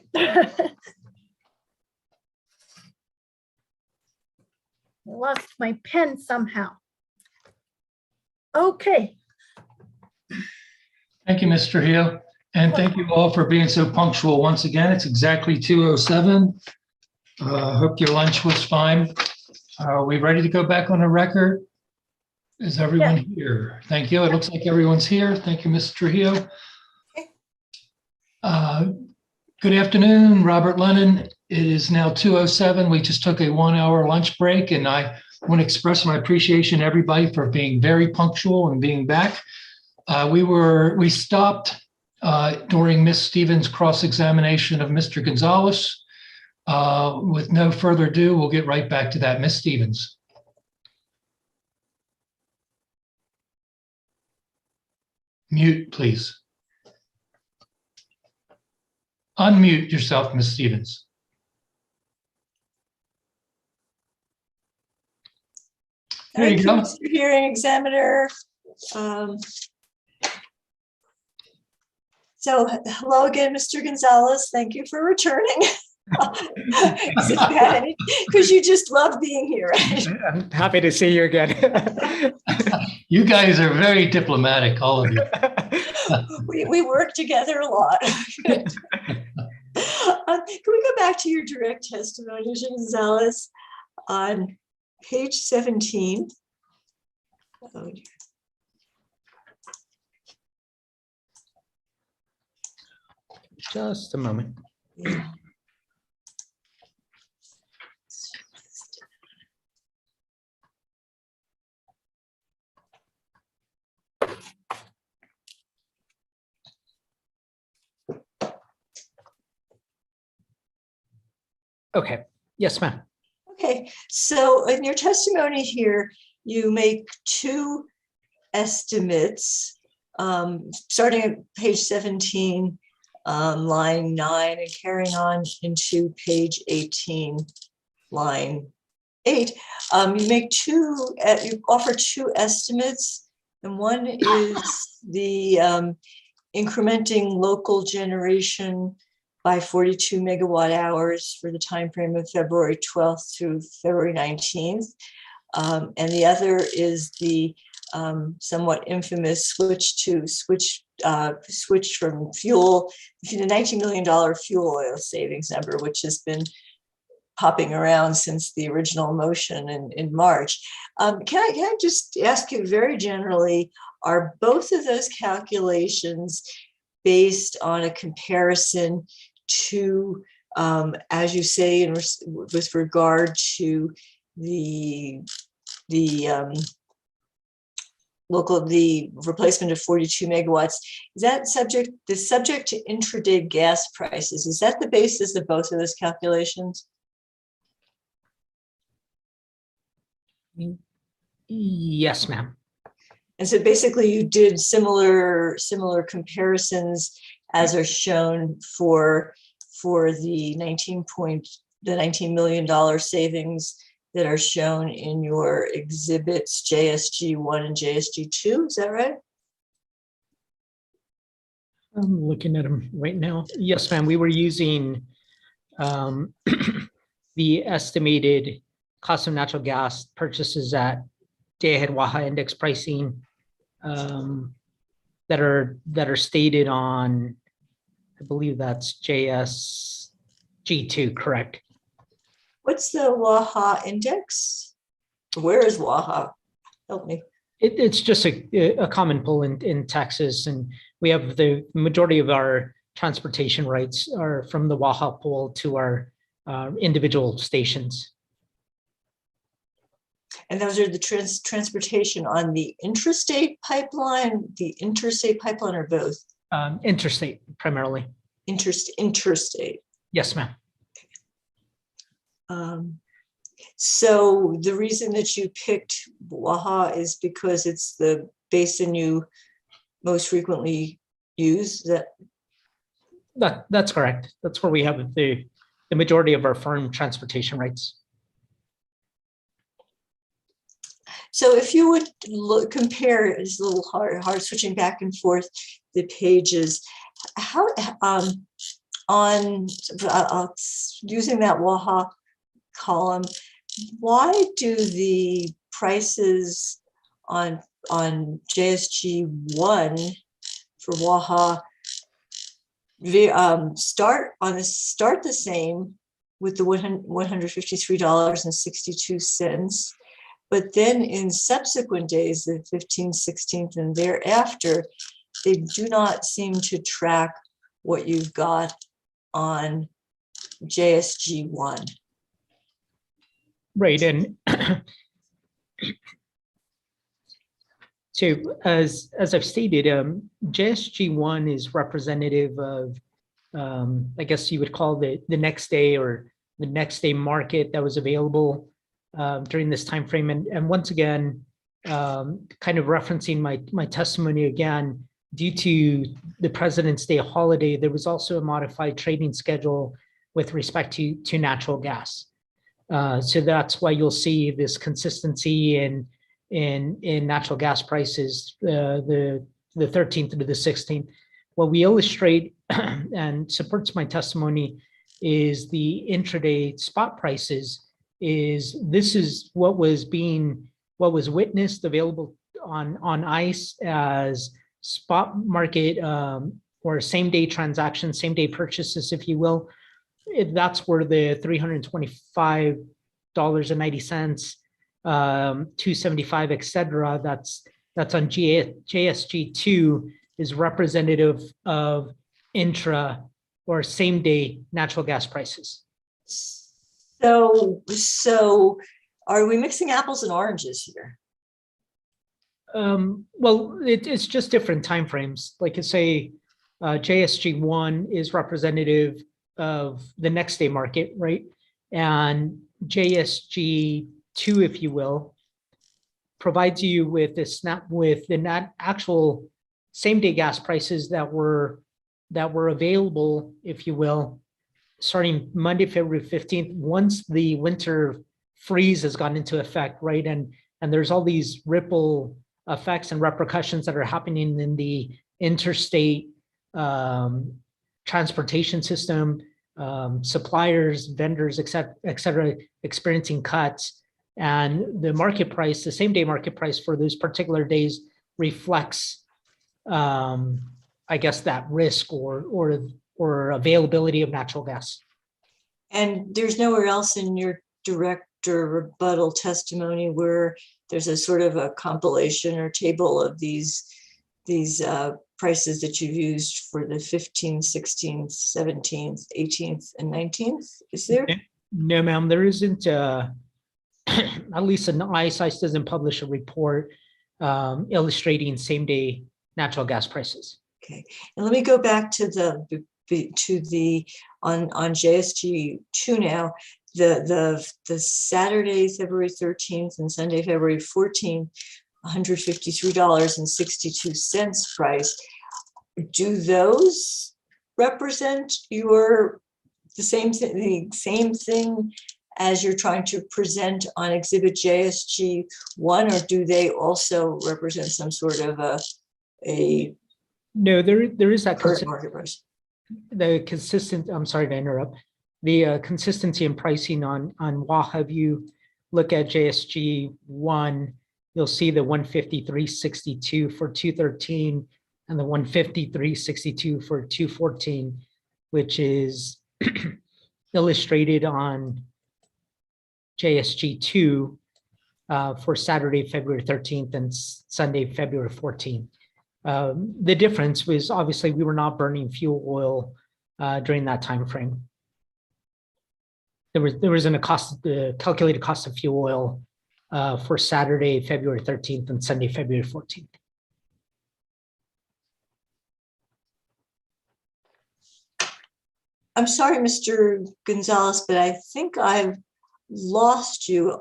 Lost my pen somehow. Okay. Thank you, Mr. Hill. And thank you all for being so punctual. Once again, it's exactly 2:07. Hope your lunch was fine. Are we ready to go back on the record? Is everyone here? Thank you. It looks like everyone's here. Thank you, Mr. Trujillo. Good afternoon, Robert Lennon. It is now 2:07. We just took a 1-hour lunch break, and I want to express my appreciation to everybody for being very punctual and being back. We stopped during Ms. Stevens' cross-examination of Mr. Gonzalez. With no further ado, we'll get right back to that. Ms. Stevens. Mute, please. Unmute yourself, Ms. Stevens. There you go. Mr. Hearing Examiner. So hello again, Mr. Gonzalez. Thank you for returning. Because you just love being here, right? I'm happy to see you again. You guys are very diplomatic, all of you. we work together a lot. Can we go back to your direct testimony, Mr. Gonzalez, on page 17? Oh, just a moment. yeah. Okay. Yes, ma'am. Okay, so in your testimony here, you make two estimates, starting at page 17, line 9, and carrying on into page 18, line 8. You make you offer two estimates, and one is the incrementing local generation by 42 megawatt hours for the time frame of February 12th through February 19th. And the other is the somewhat infamous switch from fuel, the $19 million fuel oil savings number, which has been popping around since the original motion in March. Can I just ask you very generally, are both of those calculations based on a comparison to, as you say, with regard to the replacement of 42 megawatts, is that subject to intraday gas prices? Is that the basis of both of those calculations? Yes, ma'am. And so basically you did similar comparisons as are shown for the $19 million savings that are shown in your exhibits JSG1 and JSG2. Is that right? I'm looking at them right now. Yes, ma'am. We were using the estimated cost of natural gas purchases at day-ahead Waha index pricing that are stated on, I believe that's JSG2, correct? What's the Waha index? Where is Waha? Help me. It's just a common pool in Texas, and we have the majority of our transportation rights are from the Waha pool to our individual stations. And those are the transportation on the intrastate pipeline, or both? Interstate primarily. Interstate. Yes, ma'am. So the reason that you picked Waha is because it's the basin you most frequently use. That's correct. That's where we have the majority of our firm transportation rights. So if you would compare, it's a little hard switching back and forth the pages. How on, using that Waha column, why do the prices on JSG1 for Waha start the same with the $153.62, but then in subsequent days, the 15th, 16th, and thereafter, they do not seem to track what you've got on JSG1. Right, and so as I've stated, JSG1 is representative of, I guess you would call the next day or the next day market that was available during this time frame. And once again, kind of referencing my testimony again, due to the President's Day holiday, there was also a modified trading schedule with respect to natural gas. So that's why you'll see this consistency in natural gas prices, the 13th to the 16th. What we illustrate and supports my testimony is the intraday spot prices. This is what was witnessed available on ICE as spot market or same day transactions, same day purchases, if you will. That's where the $325.90, 275, etc. That's on JSG2 is representative of intra or same day natural gas prices. So are we mixing apples and oranges here? Well, it's just different timeframes. Like I say, JSG1 is representative of the next day market, right? And JSG2, if you will, provides you with the actual same day gas prices that were available, if you will, starting Monday, February 15th, once the winter freeze has gone into effect, right? And there's all these ripple effects and repercussions that are happening in the interstate transportation system, suppliers, vendors, et cetera, experiencing cuts. And the market price, the same day market price for those particular days reflects, I guess, that risk or availability of natural gas. And there's nowhere else in your direct or rebuttal testimony where there's a sort of a compilation or table of these prices that you've used for the 15th, 16th, 17th, 18th, and 19th, is there? No, ma'am, there isn't. At least an ICE doesn't publish a report illustrating same day natural gas prices. Okay, and let me go back to on JSG2 now. The Saturday, February 13th and Sunday, February 14th, $153.62 price. Do those represent the same thing as you're trying to present on Exhibit JSG1, or do they also represent some sort of a No, there is that market price? I'm sorry to interrupt. The consistency in pricing on Waha, if you look at JSG1, you'll see the 153.62 for 213 and the 153.62 for 214, which is illustrated on JSG2 for Saturday, February 13th and Sunday, February 14th. The difference was obviously we were not burning fuel oil during that time frame. There was a calculated cost of fuel oil for Saturday, February 13th and Sunday, February 14th. I'm sorry, Mr. Gonzalez, but I think I've lost you.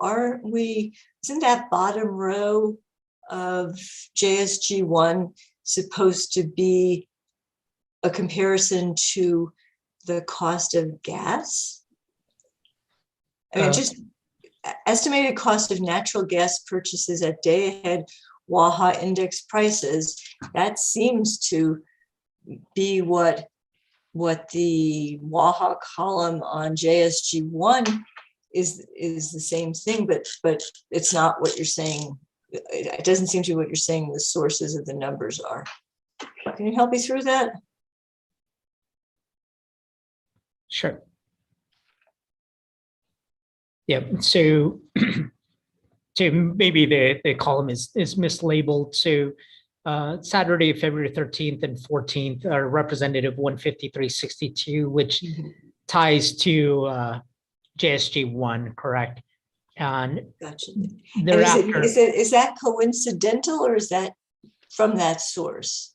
Isn't that bottom row of JSG1 supposed to be a comparison to the cost of gas? I mean, just estimated cost of natural gas purchases at day ahead Waha index prices. That seems to be what what the Waha column on JSG1 is the same thing, but it's not what you're saying. It doesn't seem to be what you're saying the sources of the numbers are. Can you help me through that? Sure. Yeah, so maybe the column is mislabeled. So Saturday, February 13th and 14th are representative 153.62, which ties to JSG1, correct? And Gotcha. thereafter, And is that coincidental, or is that from that source?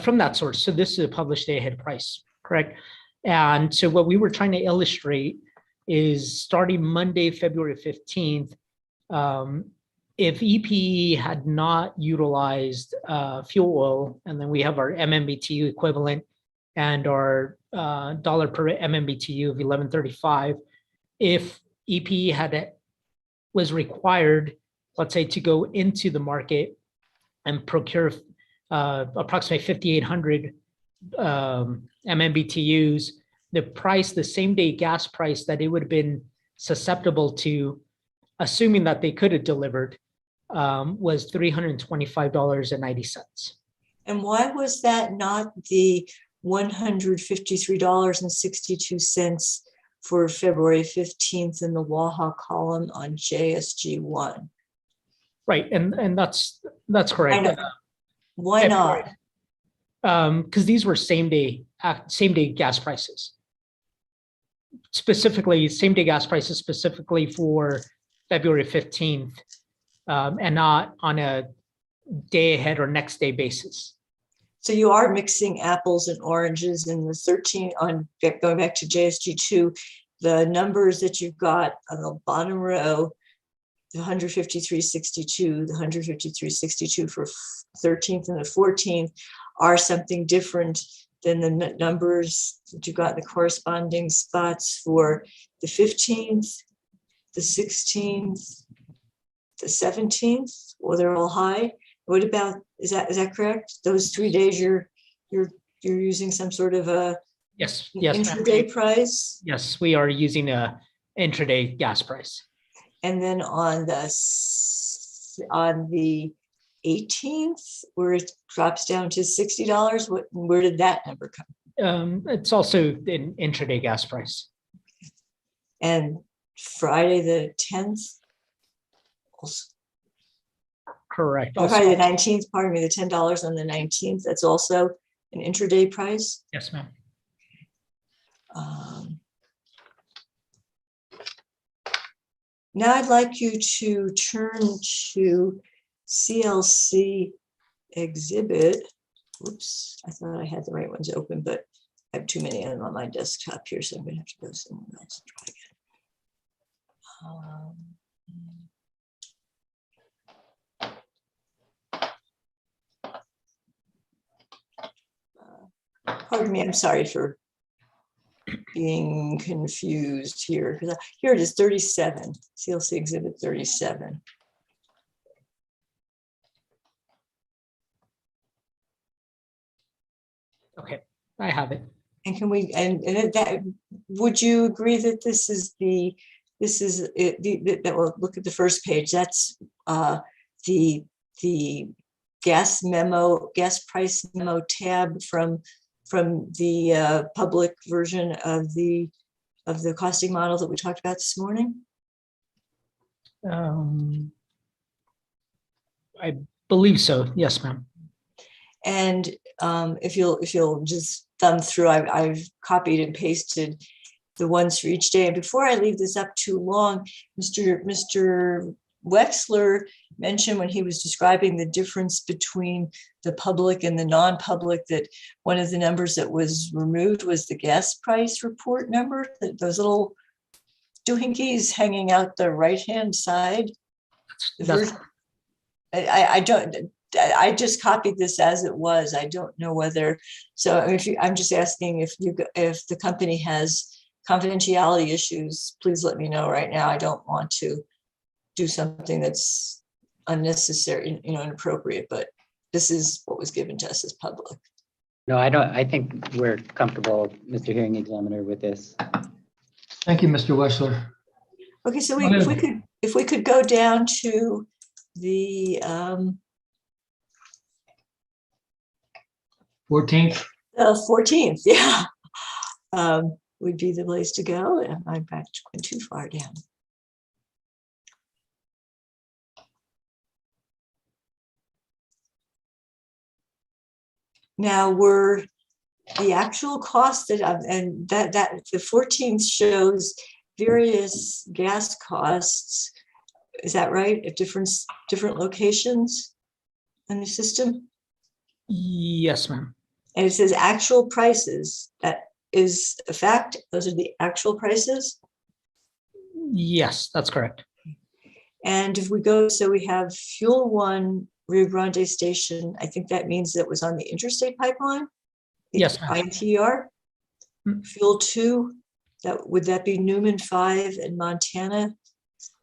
from that source. So this is a published day ahead price, correct? And so what we were trying to illustrate is starting Monday, February 15th, if EPE had not utilized fuel oil, and then we have our MMBTU equivalent and our dollar per MMBTU of 11.35, if EPE was required, let's say, to go into the market and procure approximately 5,800 MMBTUs, the same day gas price that it would have been susceptible to, assuming that they could have delivered, was $325.90. And why was that not the $153.62 for February 15th in the Waha column on JSG1? Right, and that's correct. Why not? Because these were same day gas prices. Specifically, same day gas prices specifically for February 15th, and not on a day ahead or next day basis. So you are mixing apples and oranges in the 13 on going back to JSG2, the numbers that you've got on the bottom row, the 153.62, the 153.62 for 13th and the 14th are something different than the numbers that you got in the corresponding spots for the 15th, the 16th, the 17th, or they're all high. What about, is that correct? Those 3 days you're using some sort of a yes, intraday price? Yes, we are using a intraday gas price. And then on the 18th, where it drops down to $60, where did that number come? It's also an intraday gas price. And Friday the 10th? Also, Correct. Friday the 19th, pardon me, the $10 on the 19th, that's also an intraday price? Yes, ma'am. Now I'd like you to turn to CLC exhibit. Oops, I thought I had the right ones open, but I have too many of them on my desktop here, so I'm going to have to go somewhere else and try again. Pardon me, I'm sorry for being confused here. Here it is, 37, CLC exhibit 37. Okay, I have it. And can we, and that, would you agree that this is that we'll look at the first page, that's the gas price memo tab from the public version of the costing model that we talked about this morning? I believe so. Yes, ma'am. And if you'll just thumb through, I've copied and pasted the ones for each day. And before I leave this up too long, Mr. Wexler mentioned when he was describing the difference between the public and the non-public that one of the numbers that was removed was the gas price report number, those little doohinkies hanging out the right-hand side. I just copied this as it was. I don't know whether, so I'm just asking if the company has confidentiality issues, please let me know right now. I don't want to do something that's unnecessary, inappropriate, but this is what was given to us as public. No, I don't, I think we're comfortable, Mr. Hearing Examiner, with this. Thank you, Mr. Wessler. Okay, so Go ahead. if we could go down to the 14th. 14th, yeah. Would be the place to go. And I'm back going too far down. Now were the actual cost that and that the 14th shows various gas costs. Is that right? At different locations in the system? Yes, ma'am. And it says actual prices. That is a fact. Those are the actual prices. Yes, that's correct. And if we go, so we have Fuel 1 Rio Grande Station. I think that means that was on the interstate pipeline. Yes, ma'am. ITR. Fuel 2, would that be Newman 5 in Montana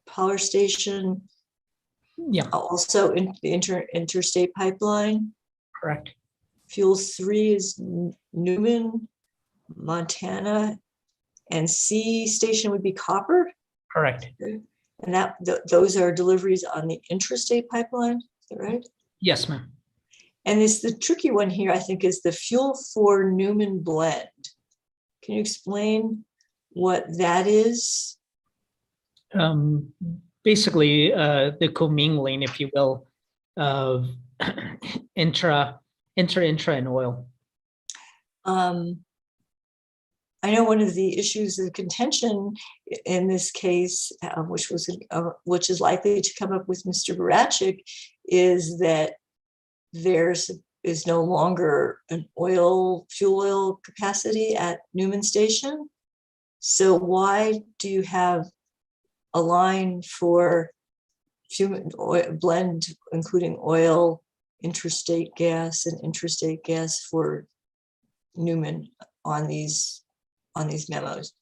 Power Station? Yeah, Also in the interstate pipeline. correct. Fuel 3 is Newman, Montana, and C station would be Copper. Correct. And those are deliveries on the intrastate pipeline, is that right? Yes, ma'am. And it's the tricky one here, I think, is the Fuel 4 Newman blend. Can you explain what that is? Basically, the commingling, if you will, of intra and oil. I know one of the issues of contention in this case, which is likely to come up with Mr. Barachik, is that is no longer an fuel oil capacity at Newman Station. So why do you have a line for blend, including oil, interstate gas, and intrastate gas for Newman on these memos?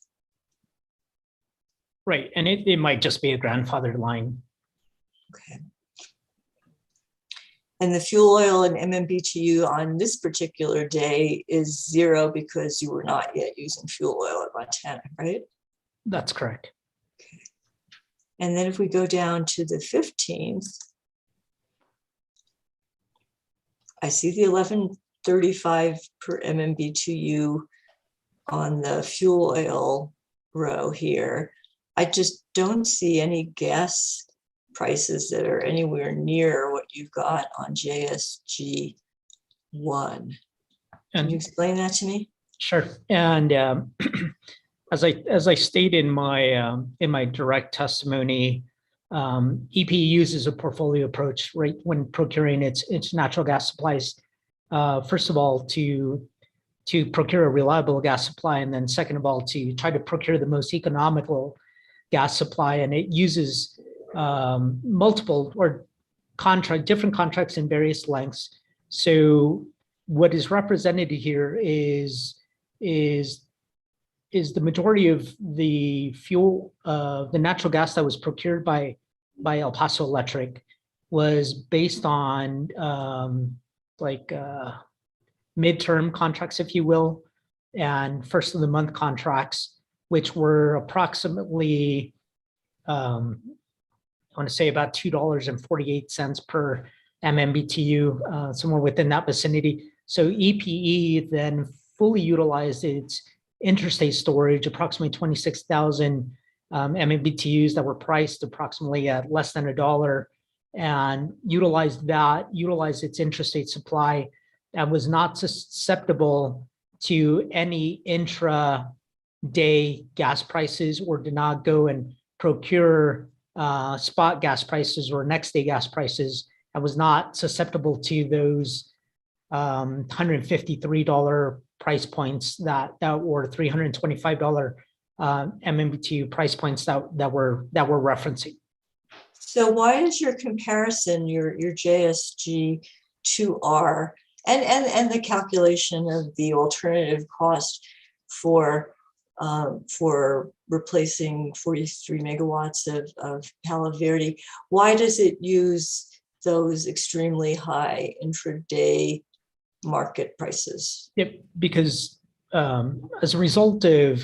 Right, and it might just be a grandfathered line. Okay. And the fuel oil and MMBTU on this particular day is 0 because you were not yet using fuel oil at Montana, right? That's correct. Okay. And then if we go down to the 15th, I see the 1135 per MMBTU on the fuel oil row here. I just don't see any gas prices that are anywhere near what you've got on JSG 1. Can you explain that to me? Sure. And as I stated in my direct testimony, EPE uses a portfolio approach, right, when procuring its natural gas supplies. First of all, to procure a reliable gas supply, and then second of all, to try to procure the most economical gas supply. And it uses multiple or different contracts in various lengths. So what is represented here is the majority of the fuel, the natural gas that was procured by El Paso Electric was based on midterm contracts, if you will, and first of the month contracts, which were approximately, I want to say about $2.48 per MMBTU, somewhere within that vicinity. So EPE then fully utilized its interstate storage, approximately 26,000 MMBTUs that were priced approximately at less than $1, and utilized its intrastate supply that was not susceptible to any intra-day gas prices, or did not go and procure spot gas prices or next day gas prices, and was not susceptible to those $153 price points that were $325 MMBTU price points that we're referencing. So why is your comparison, your JSG 2R and the calculation of the alternative cost for replacing 43 megawatts of Palo Verde, why does it use those extremely high intraday market prices. Yep, because as a result of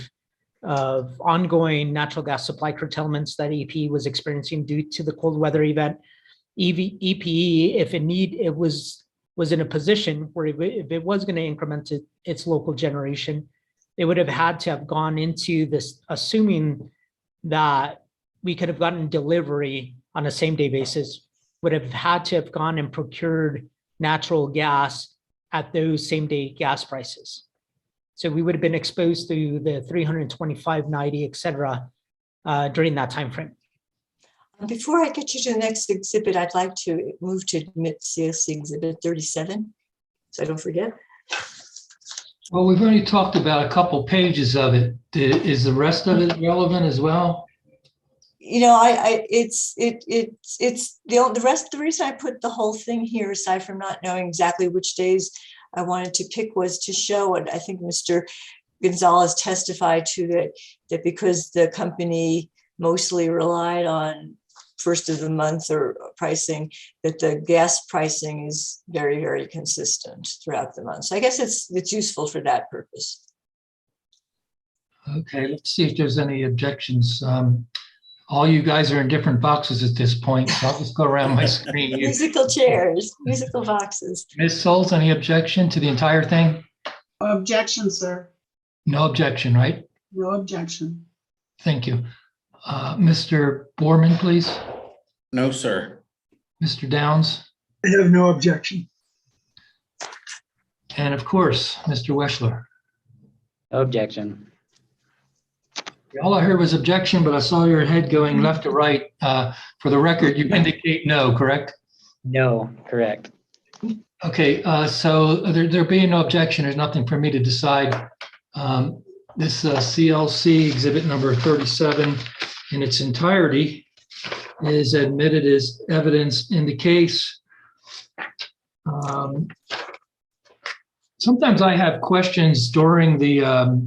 ongoing natural gas supply curtailments that EPE was experiencing due to the cold weather event, EPE, if it was in a position where if it was going to increment its local generation, they would have had to have gone into this, assuming that we could have gotten delivery on a same-day basis, would have had to have gone and procured natural gas at those same-day gas prices. So we would have been exposed to the 325.90, et cetera, during that time frame. Before I get you to the next exhibit, I'd like to move to admit CLC exhibit 37, so I don't forget. Well, we've already talked about a couple pages of it. Is the rest of it relevant as well? You know, it's the reason I put the whole thing here, aside from not knowing exactly which days I wanted to pick, was to show what I think Mr. Gonzalez testified to, that because the company mostly relied on first of the month or pricing, that the gas pricing is very, very consistent throughout the month. So I guess it's useful for that purpose. Okay, let's see if there's any objections. All you guys are in different boxes at this point, so I'll just go around my screen. Musical chairs, musical boxes. Ms. Souls, any objection to the entire thing? Objection, sir. No objection, right? No objection. Thank you. Mr. Borman, please. No, sir. Mr. Downs, I have no objection. and of course, Mr. Weschler. No objection. All I heard was objection, but I saw your head going left to right. For the record, you indicate no, correct? No, correct. Okay, so there being no objection, there's nothing for me to decide. This CLC exhibit number 37 in its entirety is admitted as evidence in the case. Sometimes I have questions during the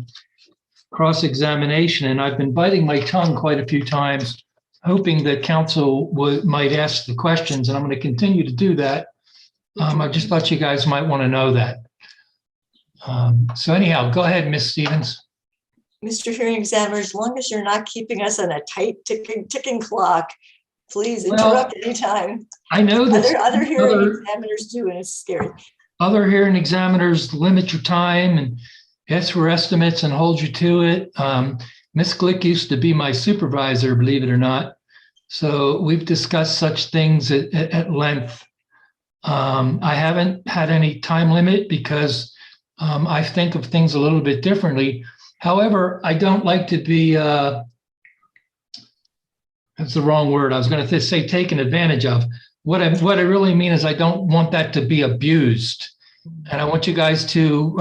cross-examination, and I've been biting my tongue quite a few times, hoping that counsel might ask the questions, and I'm going to continue to do that. I just thought you guys might want to know that. So anyhow, go ahead, Ms. Stevens. Mr. Hearing Examiner, as long as you're not keeping us on a tight ticking clock, please interrupt anytime. I know that Other hearing examiners do, and it's scary. other hearing examiners limit your time and ask for estimates and hold you to it. Ms. Glick used to be my supervisor, believe it or not. So we've discussed such things at length. I haven't had any time limit because I think of things a little bit differently. However, I don't like to be, that's the wrong word. I was going to say taken advantage of. What I really mean is I don't want that to be abused. And I want you guys to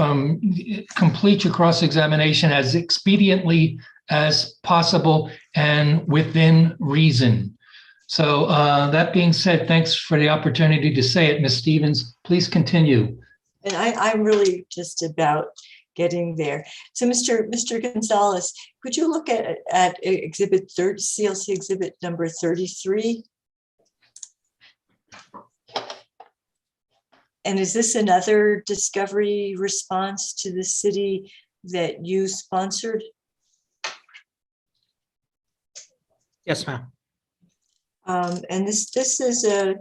complete your cross-examination as expediently as possible and within reason. So that being said, thanks for the opportunity to say it, Ms. Stevens. Please continue. And I'm really just about getting there. So Mr. Gonzalez, could you look at exhibit CLC exhibit number 33? And is this another discovery response to the city that you sponsored? Yes, ma'am. And this is a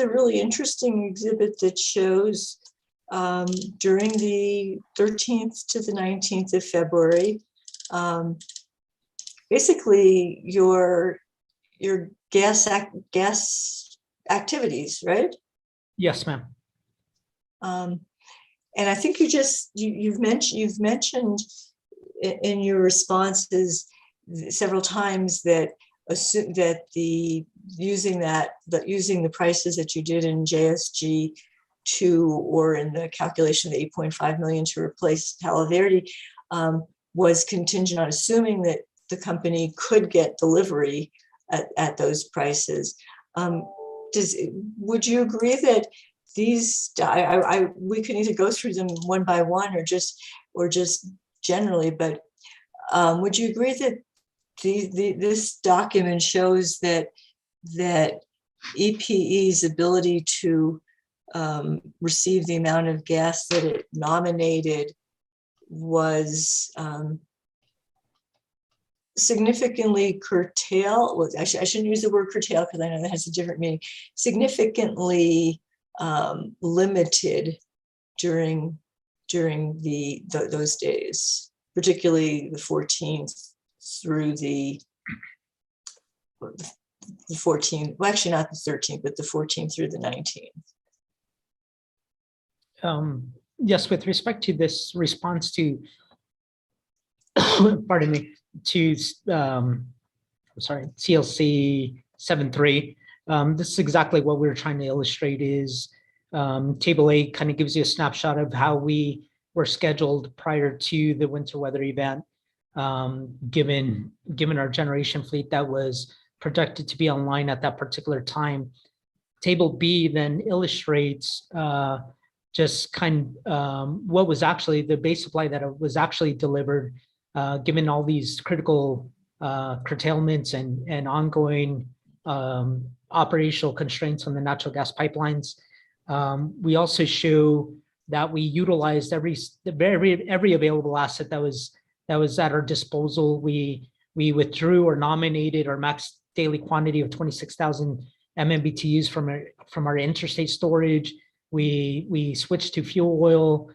really interesting exhibit that shows during the 13th to the 19th of February, basically your gas activities, right? Yes, ma'am. And I think you've mentioned in your responses several times that using the prices that you did in JSG 2 or in the calculation of the 8.5 million to replace Palo Verde was contingent on assuming that the company could get delivery at those prices. Would you agree that these, we could either go through them one by one or just generally, but would you agree that this document shows that EPE's ability to received the amount of gas that it nominated was significantly curtail. Well, I shouldn't use the word curtail because I know that has a different meaning. Significantly limited during those days, particularly the 14th through the 14th. Well, actually not the 13th, but the 14th through the 19th. Yes, with respect to this response to, pardon me, to CLC 7.3, this is exactly what we're trying to illustrate. Is Table A kind of gives you a snapshot of how we were scheduled prior to the winter weather event, given our generation fleet that was projected to be online at that particular time. Table B then illustrates just kind of what was actually the base supply that was actually delivered, given all these critical curtailments and ongoing operational constraints on the natural gas pipelines. We also show that we utilized every available asset that was at our disposal. We withdrew or nominated our max daily quantity of 26,000 MMBTUs from our interstate storage. We switched to fuel oil.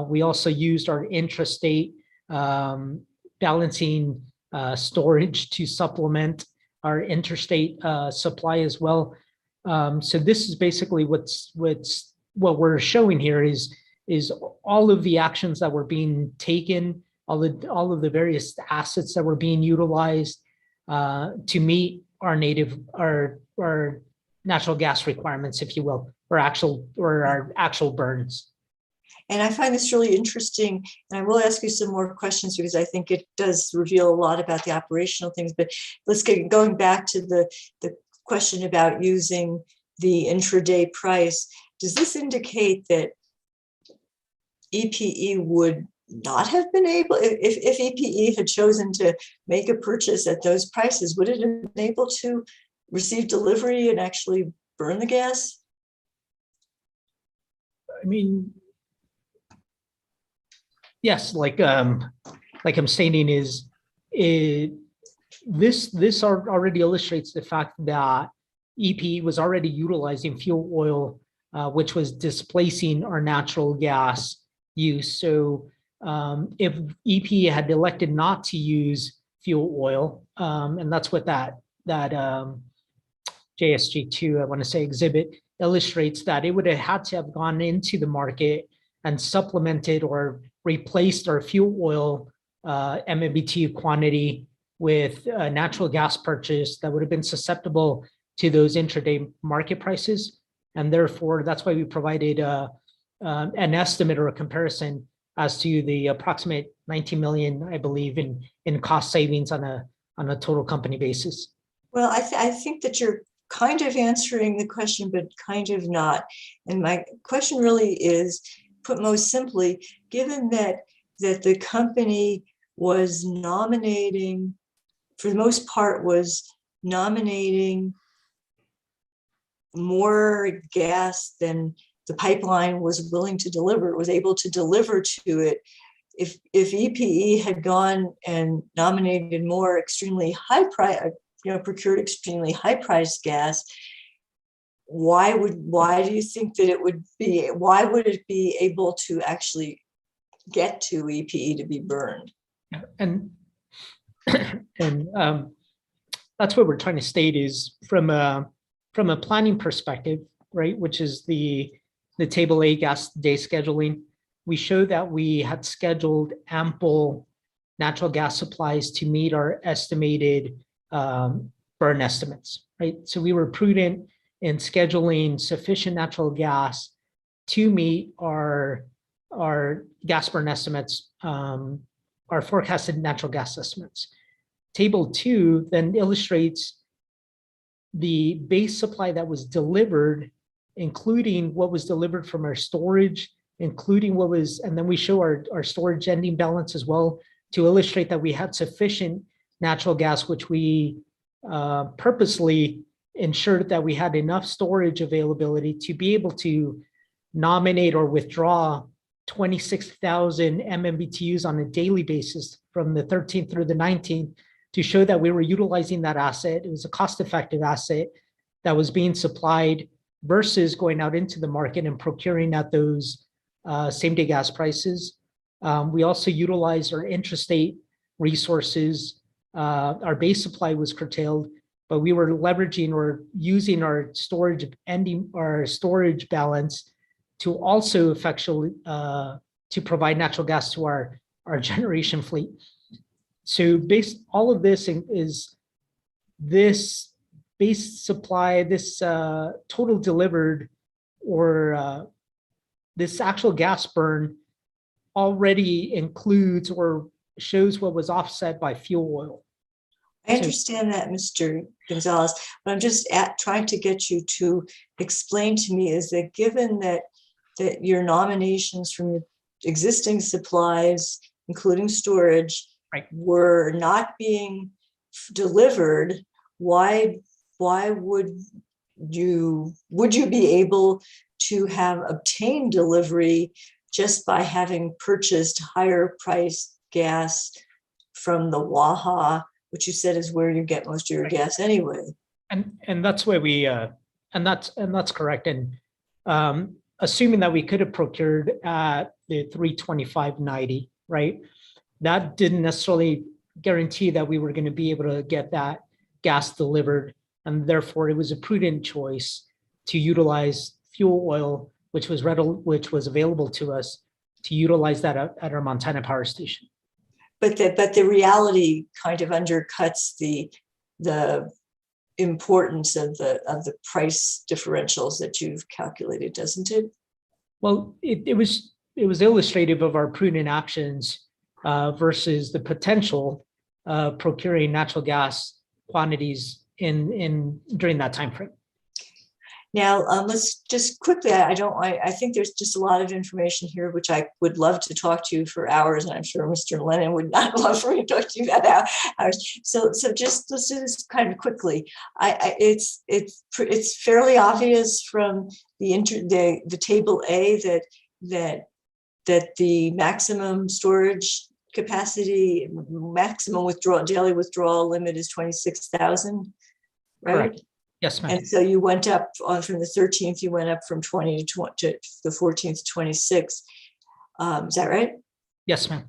We also used our intrastate balancing storage to supplement our interstate supply as well. So this is basically what we're showing here is all of the actions that were being taken, all of the various assets that were being utilized to meet our natural gas requirements, if you will, or our actual burns. And I find this really interesting, and I will ask you some more questions because I think it does reveal a lot about the operational things. But let's get going back to the question about using the intraday price. Does this indicate that EPE would not have been able, if EPE had chosen to make a purchase at those prices, would it have been able to receive delivery and actually burn the gas? I mean, yes, like I'm stating, this already illustrates the fact that EPE was already utilizing fuel oil, which was displacing our natural gas use. So if EPE had elected not to use fuel oil, and that's what that JSG2, I want to say, exhibit illustrates, that it would have had to have gone into the market and supplemented or replaced our fuel oil MMBTU quantity with natural gas purchase that would have been susceptible to those intraday market prices. And therefore, that's why we provided an estimate or a comparison as to the approximate 19 million, I believe, in cost savings on a total company basis. Well, I think that you're kind of answering the question, but kind of not. And my question really is, put most simply, given that the company was nominating, for the most part, was nominating more gas than the pipeline was willing to deliver, was able to deliver to it. If EPE had gone and nominated more extremely high price, procured extremely high priced gas, why do you think that why would it be able to actually get to EPE to be burned? And that's what we're trying to state is from a planning perspective, right, which is the Table A gas day scheduling. We show that we had scheduled ample natural gas supplies to meet our estimated burn estimates, right? So we were prudent in scheduling sufficient natural gas to meet our gas burn estimates, our forecasted natural gas estimates. Table 2 then illustrates the base supply that was delivered, including what was delivered from our storage, including what was, and then we show our storage ending balance as well to illustrate that we had sufficient natural gas, which we purposely ensured that we had enough storage availability to be able to nominate or withdraw 26,000 MMBTUs on a daily basis from the 13th through the 19th to show that we were utilizing that asset. It was a cost-effective asset that was being supplied versus going out into the market and procuring at those same-day gas prices. We also utilized our intrastate resources. Our base supply was curtailed, but we were leveraging or using our storage balance to also effectually to provide natural gas to our generation fleet. So all of this is this base supply, this total delivered or this actual gas burn already includes or shows what was offset by fuel oil. I understand that, Mr. Gonzalez, but I'm just trying to get you to explain to me is that given that your nominations from your existing supplies, including storage, right, were not being delivered, why would you be able to have obtained delivery just by having purchased higher priced gas from the Waha, which you said is where you get most of your gas anyway? And that's where we and that's correct. And assuming that we could have procured at the 325.90, right? That didn't necessarily guarantee that we were going to be able to get that gas delivered, and therefore it was a prudent choice to utilize fuel oil, which was available to us, to utilize that at our Montana power station. But the reality kind of undercuts the importance of the price differentials that you've calculated, doesn't it? Well, it was illustrative of our prudent actions versus the potential procuring natural gas quantities during that time frame. Now, let's just quickly, I think there's just a lot of information here, which I would love to talk to you for hours, and I'm sure Mr. Lennon would not love for me to talk to you about hours. So just let's do this kind of quickly. It's fairly obvious from the table A that the maximum storage capacity, maximum daily withdrawal limit is 26,000, right? Correct. Yes, ma'am. And so you went up from the 13th, you went up from 20 to the 14th to 26. Is that right? Yes, ma'am.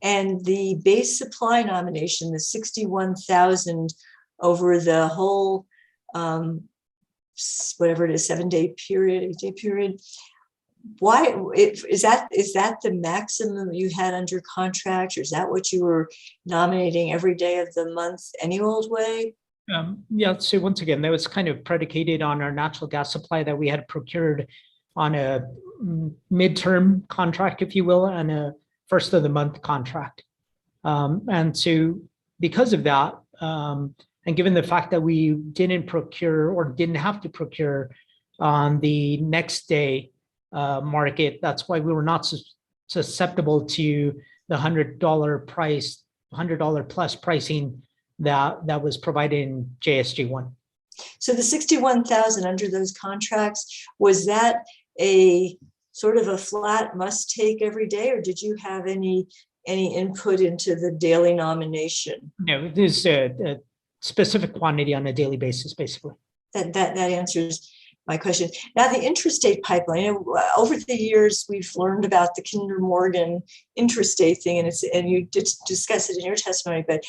And the base supply nomination, the 61,000 over the whole, whatever it is, 7-day period, 8-day period. Why is that the maximum you had under contract, or is that what you were nominating every day of the month any old way? Yeah, so once again, that was kind of predicated on our natural gas supply that we had procured on a midterm contract, if you will, and a first of the month contract. And so because of that, and given the fact that we didn't procure or didn't have to procure on the next day market, that's why we were not susceptible to the $100 plus pricing that was provided in JSG1. So the 61,000 under those contracts, was that a sort of a flat must take every day, or did you have any input into the daily nomination? No, there's a specific quantity on a daily basis, basically. That answers my question. Now, the intrastate pipeline, over the years, we've learned about the Kinder Morgan intrastate thing, and you did discuss it in your testimony, but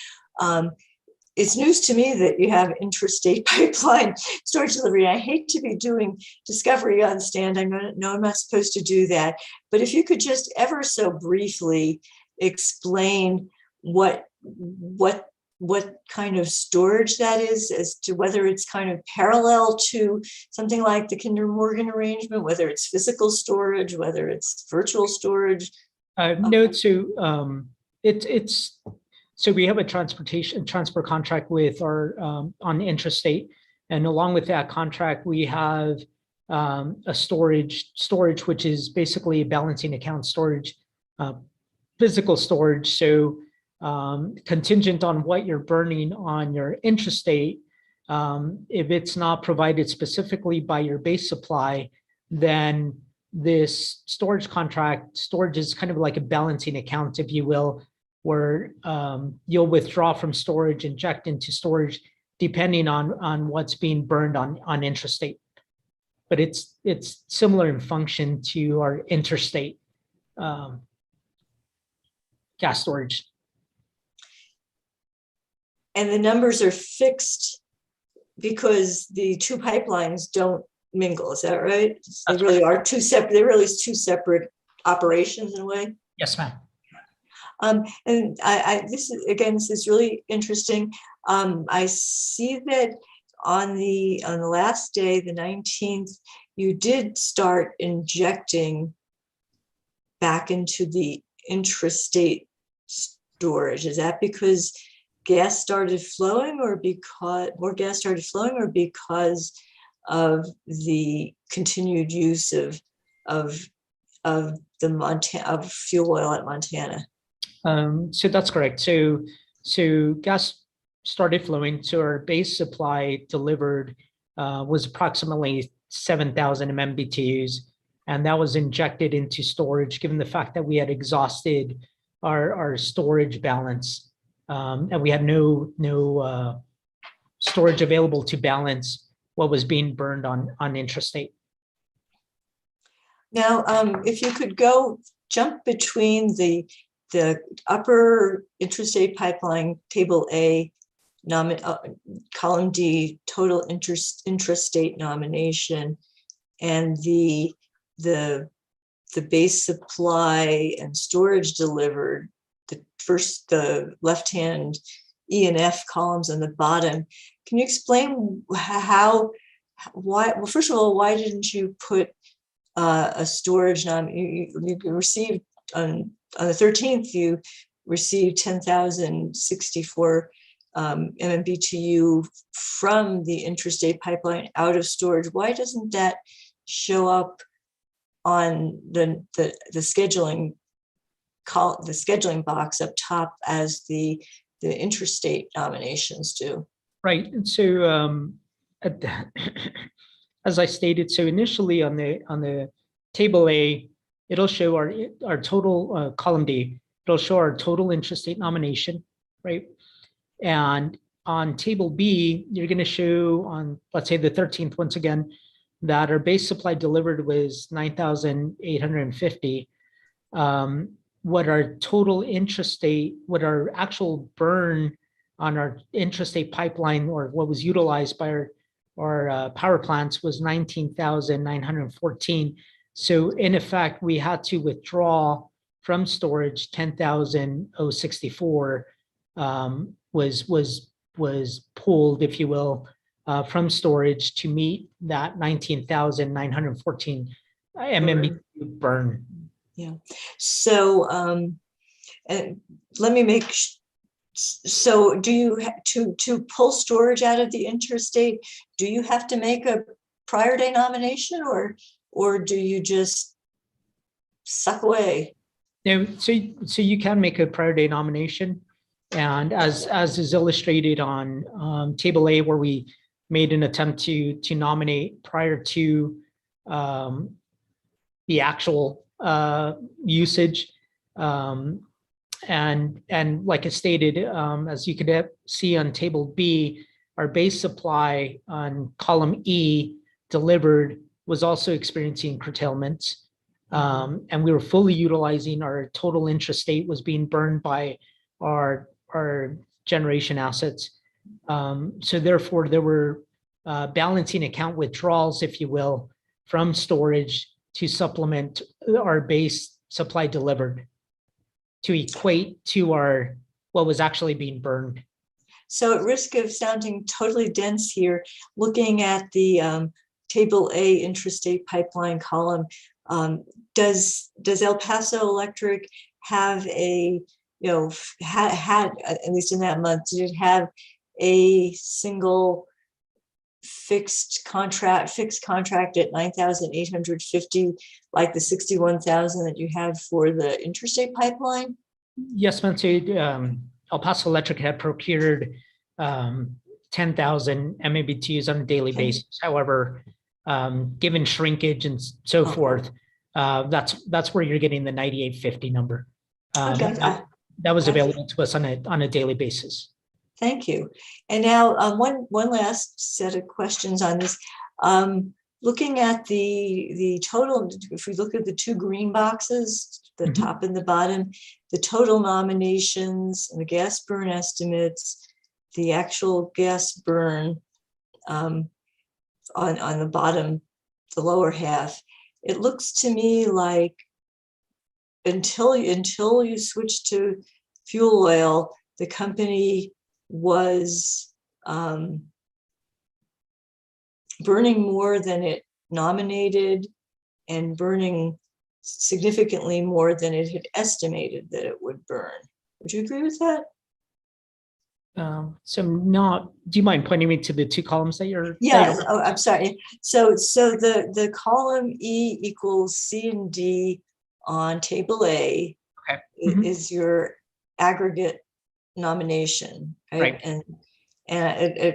it's news to me that you have intrastate pipeline storage delivery. I hate to be doing discovery on stand. I know I'm not supposed to do that, but if you could just ever so briefly explain what kind of storage that is, as to whether it's kind of parallel to something like the Kinder Morgan arrangement, whether it's physical storage, whether it's virtual storage. No, so so we have a transport contract with our on intrastate, and along with that contract, we have a storage, which is basically a balancing account storage, physical storage. So contingent on what you're burning on your intrastate, If it's not provided specifically by your base supply, then this storage is kind of like a balancing account, if you will, where you'll withdraw from storage, inject into storage, depending on what's being burned on intrastate. But it's similar in function to our interstate gas storage. And the numbers are fixed because the two pipelines don't mingle, is that right? They really are two separate, they really is two separate operations in a way. Yes, ma'am. And this is really interesting. I see that on the last day, the 19th, you did start injecting back into the intrastate storage. Is that because gas started flowing, or because more gas started flowing, or because of the continued use of fuel oil at Montana? So that's correct. So gas started flowing. So our base supply delivered was approximately 7,000 MMBTUs, and that was injected into storage, given the fact that we had exhausted our storage balance, and we had no storage available to balance what was being burned on intrastate. Now, if you could jump between the upper intrastate pipeline, table A, column D, total intrastate nomination, and the base supply and storage delivered, the left-hand E and F columns on the bottom. Can you explain why, well, first of all, why didn't you put a storage you received on the 13th, you received 10,064 MMBTU from the intrastate pipeline out of storage. Why doesn't that show up on the scheduling box up top as the intrastate nominations do? Right. And so as I stated, so initially on the table A, it'll show our total column D, it'll show our total intrastate nomination, right? And on table B, you're going to show on, let's say, the 13th, once again, that our base supply delivered was 9,850. What our total intrastate, what our actual burn on our intrastate pipeline, or what was utilized by our power plants, was 19,914. So in effect, we had to withdraw from storage 10,064 was pulled, if you will, from storage to meet that 19,914 MMBTU burn. Yeah. So and let me make. So do you to pull storage out of the interstate? Do you have to make a prior day nomination, or do you just suck away? No, so you can make a prior day nomination, and as is illustrated on table A, where we made an attempt to nominate prior to the actual usage, and like I stated, as you could see on table B, our base supply on column E delivered was also experiencing curtailments. And we were fully utilizing our total intrastate was being burned by our generation assets. So therefore, there were balancing account withdrawals, if you will, from storage to supplement our base supply delivered to equate to what was actually being burned. So at risk of sounding totally dense here, looking at the table A intrastate pipeline column, does El Paso Electric have had at least in that month, did it have a single fixed contract at 9,850, like the 61,000 that you had for the interstate pipeline? Yes, ma'am. So El Paso Electric had procured 10,000 MMBTUs on a daily Okay. basis. However, given shrinkage and so forth, that's where you're getting the 9850 number. Okay. That was available to us on a daily basis. Thank you. And now one last set of questions on this. Looking at the total, if we look at the two green boxes, the top and the bottom, the total nominations and the gas burn estimates, the actual gas burn on the bottom, the lower half, it looks to me like until you switch to fuel oil, the company was burning more than it nominated and burning significantly more than it had estimated that it would burn. Would you agree with that? Do you mind pointing me to the two columns that you're? Yeah, I'm sorry. So the column E equals C and D on table A is your aggregate nomination, right? And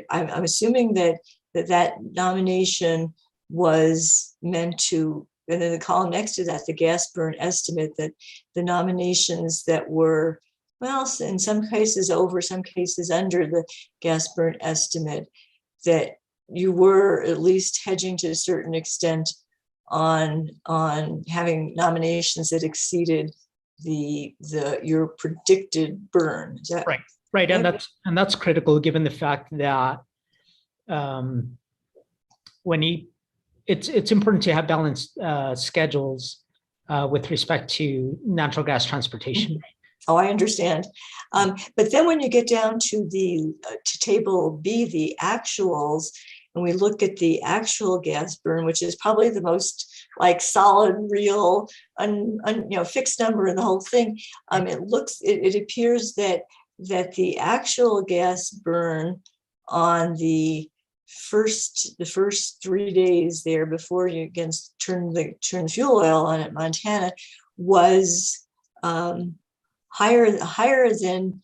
I'm assuming that nomination was meant to, and then the column next to that, the gas burn estimate, that the nominations that were, well, in some cases over, some cases under the gas burn estimate, that you were at least hedging to a certain extent on having nominations that exceeded your predicted burn. Is that right? And that's critical given the fact that it's important to have balanced schedules with respect to natural gas transportation. Oh, I understand. But then when you get down to to table B, the actuals, and we look at the actual gas burn, which is probably the most like solid, real, fixed number in the whole thing, it appears that the actual gas burn on the first 3 days there before you again turn the fuel oil on at Montana was higher than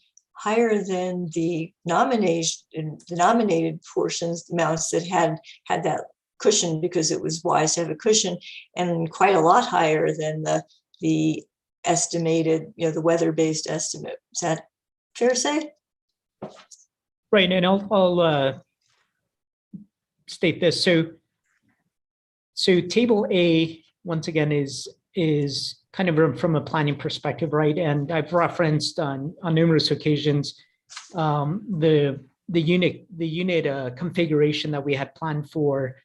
the nominated portions, amounts that had that cushion, because it was wise to have a cushion, and quite a lot higher than the estimated, the weather-based estimate. Is that fair to say? Right, and I'll state this. So table A, once again, is kind of from a planning perspective, right? And I've referenced on numerous occasions the unit configuration that we had planned for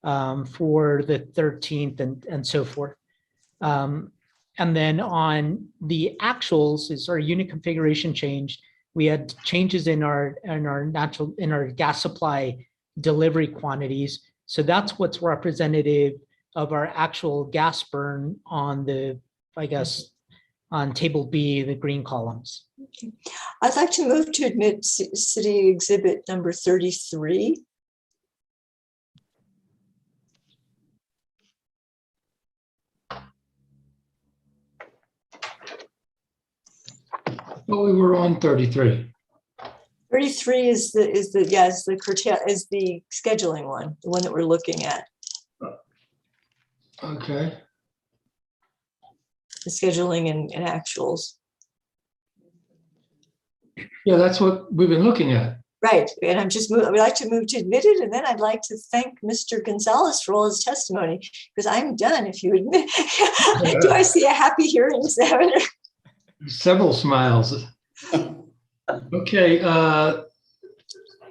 the 13th and so forth. And then on the actuals is our unit configuration change. We had changes in our gas supply delivery quantities. So that's what's representative of our actual gas burn on on table B, the green columns. Okay. I'd like to move to admit city exhibit number 33. Well, we were on 33. 33 is the scheduling one, the one that we're looking at. Okay. The scheduling and actuals. Yeah, that's what we've been looking at. Right, and I'd like to move to admitted, and then I'd like to thank Mr. Gonzalez for all his testimony, because I'm done if you admit. Do I see a happy hearing examiner? Several smiles. Okay,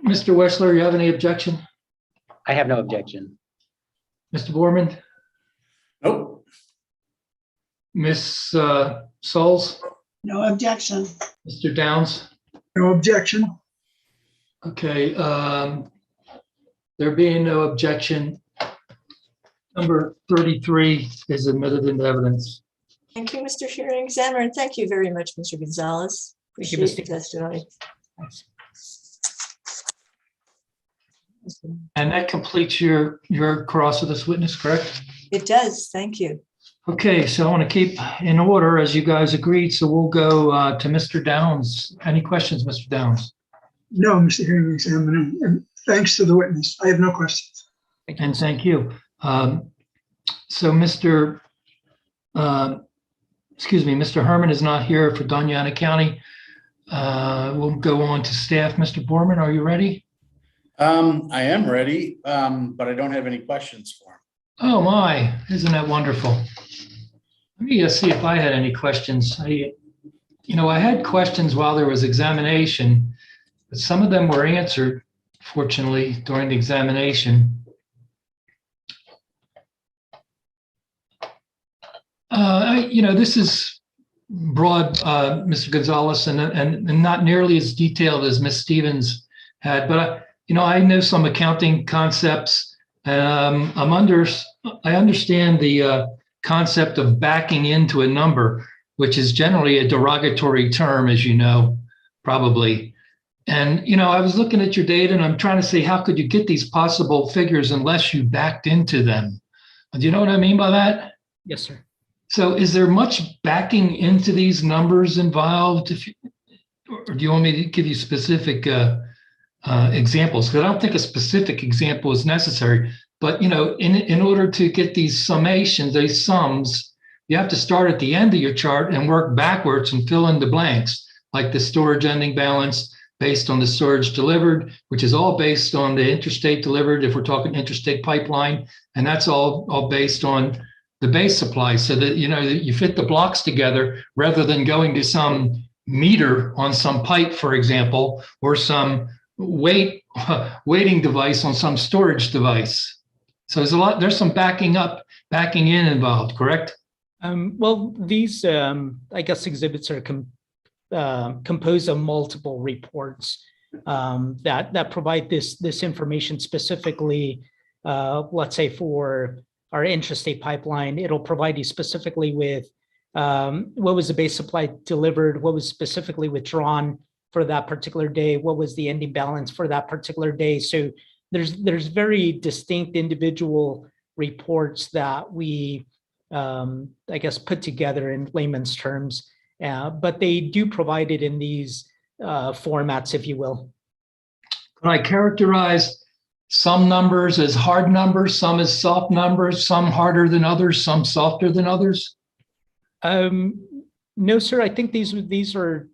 Mr. Wessler, you have any objection? I have no objection. Mr. Borman? Nope. Miss Souls? No objection. Mr. Downs? No objection. Okay, there being no objection, number 33 is admitted into evidence. Thank you, Mr. Hearing Examiner, and thank you very much, Mr. Gonzalez. Appreciate the testimony. And that completes your cross of this witness, correct? It does, thank you. Okay, so I want to keep in order as you guys agreed, so we'll go to Mr. Downs. Any questions, Mr. Downs? No, Mr. Hearing Examiner, and thanks to the witness. I have no questions. And thank you. So Mr. Mr. Herman is not here for Doñana County. We'll go on to staff. Mr. Borman, are you ready? I am ready, but I don't have any questions for him. Oh my, isn't that wonderful? Let me see if I had any questions. I had questions while there was examination, but some of them were answered, fortunately, during the examination. This is broad, Mr. Gonzalez, and not nearly as detailed as Ms. Stevens had, but I know some accounting concepts. I understand the concept of backing into a number, which is generally a derogatory term, as you know, probably. And, I was looking at your data and I'm trying to say, how could you get these possible figures unless you backed into them? Do you know what I mean by that? Yes, sir. So is there much backing into these numbers involved? Or do you want me to give you specific examples? Because I don't think a specific example is necessary. But, in order to get these summations, these sums, you have to start at the end of your chart and work backwards and fill in the blanks, like the storage ending balance based on the storage delivered, which is all based on the interstate delivered, if we're talking interstate pipeline, and that's all based on the base supply, so that you fit the blocks together rather than going to some meter on some pipe, for example, or some weighting device on some storage device. So there's some backing in involved, correct? Well, these I guess exhibits are composed of multiple reports that provide this information specifically. Let's say for our intrastate pipeline, it'll provide you specifically with what was the base supply delivered, what was specifically withdrawn for that particular day, what was the ending balance for that particular day. So there's very distinct individual reports that we, I guess, put together in layman's terms, but they do provide it in these formats, if you will. Can I characterize some numbers as hard numbers, some as soft numbers, some harder than others, some softer than others? No, sir. I think these are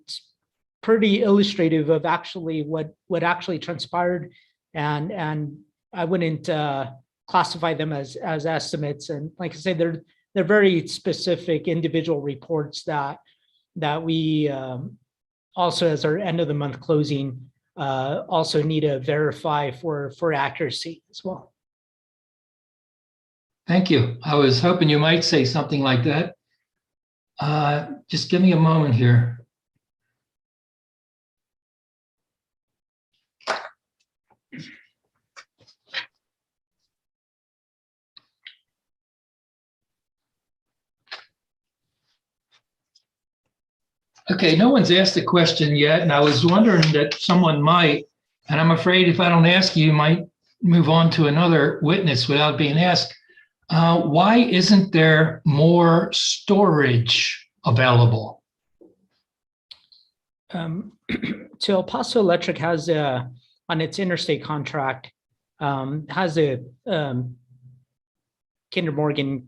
pretty illustrative of actually what actually transpired, and I wouldn't classify them as estimates. And like I say, they're very specific individual reports that we also, as our end of the month closing, also need to verify for accuracy as well. Thank you. I was hoping you might say something like that. Just give me a moment here. Okay, no one's asked a question yet, and I was wondering that someone might, and I'm afraid if I don't ask you, you might move on to another witness without being asked. Why isn't there more storage available? So El Paso Electric has on its interstate contract, has a Kinder Morgan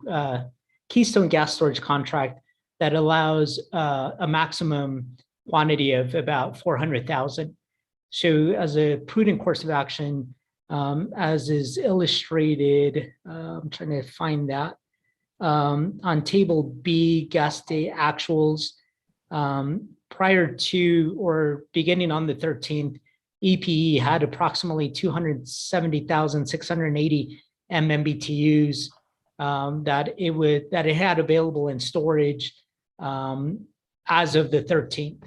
Keystone gas storage contract that allows a maximum quantity of about 400,000. So as a prudent course of action, as is illustrated, I'm trying to find that, on table B, gas day actuals, prior to or beginning on the 13th, EPE had approximately 270,680 MMBTUs that it had available in storage as of the 13th.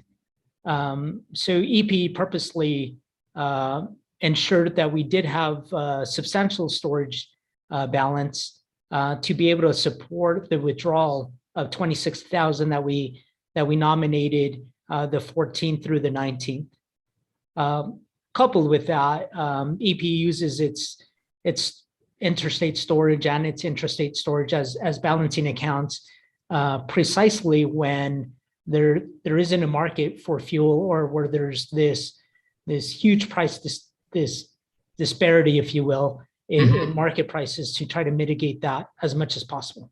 So EPE purposely ensured that we did have substantial storage balance to be able to support the withdrawal of 26,000 that we nominated the 14th through the 19th. Coupled with that, EPE uses its interstate storage and its intrastate storage as balancing accounts precisely when there isn't a market for fuel, or where there's this this huge price, this disparity, if you will, in market prices to try to mitigate that as much as possible.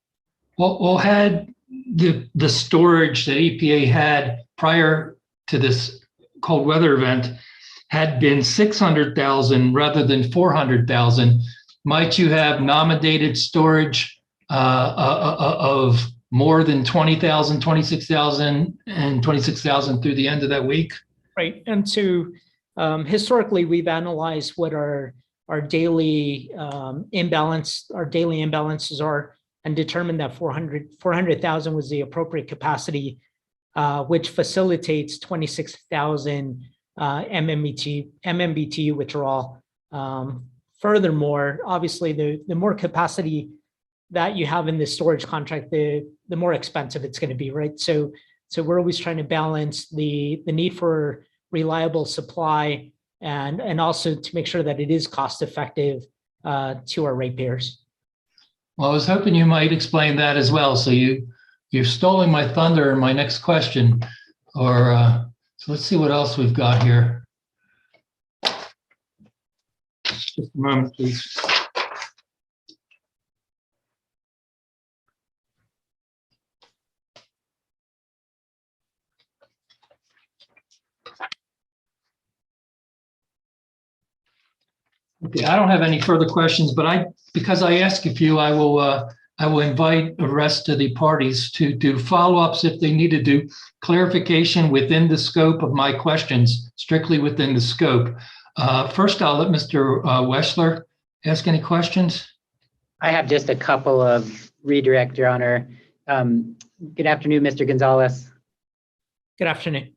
Well, had the storage that EPA had prior to this cold weather event had been 600,000 rather than 400,000, might you have nominated storage of more than 20,000, 26,000, and 26,000 through the end of that week? Right. And so historically, we've analyzed what our daily imbalances are, and determined that 400,000 was the appropriate capacity, which facilitates 26,000 MMBTU withdrawal. Furthermore, obviously, the more capacity that you have in the storage contract, the more expensive it's going to be, right? So we're always trying to balance the need for reliable supply and also to make sure that it is cost effective to our ratepayers. Well, I was hoping you might explain that as well. So you've stolen my thunder in my next question. So let's see what else we've got here. Just a moment, please. Okay, I don't have any further questions, but because I asked a few, I will invite the rest of the parties to do follow-ups if they need to do clarification within the scope of my questions, strictly within the scope. First, I'll let Mr. Wessler ask any questions. I have just a couple of redirect, Your Honor. Good afternoon, Mr. Gonzalez. Good afternoon.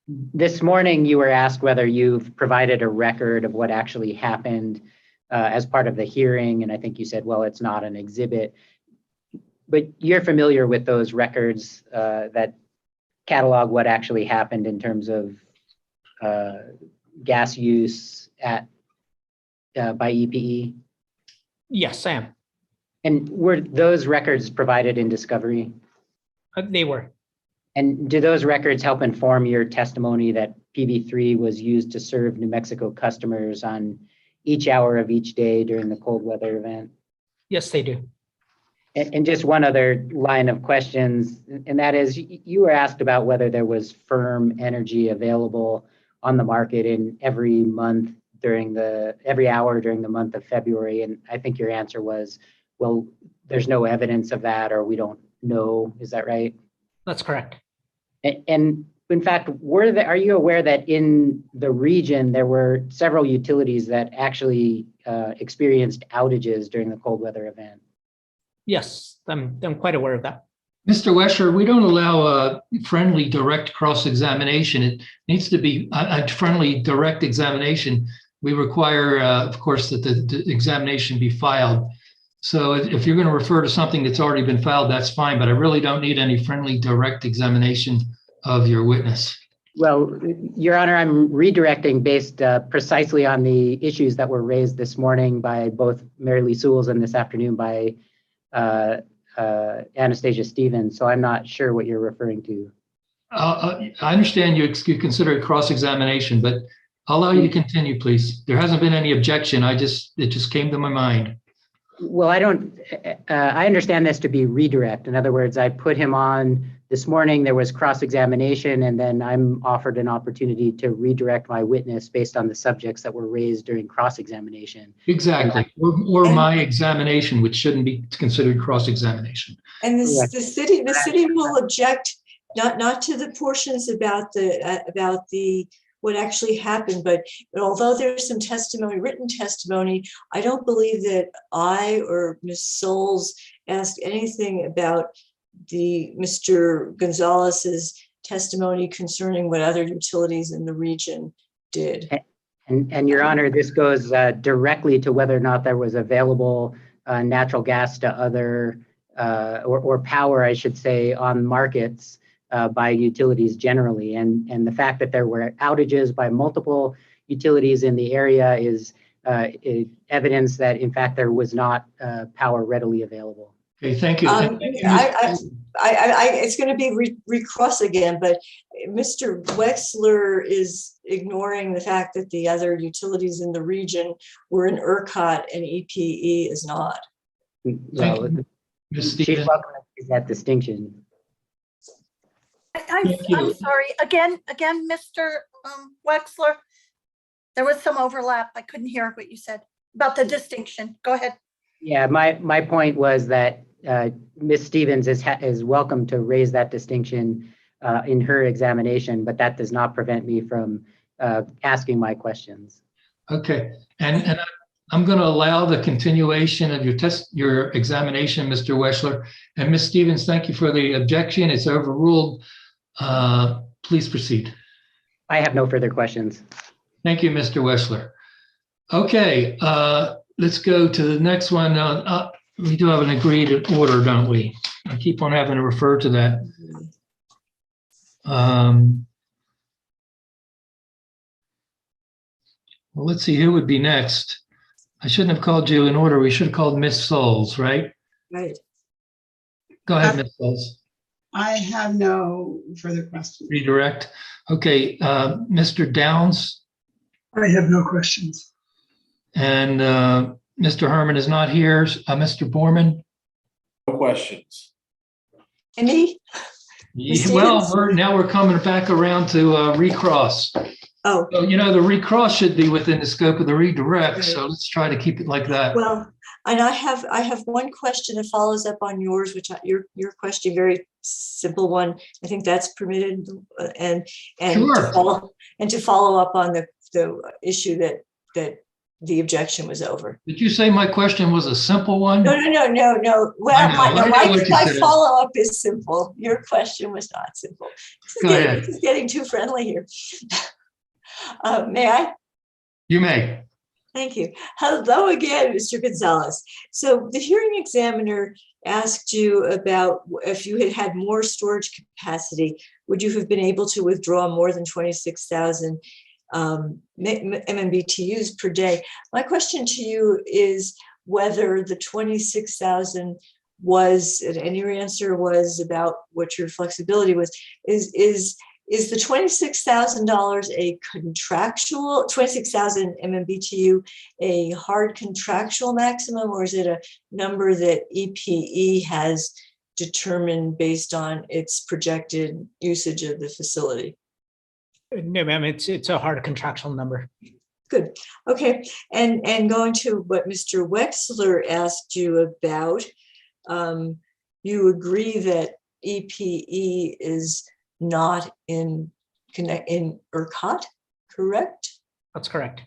This morning, you were asked whether you've provided a record of what actually happened as part of the hearing, and I think you said, well, it's not an exhibit. But you're familiar with those records that catalog what actually happened in terms of gas use by EPE? Yes, I am. And were those records provided in discovery? They were. And do those records help inform your testimony that PV3 was used to serve New Mexico customers on each hour of each day during the cold weather event? Yes, they do. And just one other line of questions, and that is, you were asked about whether there was firm energy available on the market in every hour during the month of February. And I think your answer was, well, there's no evidence of that, or we don't know. Is that right? That's correct. And in fact, are you aware that in the region, there were several utilities that actually experienced outages during the cold weather event? Yes, I'm quite aware of that. Mr. Wessler, we don't allow friendly direct cross-examination. It needs to be a friendly direct examination. We require, of course, that the examination be filed. So if you're going to refer to something that's already been filed, that's fine, but I really don't need any friendly direct examination of your witness. Well, Your Honor, I'm redirecting based precisely on the issues that were raised this morning by both Mary Lee Sewells and this afternoon by Anastasia Stevens. So I'm not sure what you're referring to. I understand you consider it cross-examination, but I'll allow you to continue, please. There hasn't been any objection. It just came to my mind. Well, I understand this to be redirect. In other words, I put him on this morning, there was cross-examination, and then I'm offered an opportunity to redirect my witness based on the subjects that were raised during cross-examination. Exactly, or my examination, which shouldn't be considered cross-examination. And the city will object not to the portions about the what actually happened, but although there's some testimony, written testimony, I don't believe that I or Ms. Souls asked anything about Mr. Gonzalez's testimony concerning what other utilities in the region did. And Your Honor, this goes directly to whether or not there was available natural gas to other or power, I should say, on markets by utilities generally. And the fact that there were outages by multiple utilities in the area is evidence that, in fact, there was not power readily available. Okay, thank you. And thank you, It's going to be recross again, but Mr. Wexler is ignoring the fact that the other utilities in the region were in ERCOT and EPE is not. Thank Well, you, Ms. she's Stevens. welcome to make that distinction. I'm Thank you. sorry, again, Mr. Wexler, there was some overlap. I couldn't hear what you said about the distinction. Go ahead. Yeah, my point was that Ms. Stevens is welcome to raise that distinction in her examination, but that does not prevent me from asking my questions. Okay, and I'm going to allow the continuation of your examination, Mr. Wexler. And Ms. Stevens, thank you for the objection. It's overruled. Please proceed. I have no further questions. Thank you, Mr. Wexler. Okay, let's go to the next one. We do have an agreed order, don't we? I keep on having to refer to that. Well, let's see, who would be next? I shouldn't have called you in order. We should have called Miss Souls, right? Right. Go ahead, Miss Souls. I have no further questions. Redirect. Okay, Mr. Downs I have no questions. and Mr. Herman is not here. Mr. Borman? No questions. Any? Well, now we're coming back around to recross. Oh, So, the recross should be within the scope of the redirect, Right. so let's try to keep it like that. well, and I have one question that follows up on yours, which your question, very simple one. I think that's permitted, and Sure. to follow up on the issue that the objection was over. Did you say my question was a simple one? No. Well, I know what you my said. follow-up is simple. Your question was not simple. Go ahead. This is getting too friendly here. May I? You may. Thank you. Hello again, Mr. Gonzalez. So the hearing examiner asked you about if you had had more storage capacity, would you have been able to withdraw more than 26,000 MMBTUs per day? My question to you is whether the 26,000 was, and your answer was about what your flexibility was, is the $26,000 a contractual, 26,000 MMBTU a hard contractual maximum, or is it a number that EPE has determined based on its projected usage of the facility? No, ma'am, it's a hard contractual number. Good. Okay. And going to what Mr. Wexler asked you about, you agree that EPE is not in ERCOT, correct? That's correct.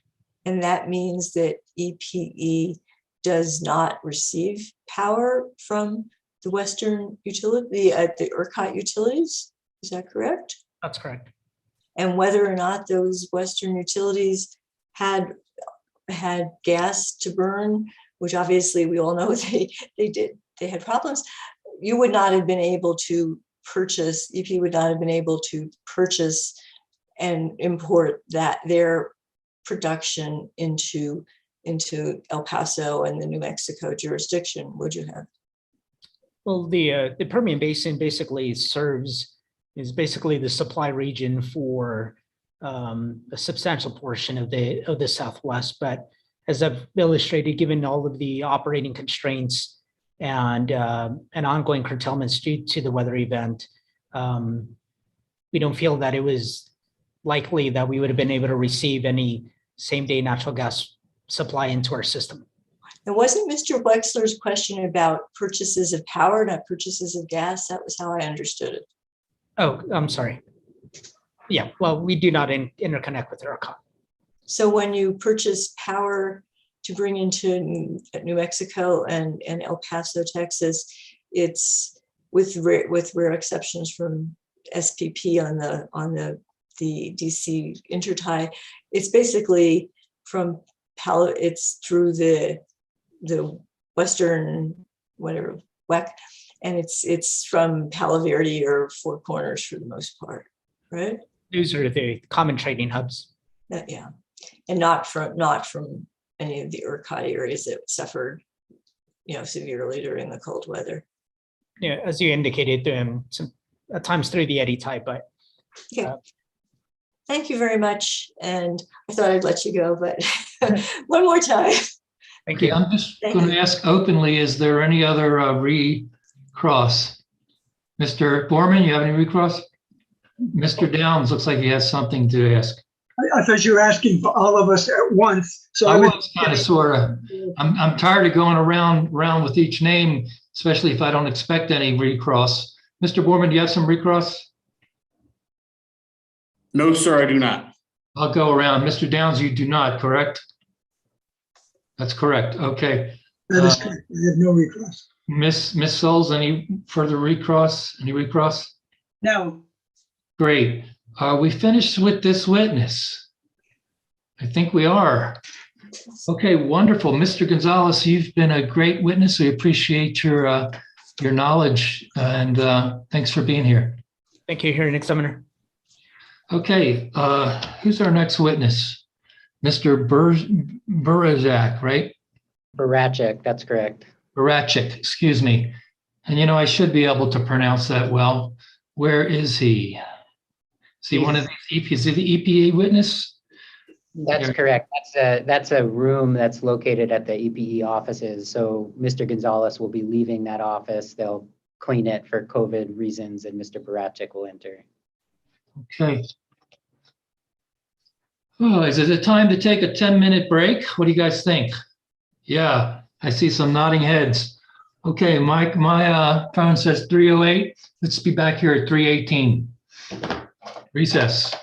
And that means that EPE does not receive power from the Western utility, the ERCOT utilities. Is that correct? That's correct. And whether or not those Western utilities had gas to burn, which obviously we all know they did, they had problems, you would not have been able to purchase, EP would not have been able to purchase and import their production into El Paso and the New Mexico jurisdiction, would you have? Well, the Permian Basin basically is basically the supply region for a substantial portion of the Southwest. But as I've illustrated, given all of the operating constraints and ongoing curtailments due to the weather event, we don't feel that it was likely that we would have been able to receive any same-day natural gas supply into our system. And wasn't Mr. Wexler's question about purchases of power, not purchases of gas? That was how I understood it. Oh, I'm sorry. Yeah, well, we do not interconnect with ERCOT. So when you purchase power to bring into New Mexico and El Paso, Texas, it's with rare exceptions from SPP on the DC intertie. It's basically from it's through the Western whatever WEC, and it's from Palo Verde or Four Corners for the most part, right? Those are the common trading hubs. Yeah, and not from any of the ERCOT areas that suffered severely during the cold weather. Yeah, as you indicated, some at times through the eddy type, but Okay. Thank you very much. And I thought I'd let you go, but one more time. thank Okay, you. I'm just Thank going you. to ask openly, is there any other recross? Mr. Borman, you have any recross? Mr. Downs looks like he has something to ask. I thought you were asking for all of us at once, so I I was. was kind of sort of, I'm tired of going around with each name, especially if I don't expect any recross. Mr. Borman, do you have some recross? No, sir, I do not. I'll go around. Mr. Downs, you do not, correct? That's correct. Okay. That is correct. I have no recross. Miss Souls, any further recross? Any recross? No, Great. Are we finished with this witness? I think we are. Okay, wonderful. Mr. Gonzalez, you've been a great witness. We appreciate your knowledge and thanks for being here. Thank you, hearing examiner. Okay, who's our next witness? Mr. Burazak, right? Barachek, that's correct. Barachik, excuse me. And I should be able to pronounce that well. Where is he? Is he one of these EPs? Is he the EPA witness? That's correct. That's a room that's located at the EPE offices. So Mr. Gonzalez will be leaving that office. They'll clean it for COVID reasons, and Mr. Barachek will enter. Okay. Oh, is it a time to take a 10-minute break? What do you guys think? Yeah, I see some nodding heads. Okay, my phone says 3:08. Let's be back here at 3:18. Recess.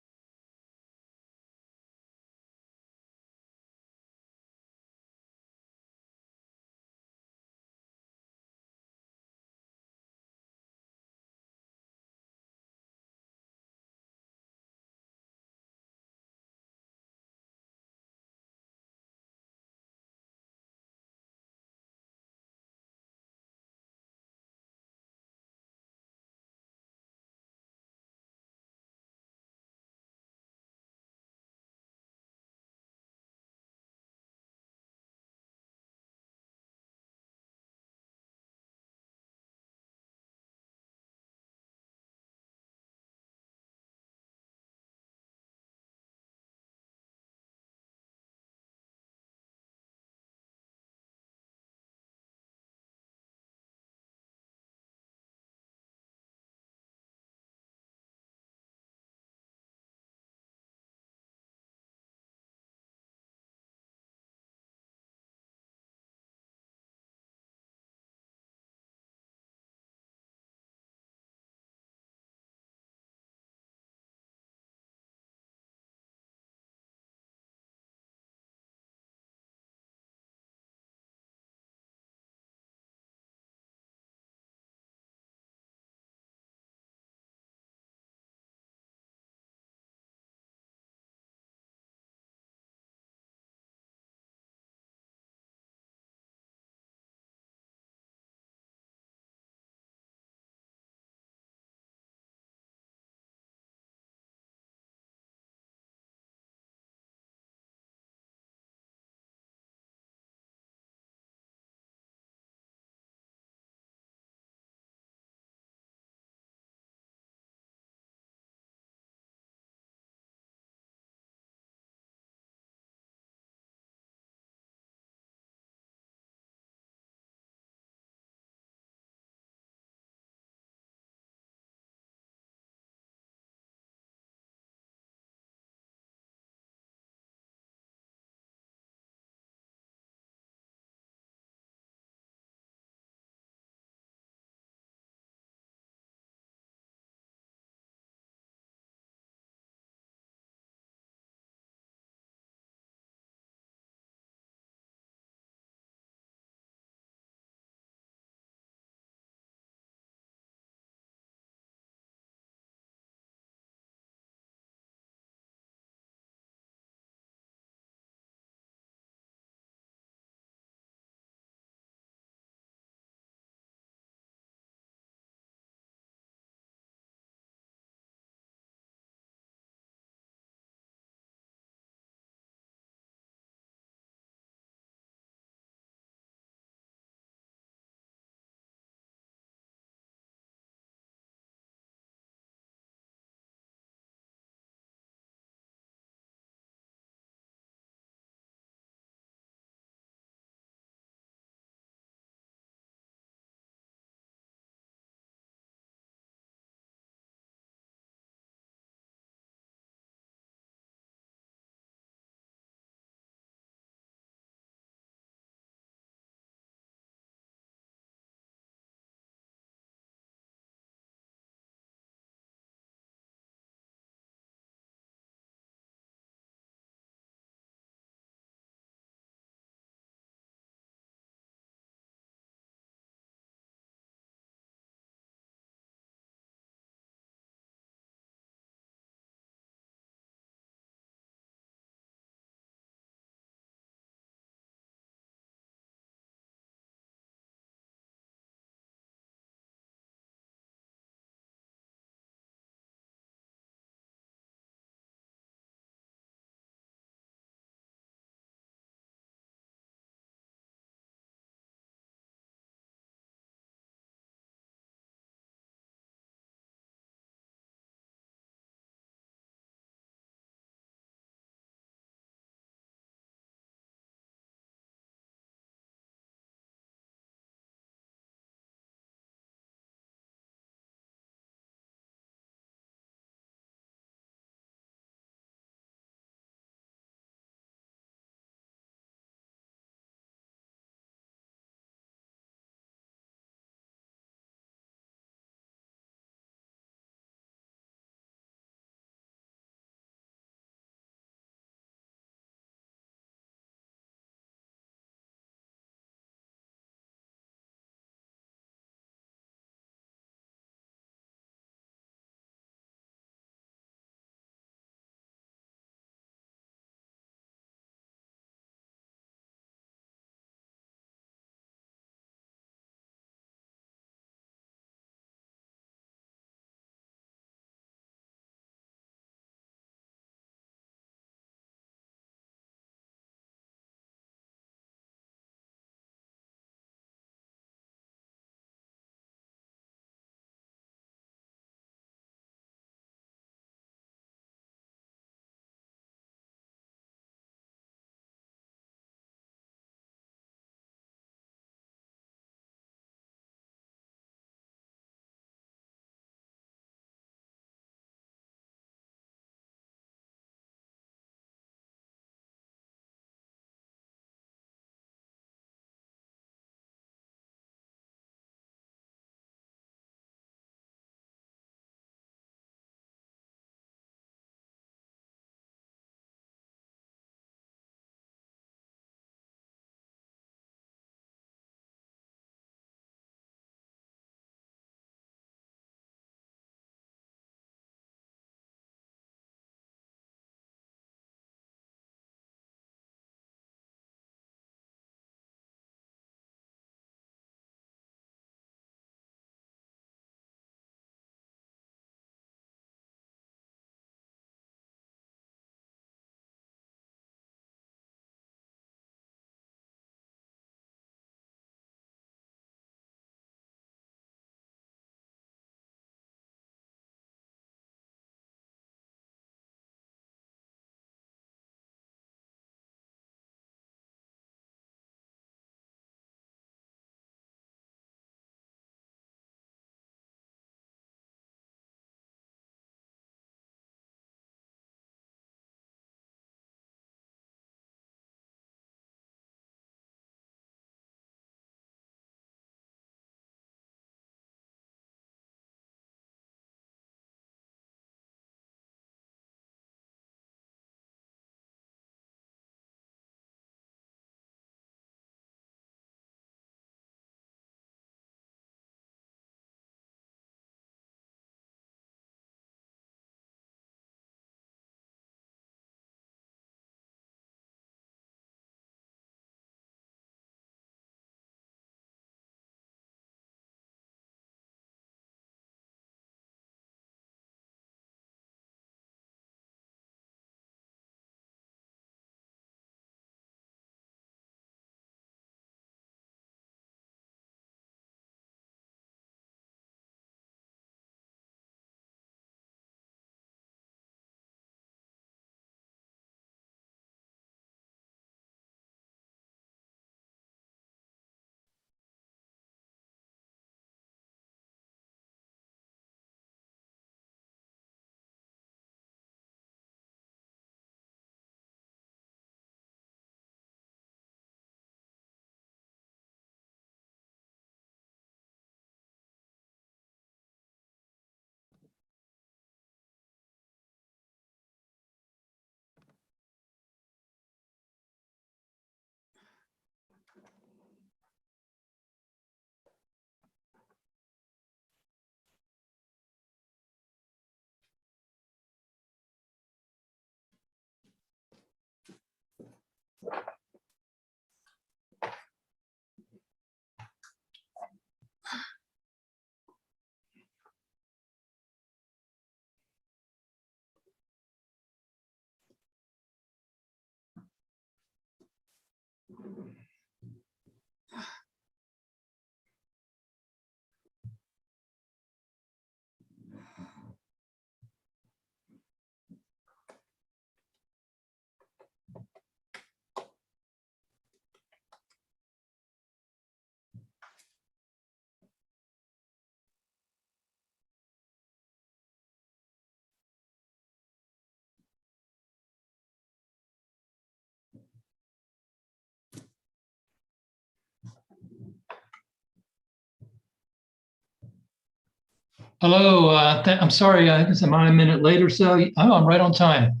Hello, I'm sorry, am I a minute late or so? Oh, I'm right on time.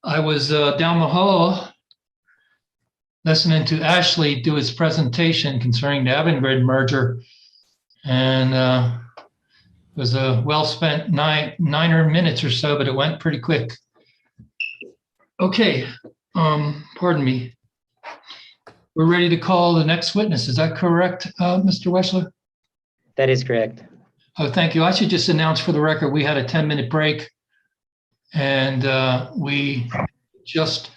I was down the hall listening to Ashley do his presentation concerning the Avangrid merger. And it was a well-spent 9 minutes or so, but it went pretty quick. Okay, pardon me. We're ready to call the next witness. Is that correct, Mr. Weschler? That is correct. Oh, thank you. I should just announce for the record, we had a 10-minute break and we just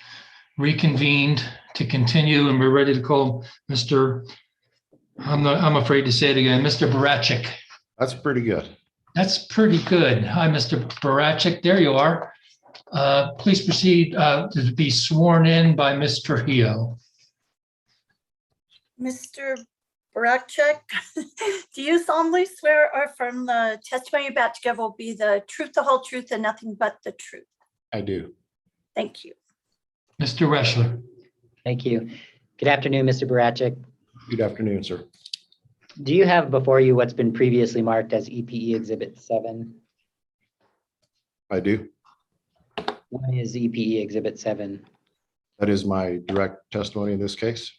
reconvened to continue and we're ready to call Mr. I'm afraid to say it again, Mr. Barachik. That's pretty good. That's pretty good. Hi, Mr. Barachik. There you are. Please proceed to be sworn in by Ms. Trujillo. Mr. Barachek, do you solemnly swear or affirm the testimony you're about to give will be the truth, the whole truth, and nothing but the truth? I do. Thank you. Mr. Weschler. Thank you. Good afternoon, Mr. Barachik. Good afternoon, sir. Do you have before you what's been previously marked as EPE Exhibit 7? I do. What is EPE Exhibit 7? That is my direct testimony in this case.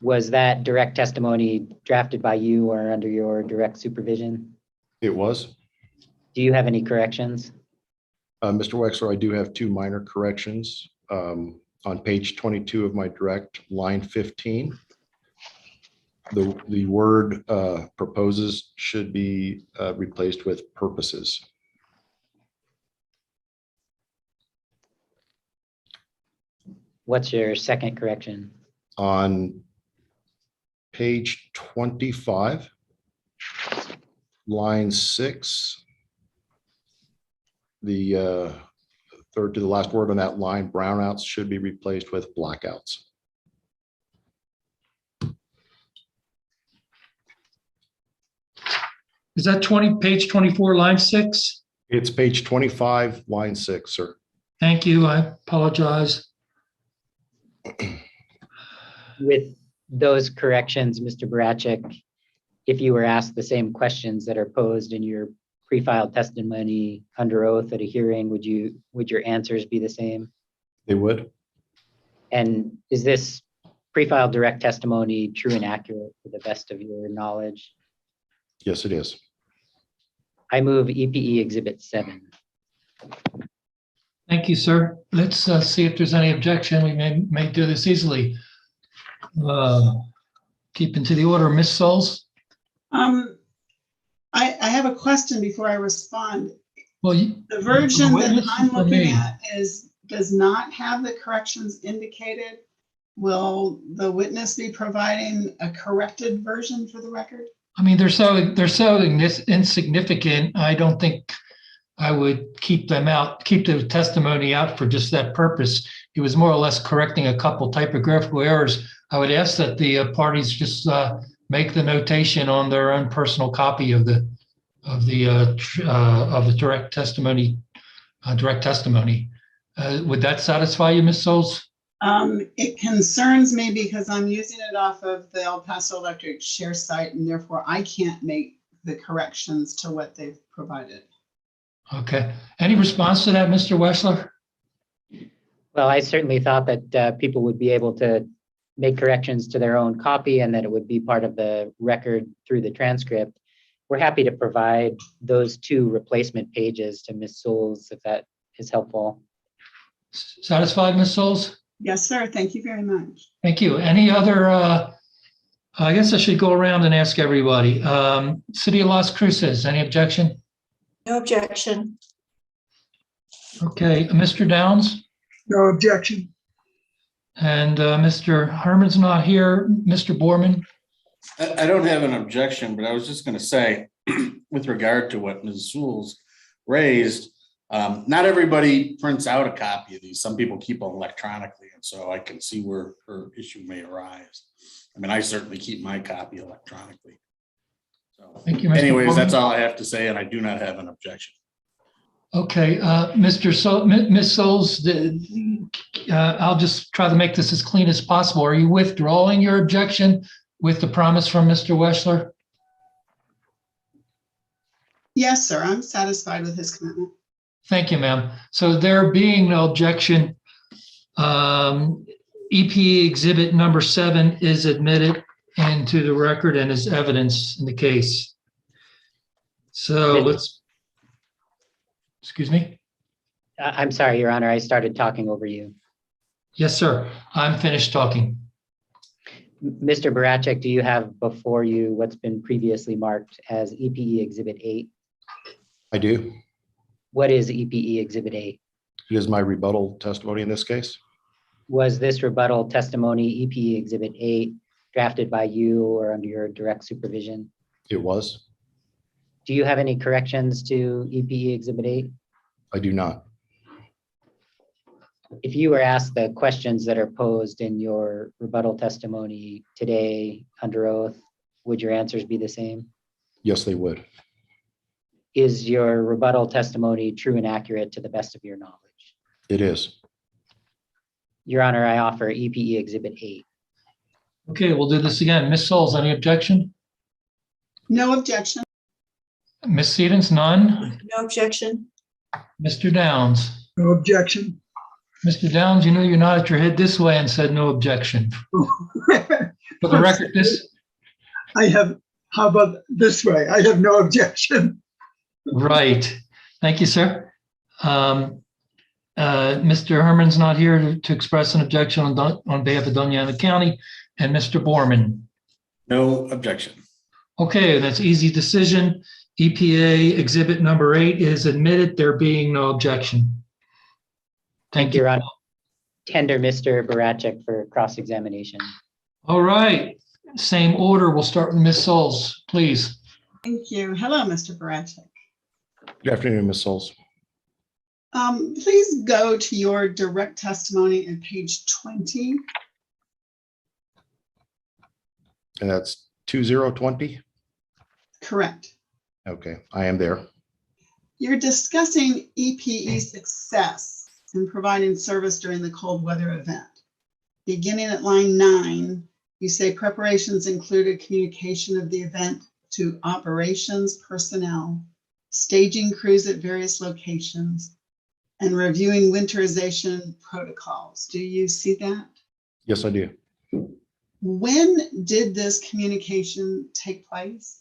Was that direct testimony drafted by you or under your direct supervision? It was. Do you have any corrections? Mr. Wexler, I do have two minor corrections. On page 22 of my direct, line 15, the word proposes should be replaced with purposes. What's your second correction? On page 25, line 6, the third to the last word on that line, brownouts should be replaced with blackouts. Is that page 24, line 6? It's page 25, line 6, sir. Thank you. I apologize. With those corrections, Mr. Barachik, if you were asked the same questions that are posed in your pre-filed testimony under oath at a hearing, would your answers be the same? They would. And is this pre-filed direct testimony true and accurate to the best of your knowledge? Yes, it is. I move EPE Exhibit 7. Thank you, sir. Let's see if there's any objection. We may do this easily. Keeping to the order, Ms. Souls. I have a question before I respond. Well, The version that witness I'm for looking me. at does not have the corrections indicated. Will the witness be providing a corrected version for the record? I mean, they're so insignificant. I don't think I would keep the testimony out for just that purpose. It was more or less correcting a couple typographical errors. I would ask that the parties just make the notation on their own personal copy of the direct testimony. Would that satisfy you, Ms. Souls? It concerns me because I'm using it off of the El Paso Electric share site, and therefore I can't make the corrections to what they've provided. Okay. Any response to that, Mr. Weschler? Well, I certainly thought that people would be able to make corrections to their own copy and that it would be part of the record through the transcript. We're happy to provide those two replacement pages to Ms. Souls if that is helpful. Satisfied, Ms. Souls? Yes, sir. Thank you very much. Thank you. Any other, I guess I should go around and ask everybody. City of Las Cruces, any objection? No objection. Okay, Mr. Downs No objection. and Mr. Herman's not here. Mr. Borman? I don't have an objection, but I was just going to say, with regard to what Ms. Sewell's raised, not everybody prints out a copy of these. Some people keep them electronically, and so I can see where her issue may arise. I mean, I certainly keep my copy electronically. So, Thank you, Mr. anyways, Borman. that's all I have to say, and I do not have an objection. Okay, Ms. Souls, I'll just try to make this as clean as possible. Are you withdrawing your objection with the promise from Mr. Weschler? Yes, sir. I'm satisfied with his commitment. Thank you, ma'am. So there being no objection, EPE exhibit number 7 is admitted into the record and is evidence in the case. So let's, excuse me? I'm sorry, Your Honor, I started talking over you. Yes, sir. I'm finished talking. Mr. Barachek, do you have before you what's been previously marked as EPE Exhibit 8? I do. What is EPE Exhibit 8? It is my rebuttal testimony in this case. Was this rebuttal testimony EPE Exhibit 8 drafted by you or under your direct supervision? It was. Do you have any corrections to EPE Exhibit 8? I do not. If you were asked the questions that are posed in your rebuttal testimony today under oath, would your answers be the same? Yes, they would. Is your rebuttal testimony true and accurate to the best of your knowledge? It is. Your Honor, I offer EPE Exhibit 8. Okay, we'll do this again. Ms. Souls, any objection? No objection. Ms. Stevens, none. No objection. Mr. Downs. No objection. Mr. Downs, you know you nodded your head this way and said no objection. For the record, this, I have, how about this way? I have no objection. right. Thank you, sir. Mr. Herman's not here to express an objection on behalf of Doñana County, and Mr. Borman. No objection. Okay, that's easy decision. EPA exhibit number 8 is admitted, there being no objection. Thank you. Your Honor. Tender Mr. Barachek for cross-examination. All right, same order. We'll start with Ms. Souls, please. Thank you. Hello, Mr. Barachek. Good afternoon, Ms. Souls. Please go to your direct testimony at page 20. And that's 2020? Correct. Okay, I am there. You're discussing EPE success in providing service during the cold weather event. Beginning at line 9, you say preparations included communication of the event to operations personnel, staging crews at various locations, and reviewing winterization protocols. Do you see that? Yes, I do. When did this communication take place?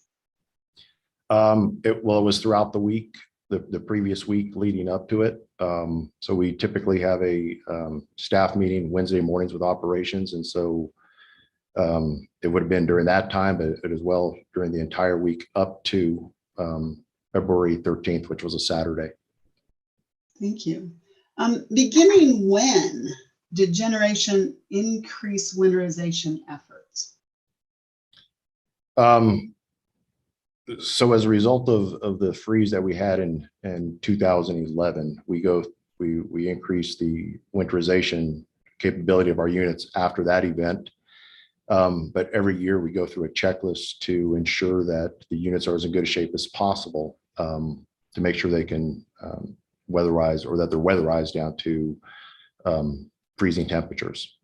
It was throughout the week, the previous week leading up to it. So we typically have a staff meeting Wednesday mornings with operations. And so it would have been during that time, but as well during the entire week up to February 13th, which was a Saturday. Thank you. Beginning when did generation increase winterization efforts? So as a result of the freeze that we had in 2011, we increased the winterization capability of our units after that event. But every year we go through a checklist to ensure that the units are as in good shape as possible to make sure they can weatherize, or that they're weatherized down to freezing temperatures.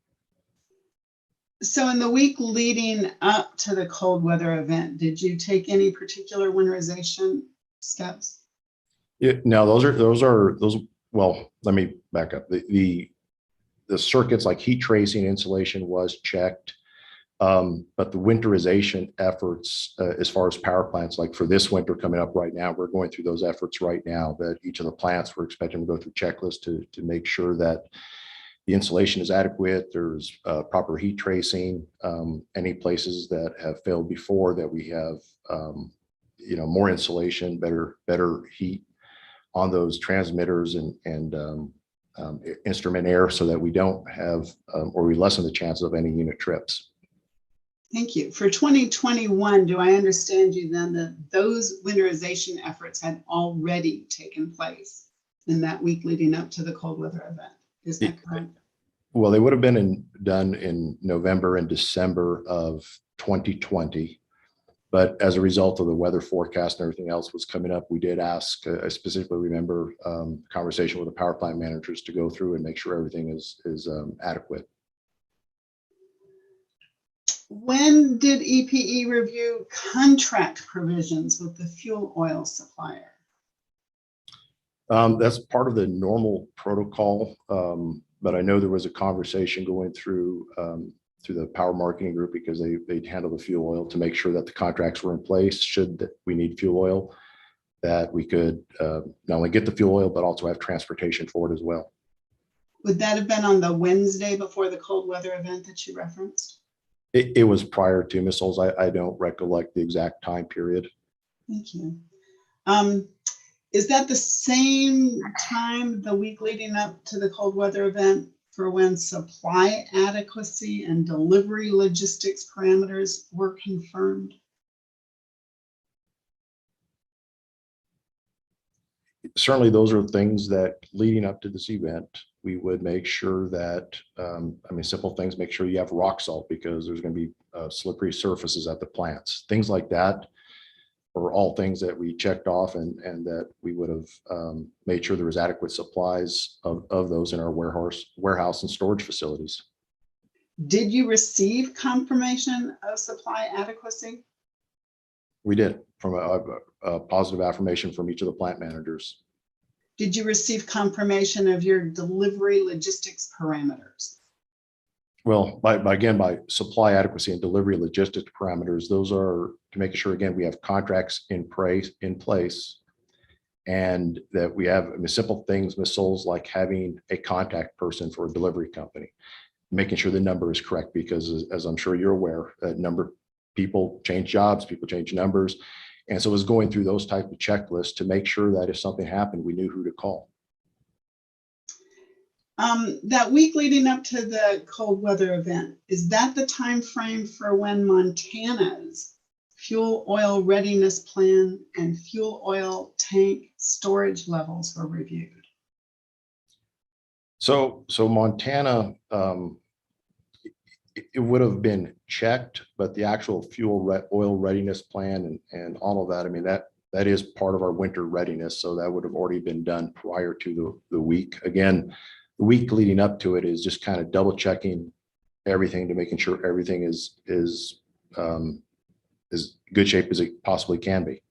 So in the week leading up to the cold weather event, did you take any particular winterization steps? No, well, let me back up. The circuits like heat tracing, insulation was checked. But the winterization efforts, as far as power plants, like for this winter coming up right now, we're going through those efforts right now, that each of the plants, we're expecting to go through checklists to make sure that the insulation is adequate, there's proper heat tracing, any places that have failed before, that we have more insulation, better heat on those transmitters and instrument air, so that we don't have or we lessen the chances of any unit trips. Thank you. For 2021, do I understand you then that those winterization efforts had already taken place in that week leading up to the cold weather event? Is that correct? Well, they would have been done in November and December of 2020. But as a result of the weather forecast and everything else was coming up, we did ask, I specifically remember conversation with the power plant managers to go through and make sure everything is adequate. When did EPE review contract provisions with the fuel oil supplier? That's part of the normal protocol, but I know there was a conversation going through the power marketing group because they handle the fuel oil to make sure that the contracts were in place should that we need fuel oil, that we could not only get the fuel oil, but also have transportation for it as well. Would that have been on the Wednesday before the cold weather event that you referenced? It was prior to Ms. Olds. I don't recollect the exact time period. Thank you. Is that the same time the week leading up to the cold weather event for when supply adequacy and delivery logistics parameters were confirmed? Certainly, those are things that leading up to this event, we would make sure that, simple things, make sure you have rock salt because there's going to be slippery surfaces at the plants. Things like that are all things that we checked off and that we would have made sure there was adequate supplies of those in our warehouse and storage facilities. Did you receive confirmation of supply adequacy? We did, from a positive affirmation from each of the plant managers. Did you receive confirmation of your delivery logistics parameters? Well, by supply adequacy and delivery logistics parameters, those are to make sure, again, we have contracts in place and that we have simple things, Ms. Souls, like having a contact person for a delivery company, making sure the number is correct, because as I'm sure you're aware, that number people change jobs, people change numbers. And so it was going through those type of checklists to make sure that if something happened, we knew who to call. That week leading up to the cold weather event, is that the time frame for when Montana's fuel oil readiness plan and fuel oil tank storage levels were reviewed? So Montana, it would have been checked, but the actual fuel oil readiness plan and all of that, I mean, that is part of our winter readiness. So that would have already been done prior to the week. Again, the week leading up to it is just kind of double checking everything to making sure everything is as good shape as it possibly can be.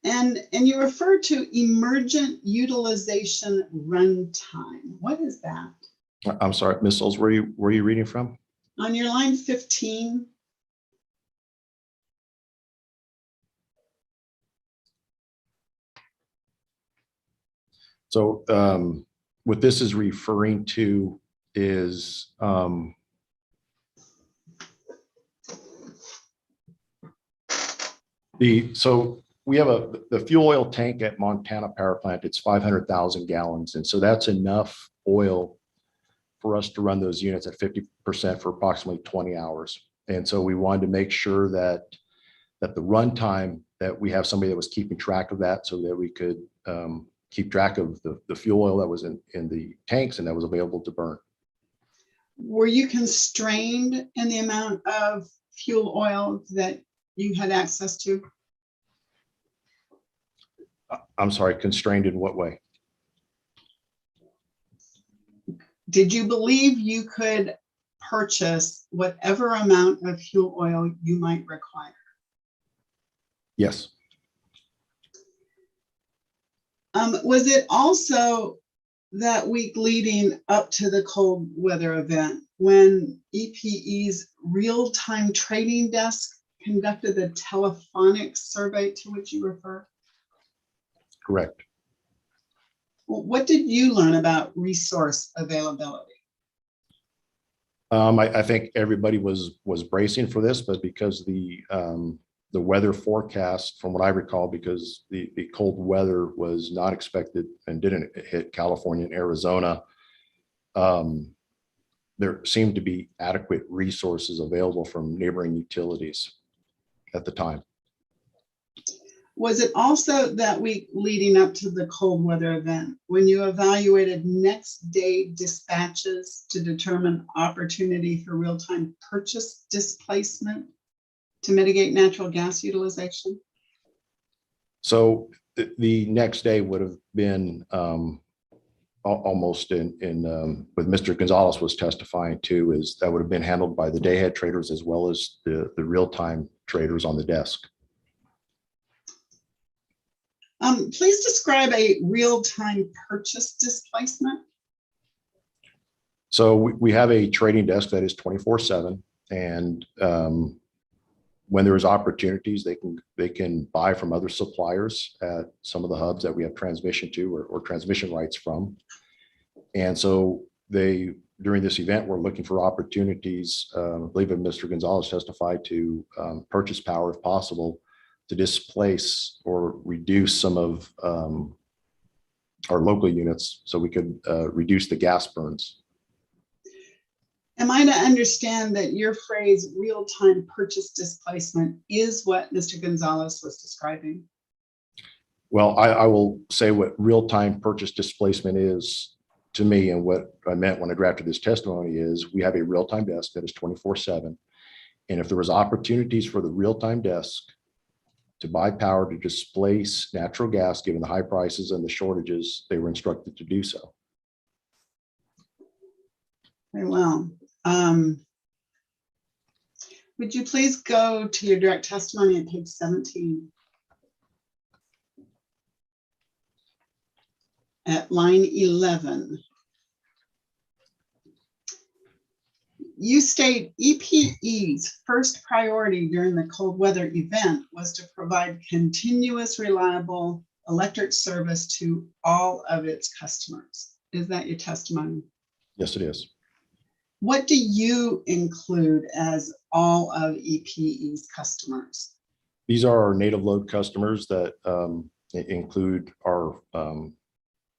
And you refer to emergent utilization runtime. What is that? I'm sorry, Ms. Souls, where are you reading from? On your line 15. So what this is referring to is so we have the fuel oil tank at Montana Power Plant. It's 500,000 gallons. And so that's enough oil for us to run those units at 50% for approximately 20 hours. And so we wanted to make sure that the runtime, that we have somebody that was keeping track of that so that we could keep track of the fuel oil that was in the tanks and that was available to burn. Were you constrained in the amount of fuel oil that you had access to? I'm sorry, constrained in what way? Did you believe you could purchase whatever amount of fuel oil you might require? Yes. Was it also that week leading up to the cold weather event when EPE's real-time trading desk conducted the telephonic survey to which you refer? Correct. What did you learn about resource availability? I think everybody was bracing for this, but because the weather forecast, from what I recall, because the cold weather was not expected and didn't hit California and Arizona, there seemed to be adequate resources available from neighboring utilities at the time. Was it also that week leading up to the cold weather event when you evaluated next day dispatches to determine opportunity for real-time purchase displacement to mitigate natural gas utilization? So the next day would have been almost with Mr. Gonzalez was testifying to, is that would have been handled by the day ahead traders as well as the real-time traders on the desk. Please describe a real-time purchase displacement. So we have a trading desk that is 24/7, and when there's opportunities, they can buy from other suppliers at some of the hubs that we have transmission to or transmission rights from. And so during this event, we're looking for opportunities. I believe Mr. Gonzalez testified to purchase power if possible to displace or reduce some of our local units so we could reduce the gas burns. Am I to understand that your phrase real-time purchase displacement is what Mr. Gonzalez was describing? Well, I will say what real-time purchase displacement is to me, and what I meant when I drafted this testimony is we have a real-time desk that is 24/7. And if there was opportunities for the real-time desk to buy power to displace natural gas, given the high prices and the shortages, they were instructed to do so. Very well. Would you please go to your direct testimony at page 17? At line 11. You state EPE's first priority during the cold weather event was to provide continuous, reliable electric service to all of its customers. Is that your testimony? Yes, it is. What do you include as all of EPE's customers? These are our native load customers that include our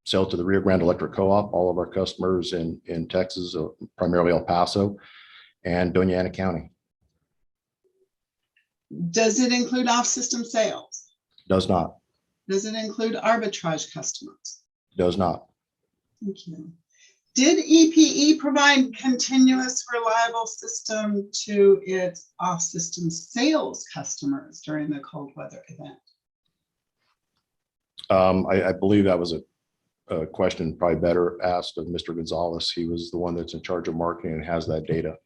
sell to the Rio Grande Electric Co-op, all of our customers in Texas, primarily El Paso and Doña Ana County. Does it include off-system sales? Does not. Does it include arbitrage customers? Does not. Thank you. Did EPE provide continuous, reliable system to its off-system sales customers during the cold weather event? I believe that was a question probably better asked of Mr. Gonzalez. He was the one that's in charge of marketing and has that data.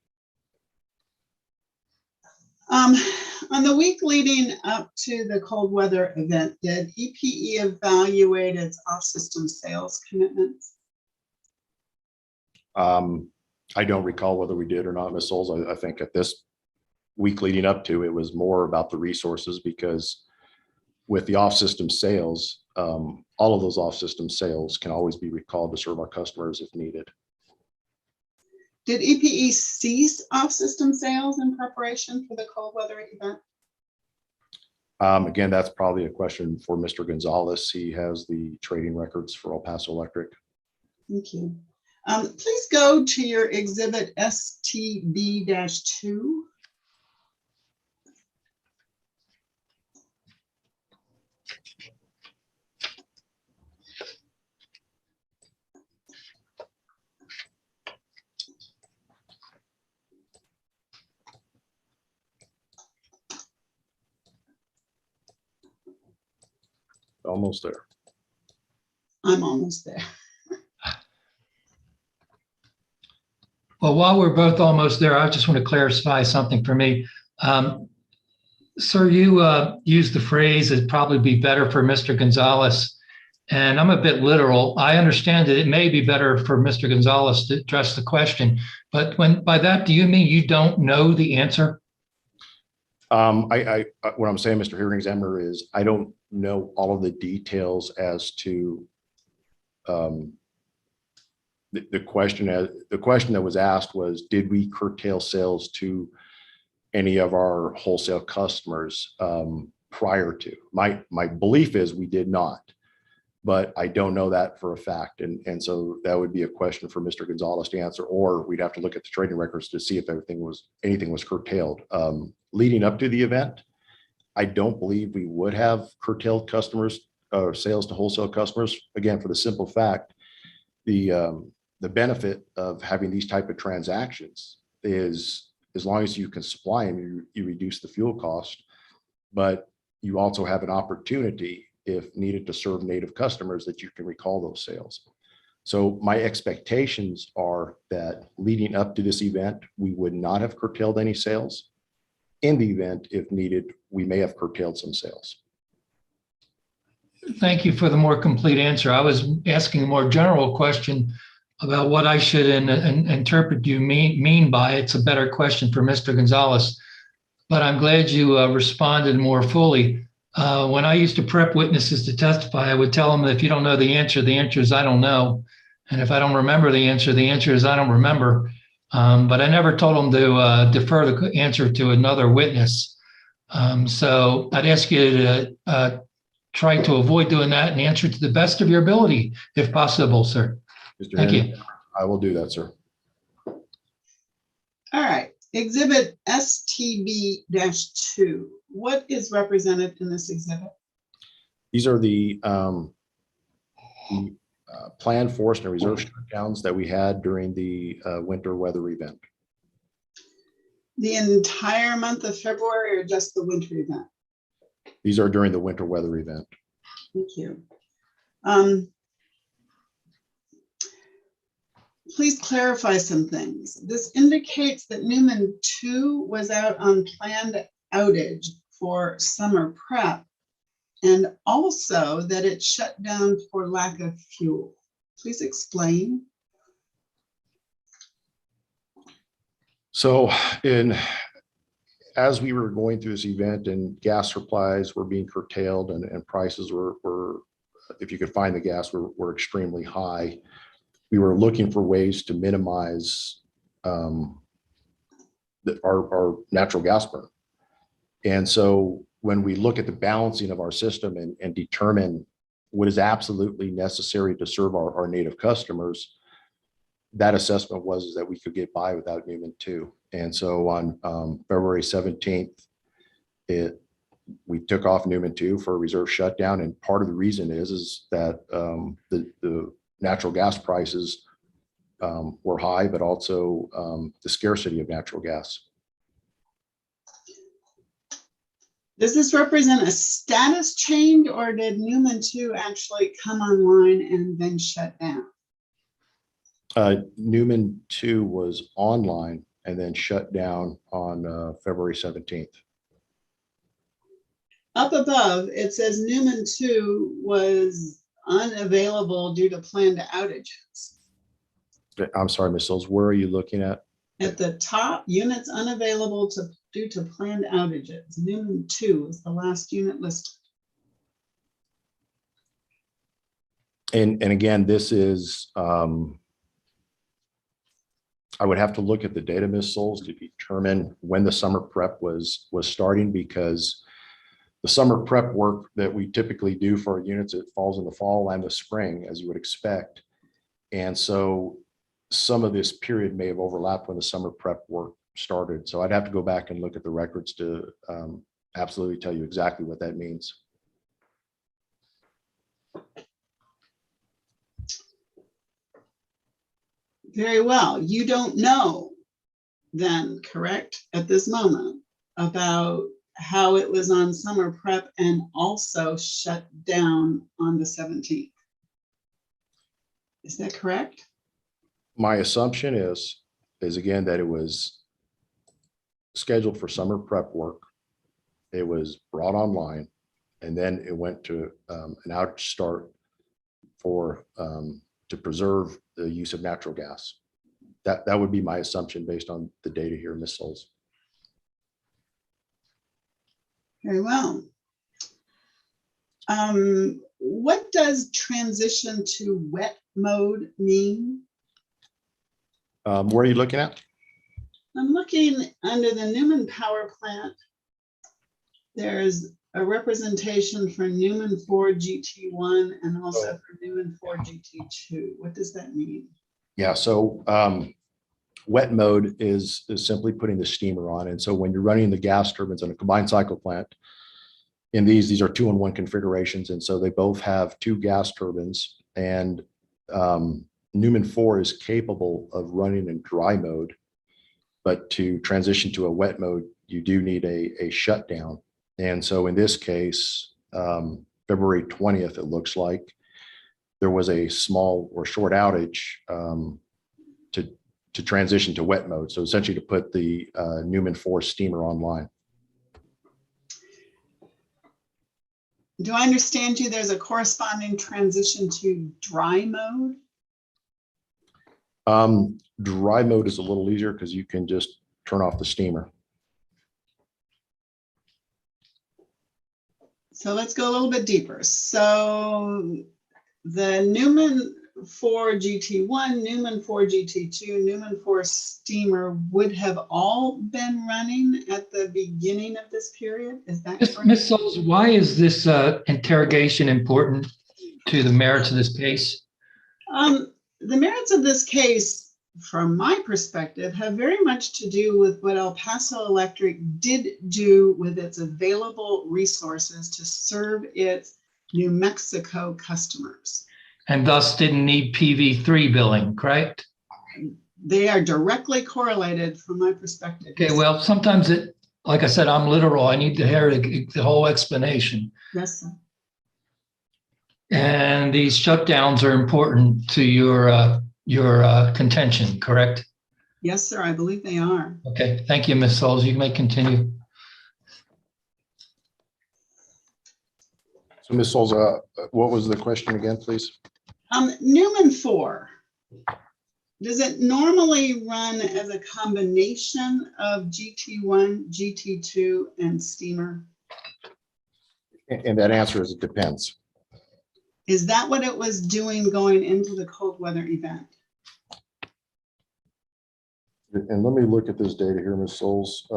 On the week leading up to the cold weather event, did EPE evaluate its off-system sales commitments? I don't recall whether we did or not, Ms. Souls. I think at this week leading up to, it was more about the resources, because with the off-system sales, all of those off-system sales can always be recalled to serve our customers if needed. Did EPE cease off-system sales in preparation for the cold weather event? Again, that's probably a question for Mr. Gonzalez. He has the trading records for El Paso Electric. Thank you. Please go to your exhibit STB-2. Almost there. I'm almost there. Well, while we're both almost there, I just want to clarify something for me. Sir, you used the phrase, it'd probably be better for Mr. Gonzalez. And I'm a bit literal. I understand that it may be better for Mr. Gonzalez to address the question, but by that, do you mean you don't know the answer? What I'm saying, Mr. Hearing Examiner, is I don't know all of the details as to the question. The question that was asked was, did we curtail sales to any of our wholesale customers prior to? My belief is we did not, but I don't know that for a fact. And so that would be a question for Mr. Gonzalez to answer, or we'd have to look at the trading records to see if anything was curtailed. Leading up to the event, I don't believe we would have curtailed customers or sales to wholesale customers. Again, for the simple fact, the benefit of having these type of transactions is, as long as you can supply them, you reduce the fuel cost, but you also have an opportunity, if needed, to serve native customers, that you can recall those sales. So my expectations are that leading up to this event, we would not have curtailed any sales. In the event, if needed, we may have curtailed some sales. Thank you for the more complete answer. I was asking a more general question about what I should interpret you mean by it's a better question for Mr. Gonzalez. But I'm glad you responded more fully. When I used to prep witnesses to testify, I would tell them that if you don't know the answer is I don't know. And if I don't remember the answer is I don't remember. But I never told them to defer the answer to another witness. So I'd ask you to try to avoid doing that and answer to the best of your ability, if possible, sir. Mr. Thank Henry, you. I will do that, sir. All right, exhibit STB-2. What is represented in this exhibit? These are the planned force and reserve shutdowns that we had during the winter weather event. The entire month of February or just the winter event? These are during the winter weather event. Thank you. Please clarify some things. This indicates that Newman 2 was out on planned outage for summer prep, and also that it shut down for lack of fuel. Please explain. So as we were going through this event and gas supplies were being curtailed and prices were, if you could find the gas, were extremely high, we were looking for ways to minimize our natural gas burn. And so when we look at the balancing of our system and determine what is absolutely necessary to serve our native customers, that assessment was that we could get by without Newman 2. And so on February 17th, we took off Newman 2 for a reserve shutdown. And part of the reason is that the natural gas prices were high, but also the scarcity of natural gas. Does this represent a status change, or did Newman 2 actually come online and then shut down? Newman 2 was online and then shut down on February 17th. Up above, it says Newman 2 was unavailable due to planned outages. I'm sorry, Ms. Sills, where are you looking at? At the top, units unavailable due to planned outages. Newman 2 is the last unit listed. And again, this is, I would have to look at the data, Ms. Souls, to determine when the summer prep was starting, because the summer prep work that we typically do for our units, it falls in the fall and the spring, as you would expect. And so some of this period may have overlapped when the summer prep work started. So I'd have to go back and look at the records to absolutely tell you exactly what that means. Very well. You don't know then, correct, at this moment, about how it was on summer prep and also shut down on the 17th. Is that correct? My assumption is again that it was scheduled for summer prep work. It was brought online, and then it went to an outage start for to preserve the use of natural gas. That would be my assumption based on the data here, Ms. Souls. Very well. What does transition to wet mode mean? Where are you looking at? I'm looking under the Newman power plant. There's a representation for Newman 4 GT1 and also for Newman 4 GT2. What does that mean? Yeah, so wet mode is simply putting the steamer on. And so when you're running the gas turbines on a combined cycle plant, in these are 2-in-1 configurations. And so they both have 2 gas turbines, and Newman 4 is capable of running in dry mode, but to transition to a wet mode, you do need a shutdown. And so in this case, February 20th, it looks like, there was a small or short outage to transition to wet mode. So essentially to put the Newman 4 steamer online. Do I understand you? There's a corresponding transition to dry mode? Dry mode is a little easier because you can just turn off the steamer. So let's go a little bit deeper. So the Newman 4 GT1, Newman 4 GT2, Newman 4 steamer would have all been running at the beginning of this period? Is that correct? Ms. Souls, why is this interrogation important to the merits of this case? The merits of this case, from my perspective, have very much to do with what El Paso Electric did do with its available resources to serve its New Mexico customers. And thus didn't need PV3 billing, correct? They are directly correlated from my perspective. Okay, well, sometimes it, like I said, I'm literal. I need to hear the whole explanation. Yes, sir. And these shutdowns are important to your contention, correct? Yes, sir, I believe they are. Okay, thank you, Ms. Souls. You may continue. So Ms. Souls, what was the question again, please? Newman 4, does it normally run as a combination of GT1, GT2, and steamer? And that answer is it depends. Is that what it was doing going into the cold weather event? And let me look at this data here, Ms. Souls.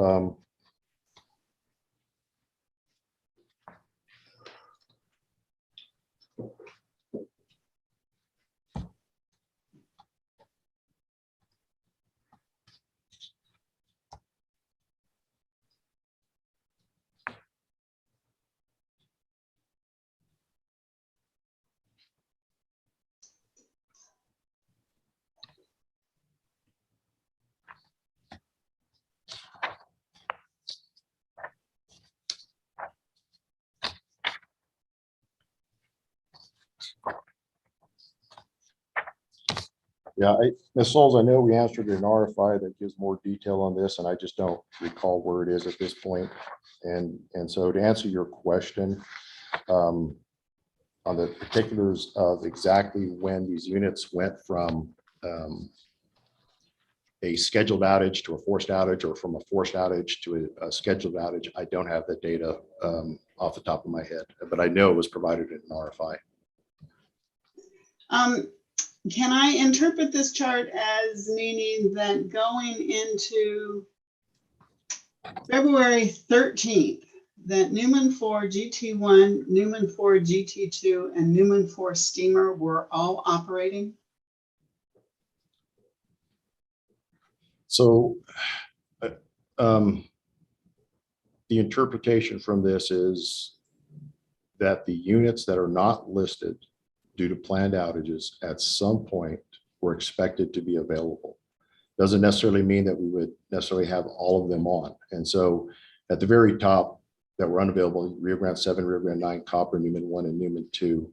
Yeah, Ms. Souls, I know we answered an RFI that gives more detail on this, and I just don't recall where it is at this point. And so to answer your question, on the particulars of exactly when these units went from a scheduled outage to a forced outage, or from a forced outage to a scheduled outage, I don't have the data off the top of my head, but I know it was provided in an RFI. Can I interpret this chart as meaning that going into February 13th, that Newman 4 GT1, Newman 4 GT2, and Newman 4 steamer were all operating? So the interpretation from this is that the units that are not listed due to planned outages at some point were expected to be available. Doesn't necessarily mean that we would necessarily have all of them on. And so at the very top that were unavailable, Rio Grande 7, Rio Grande 9, Copper, Newman 1, and Newman 2,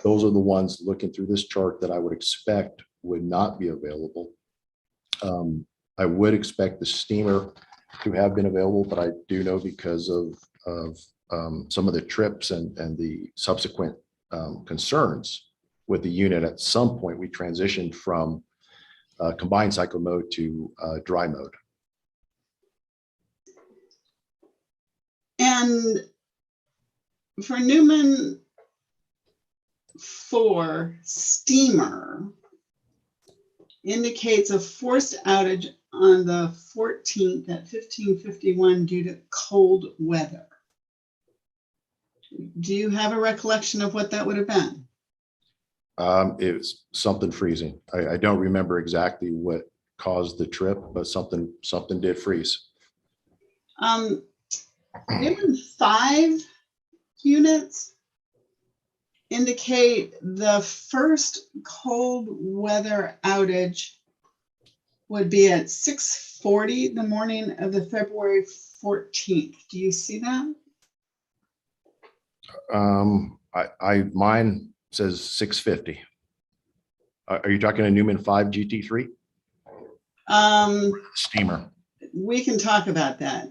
those are the ones looking through this chart that I would expect would not be available. I would expect the steamer to have been available, but I do know because of some of the trips and the subsequent concerns with the unit, at some point we transitioned from combined cycle mode to dry mode. And for Newman 4 steamer indicates a forced outage on the 14th at 15:51 due to cold weather. Do you have a recollection of what that would have been? It was something freezing. I don't remember exactly what caused the trip, but something did freeze. Newman 5 units indicate the first cold weather outage would be at 6:40 the morning of the February 14th. Do you see that? Mine says 650. Are you talking a Newman 5 GT3 steamer? We can talk about that.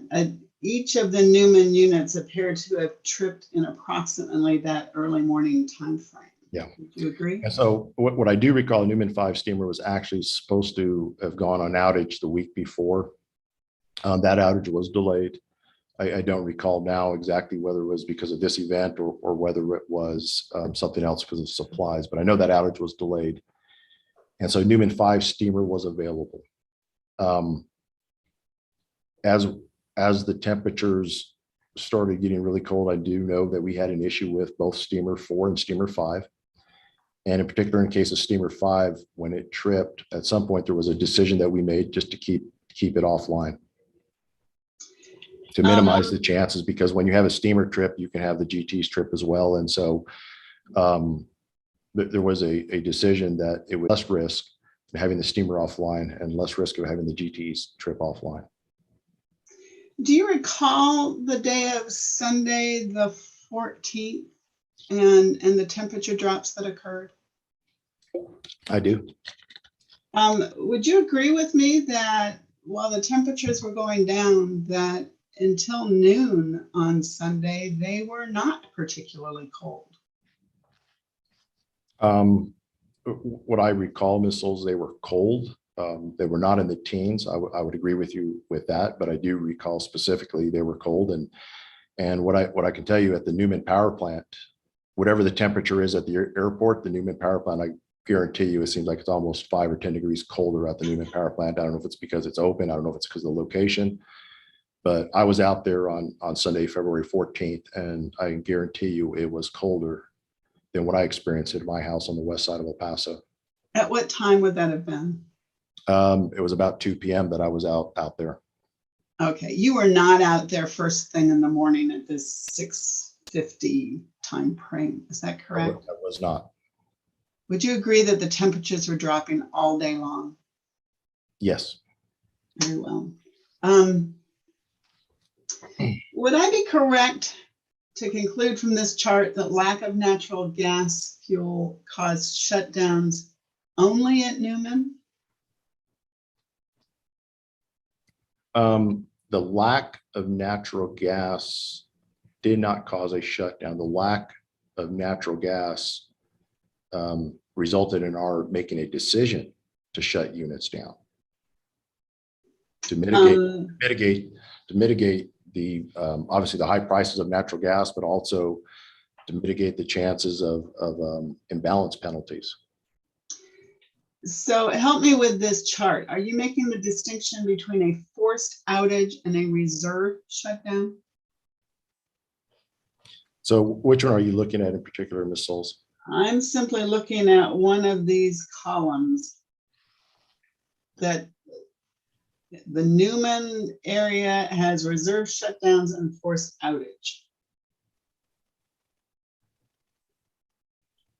Each of the Newman units appear to have tripped in approximately that early morning time frame. Yeah. Would you agree? And so what I do recall, Newman 5 steamer was actually supposed to have gone on outage the week before. That outage was delayed. I don't recall now exactly whether it was because of this event or whether it was something else because of supplies, but I know that outage was delayed. And so Newman 5 steamer was available. As the temperatures started getting really cold, I do know that we had an issue with both steamer 4 and steamer 5. And in particular, in case of steamer 5, when it tripped, at some point there was a decision that we made just to keep it offline to minimize the chances, because when you have a steamer trip, you can have the GTs trip as well. And so there was a decision that it was less risk of having the steamer offline and less risk of having the GTs trip offline. Do you recall the day of Sunday, the 14th, and the temperature drops that occurred? I do. Would you agree with me that while the temperatures were going down, that until noon on Sunday, they were not particularly cold? What I recall, Ms. Souls, they were cold. They were not in the teens. I would agree with you with that, but I do recall specifically they were cold. And what I can tell you at the Newman power plant, whatever the temperature is at the airport, the Newman power plant, I guarantee you, it seems like it's almost 5 or 10 degrees colder at the Newman power plant. I don't know if it's because it's open. I don't know if it's because of the location, but I was out there on Sunday, February 14th, and I can guarantee you it was colder than what I experienced at my house on the west side of El Paso. At what time would that have been? It was about 2 p.m. that I was out there. Okay, you were not out there first thing in the morning at this 6:50 time frame. Is that correct? I was not. Would you agree that the temperatures were dropping all day long? Yes. Very well. Would I be correct to conclude from this chart that lack of natural gas fuel caused shutdowns only at Newman? The lack of natural gas did not cause a shutdown. The lack of natural gas resulted in our making a decision to shut units down to mitigate the obviously the high prices of natural gas, but also to mitigate the chances of imbalance penalties. So help me with this chart. Are you making the distinction between a forced outage and a reserve shutdown? So which one are you looking at in particular, Ms. Souls? I'm simply looking at one of these columns that the Newman area has reserve shutdowns and forced outage.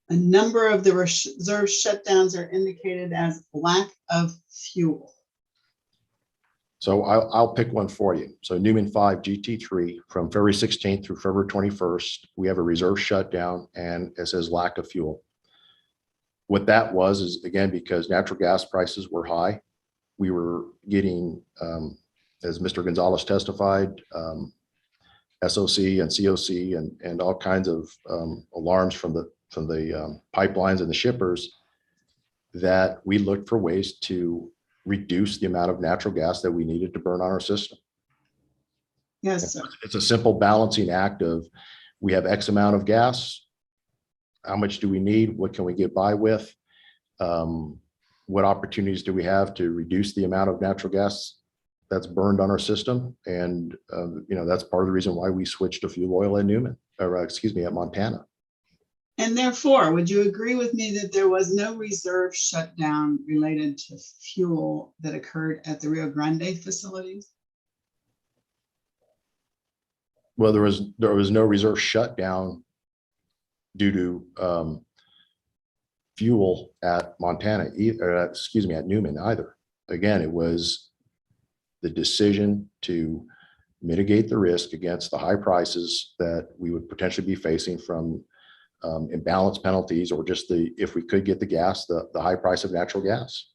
A number of the reserve shutdowns are indicated as lack of fuel. So I'll pick one for you. So Newman 5 GT3 from February 16th through February 21st, we have a reserve shutdown and it says lack of fuel. What that was is, again, because natural gas prices were high, we were getting, as Mr. Gonzalez testified, SOC and COC and all kinds of alarms from the pipelines and the shippers, that we looked for ways to reduce the amount of natural gas that we needed to burn on our system. Yes, sir. It's a simple balancing act of, we have X amount of gas. How much do we need? What can we get by with? What opportunities do we have to reduce the amount of natural gas that's burned on our system? And, that's part of the reason why we switched to fuel oil at Newman, or excuse me, at Montana. And therefore, would you agree with me that there was no reserve shutdown related to fuel that occurred at the Rio Grande facilities? Well, there was no reserve shutdown due to fuel at Montana, at Newman either. Again, it was the decision to mitigate the risk against the high prices that we would potentially be facing from imbalance penalties or just if we could get the gas, the high price of natural gas.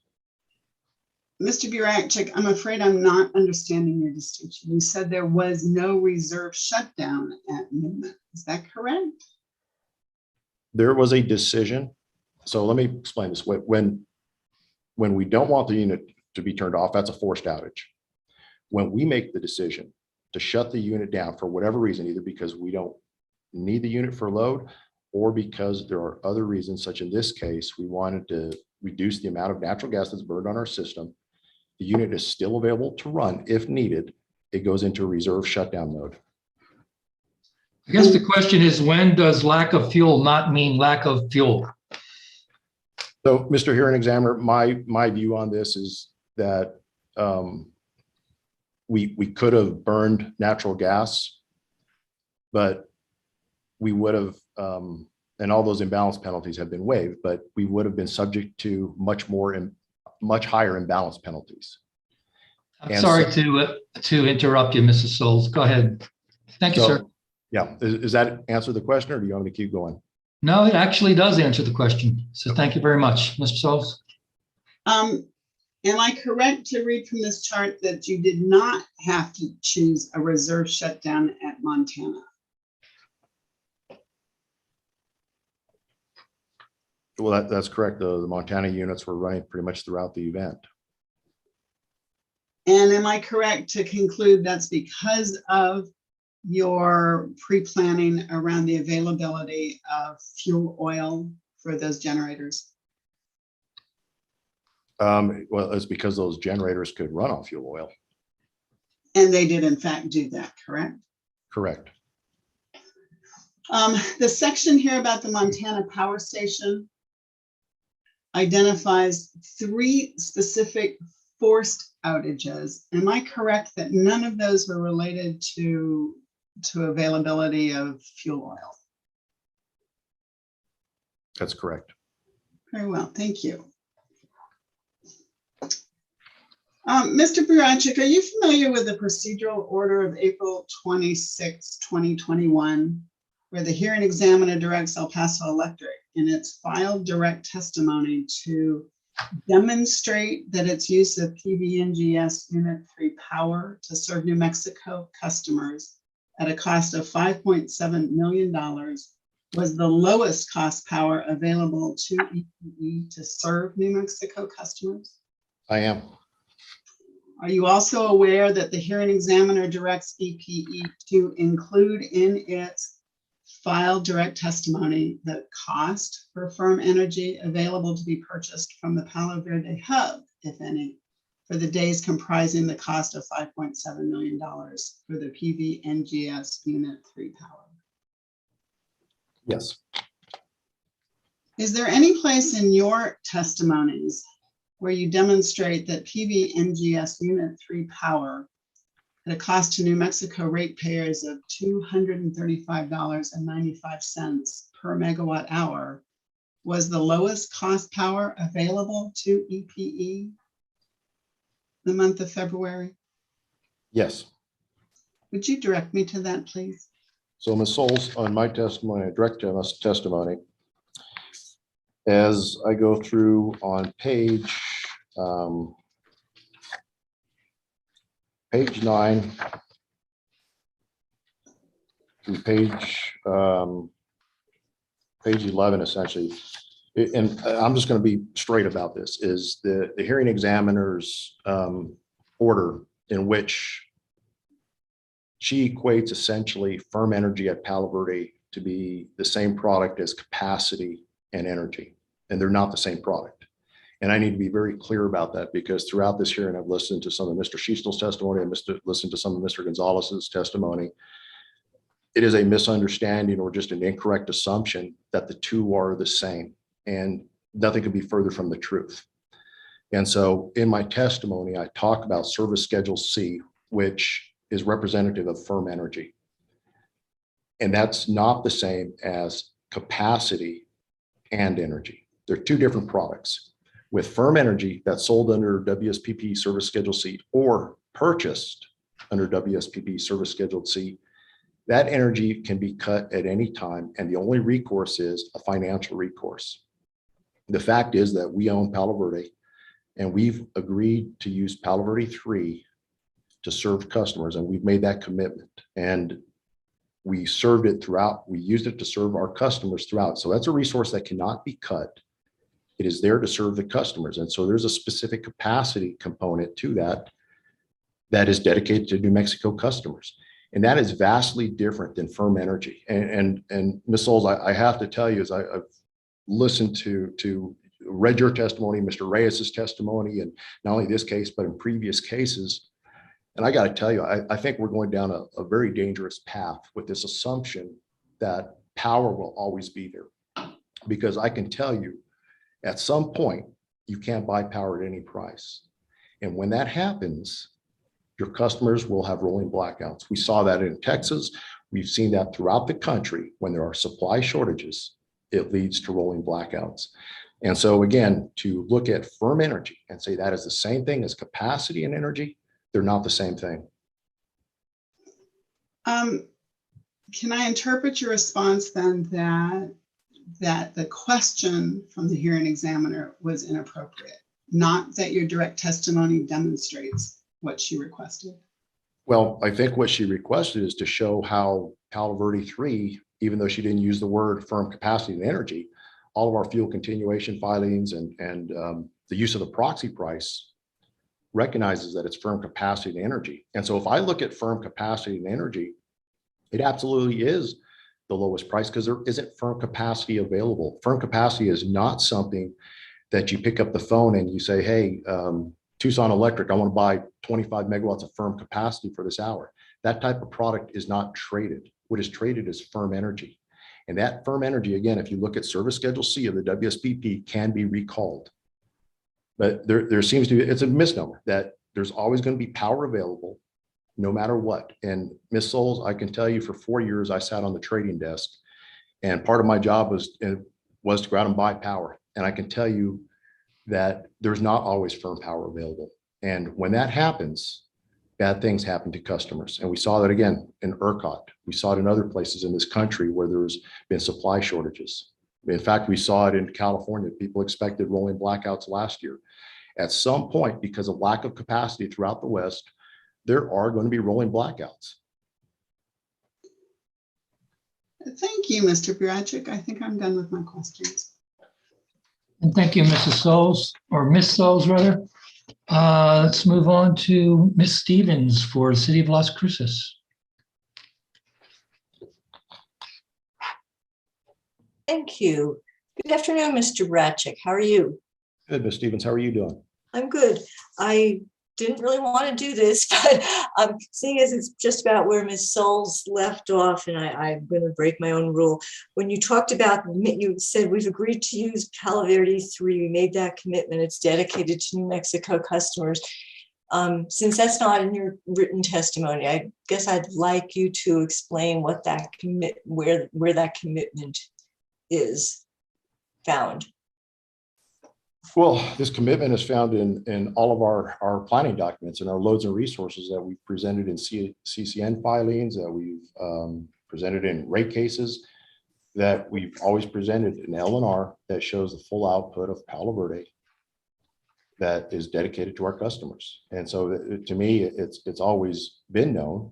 Mr. Burachek, I'm afraid I'm not understanding your distinction. You said there was no reserve shutdown at Newman. Is that correct? There was a decision. So let me explain this. When we don't want the unit to be turned off, that's a forced outage. When we make the decision to shut the unit down for whatever reason, either because we don't need the unit for load or because there are other reasons, such in this case, we wanted to reduce the amount of natural gas that's burned on our system. The unit is still available to run if needed. It goes into reserve shutdown mode. I guess the question is, when does lack of fuel not mean lack of fuel? So, Mr. Hearing Examiner, my view on this is that we could have burned natural gas, but we would have, and all those imbalance penalties have been waived, but we would have been subject to much higher imbalance penalties. I'm sorry to interrupt you, Mrs. Souls. Go ahead. Thank you, sir. Yeah, does that answer the question, or do you want me to keep going? No, it actually does answer the question. So thank you very much, Mr. Souls. Am I correct to read from this chart that you did not have to choose a reserve shutdown at Montana? Well, that's correct. The Montana units were running pretty much throughout the event. And am I correct to conclude that's because of your pre-planning around the availability of fuel oil for those generators? Well, it's because those generators could run on fuel oil. And they did in fact do that, correct? Correct. The section here about the Montana power station identifies 3 specific forced outages. Am I correct that none of those were related to availability of fuel oil? That's correct. Very well, thank you. Mr. Burachek, are you familiar with the procedural order of April 26, 2021, where the hearing examiner directs El Paso Electric in its filed direct testimony to demonstrate that its use of PVNGS Unit 3 power to serve New Mexico customers at a cost of $5.7 million was the lowest cost power available to EPE to serve New Mexico customers? I am. Are you also aware that the hearing examiner directs EPE to include in its filed direct testimony the cost for firm energy available to be purchased from the Palo Verde hub, if any, for the days comprising the cost of $5.7 million for the PVNGS Unit 3 power? Yes. Is there any place in your testimonies where you demonstrate that PVNGS Unit 3 power at a cost to New Mexico ratepayers of $235.95 per megawatt hour was the lowest cost power available to EPE the month of February? Yes. Would you direct me to that, please? So Ms. Souls, on my testimony, direct testimony, as I go through on page 9 through page 11, essentially, and I'm just going to be straight about this, is the hearing examiner's order in which she equates essentially firm energy at Palo Verde to be the same product as capacity and energy, and they're not the same product. And I need to be very clear about that, because throughout this hearing, I've listened to some of Mr. Schiestel's testimony and listened to some of Mr. Gonzalez's testimony. It is a misunderstanding or just an incorrect assumption that the two are the same, and nothing could be further from the truth. And so in my testimony, I talk about service schedule C, which is representative of firm energy. And that's not the same as capacity and energy. They're two different products. With firm energy that's sold under WSPP Service Schedule C or purchased under WSPP Service Schedule C, That energy can be cut at any time, and the only recourse is a financial recourse. The fact is that we own Palo Verde, and we've agreed to use Palo Verde 3 to serve customers, and we've made that commitment. And we served it throughout. We used it to serve our customers throughout. So that's a resource that cannot be cut. It is there to serve the customers. And so there's a specific capacity component to that that is dedicated to New Mexico customers. And that is vastly different than firm energy. And Ms. Souls, I have to tell you, as I've listened to, read your testimony, Mr. Reyes's testimony, and not only this case, but in previous cases. And I got to tell you, I think we're going down a very dangerous path with this assumption that power will always be there. Because I can tell you, at some point, you can't buy power at any price. And when that happens, your customers will have rolling blackouts. We saw that in Texas. We've seen that throughout the country. When there are supply shortages, it leads to rolling blackouts. And so again, to look at firm energy and say that is the same thing as capacity and energy, they're not the same thing. Can I interpret your response then that the question from the hearing examiner was inappropriate, not that your direct testimony demonstrates what she requested? Well, I think what she requested is to show how Palo Verde 3, even though she didn't use the word firm capacity and energy, all of our fuel continuation filings and the use of the proxy price recognizes that it's firm capacity and energy. And so if I look at firm capacity and energy, it absolutely is the lowest price because there isn't firm capacity available. Firm capacity is not something that you pick up the phone and you say, hey, Tucson Electric, I want to buy 25 megawatts of firm capacity for this hour. That type of product is not traded. What is traded is firm energy. And that firm energy, again, if you look at Service Schedule C of the WSPP, can be recalled. But there seems to be, it's a misnomer that there's always going to be power available no matter what. And Ms. Souls, I can tell you for 4 years, I sat on the trading desk and part of my job was to go out and buy power. And I can tell you that there's not always firm power available. And when that happens, bad things happen to customers. And we saw that again in ERCOT. We saw it in other places in this country where there's been supply shortages. In fact, we saw it in California. People expected rolling blackouts last year. At some point, because of lack of capacity throughout the West, there are going to be rolling blackouts. Thank you, Mr. Buraczyk. I think I'm done with my questions. And thank you, Mrs. Souls, or Miss Souls, rather. Let's move on to Miss Stevens for the City of Las Cruces. Thank you. Good afternoon, Mr. Buraczyk. How are you? Good, Ms. Stevens, how are you doing? I'm good. I didn't really want to do this, but seeing as it's just about where Ms. Souls left off, and I'm going to break my own rule. When you talked about, you said we've agreed to use Palo Verde 3, we made that commitment, it's dedicated to New Mexico customers. Since that's not in your written testimony, I guess I'd like you to explain what that where that commitment is found. Well, this commitment is found in all of our planning documents and our loads and resources that we've presented in CCN filings, that we've presented in rate cases, that we've always presented an L&R that shows the full output of Palo Verde that is dedicated to our customers. And so to me, it's always been known.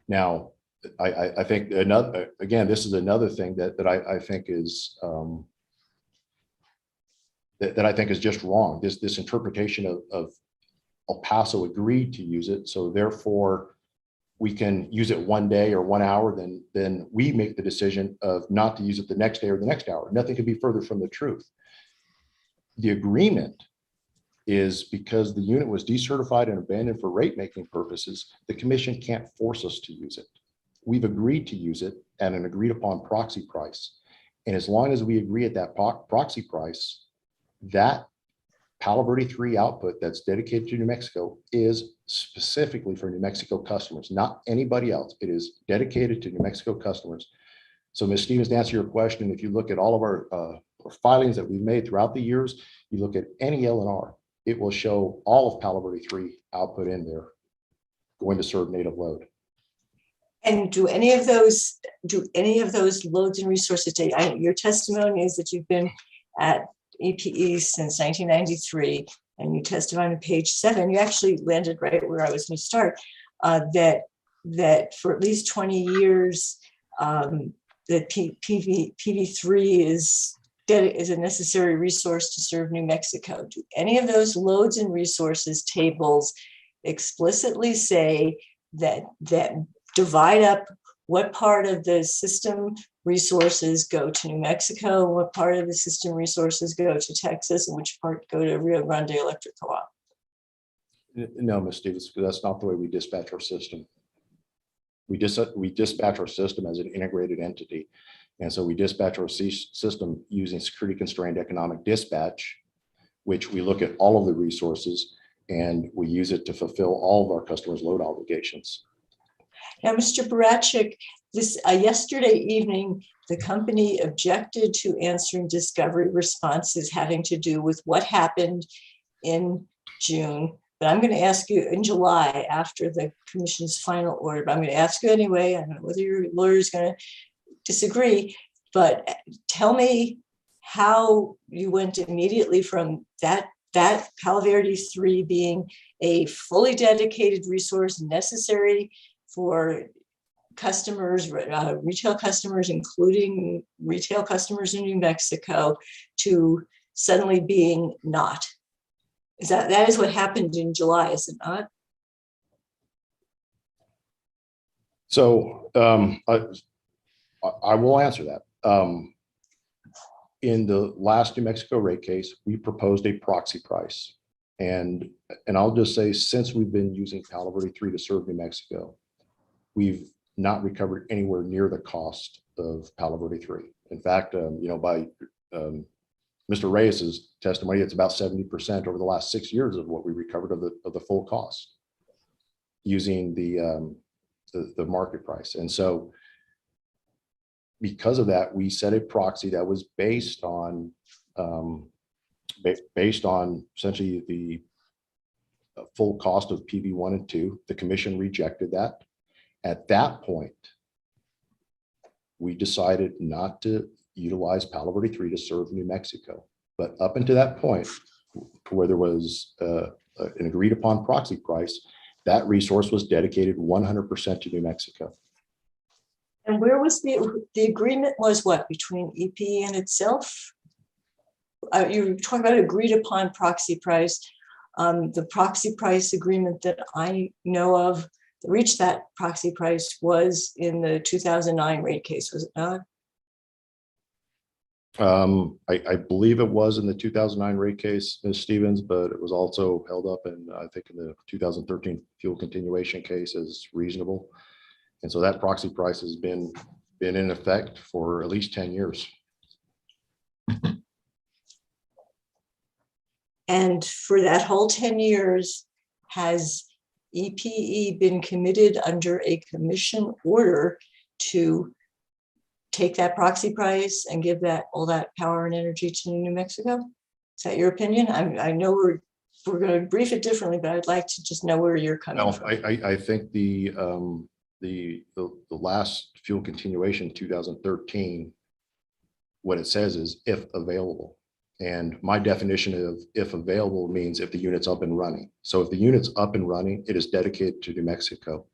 Now, I think this is another thing that I think is that I think is just wrong. This interpretation of El Paso agreed to use it, so therefore we can use it one day or 1 hour, then we make the decision of not to use it the next day or the next hour. Nothing could be further from the truth. The agreement is because the unit was decertified and abandoned for rate making purposes, the commission can't force us to use it. We've agreed to use it at an agreed upon proxy price. And as long as we agree at that proxy price, that Palo Verde 3 output that's dedicated to New Mexico is specifically for New Mexico customers, not anybody else. It is dedicated to New Mexico customers. So Ms. Stevens, to answer your question, if you look at all of our filings that we've made throughout the years, you look at any L&R, it will show all of Palo Verde 3 output in there going to serve native load. And do any of those loads and resources, your testimony is that you've been at EPE since 1993, and you testified on page 7, you actually landed right where I was going to start, that for at least 20 years, that PV3 is a necessary resource to serve New Mexico. Do any of those loads and resources tables explicitly say that divide up what part of the system resources go to New Mexico, what part of the system resources go to Texas, and which part go to Rio Grande Electric Co-op? No, Ms. Stevens, that's not the way we dispatch our system. We dispatch our system as an integrated entity. And so we dispatch our system using security constrained economic dispatch, which we look at all of the resources and we use it to fulfill all of our customers' load obligations. Now, Mr. Barachik, yesterday evening, the company objected to answering discovery responses having to do with what happened in June. But I'm going to ask you in July after the commission's final order, but I'm going to ask you anyway. I don't know whether your lawyer is going to disagree, but tell me how you went immediately from that Palo Verde 3 being a fully dedicated resource necessary for customers, retail customers, including retail customers in New Mexico, to suddenly being not. That is what happened in July, is it not? So I will answer that. In the last New Mexico rate case, we proposed a proxy price. And I'll just say, since we've been using Palo Verde 3 to serve New Mexico, we've not recovered anywhere near the cost of Palo Verde 3. In fact, by Mr. Reyes's testimony, it's about 70% over the last 6 years of what we recovered of the full cost using the market price. And so because of that, we set a proxy that was based on essentially the full cost of PV 1 and 2. The commission rejected that. At that point, we decided not to utilize Palo Verde 3 to serve New Mexico. But up until that point, where there was an agreed upon proxy price, that resource was dedicated 100% to New Mexico. And where was the agreement was what, between EPE and itself? You were talking about agreed upon proxy price. The proxy price agreement that I know of that reached that proxy price was in the 2009 rate case, was it not? I believe it was in the 2009 rate case, Ms. Stevens, but it was also held up in, I think, in the 2013 fuel continuation case as reasonable. And so that proxy price has been in effect for at least 10 years. And for that whole 10 years, has EPE been committed under a commission order to take that proxy price and give all that power and energy to New Mexico? Is that your opinion? I know we're going to brief it differently, but I'd like to just know where you're coming from. I think the last fuel continuation 2013, what it says is if available. And my definition of if available means if the unit's up and running. So if the unit's up and running, it is dedicated to New Mexico.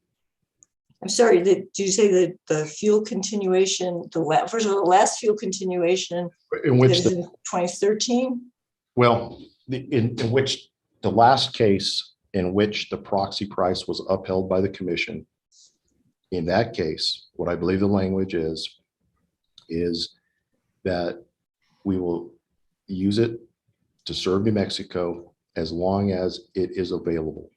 I'm sorry, did you say that the fuel continuation, first of all, the last fuel continuation in which in 2013? Well, in which the last case in which the proxy price was upheld by the commission, in that case, what I believe the language is that we will use it to serve New Mexico as long as it is available.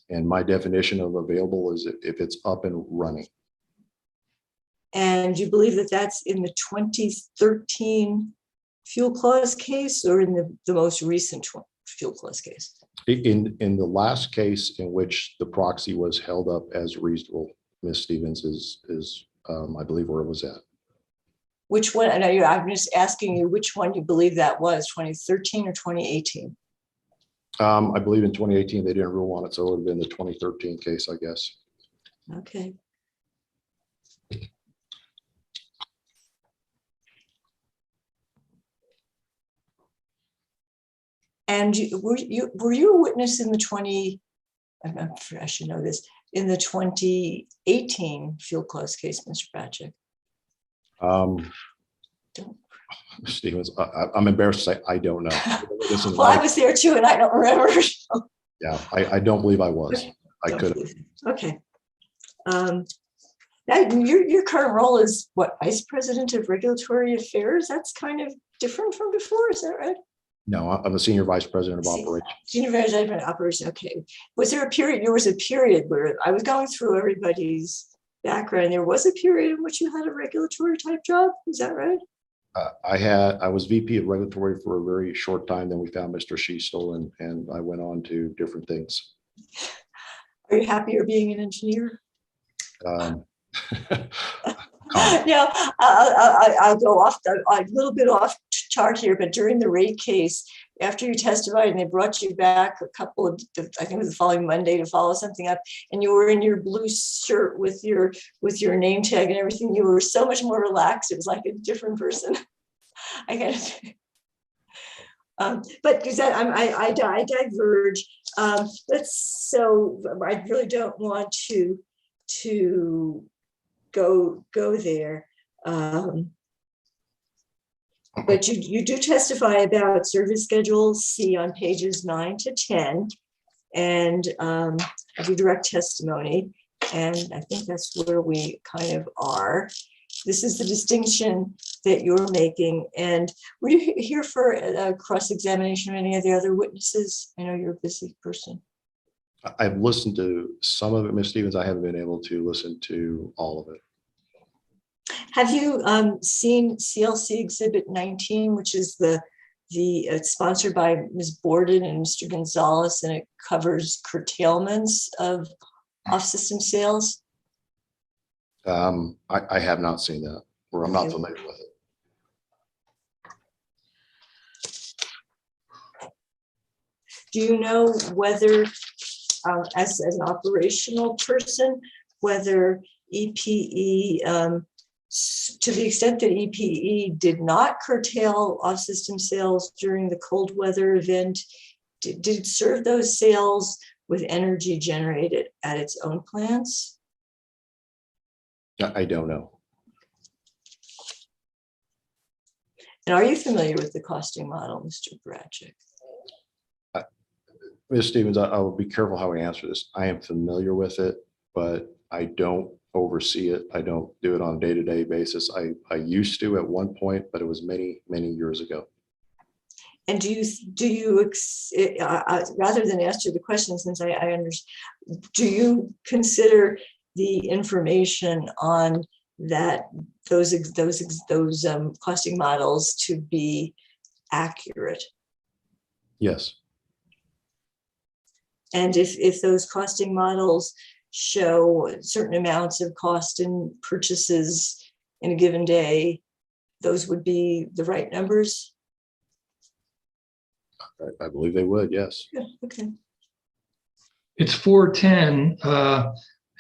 And my definition of available is if it's up and running. And you believe that that's in the 2013 fuel clause case or in the most recent fuel clause case? In the last case in which the proxy was held up as reasonable, Ms. Stevens, is I believe where it was at. Which one? I know I'm just asking you which one you believe that was, 2013 or 2018? I believe in 2018 they didn't rule on it, so it would have been the 2013 case, I guess. Okay. And were you a witness in the 20, I should know this, in the 2018 field class case, Mr. Patrick? Stevens, I'm embarrassed to say I don't know. Well, I was there too, and I don't remember. Yeah, I don't believe I was. I could have. Okay. Now your current role is what, Vice President of Regulatory Affairs? That's kind of different from before, is that right? No, I'm the Senior Vice President of Operations. Senior Vice President of Operations, okay. Was there a period where I was going through everybody's background, there was a period in which you had a regulatory type job, is that right? I was VP of Regulatory for a very short time. Then we found Mr. Schiestel, and I went on to different things. Are you happier being an engineer? Yeah, I'll go off a little bit off chart here, but during the rate case, after you testified and they brought you back a couple of, I think it was the following Monday to follow something up, and you were in your blue shirt with your name tag and everything, you were so much more relaxed. It was like a different person. I gotta but that I diverge. So I really don't want to go there. But you do testify about service schedules, C on pages 9 to 10, and I do direct testimony. And I think that's where we kind of are. This is the distinction that you're making. And were you here for a cross-examination of any of the other witnesses? I know you're a busy person. I've listened to some of it, Ms. Stevens. I haven't been able to listen to all of it. Have you seen CLC Exhibit 19, which is it's sponsored by Ms. Borden and Mr. Gonzalez, and it covers curtailments of off-system sales? I have not seen that, or I'm not familiar with it. Do you know whether, as an operational person, whether EPE, to the extent that EPE did not curtail off-system sales during the cold weather event, did it serve those sales with energy generated at its own plants? I don't know. And are you familiar with the costing model, Mr. Bratchick? Ms. Stevens, I will be careful how I answer this. I am familiar with it, but I don't oversee it. I don't do it on a day-to-day basis. I used to at one point, but it was many, many years ago. And do you rather than answer the question, since I understand, do you consider the information on those costing models to be accurate? Yes. And if those costing models show certain amounts of cost in purchases in a given day, those would be the right numbers? I believe they would, yes. Yeah, okay. It's 4:10.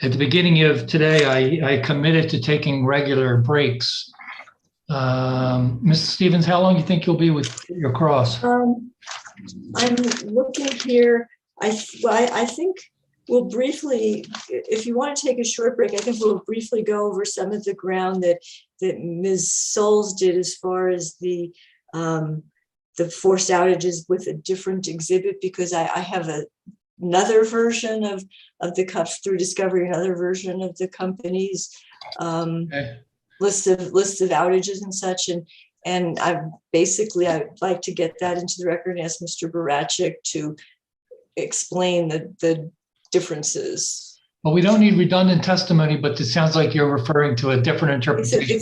At the beginning of today, I committed to taking regular breaks. Mrs. Stevens, how long do you think you'll be with your cross? I'm looking here. I think we'll briefly, if you want to take a short break, I think we'll briefly go over some of the ground that Ms. Souls did as far as the forced outages with a different exhibit, because I have another version of the cuts through discovery, another version of the company's list of outages and such. And I'd like to get that into the record and ask Mr. Bratchick to explain the differences. Well, we don't need redundant testimony, but it sounds like you're referring to a different interpretation.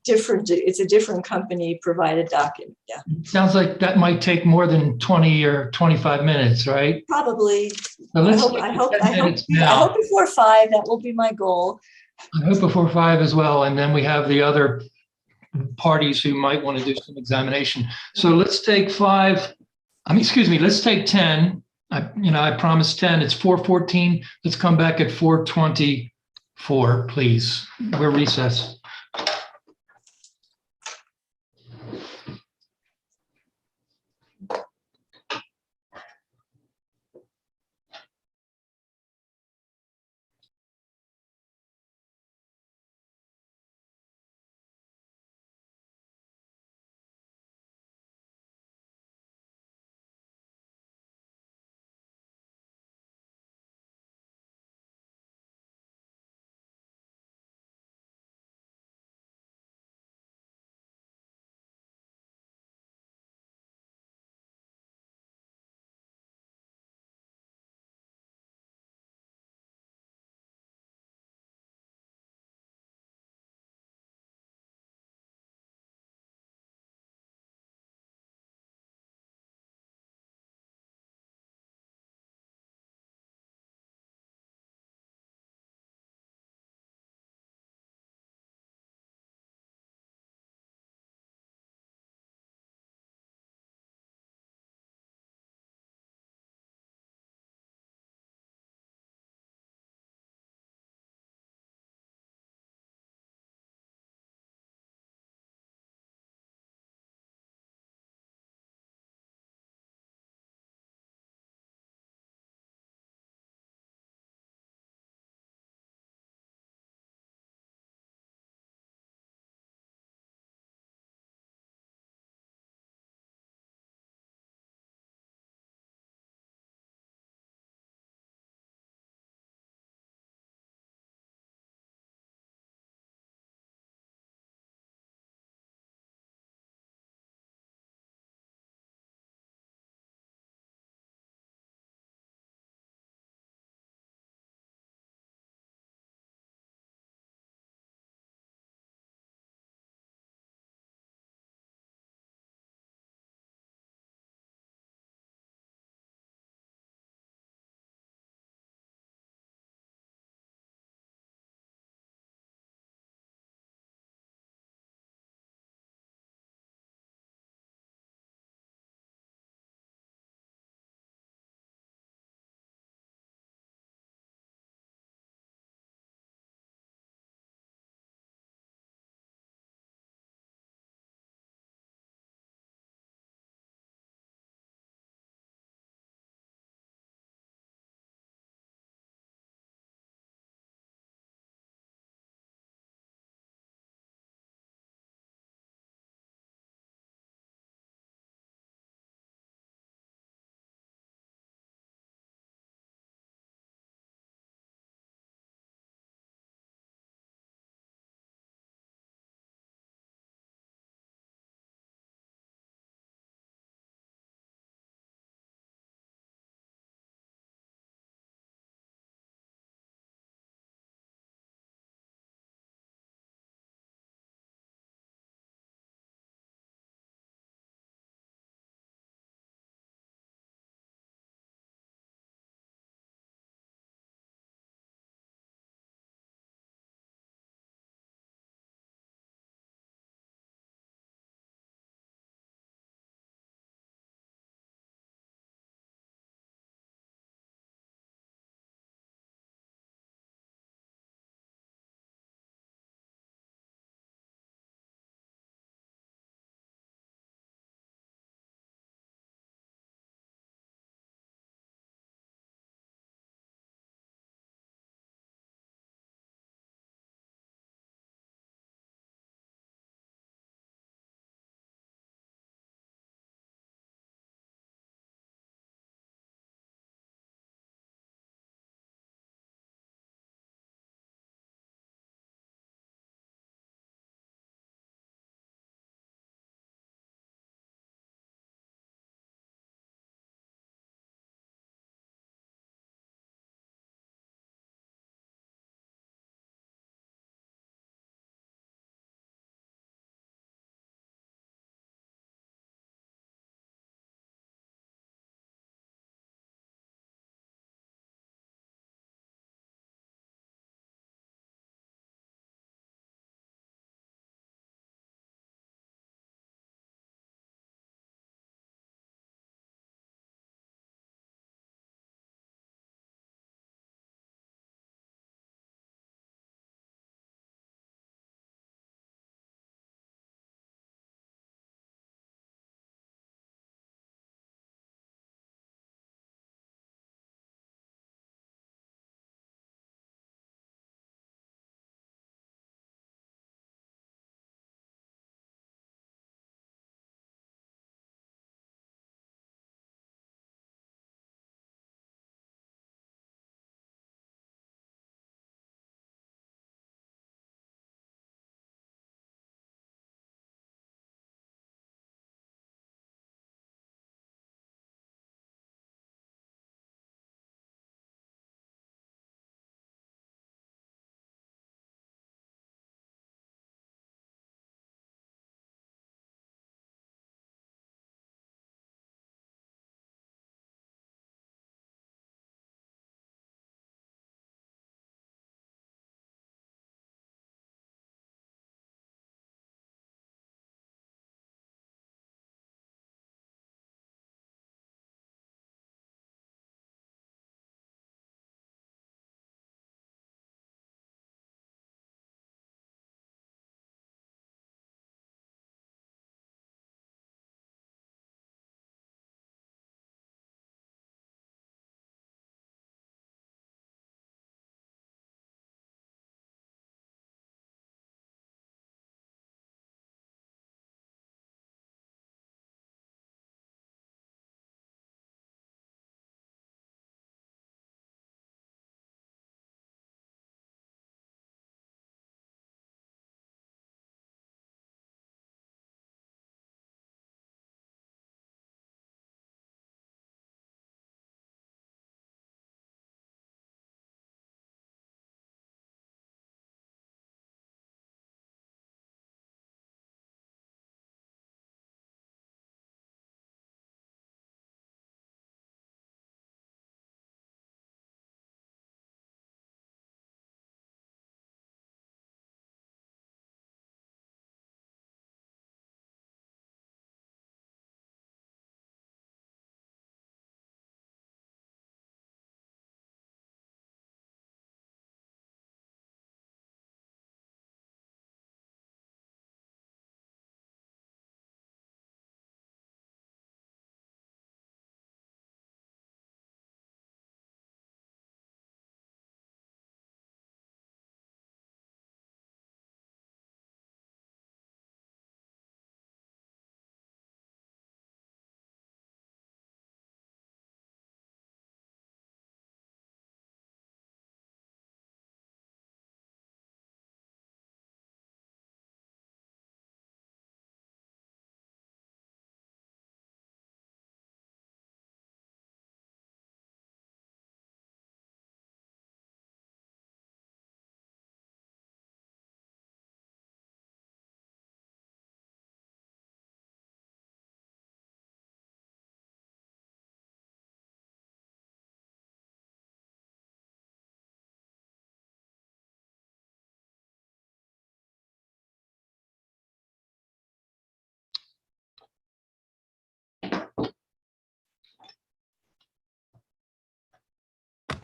It's a different company provided document. Yeah. It sounds like that might take more than 20 or 25 minutes, right? Probably. So I hope before 5, that will be my goal. I hope before 5 as well. And then we have the other parties who might want to do some examination. So let's take let's take 10. I promised 10, it's 4:14. Let's come back at 4:24, please. We're recessed.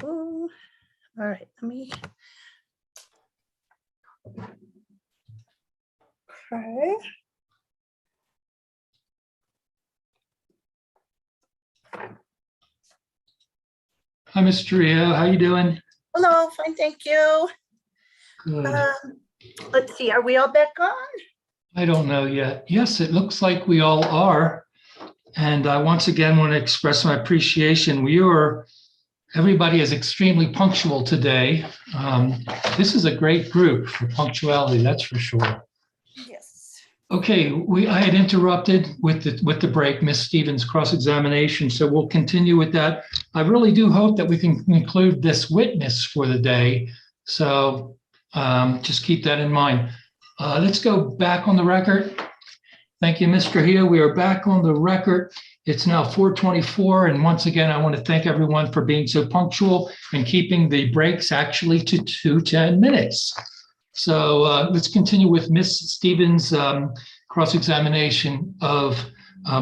All right, let me. Okay. Hi, Mr. Rio. How you doing? Hello, fine, thank you. Good. Let's see, are we all back on? I don't know yet. Yes, it looks like we all are. And I once again want to express my appreciation. Everybody is extremely punctual today. This is a great group for punctuality, that's for sure. Yes. Okay, I had interrupted with the break, Ms. Stevens' cross-examination, so we'll continue with that. I really do hope that we can conclude this witness for the day. So just keep that in mind. Let's go back on the record. Thank you, Mr. Hill. We are back on the record. It's now 4:24, and once again, I want to thank everyone for being so punctual and keeping the breaks actually to 10 minutes. So let's continue with Ms. Stevens' cross-examination of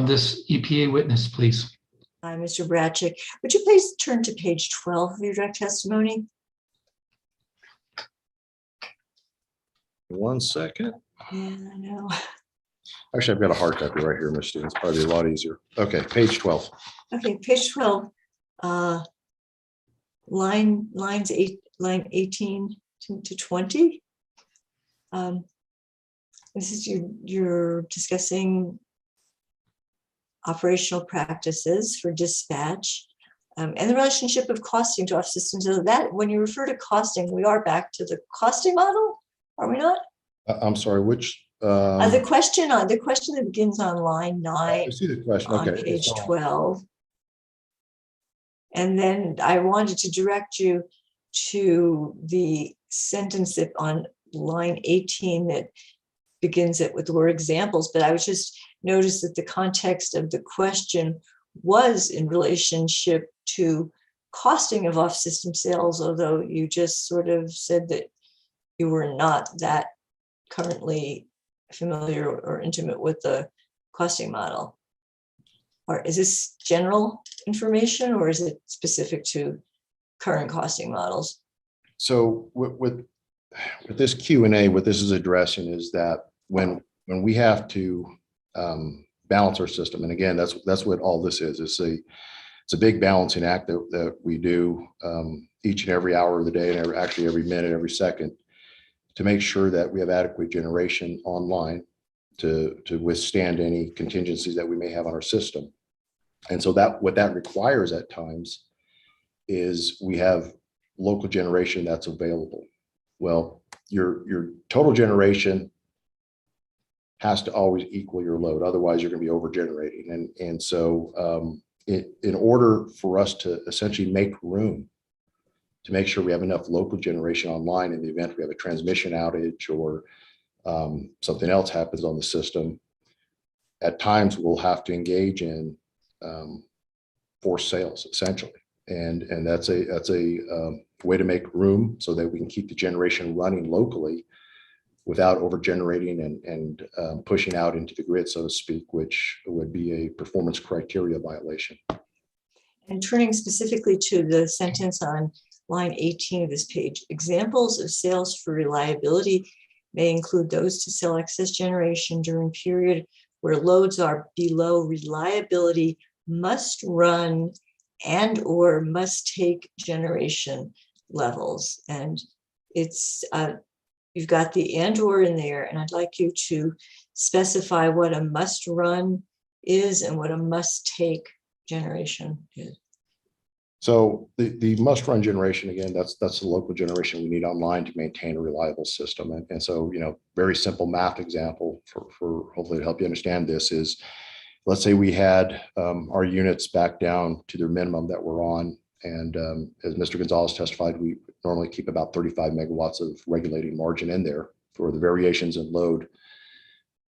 this EPA witness, please. Hi, Mr. Bratchick. Would you please turn to page 12 of your direct testimony? One second. Yeah, I know. Actually, I've got a hard copy right here, Mr. Stevens. Probably a lot easier. Okay, page 12. Okay, page 12, line 18 to 20. This is you're discussing operational practices for dispatch and the relationship of costing to off systems. So that when you refer to costing, we are back to the costing model, are we not? I'm sorry, which? The question that begins on line 9 I see the question. on Okay. page 12. And then I wanted to direct you to the sentence that on line 18 that begins it with the word examples, but I was just noticed that the context of the question was in relationship to costing of off-system sales, although you just sort of said that you were not that currently familiar or intimate with the costing model. Or is this general information or is it specific to current costing models? So with this Q&A, what this is addressing is that when we have to balance our system, and again, that's what all this is. It's a big balancing act that we do each and every hour of the day, and actually every minute, every second, to make sure that we have adequate generation online to withstand any contingencies that we may have on our system. And so what that requires at times is we have local generation that's available. Well, your total generation has to always equal your load. Otherwise, you're going to be over generating. And so in order for us to essentially make room to make sure we have enough local generation online in the event we have a transmission outage or something else happens on the system, at times we'll have to engage in forced sales, essentially. And that's a way to make room so that we can keep the generation running locally without over generating and pushing out into the grid, so to speak, which would be a performance criteria violation. And turning specifically to the sentence on line 18 of this page, examples of sales for reliability may include those to sell excess generation during period where loads are below reliability, must run and or must take generation levels. And it's you've got the and or in there, and I'd like you to specify what a must run is and what a must take generation is. So the must run generation, again, that's the local generation we need online to maintain a reliable system. And so, very simple math example for hopefully to help you understand this is, let's say we had our units back down to their minimum that we're on. And as Mr. Gonzalez testified, we normally keep about 35 megawatts of regulating margin in there for the variations in load.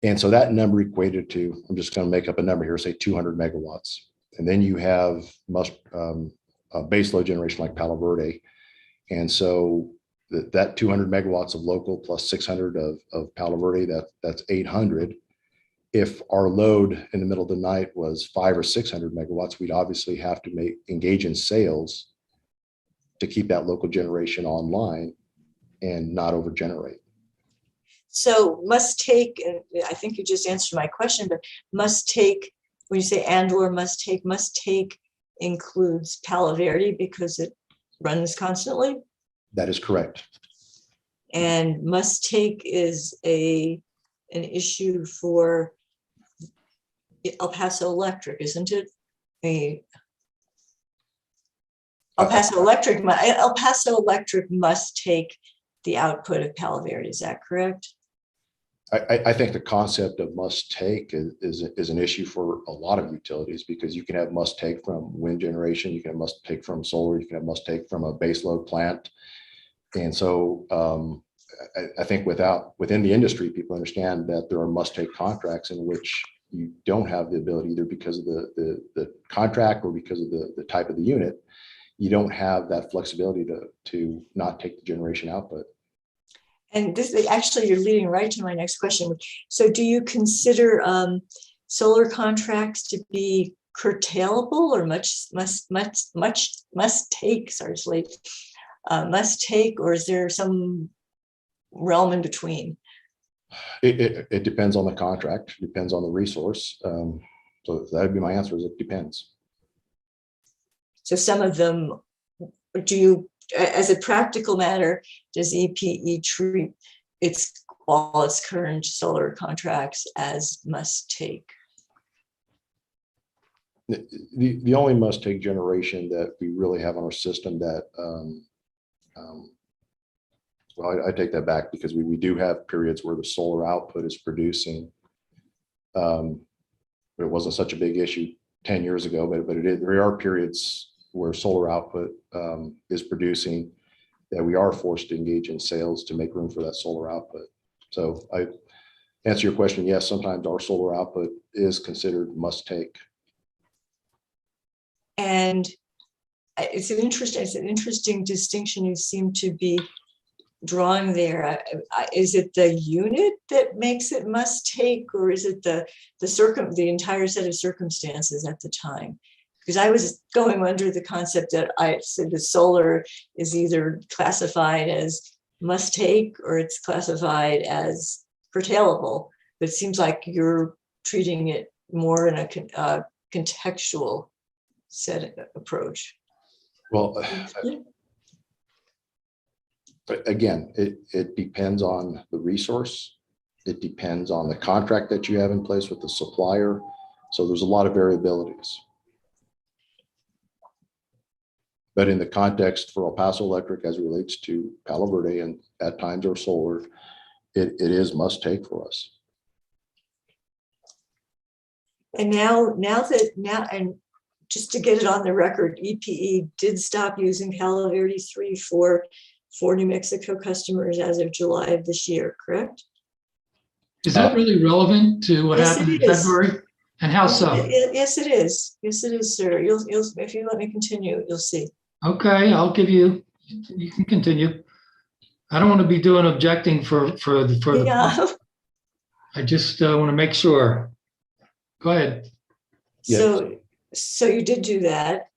And so that number equated to, I'm just going to make up a number here, say 200 megawatts. And then you have base load generation like Palo Verde. And so that 200 megawatts of local plus 600 of Palo Verde, that's 800. If our load in the middle of the night was 500 or 600 megawatts, we'd obviously have to engage in sales to keep that local generation online and not overgenerate. So must take, and I think you just answered my question, but must take, when you say and or must take includes Palo Verde because it runs constantly? That is correct. And must take is an issue for El Paso Electric, isn't it? El Paso Electric must take the output of Palo Verde, is that correct? I think the concept of must take is an issue for a lot of utilities, because you can have must take from wind generation, you can have must take from solar, you can have must take from a baseload plant. And so I think within the industry, people understand that there are must take contracts in which you don't have the ability, either because of the contract or because of the type of the unit, you don't have that flexibility to not take the generation output. And this actually, you're leading right to my next question. So do you consider solar contracts to be curtailable or must take, sorry, it's late, must take, or is there some realm in between? It depends on the contract, depends on the resource. So that'd be my answer, is it depends. So some of them, do you, as a practical matter, does EPE treat all its current solar contracts as must take? The only must take generation that we really have on our system that, well, I take that back, because we do have periods where the solar output is producing. But it wasn't such a big issue 10 years ago, but there are periods where solar output is producing that we are forced to engage in sales to make room for that solar output. So I answer your question, yes, sometimes our solar output is considered must take. And it's an interesting distinction you seem to be drawing there. Is it the unit that makes it must take, or is it the entire set of circumstances at the time? Because I was going under the concept that I said the solar is either classified as must take or it's classified as curtailable. But it seems like you're treating it more in a contextual set approach. Well, but again, it depends on the resource. It depends on the contract that you have in place with the supplier. So there's a lot of variabilities. But in the context for El Paso Electric, as it relates to Palo Verde and at times our solar, it is must take for us. And now, and just to get it on the record, EPE did stop using Palo Verde 3 for New Mexico customers as of July of this year, correct? Is that really relevant to what Yes, happened it in is. February? And how so? Yes, it is. Yes, it is, sir. You'll if you let me continue, you'll see. Okay, I'll give you, you can continue. I don't want to be doing objecting for the, Yeah. I just want to make sure. Go ahead. So you did do that,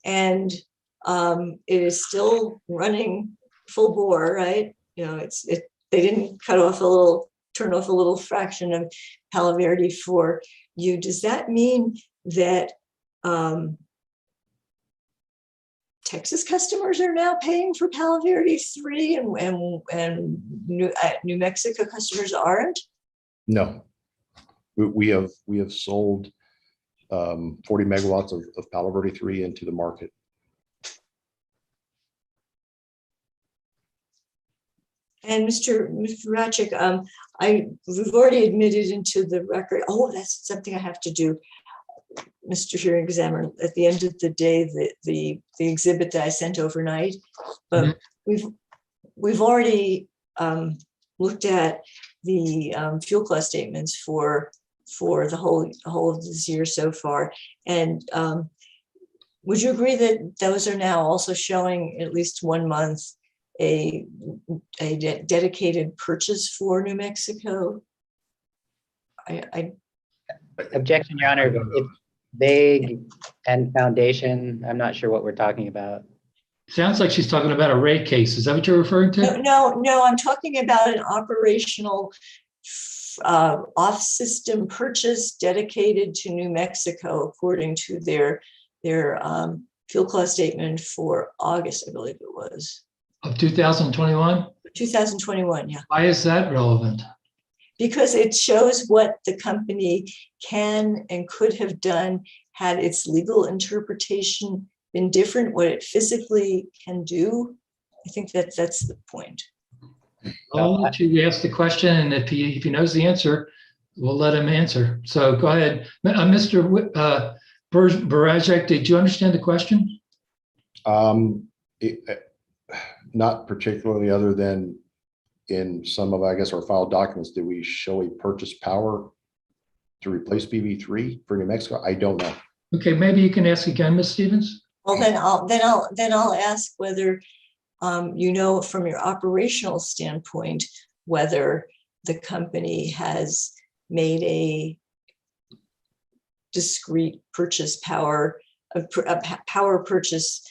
and it is still running full bore, right? You know, they didn't turn off a little fraction of Palo Verde for you. Does that mean that Texas customers are now paying for Palo Verde 3 and New Mexico customers aren't? No, we have sold 40 megawatts of Palo Verde 3 into the market. And Mr. Ratchick, we've already admitted into the record. Oh, that's something I have to do, Mr. Hearing Examiner. At the end of the day, the exhibit that I sent overnight, but we've already looked at the fuel cost statements for the whole of this year so far. And would you agree that those are now also showing at least 1 month a dedicated purchase for New Mexico? Objection, Your Honor. It's vague and foundation. I'm not sure what we're talking about. Sounds like she's talking about a rate case. Is that what you're referring to? No, I'm talking about an operational off-system purchase dedicated to New Mexico, according to their fuel cost statement for August, I believe it was. Of 2021? 2021, yeah. Why is that relevant? Because it shows what the company can and could have done had its legal interpretation been different, what it physically can do. I think that's the point. I'll let you ask the question, and if he knows the answer, we'll let him answer. So go ahead. Mr. Barajek, did you understand the question? Not particularly, other than in some of, I guess, our file documents, did we show a purchase power to replace PV3 for New Mexico? I don't know. Okay, maybe you can ask again, Ms. Stevens. Well, then I'll ask whether you know, from your operational standpoint, whether the company has made a discrete purchase power, a power purchase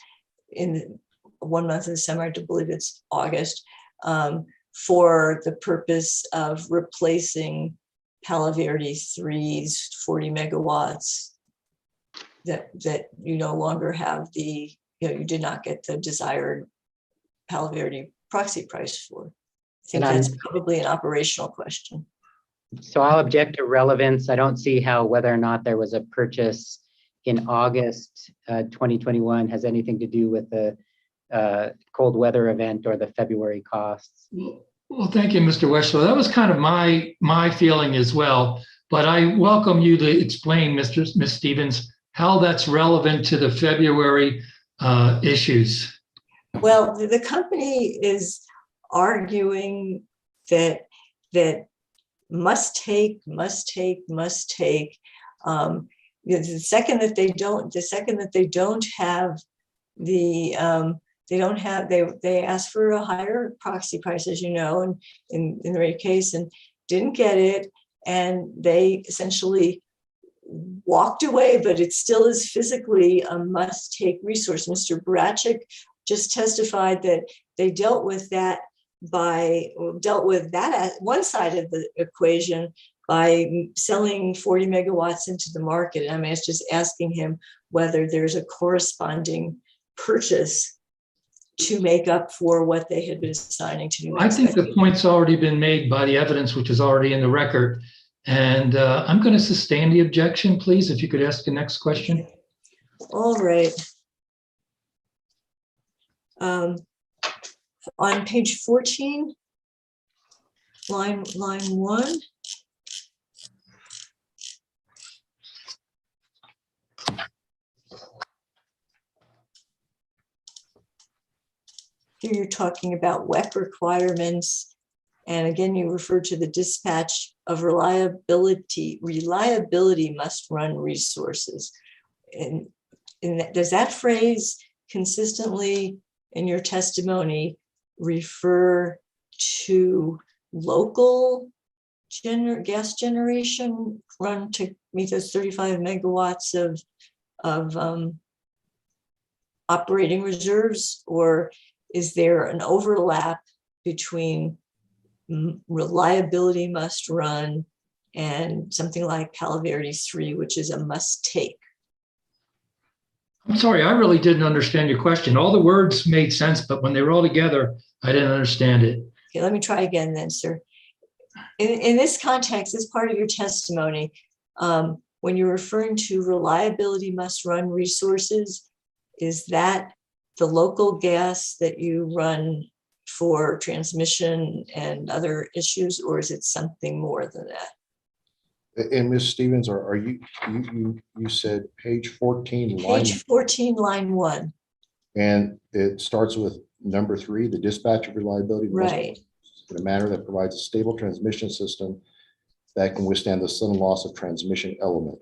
in 1 month of the summer, I believe it's August, for the purpose of replacing Palo Verde 3's 40 megawatts that you no longer have the, you did not get the desired Palo Verde proxy price for. I think that's probably an operational question. So I'll object to relevance. I don't see how whether or not there was a purchase in August 2021 has anything to do with the cold weather event or the February costs. Well, thank you, Mr. Westlaw. That was kind of my feeling as well. But I welcome you to explain, Ms. Stevens, how that's relevant to the February issues. Well, the company is arguing that must take. The second that they don't have they asked for a higher proxy price, as you know, and in the rate case, and didn't get it, and they essentially walked away, but it still is physically a must-take resource. Mr. Barachik just testified that they dealt with that at one side of the equation by selling 40 megawatts into the market. I mean, it's just asking him whether there's a corresponding purchase to make up for what they had been assigning to New Mexico. I think the point's already been made by the evidence, which is already in the record. And I'm going to sustain the objection, please, if you could ask the next question. All right. On page 14, line 1. Here you're talking about WEC requirements. And again, you refer to the dispatch of reliability. Reliability must run resources. And does that phrase consistently in your testimony refer to local gas generation run to meet those 35 megawatts of operating reserves, or is there an overlap between reliability must run and something like Palo Verde 3, which is a must take? I'm sorry, I really didn't understand your question. All the words made sense, but when they were all together, I didn't understand it. Okay, let me try again then, sir. In this context, as part of your testimony, when you're referring to reliability must run resources, is that the local gas that you run for transmission and other issues, or is it something more than that? And Ms. Stevens, are you said page 14, Page 14, line 1. and it starts with number 3, the dispatch of reliability must be Right. in a manner that provides a stable transmission system that can withstand the sudden loss of transmission element.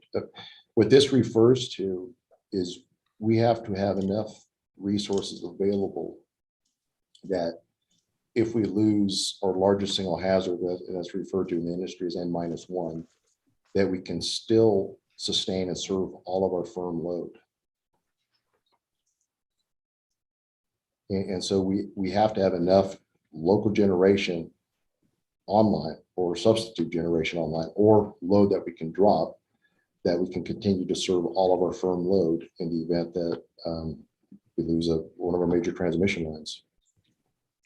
What this refers to is we have to have enough resources available that if we lose our largest single hazard, as referred to in the industry as N-1, that we can still sustain and serve all of our firm load. And so we have to have enough local generation online or substitute generation online or load that we can drop that we can continue to serve all of our firm load in the event that we lose one of our major transmission lines.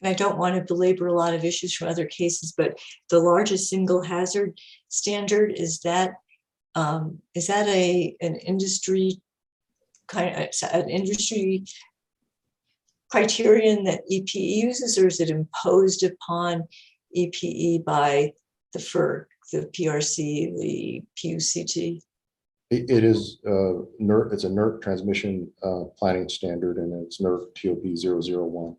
And I don't want to belabor a lot of issues from other cases, but the largest single hazard standard, is that an industry an industry criterion that EPE uses, or is it imposed upon EPE by the FERC, the PRC, the PUCT? It is NERC. It's a NERC transmission planning standard, and it's NERC TOP 001.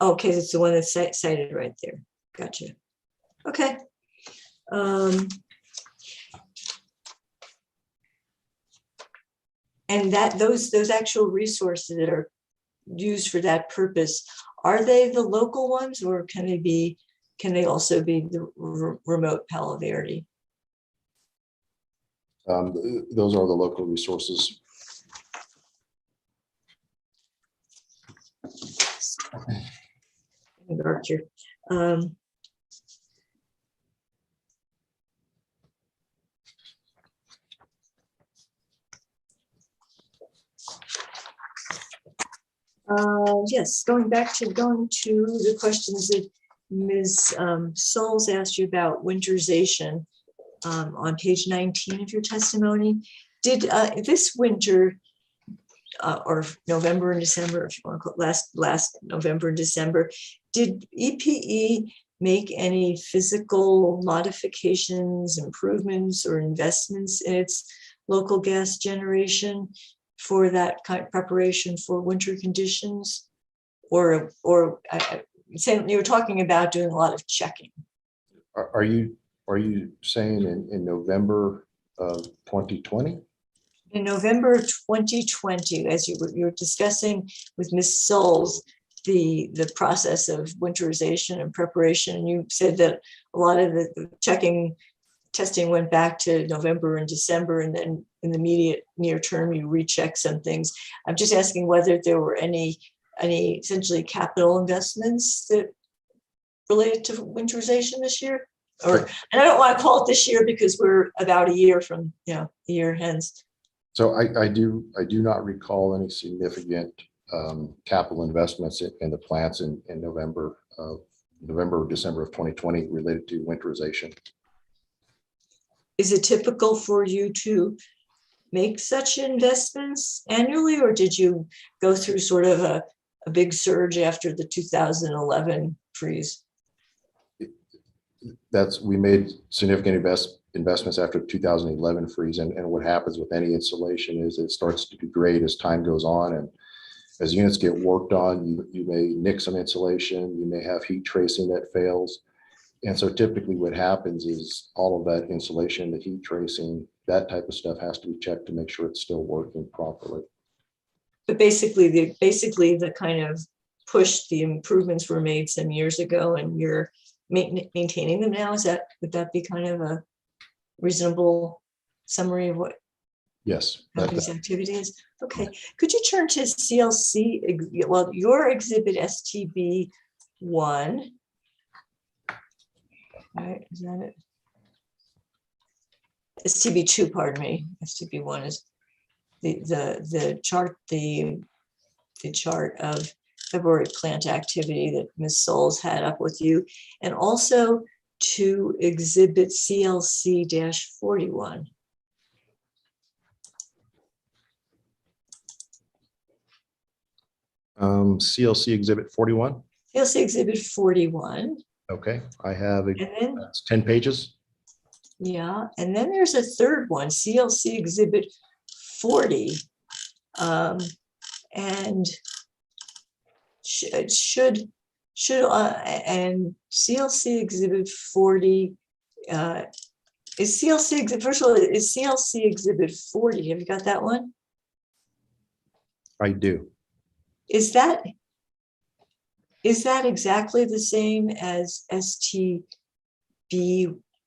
Okay, it's the one that's cited right there. Gotcha. Okay. And that those actual resources that are used for that purpose, are they the local ones, or can they also be the remote Palo Verde? Those are the local resources. Dark here. Yes, going to the questions that Ms. Souls asked you about winterization on page 19 of your testimony. Did this winter or November and December, if you want to call it last November and December, did EPE make any physical modifications, improvements, or investments in its local gas generation for that kind of preparation for winter conditions? Or saying you were talking about doing a lot of checking. Are you saying in November of 2020? In November of 2020, as you were discussing with Ms. Souls, the process of winterization and preparation, and you said that a lot of the testing went back to November and December, and then in the immediate near term, you recheck some things. I'm just asking whether there were any essentially capital investments that related to winterization this year, and I don't want to call it this year because we're about a year from the year hence. So I do not recall any significant capital investments in the plants in November or December of 2020 related to winterization. Is it typical for you to make such investments annually, or did you go through sort of a big surge after the 2011 freeze? We made significant investments after 2011 freeze, and what happens with any installation is it starts to degrade as time goes on, and as units get worked on, you may nick some insulation, you may have heat tracing that fails. And so typically what happens is all of that insulation, the heat tracing, that type of stuff has to be checked to make sure it's still working properly. But basically the kind of push, the improvements were made some years ago and you're maintaining them now. Would that be kind of a reasonable summary of what Yes, these activities? Okay, could you turn to CLC, well, your exhibit STB 1. All right, is that it? STB 2, pardon me. STB 1 is the chart, the chart of February plant activity that Ms. Souls had up with you, and also to exhibit CLC-41. CLC exhibit 41. CLC exhibit 41. Okay, I have it. And then, It's 10 pages. yeah, and then there's a third one, CLC exhibit 40. And should and CLC exhibit 40 is CLC exhibit, first of all, is CLC exhibit 40, have you got that one? I do. Is that exactly the same as STB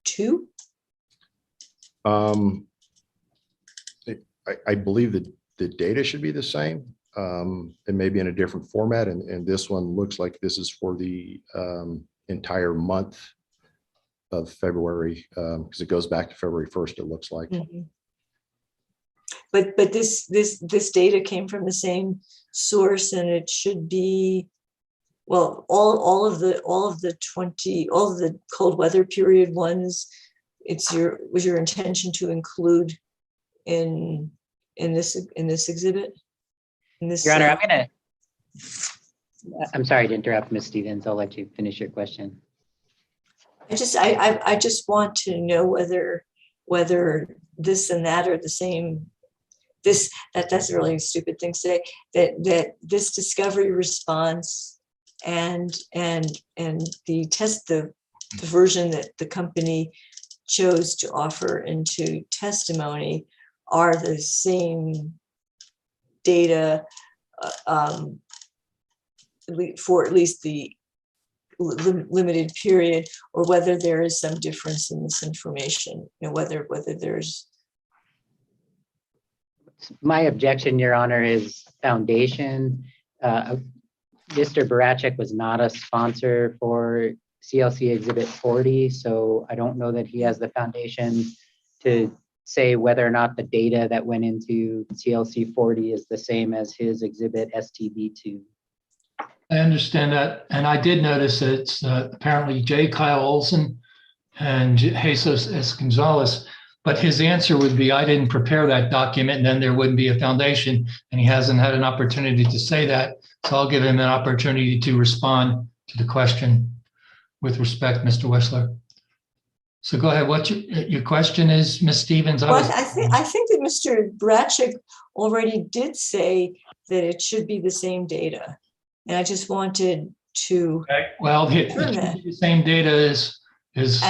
2? I believe that the data should be the same. It may be in a different format, and this one looks like this is for the entire month of February, because it goes back to February 1st, it looks like. Mhm. But this data came from the same source, and it should be, well, all of the cold weather period ones, was your intention to include in this exhibit? In this, Your Honor, I'm sorry to interrupt, Ms. Stevens. I'll let you finish your question. I just want to know whether this and that are the same. That's a really stupid thing to say, that this discovery response and the version that the company chose to offer into testimony are the same data for at least the limited period, or whether there is some difference in this information, whether there's. My objection, Your Honor, is foundation. Mr. Barachek was not a sponsor for CLC Exhibit 40, so I don't know that he has the foundation to say whether or not the data that went into CLC 40 is the same as his exhibit STB2. I understand that. And I did notice that it's apparently J. Kyle Olson and Jesus S. Gonzalez, but his answer would be, I didn't prepare that document, and then there wouldn't be a foundation, and he hasn't had an opportunity to say that. So I'll give him an opportunity to respond to the question with respect, Mr. Wessler. So go ahead. What your question is, Ms. Stevens? I think that Mr. Barachek already did say that it should be the same data. And I just wanted to. Okay. Well, the same data is as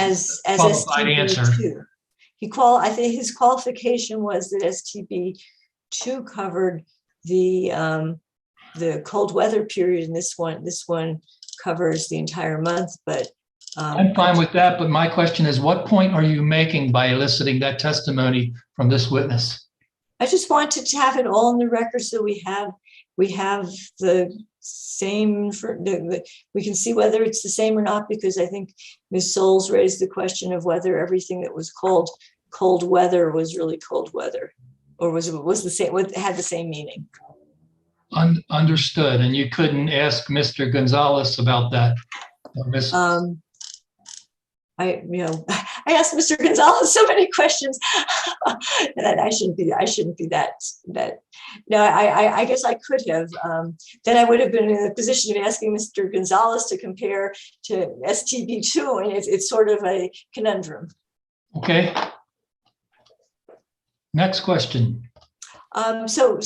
qualified answer. STB2. I think his qualification was that STB2 covered the cold weather period, and this one covers the entire month. But I'm fine with that. But my question is, what point are you making by eliciting that testimony from this witness? I just wanted to have it all in the record, so we have the same, we can see whether it's the same or not, because I think Ms. Souls raised the question of whether everything that was called cold weather was really cold weather, or was the same, had the same meaning. Understood. And you couldn't ask Mr. Gonzalez about that? I asked Mr. Gonzalez so many questions that I shouldn't be that. No, I guess I could have. Then I would have been in a position of asking Mr. Gonzalez to compare to STB2, and it's sort of a conundrum. Okay. Next question. So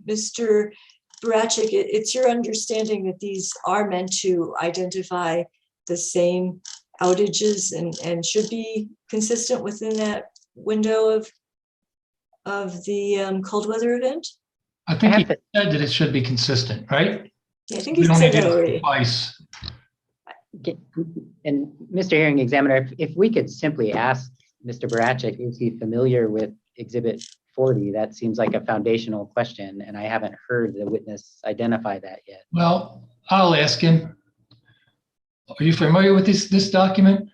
Mr. Barachek, it's your understanding that these are meant to identify the same outages and should be consistent within that window of the cold weather event? I think he said that it should be consistent, right? Yeah, I think he said that already. Twice. And Mr. Hearing Examiner, if we could simply ask Mr. Barachek, is he familiar with Exhibit 40? That seems like a foundational question, and I haven't heard the witness identify that yet. Well, I'll ask him. Are you familiar with this document?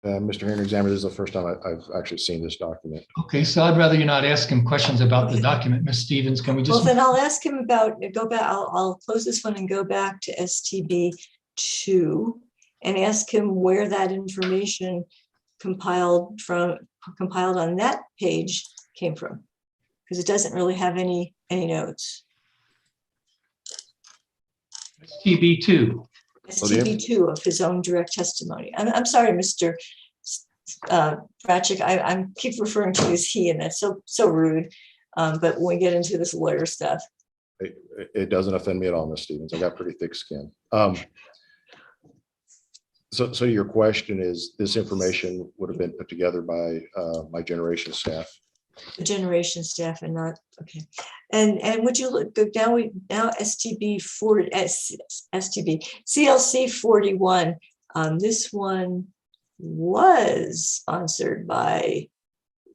Mr. Hearing Examiner, this is the first time I've actually seen this document. Okay, so I'd rather you not ask him questions about the document. Ms. Stevens, can we just? Well, then I'll ask him I'll close this one and go back to STB2 and ask him where that information compiled on that page came from, because it doesn't really have any notes. STB2. STB2 of his own direct testimony. I'm sorry, Mr. Barachek, I keep referring to you as he, and that's so rude. But when we get into this lawyer stuff. It doesn't offend me at all, Ms. Stevens. I got pretty thick skin. So your question is, this information would have been put together by my generation staff? The generation staff, and not, okay. And would you look now? STB 40, STB CLC 41. This one was sponsored by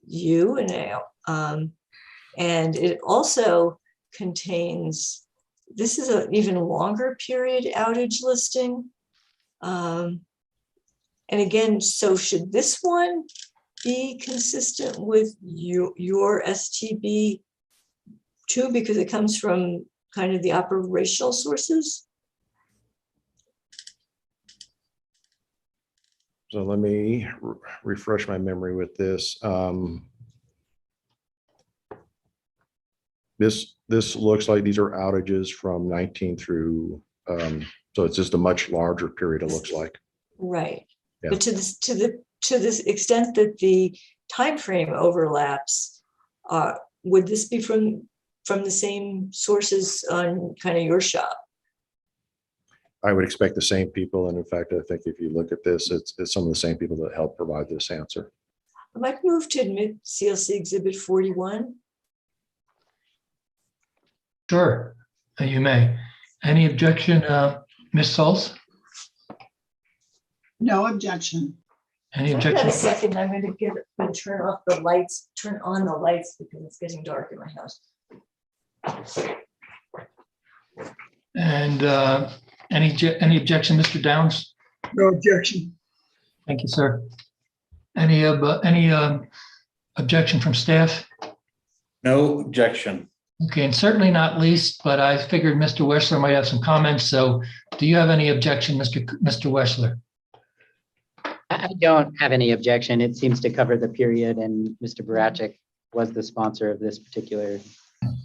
you, and And it also contains, this is an even longer period outage listing. And again, so should this one be consistent with your STB too, because it comes from kind of the operational sources? So let me refresh my memory with this. This looks like these are outages from 19 through, so it's just a much larger period, it looks like. Right. Yeah. But to this extent that the time frame overlaps, would this be from the same sources on kind of your shop? I would expect the same people. And in fact, I think if you look at this, it's some of the same people that help provide this answer. I might move to admit CLC Exhibit 41. Sure, you may. Any objection, Ms. Sauls? No objection. Any Hold on objection? a second, I'm going to turn off the lights, turn on the lights because it's getting dark in my house. And any objection, Mr. Downs? No objection. Thank you, sir. Any objection from staff? No objection. Okay, and certainly not least, but I figured Mr. Wessler might have some comments. So do you have any objection, Mr. Wessler? I don't have any objection. It seems to cover the period, and Mr. Barachik was the sponsor of this particular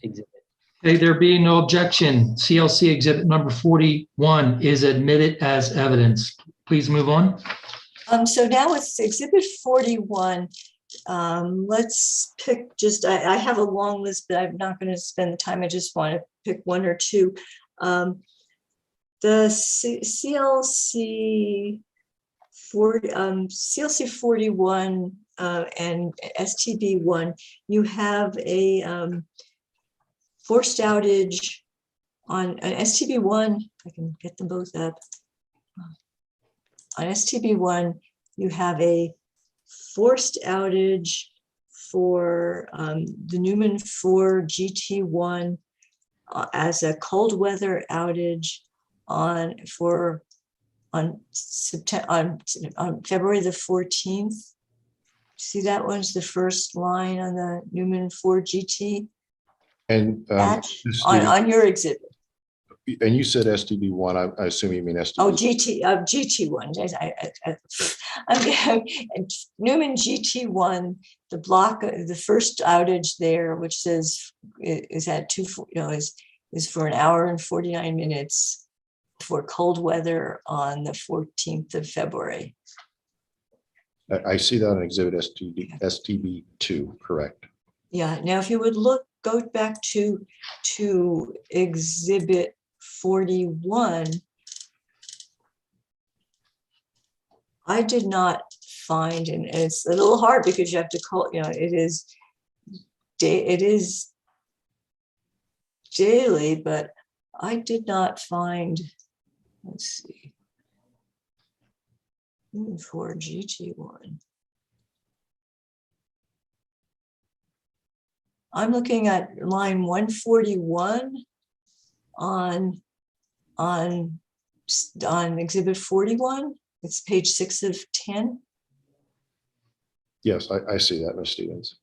exhibit. Okay, there being no objection, CLC exhibit number 41 is admitted as evidence. Please move on. So now it's Exhibit 41. Let's pick just, I have a long list, but I'm not going to spend the time. I just want to pick one or two. The CLC 41 and STB 1, you have a forced outage on an STB 1. I can get them both up. On STB 1, you have a forced outage for the Newman 4 GT1 as a cold weather outage on February the 14th. See, that one's the first line on the Newman 4 GT And on your exhibit. and you said STB1, I assume you mean STB. Oh, GT1. Newman GT1, the block, the first outage there, which says is at is for an hour and 49 minutes for cold weather on the 14th of February. I see that on exhibit STB2, correct. Yeah. Now, if you would go back to exhibit 41, I did not find, and it's a little hard because you have to call, it is daily, but I did not find, let's see, for GT1. I'm looking at line 141 on exhibit 41. It's page 6 of 10. Yes, I see that, Ms. Stevens.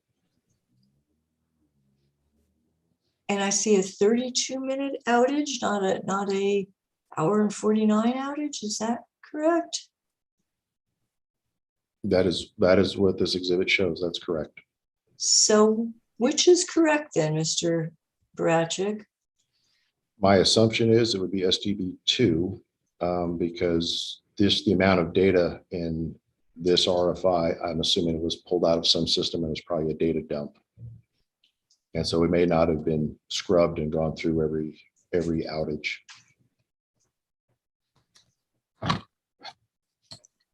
And I see a 32-minute outage, not a hour and 49 outage. Is that correct? That is what this exhibit shows. That's correct. So which is correct then, Mr. Barachik? My assumption is it would be STB2 because the amount of data in this RFI, I'm assuming it was pulled out of some system and it's probably a data dump. And so it may not have been scrubbed and gone through every outage.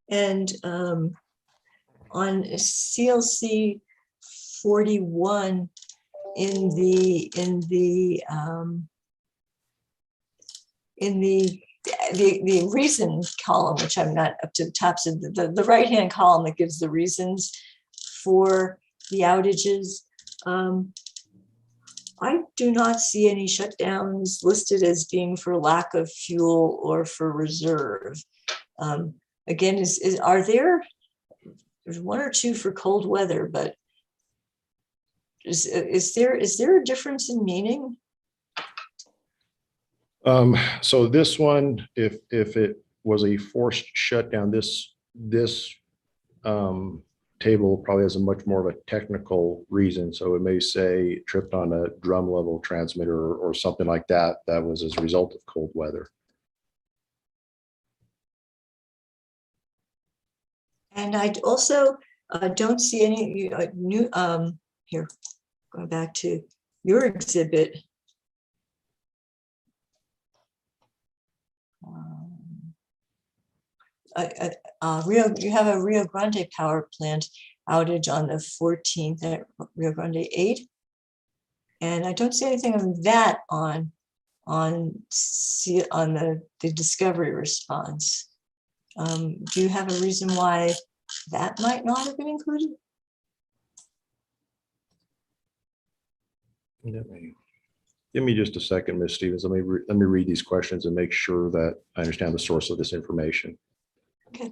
And on CLC 41 in the reason column, which I'm not up to the top, so the right-hand column that gives the reasons for the outages, I do not see any shutdowns listed as being for lack of fuel or for reserve. Again, are there's one or two for cold weather, but is there a difference in meaning? So this one, if it was a forced shutdown, this table probably has a much more of a technical reason. So it may say tripped on a drum level transmitter or something like that. That was as a result of cold weather. And I also don't see any new, here, going back to your exhibit. You have a Rio Grande power plant outage on the 14th at Rio Grande 8. And I don't see anything of that on the discovery response. Do you have a reason why that might not have been included? Give me just a second, Ms. Stevens. Let me read these questions and make sure that I understand the source of this information. Okay.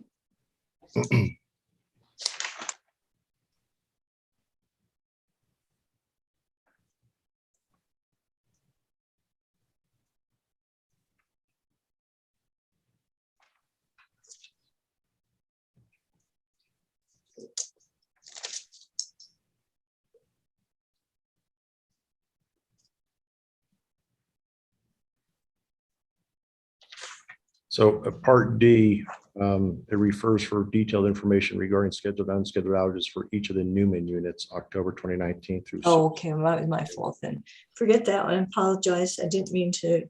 So Part D, it refers for detailed information regarding scheduled and unscheduled outages for each of the Newman units, October 2019 through. Oh, okay, my fault then. Forget that one, apologize. I didn't mean to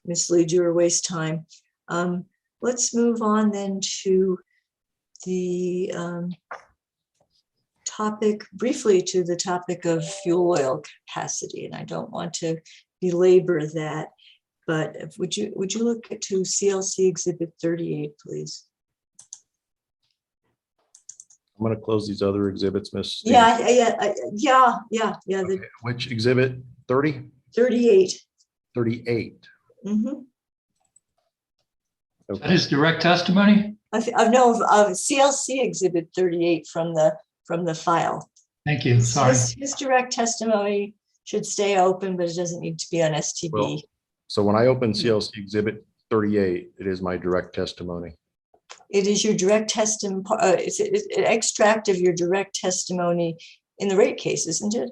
mislead you or waste time. Let's move on then to the briefly to the topic of fuel oil capacity. And I don't want to belabor that, but would you look to CLC Exhibit 38, please? I'm going to close these other exhibits, Ms. Yeah. Okay. Which exhibit? 30? 38. 38. Mm-hmm. Okay. That is direct testimony? No, of CLC Exhibit 38 from the file. Thank you, sorry. His direct testimony should stay open, but it doesn't need to be on STB. Well, so when I open CLC Exhibit 38, it is my direct testimony. It is your direct testimony. It's an extract of your direct testimony in the rate case, isn't it?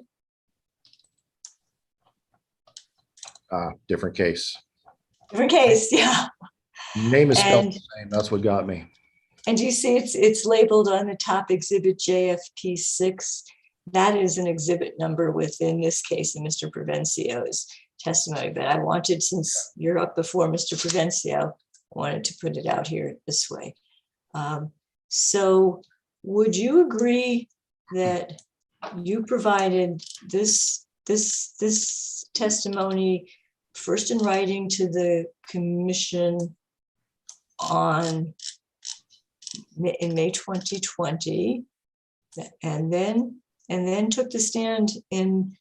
Different case. Different case, yeah. Name is spelled the same. That's what got me. And you see it's labeled on the top Exhibit JFP6. That is an exhibit number within this case in Mr. Provencio's testimony. But I wanted, since you're up before Mr. Provencio, I wanted to put it out here this way. So would you agree that you provided this testimony first in writing to the commission in May 2020, and then took the stand in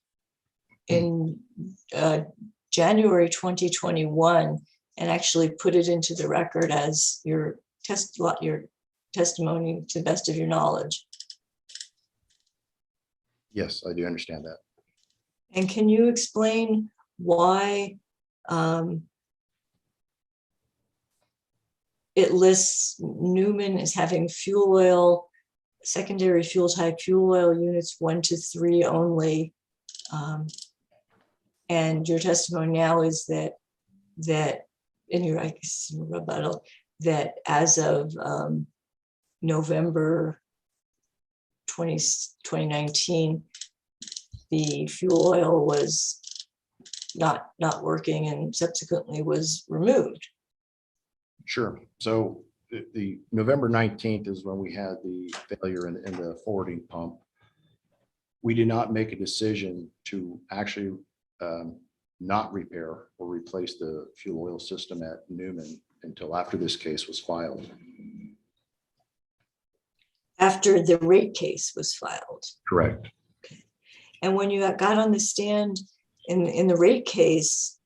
January 2021 and actually put it into the record as your testimony to the best of your knowledge? Yes, I do understand that. And can you explain why it lists Newman as having fuel oil, secondary fuel type fuel oil units 1 to 3 only? And your testimony now is that in your rebuttal, that as of November 2019, the fuel oil was not working and subsequently was removed. Sure. So the November 19th is when we had the failure in the forwarding pump. We did not make a decision to actually not repair or replace the fuel oil system at Newman until after this case was filed. After the rate case was filed. Correct. And when you got on the stand in the rate case,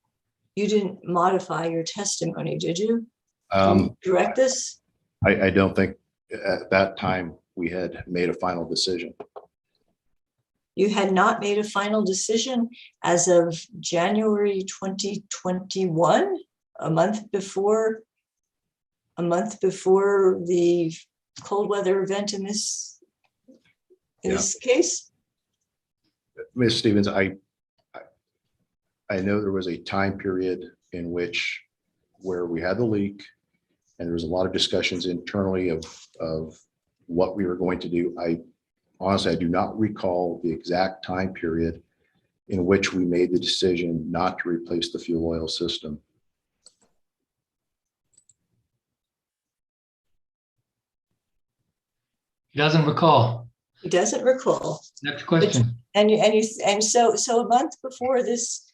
you didn't modify your testimony, did you? Did you correct this? I don't think at that time we had made a final decision. You had not made a final decision as of January 2021, a month before the cold weather event in this case? Ms. Stevens, I know there was a time period in which where we had the leak and there was a lot of discussions internally of what we were going to do. Honestly, I do not recall the exact time period in which we made the decision not to replace the fuel oil system. He doesn't recall. He doesn't recall. Next question. And so a month before this,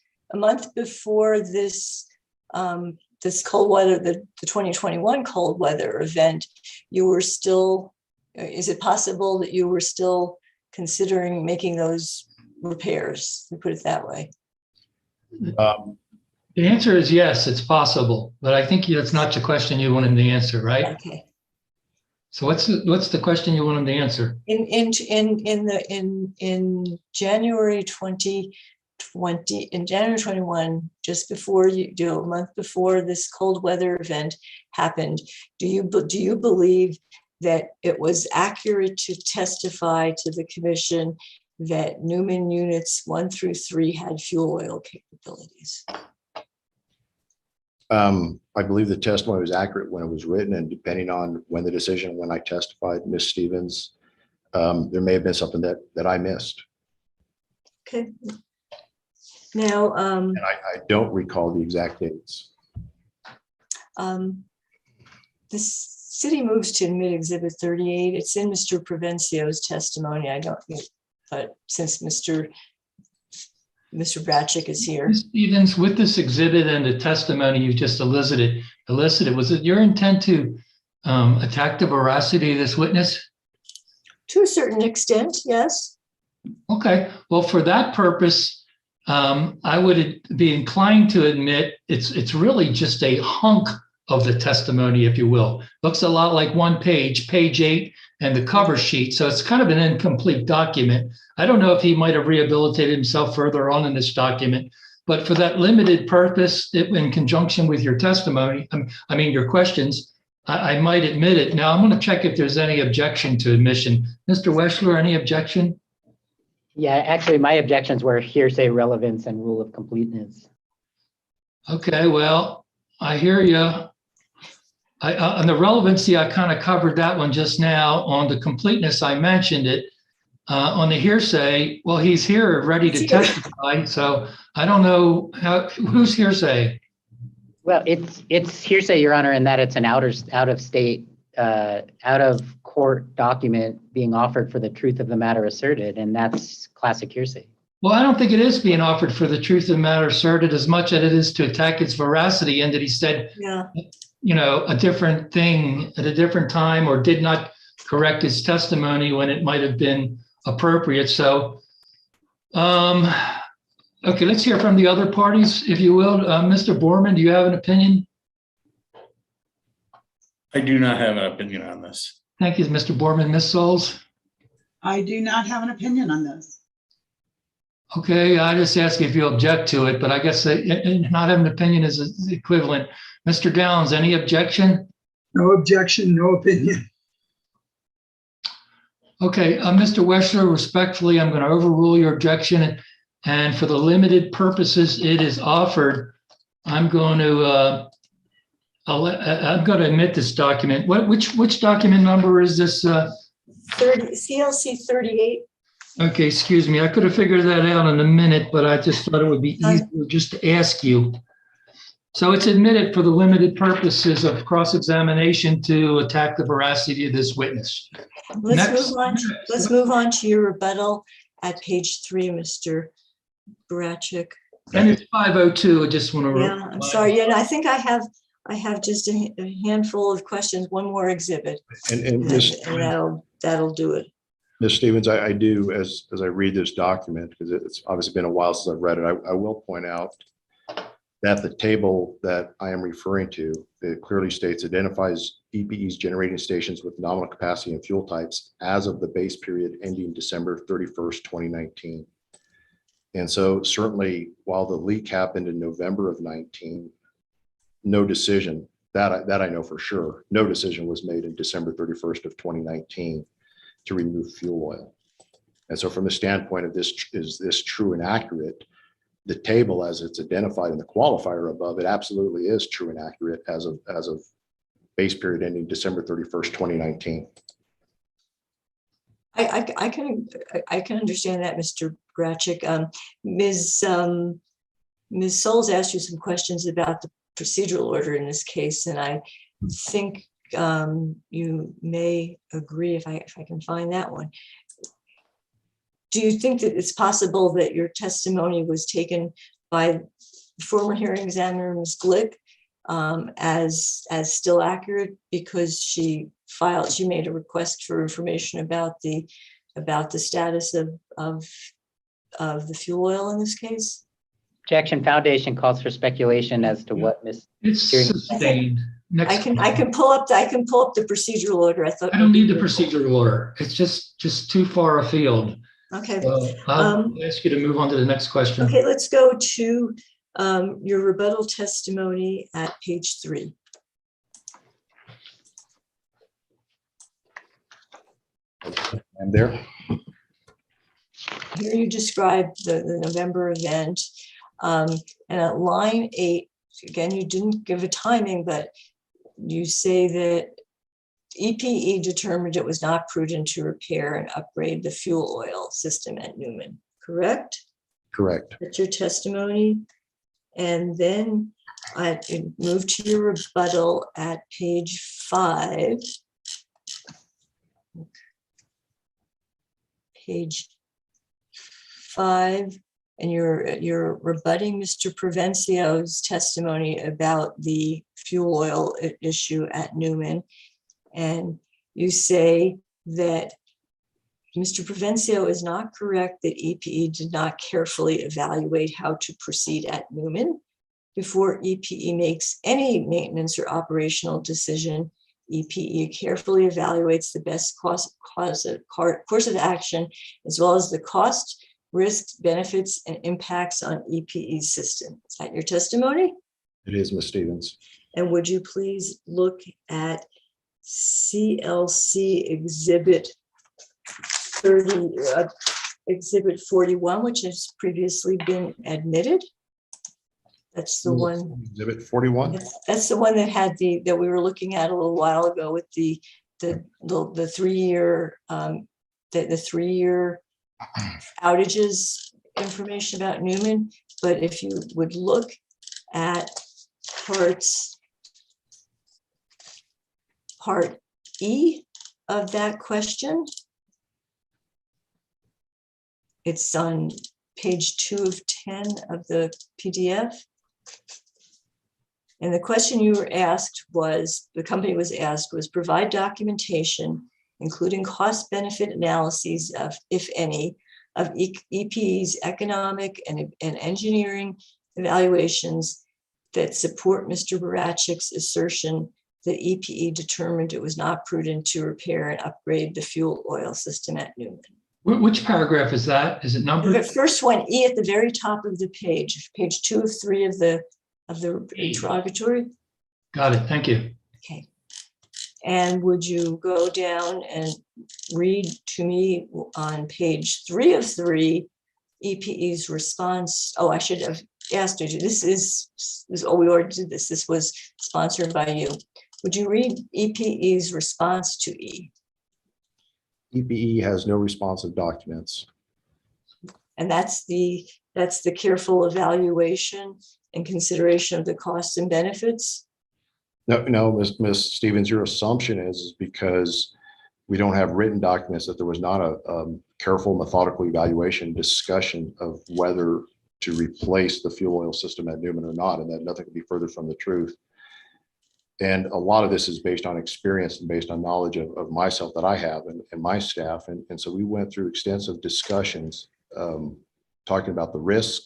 this cold weather, the 2021 cold weather event, you were still, is it possible that you were still considering making those repairs? We put it that way. The answer is yes, it's possible, but I think that's not the question you want him to answer, right? Okay. So what's the question you want him to answer? In January 2020, in January 21, just before a month before this cold weather event happened, do you believe that it was accurate to testify to the commission that Newman units 1 through 3 had fuel oil capabilities? I believe the testimony was accurate when it was written, and depending on when the decision, when I testified, Ms. Stevens, there may have been something that I missed. Okay. Now, and I don't recall the exact dates. The city moves to admit Exhibit 38. It's in Mr. Provencio's testimony. But since Mr. Bratchick is here. Ms. Stevens, with this exhibit and the testimony you just elicited, was it your intent to attack the veracity of this witness? To a certain extent, yes. Okay, well, for that purpose, I would be inclined to admit it's really just a hunk of the testimony, if you will. Looks a lot like one page, page 8, and the cover sheet. So it's kind of an incomplete document. I don't know if he might have rehabilitated himself further on in this document, but for that limited purpose, in conjunction with your testimony, I mean, your questions, I might admit it. Now I'm going to check if there's any objection to admission. Mr. Weschler, any objection? Yeah, actually, my objections were hearsay, relevance, and rule of completeness. Okay, well, I hear you. On the relevancy, I kind of covered that one just now. On the completeness, I mentioned it. On the hearsay, well, he's here ready to testify. So I don't know who's hearsay. Well, it's hearsay, Your Honor, in that it's an out of state, out of court document being offered for the truth of the matter asserted, and that's classic hearsay. Well, I don't think it is being offered for the truth of the matter asserted as much as it is to attack its veracity, and that he said, a different thing at a different time, or did not correct his testimony when it might have been appropriate. So, okay, let's hear from the other parties, if you will. Mr. Borman, do you have an opinion? I do not have an opinion on this. Thank you, Mr. Borman. Ms. Souls? I do not have an opinion on this. Okay, I just ask if you object to it, but I guess not having an opinion is equivalent. Mr. Downs, any objection? No objection, no opinion. Okay, Mr. Weschler, respectfully, I'm going to overrule your objection, and for the limited purposes it is offered, I'm going to admit this document. Which document number is this? CLC 38. Okay, excuse me. I could have figured that out in a minute, but I just thought it would be easier just to ask you. So it's admitted for the limited purposes of cross-examination to attack the veracity of this witness. Let's move on to your rebuttal at page 3, Mr. Bratchick. And it's 5:02. I just want to. Yeah, I'm sorry. Yeah, I think I have just a handful of questions. One more exhibit, And that'll do it. Ms. Stevens, I do, as I read this document, because it's obviously been a while since I've read it, I will point out that the table that I am referring to, it clearly states identifies EPE's generating stations with nominal capacity and fuel types as of the base period ending December 31st, 2019. And so certainly while the leak happened in November of 19, no decision, that I know for sure, no decision was made in December 31st of 2019 to remove fuel oil. And so from the standpoint of this, is this true and accurate? The table as it's identified in the qualifier above, it absolutely is true and accurate as of base period ending December 31st, 2019. I can understand that, Mr. Grachik. Ms. Souls asked you some questions about the procedural order in this case, and I think you may agree if I can find that one. Do you think that it's possible that your testimony was taken by former hearing examiner Ms. Glick as still accurate because she made a request for information about the status of the fuel oil in this case? Objection. Foundation calls for speculation as to what Ms. It's sustained. I can pull up the procedural order. I don't need the procedural order. It's just too far afield. Okay. I'll ask you to move on to the next question. Okay, let's go to your rebuttal testimony at page 3. I'm there. Here you describe the November event. And at line 8, again, you didn't give a timing, but you say that EPE determined it was not prudent to repair and upgrade the fuel oil system at Newman, correct? Correct. That's your testimony. And then I move to your rebuttal at page 5. Page 5, and you're rebutting Mr. Provencio's testimony about the fuel oil issue at Newman. And you say that Mr. Provencio is not correct that EPE did not carefully evaluate how to proceed at Newman. Before EPE makes any maintenance or operational decision, EPE carefully evaluates the best course of action, as well as the cost, risks, benefits, and impacts on EPE's system. Is that your testimony? It is, Ms. Stevens. And would you please look at CLC exhibit 41, which has previously been admitted? That's the one. Exhibit 41. That's the one that had that we were looking at a little while ago with the 3-year the 3-year outages information about Newman. But if you would look at part E of that question, it's on page 2 of 10 of the PDF. And the question you were asked was, the company was asked was provide documentation, including cost benefit analyses of, if any, of EPE's economic and engineering evaluations that support Mr. Barachik's assertion that EPE determined it was not prudent to repair and upgrade the fuel oil system at Newman. Which paragraph is that? Is it numbered? The first one, E, at the very top of the page 2 of 3 of the interrogatory. Got it. Thank you. Okay. And would you go down and read to me on page 3 of 3 EPE's response? Oh, I should have asked you. This is oh, we already did this. This was sponsored by you. Would you read EPE's response to E? EPE has no responsive documents. And that's the careful evaluation and consideration of the costs and benefits? No, Ms. Stevens, your assumption is because we don't have written documents that there was not a careful, methodical evaluation discussion of whether to replace the fuel oil system at Newman or not, and that nothing could be further from the truth. And a lot of this is based on experience and based on knowledge of myself that I have and my staff. And so we went through extensive discussions, talking about the risk,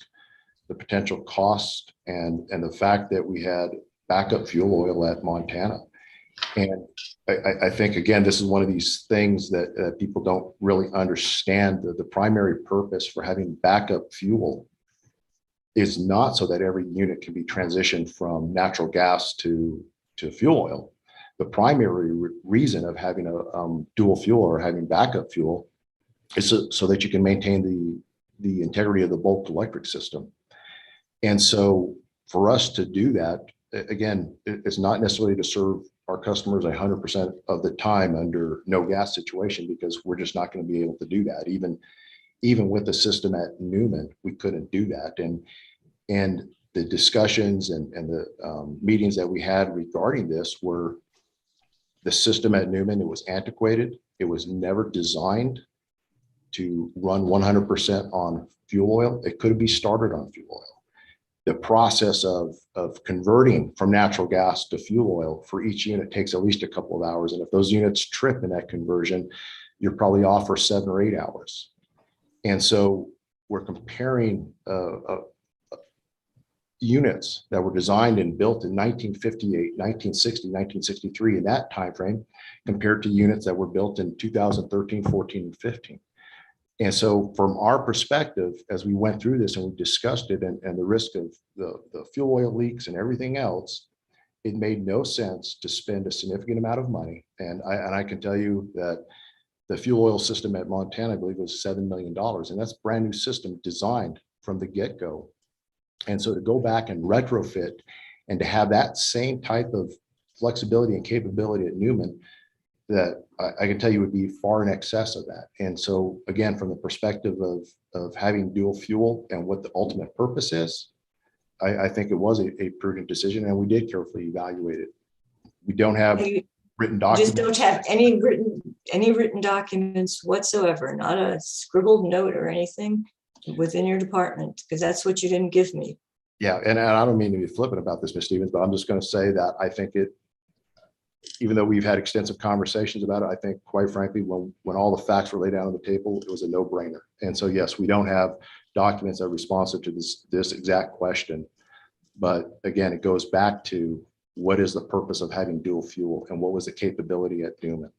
the potential cost, and the fact that we had backup fuel oil at Montana. And I think, again, this is one of these things that people don't really understand. The primary purpose for having backup fuel is not so that every unit can be transitioned from natural gas to fuel oil. The primary reason of having a dual fuel or having backup fuel is so that you can maintain the integrity of the bulk electric system. And so for us to do that, again, it's not necessarily to serve our customers 100% of the time under no gas situation, because we're just not going to be able to do that. Even with the system at Newman, we couldn't do that. And the discussions and the meetings that we had regarding this were the system at Newman. It was antiquated. It was never designed to run 100% on fuel oil. It couldn't be started on fuel oil. The process of converting from natural gas to fuel oil for each unit takes at least a couple of hours. And if those units trip in that conversion, you're probably off for 7 or 8 hours. And so we're comparing units that were designed and built in 1958, 1960, 1963 in that time frame, compared to units that were built in 2013, 14, and 15. And so from our perspective, as we went through this and we discussed it and the risk of the fuel oil leaks and everything else, it made no sense to spend a significant amount of money. And I can tell you that the fuel oil system at Montana, I believe, was $7 million. And that's a brand new system designed from the get-go. And so to go back and retrofit and to have that same type of flexibility and capability at Newman, that I can tell you would be far in excess of that. And so again, from the perspective of having dual fuel and what the ultimate purpose is, I think it was a prudent decision, and we did carefully evaluate it. We don't have written documents. Just don't have any written documents whatsoever, not a scribbled note or anything within your department, because that's what you didn't give me. Yeah, and I don't mean to be flippant about this, Ms. Stevens, but I'm just going to say that I think even though we've had extensive conversations about it, I think, quite frankly, when all the facts were laid out on the table, it was a no-brainer. And so, yes, we don't have documents that are responsive to this exact question. But again, it goes back to what is the purpose of having dual fuel and what was the capability at Newman?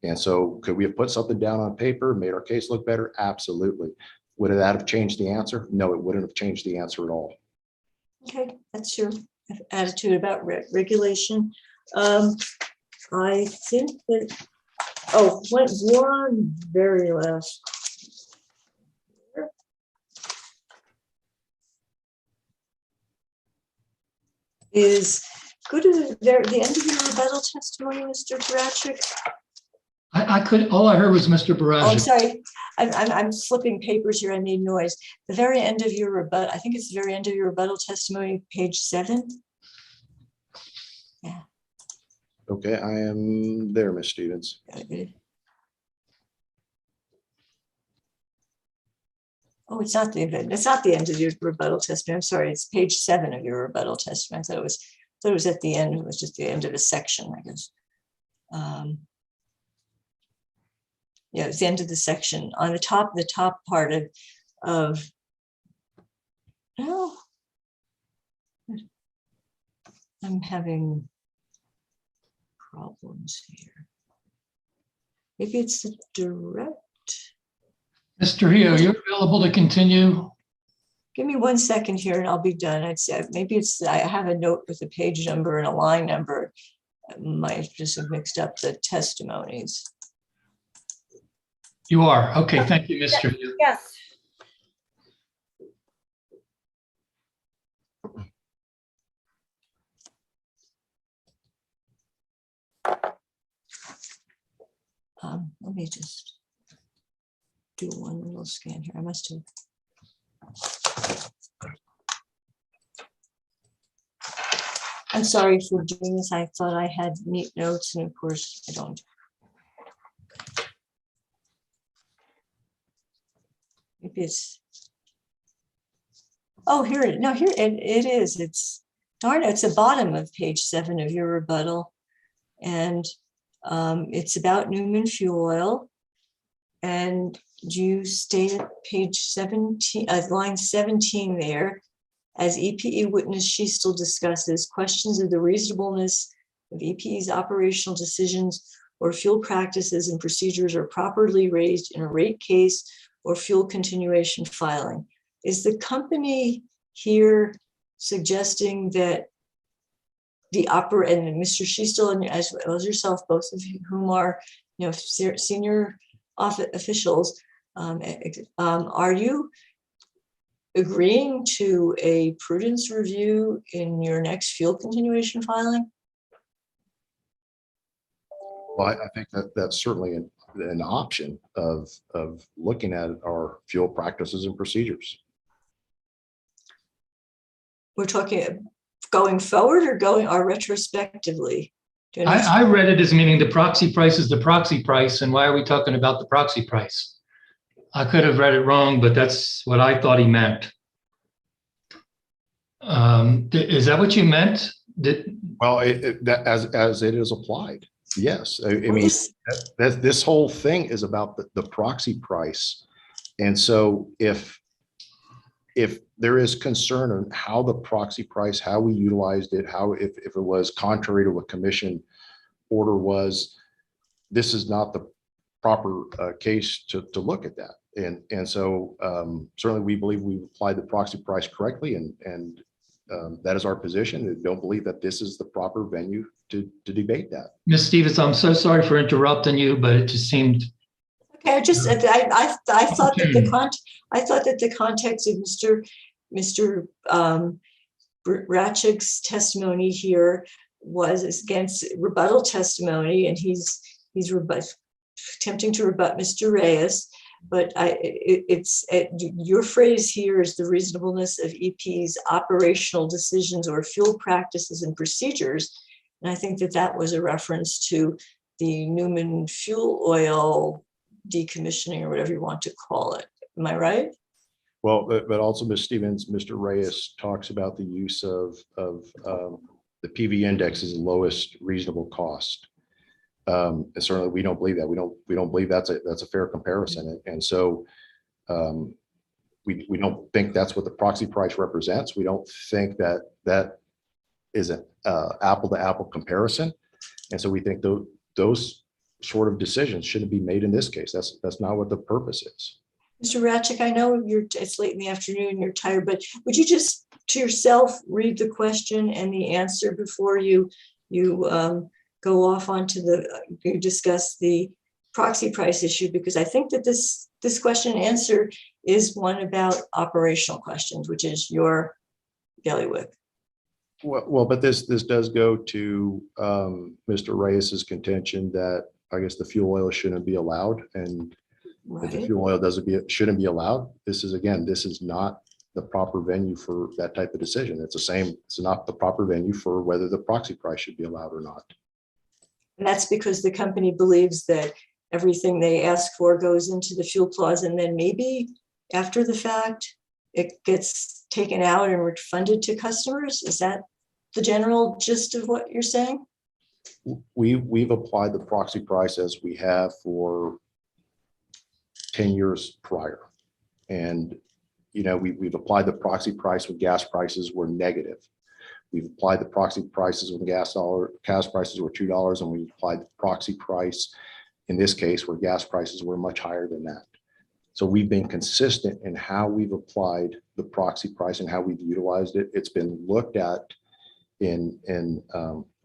And so could we have put something down on paper, made our case look better? Absolutely. Would that have changed the answer? No, it wouldn't have changed the answer at all. Okay, that's your attitude about regulation. I think that, one very last. Go to the end of your rebuttal testimony, Mr. Baratrick. All I heard was Mr. Oh, I'm Barajic. sorry. I'm flipping papers here. I made noise. The very end of your rebuttal, I think it's the very end of your rebuttal testimony, page 7. Yeah. Okay, I am there, Ms. Stevens. Oh, it's not the end of your rebuttal testimony. I'm sorry. It's page 7 of your rebuttal testimony. I thought it was at the end. It was just the end of a section, I guess. Yeah, it's the end of the section on the top part of no, I'm having problems here. Maybe it's the direct. Mr. Hio, you're available to continue? Give me 1 second here and I'll be done. I'd say maybe it's, I have a note with a page number and a line number. I might just have mixed up the testimonies. You are. Okay, thank you, Mr. Hio. Yes. Let me just do one little scan here. I must have. I'm sorry for doing this. I thought I had neat notes, and of course I don't. Maybe it's. Oh, here it is. It is. darn, it's the bottom of page 7 of your rebuttal. And it's about Newman fuel oil. And you state at page 17, line 17 there, as EPE witness, she still discusses questions of the reasonableness of EPE's operational decisions or fuel practices and procedures are properly raised in a rate case or fuel continuation filing. Is the company here suggesting that the and Mr. Sheastel and as well as yourself, both of you whom are, senior officials, are you agreeing to a prudence review in your next fuel continuation filing? Well, I think that that's certainly an option of looking at our fuel practices and procedures. We're talking going forward or retrospectively? I read it as meaning the proxy price is the proxy price, and why are we talking about the proxy price? I could have read it wrong, but that's what I thought he meant. Is that what you meant? Well, as it is applied, yes. I mean, this whole thing is about the proxy price, and so if there is concern on how the proxy price, how we utilized it, how if it was contrary to what commission order was, this is not the proper case to look at that. And so certainly we believe we applied the proxy price correctly, and that is our position. We don't believe that this is the proper venue to debate that. Ms. Stevens, I'm so sorry for interrupting you, but it just seemed. Okay, I thought that the context of Mr. Ratchik's testimony here was against rebuttal testimony, and he's attempting to rebut Mr. Reyes. But your phrase here is the reasonableness of EP's operational decisions or fuel practices and procedures. And I think that was a reference to the Newman fuel oil decommissioning or whatever you want to call it. Am I right? Well, but also Ms. Stevens, Mr. Reyes talks about the use of the PV index as the lowest reasonable cost. And certainly we don't believe that. We don't believe that's a fair comparison. And so we don't think that's what the proxy price represents. We don't think that is an apple to apple comparison. And so we think those sort of decisions shouldn't be made in this case. That's not what the purpose is. Mr. Ratchik, I know it's late in the afternoon, you're tired, but would you just to yourself read the question and the answer before you go off onto you discuss the proxy price issue? Because I think that this question and answer is one about operational questions, which is your bailiwick. Well, but this does go to Mr. Reyes's contention that I guess the fuel oil shouldn't be allowed, and if the fuel oil shouldn't be allowed. This is not the proper venue for that type of decision. It's not the proper venue for whether the proxy price should be allowed or not. And that's because the company believes that everything they ask for goes into the fuel clause, and then maybe after the fact, it gets taken out and refunded to customers. Is that the general gist of what you're saying? We've applied the proxy price as we have for 10 years prior. And, we've applied the proxy price when gas prices were negative. We've applied the proxy prices when gas prices were $2, and we applied the proxy price in this case where gas prices were much higher than that. So we've been consistent in how we've applied the proxy price and how we've utilized it. It's been looked at in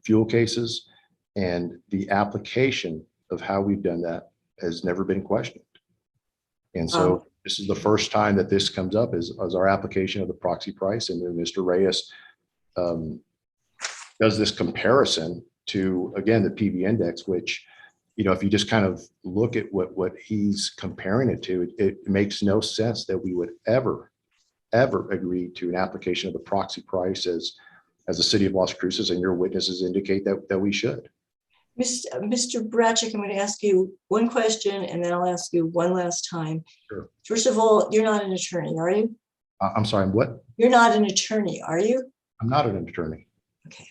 fuel cases, and the application of how we've done that has never been questioned. And so this is the first time that this comes up as our application of the proxy price. And then Mr. Reyes does this comparison to, again, the PV index, which, if you just kind of look at what he's comparing it to, it makes no sense that we would ever agree to an application of the proxy price as the city of Las Cruces, and your witnesses indicate that we should. Mr. Ratchik, I'm going to ask you one question, and then I'll ask you one last time. Sure. First of all, you're not an attorney, are you? I'm sorry, what? You're not an attorney, are you? I'm not an attorney. Okay.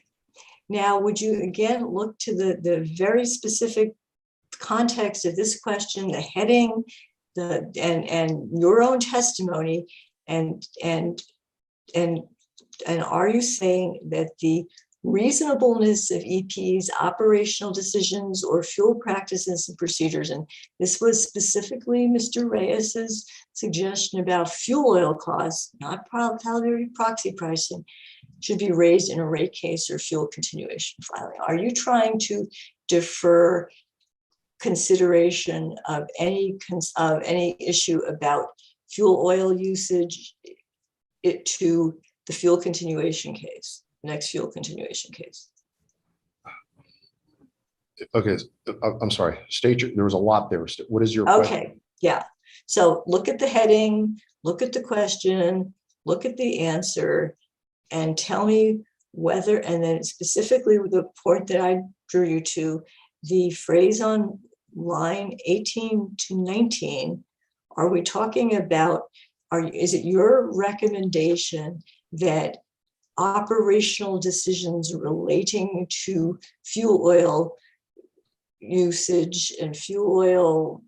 Now, would you again look to the very specific context of this question, the heading, and your own testimony, and are you saying that the reasonableness of EP's operational decisions or fuel practices and procedures, and this was specifically Mr. Reyes's suggestion about fuel oil costs, not probability proxy pricing, should be raised in a rate case or fuel continuation filing? Are you trying to defer consideration of any issue about fuel oil usage to the fuel continuation case, next fuel continuation case? Okay, I'm sorry. There was a lot there. What is your question? Okay, yeah. So look at the heading, look at the question, look at the answer, and tell me whether, and then specifically with the point that I drew you to, the phrase on line 18 to 19, are we talking about, is it your recommendation that operational decisions relating to fuel oil usage and fuel oil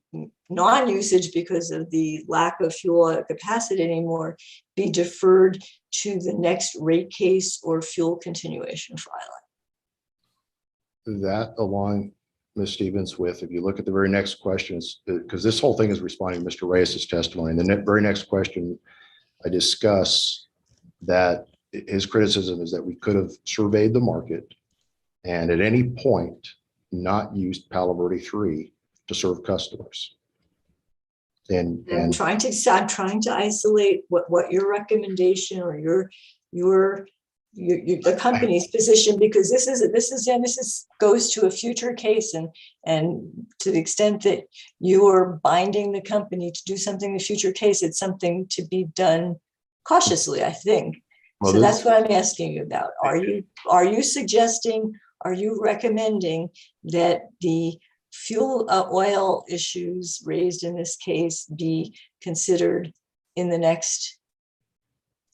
non-usage because of the lack of fuel oil capacity anymore be deferred to the next rate case or fuel continuation filing? That along, Ms. Stevens, with, if you look at the very next questions, because this whole thing is responding to Mr. Reyes's testimony. And the very next question, I discuss that his criticism is that we could have surveyed the market and at any point not used Palo Verde 3 to serve customers. I'm trying to isolate what your recommendation or the company's position, because this goes to a future case, and to the extent that you are binding the company to do something in a future case, it's something to be done cautiously, I think. Well, so that's what I'm asking you about. Are you suggesting, are you recommending that the fuel oil issues raised in this case be considered in the next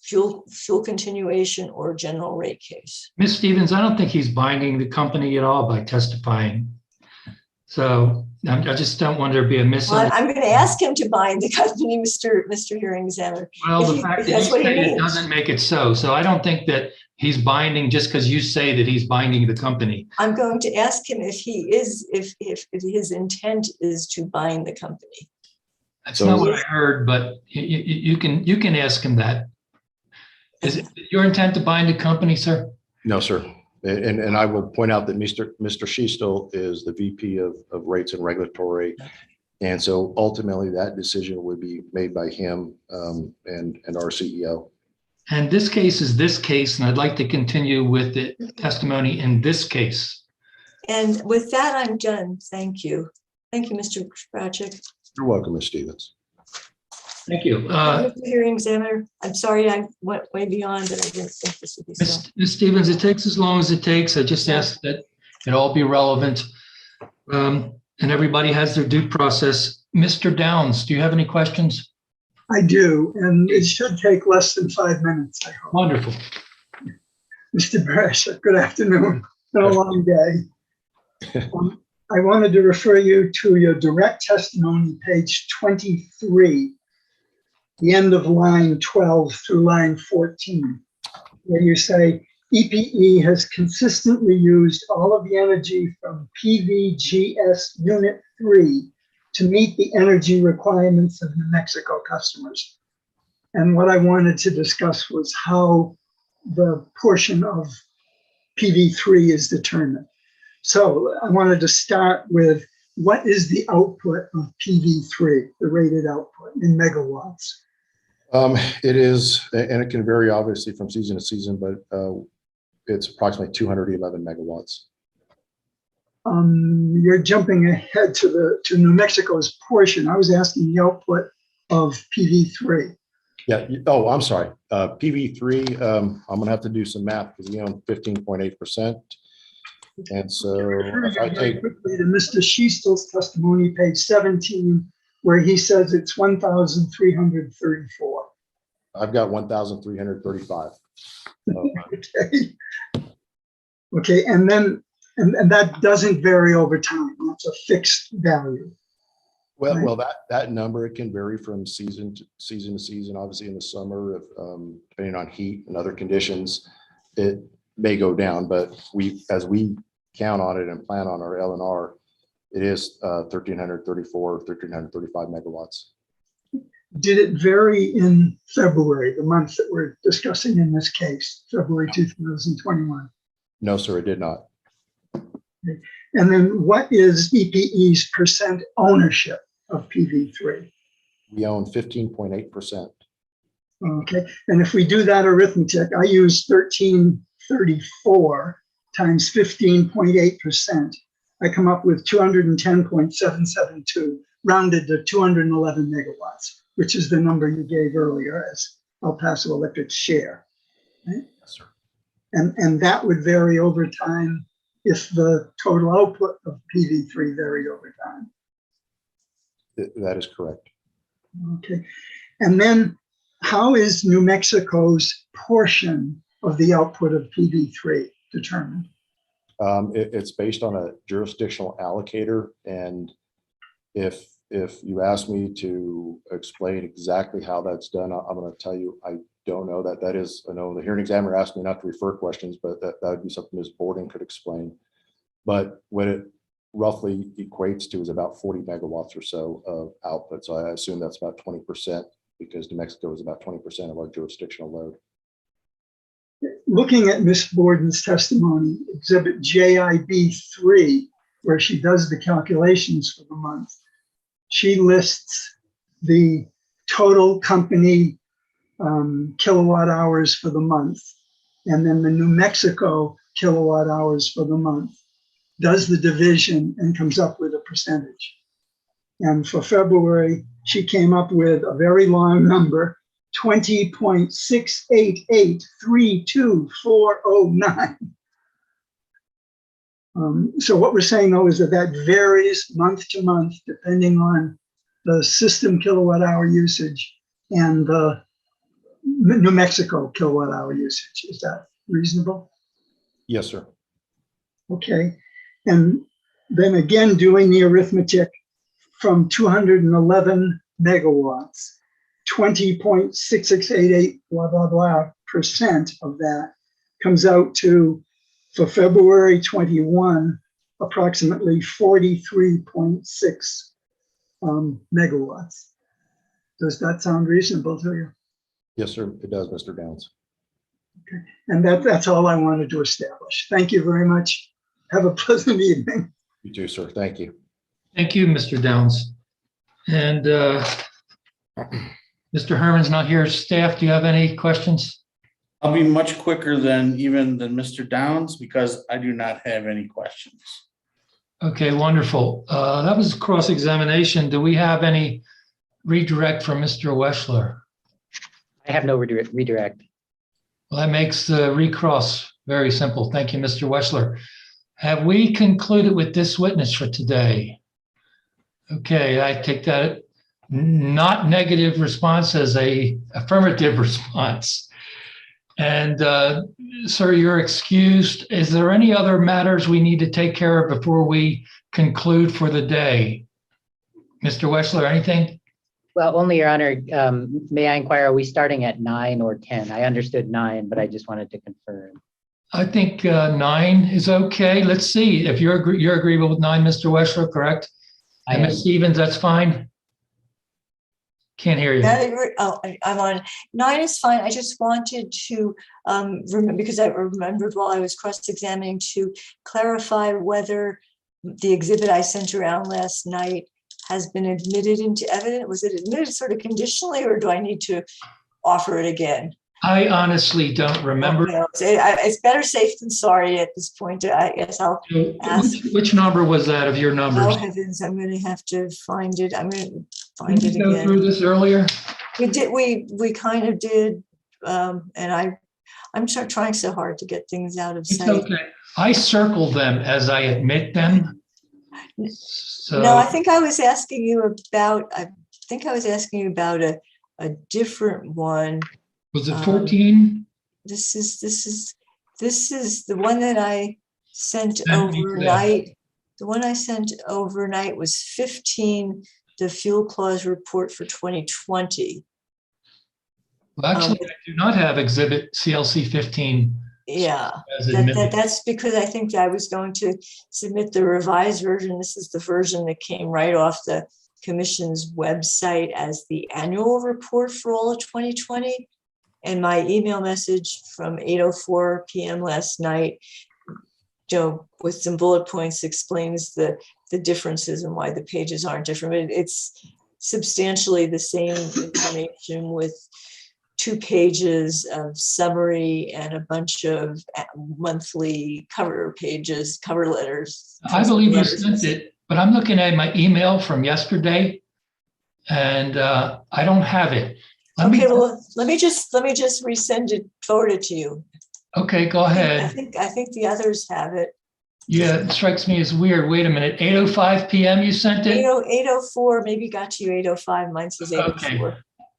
fuel continuation or general rate case? Ms. Stevens, I don't think he's binding the company at all by testifying. So I just don't want there to be a misunderstanding. Well, I'm going to ask him to bind the company, Mr. Hearing Examiner. Well, the fact that you say it doesn't make it so. So I don't think that he's binding just because you say that he's binding the company. I'm going to ask him if his intent is to bind the company. That's not what I heard, but you can ask him that. Is it your intent to bind the company, sir? No, sir. And I will point out that Mr. Schiestel is the VP of Rates and Regulatory. And so ultimately that decision would be made by him and our CEO. And this case is this case, and I'd like to continue with the testimony in this case. And with that, I'm done. Thank you. Thank you, Mr. Krajcik. You're welcome, Ms. Stevens. Thank you. Mr. Hearing Examiner, I'm sorry I went way beyond, but I didn't think this would be so. Ms. Stevens, it takes as long as it takes. I just ask that it all be relevant. And everybody has their due process. Mr. Downs, do you have any questions? I do, and it should take less than 5 minutes, I hope. Wonderful. Mr. Brasher, good afternoon. It's been a long day. I wanted to refer you to your direct testimony, page 23, the end of line 12 through line 14, where you say, EPE has consistently used all of the energy from PVGS Unit 3 to meet the energy requirements of New Mexico customers. And what I wanted to discuss was how the portion of PV3 is determined. So I wanted to start with, what is the output of PV3, the rated output in megawatts? It is, and it can vary obviously from season to season, but it's approximately 211 megawatts. You're jumping ahead to New Mexico's portion. I was asking the output of PV3. Yeah. Oh, I'm sorry. PV3, I'm going to have to do some math because we own 15.8%. And so if I take quickly to Mr. Schiestel's testimony, page 17, where he says it's 1,334. I've got 1,335. Okay. Okay, and then, and that doesn't vary over time. That's a fixed value. Well, Right. well, that number, it can vary from season to season. Obviously, in the summer, if, depending on heat and other conditions, it may go down. But as we count on it and plan on our LNR, it is 1,334, 1,335 megawatts. Did it vary in February, the month that we're discussing in this case, February 2021? No, sir, it did not. And then what is EPE's percent ownership of PV3? We own 15.8%. Okay, and if we do that arithmetic, I use 1334 times 15.8%. I come up with 210.772, rounded to 211 megawatts, which is the number you gave earlier as El Paso Electric's share. Right? Yes, sir. And that would vary over time if the total output of PV3 varied over time. That is correct. Okay, and then how is New Mexico's portion of the output of PV3 determined? It's based on a jurisdictional allocator, and if you ask me to explain exactly how that's done, I'm going to tell you I don't know. That is, I know the hearing examiner asked me not to refer questions, but that would be something Ms. Borden could explain. But what it roughly equates to is about 40 megawatts or so of output. So I assume that's about 20%, because New Mexico is about 20% of our jurisdictional load. Looking at Ms. Borden's testimony, exhibit JIB3, where she does the calculations for the month, she lists the total company kilowatt hours for the month, and then the New Mexico kilowatt hours for the month, does the division and comes up with a percentage. And for February, she came up with a very long number, 20.68832,409. So what we're saying though is that varies month to month depending on the system kilowatt hour usage and the New Mexico kilowatt hour usage. Is that reasonable? Yes, sir. Okay. And then again, doing the arithmetic from 211 megawatts, 20.6688 blah, blah, blah percent of that comes out to, for February 21, approximately 43.6 megawatts. Does that sound reasonable to you? Yes, sir, it does, Mr. Downs. Okay. And that's all I wanted to establish. Thank you very much. Have a pleasant evening. You too, sir. Thank you. Thank you, Mr. Downs. And Mr. Herman's not here. Staff, do you have any questions? I'll be much quicker than Mr. Downs, because I do not have any questions. Okay, wonderful. That was cross-examination. Do we have any redirect from Mr. Weschler? I have no redirect. Well, that makes the recross very simple. Thank you, Mr. Weschler. Have we concluded with this witness for today? Okay, I take that not negative response as a affirmative response. And sir, you're excused. Is there any other matters we need to take care of before we conclude for the day? Mr. Weschler, anything? Well, only, Your Honor, may I inquire, are we starting at 9 or 10? I understood 9, but I just wanted to confirm. I think 9 is okay. Let's see if you're agreeable with 9, Mr. Weschler, correct? I And am. Ms. Stevens, that's fine. Can't hear you. Yeah, I'm on. 9 is fine. I just wanted to remember, because I remembered while I was cross-examining, to clarify whether the exhibit I sent around last night has been admitted into evidence. Was it admitted sort of conditionally, or do I need to offer it again? I honestly don't remember. Okay, it's better safe than sorry at this point. I guess I'll ask. Which number was that of your numbers? Oh heavens, I'm going to have to find it. I'm going to find Did it we go again. through this earlier? We did. We kind of did, and I'm trying so hard to get things out of It's sight. okay. I circle them as I admit them. So, No, I think I was asking you about. I think I was asking you about a different one. Was it 14? This is the one that I sent Sent me today. overnight. The one I sent overnight was 15, the fuel clause report for 2020. Well, actually, I do not have exhibit CLC 15. Yeah, As admitted. that's because I think I was going to submit the revised version. This is the version that came right off the commission's website as the annual report for all of 2020. And my email message from 8:04 p.m. last night, with some bullet points, explains the differences and why the pages aren't different. But it's substantially the same information with 2 pages of summary and a bunch of monthly cover pages, cover letters. I believe you sent it, but I'm looking at my email from yesterday and I don't have it. Let me just resend it, forward it to you. Okay, go ahead. I think the others have it. Yeah, it strikes me as weird. Wait a minute, 8:05 p.m. you sent it? 8:04, maybe got to you 8:05. Mine says 8:04. Okay.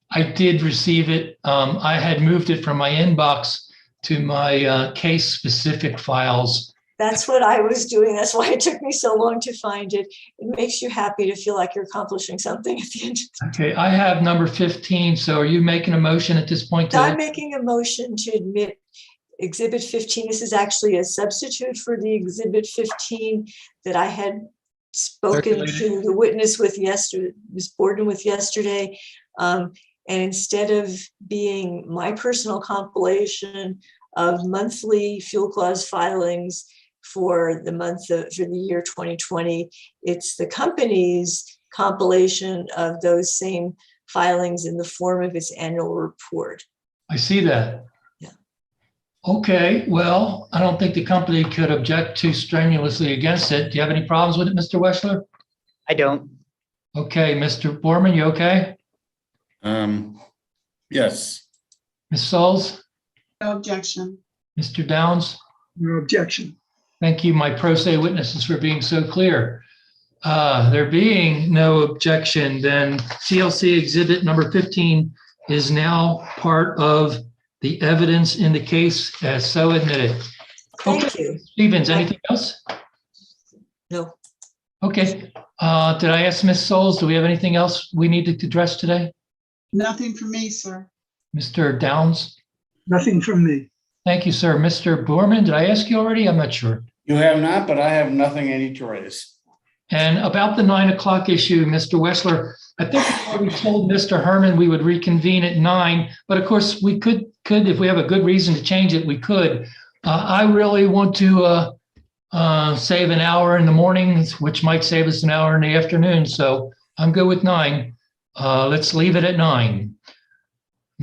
I did receive it. I had moved it from my inbox to my case-specific files. That's what I was doing. That's why it took me so long to find it. It makes you happy to feel like you're accomplishing something at the end. Okay, I have number 15. So are you making a motion at this point? I'm making a motion to admit Exhibit 15. This is actually a substitute for the Exhibit 15 that I had spoken to the witness with yesterday, Ms. Borden with yesterday. And instead of being my personal compilation of monthly fuel clause filings for the year 2020, it's the company's compilation of those same filings in the form of its annual report. I see that. Yeah. Okay, well, I don't think the company could object too strenuously against it. Do you have any problems with it, Mr. Wessler? I don't. Okay, Mr. Borman, you okay? Yes. Ms. Souls? No objection. Mr. Downs? No objection. Thank you, my pro se witnesses, for being so clear. There being no objection, then CLC exhibit number 15 is now part of the evidence in the case as so admitted. Thank you. Stevens, anything else? No. Okay. Did I ask Ms. Souls, do we have anything else we need to address today? Nothing for me, sir. Mr. Downs? Nothing from me. Thank you, sir. Mr. Borman, did I ask you already? I'm not sure. You have not, but I have nothing I need to raise. And about the 9 o'clock issue, Mr. Wessler, I think we told Mr. Herman we would reconvene at 9, but of course we could, if we have a good reason to change it, we could. I really want to save an hour in the morning, which might save us an hour in the afternoon. So I'm good with 9. Let's leave it at 9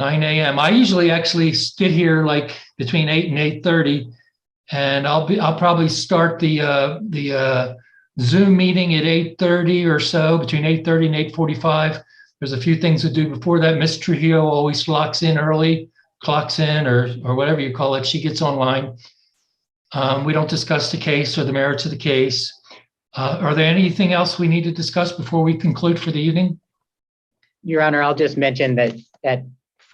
a.m. I usually actually get here like between 8 and 8:30, and I'll probably start the Zoom meeting at 8:30 or so, between 8:30 and 8:45. There's a few things to do before that. Ms. Trujillo always clocks in, or whatever you call it. She gets online. We don't discuss the case or the merits of the case. Are there anything else we need to discuss before we conclude for the evening? Your Honor, I'll just mention that at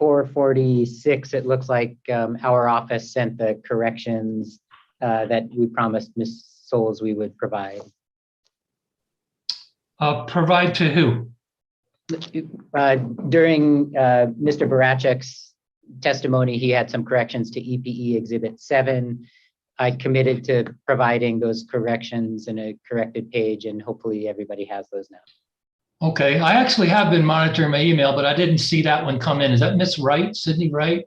4:46, it looks like our office sent the corrections that we promised Ms. Souls we would provide. Provide to who? During Mr. Barachek's testimony, he had some corrections to EPE Exhibit 7. I committed to providing those corrections in a corrected page, and hopefully everybody has those now. Okay, I actually have been monitoring my email, but I didn't see that one come in. Is that Miss Wright, Sydney Wright?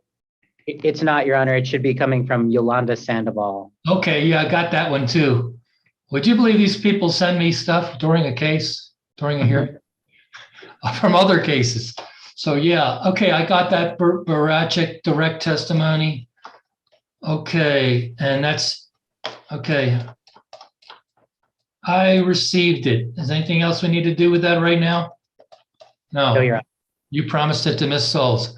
It's not, Your Honor. It should be coming from Yolanda Sandoval. Okay, yeah, I got that one too. Would you believe these people send me stuff during a case, during a hearing? From other cases. So yeah, okay, I got that Barachek direct testimony. Okay, and that's, okay. I received it. Is there anything else we need to do with that right now? No. No, Your Honor. You promised it to Ms. Souls.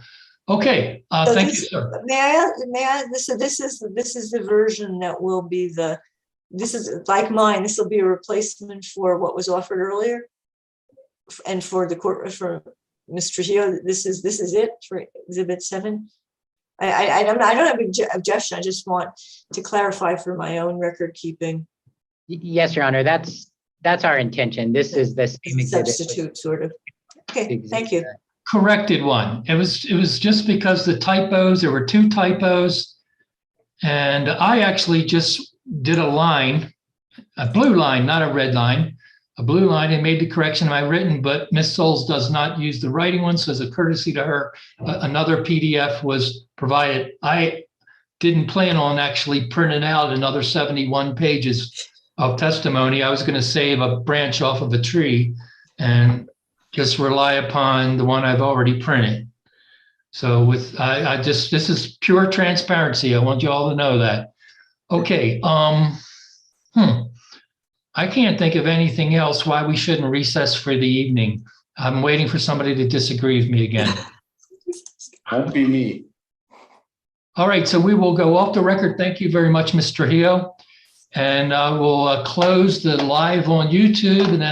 Okay, So thank you, sir. May I, so this is the version that will be this is like mine, this will be a replacement for what was offered earlier. And for the court, for Ms. Trujillo, this is it for Exhibit 7. I don't have an objection. I just want to clarify for my own record keeping. Yes, Your Honor, that's our intention. This is the same exhibit. Substitute, sort of. Okay, thank you. Corrected one. It was just because the typos, there were 2 typos. And I actually just did a line, a blue line, not a red line, a blue line, and made the correction in my written, but Ms. Souls does not use the writing one. So as a courtesy to her, another PDF was provided. I didn't plan on actually printing out another 71 pages of testimony. I was going to save a branch off of a tree and just rely upon the one I've already printed. So this is pure transparency. I want you all to know that. Okay. I can't think of anything else why we shouldn't recess for the evening. I'm waiting for somebody to disagree with me again. Won't be me. All right, so we will go off the record. Thank you very much, Mr. Trujillo. And I will close the live on YouTube and then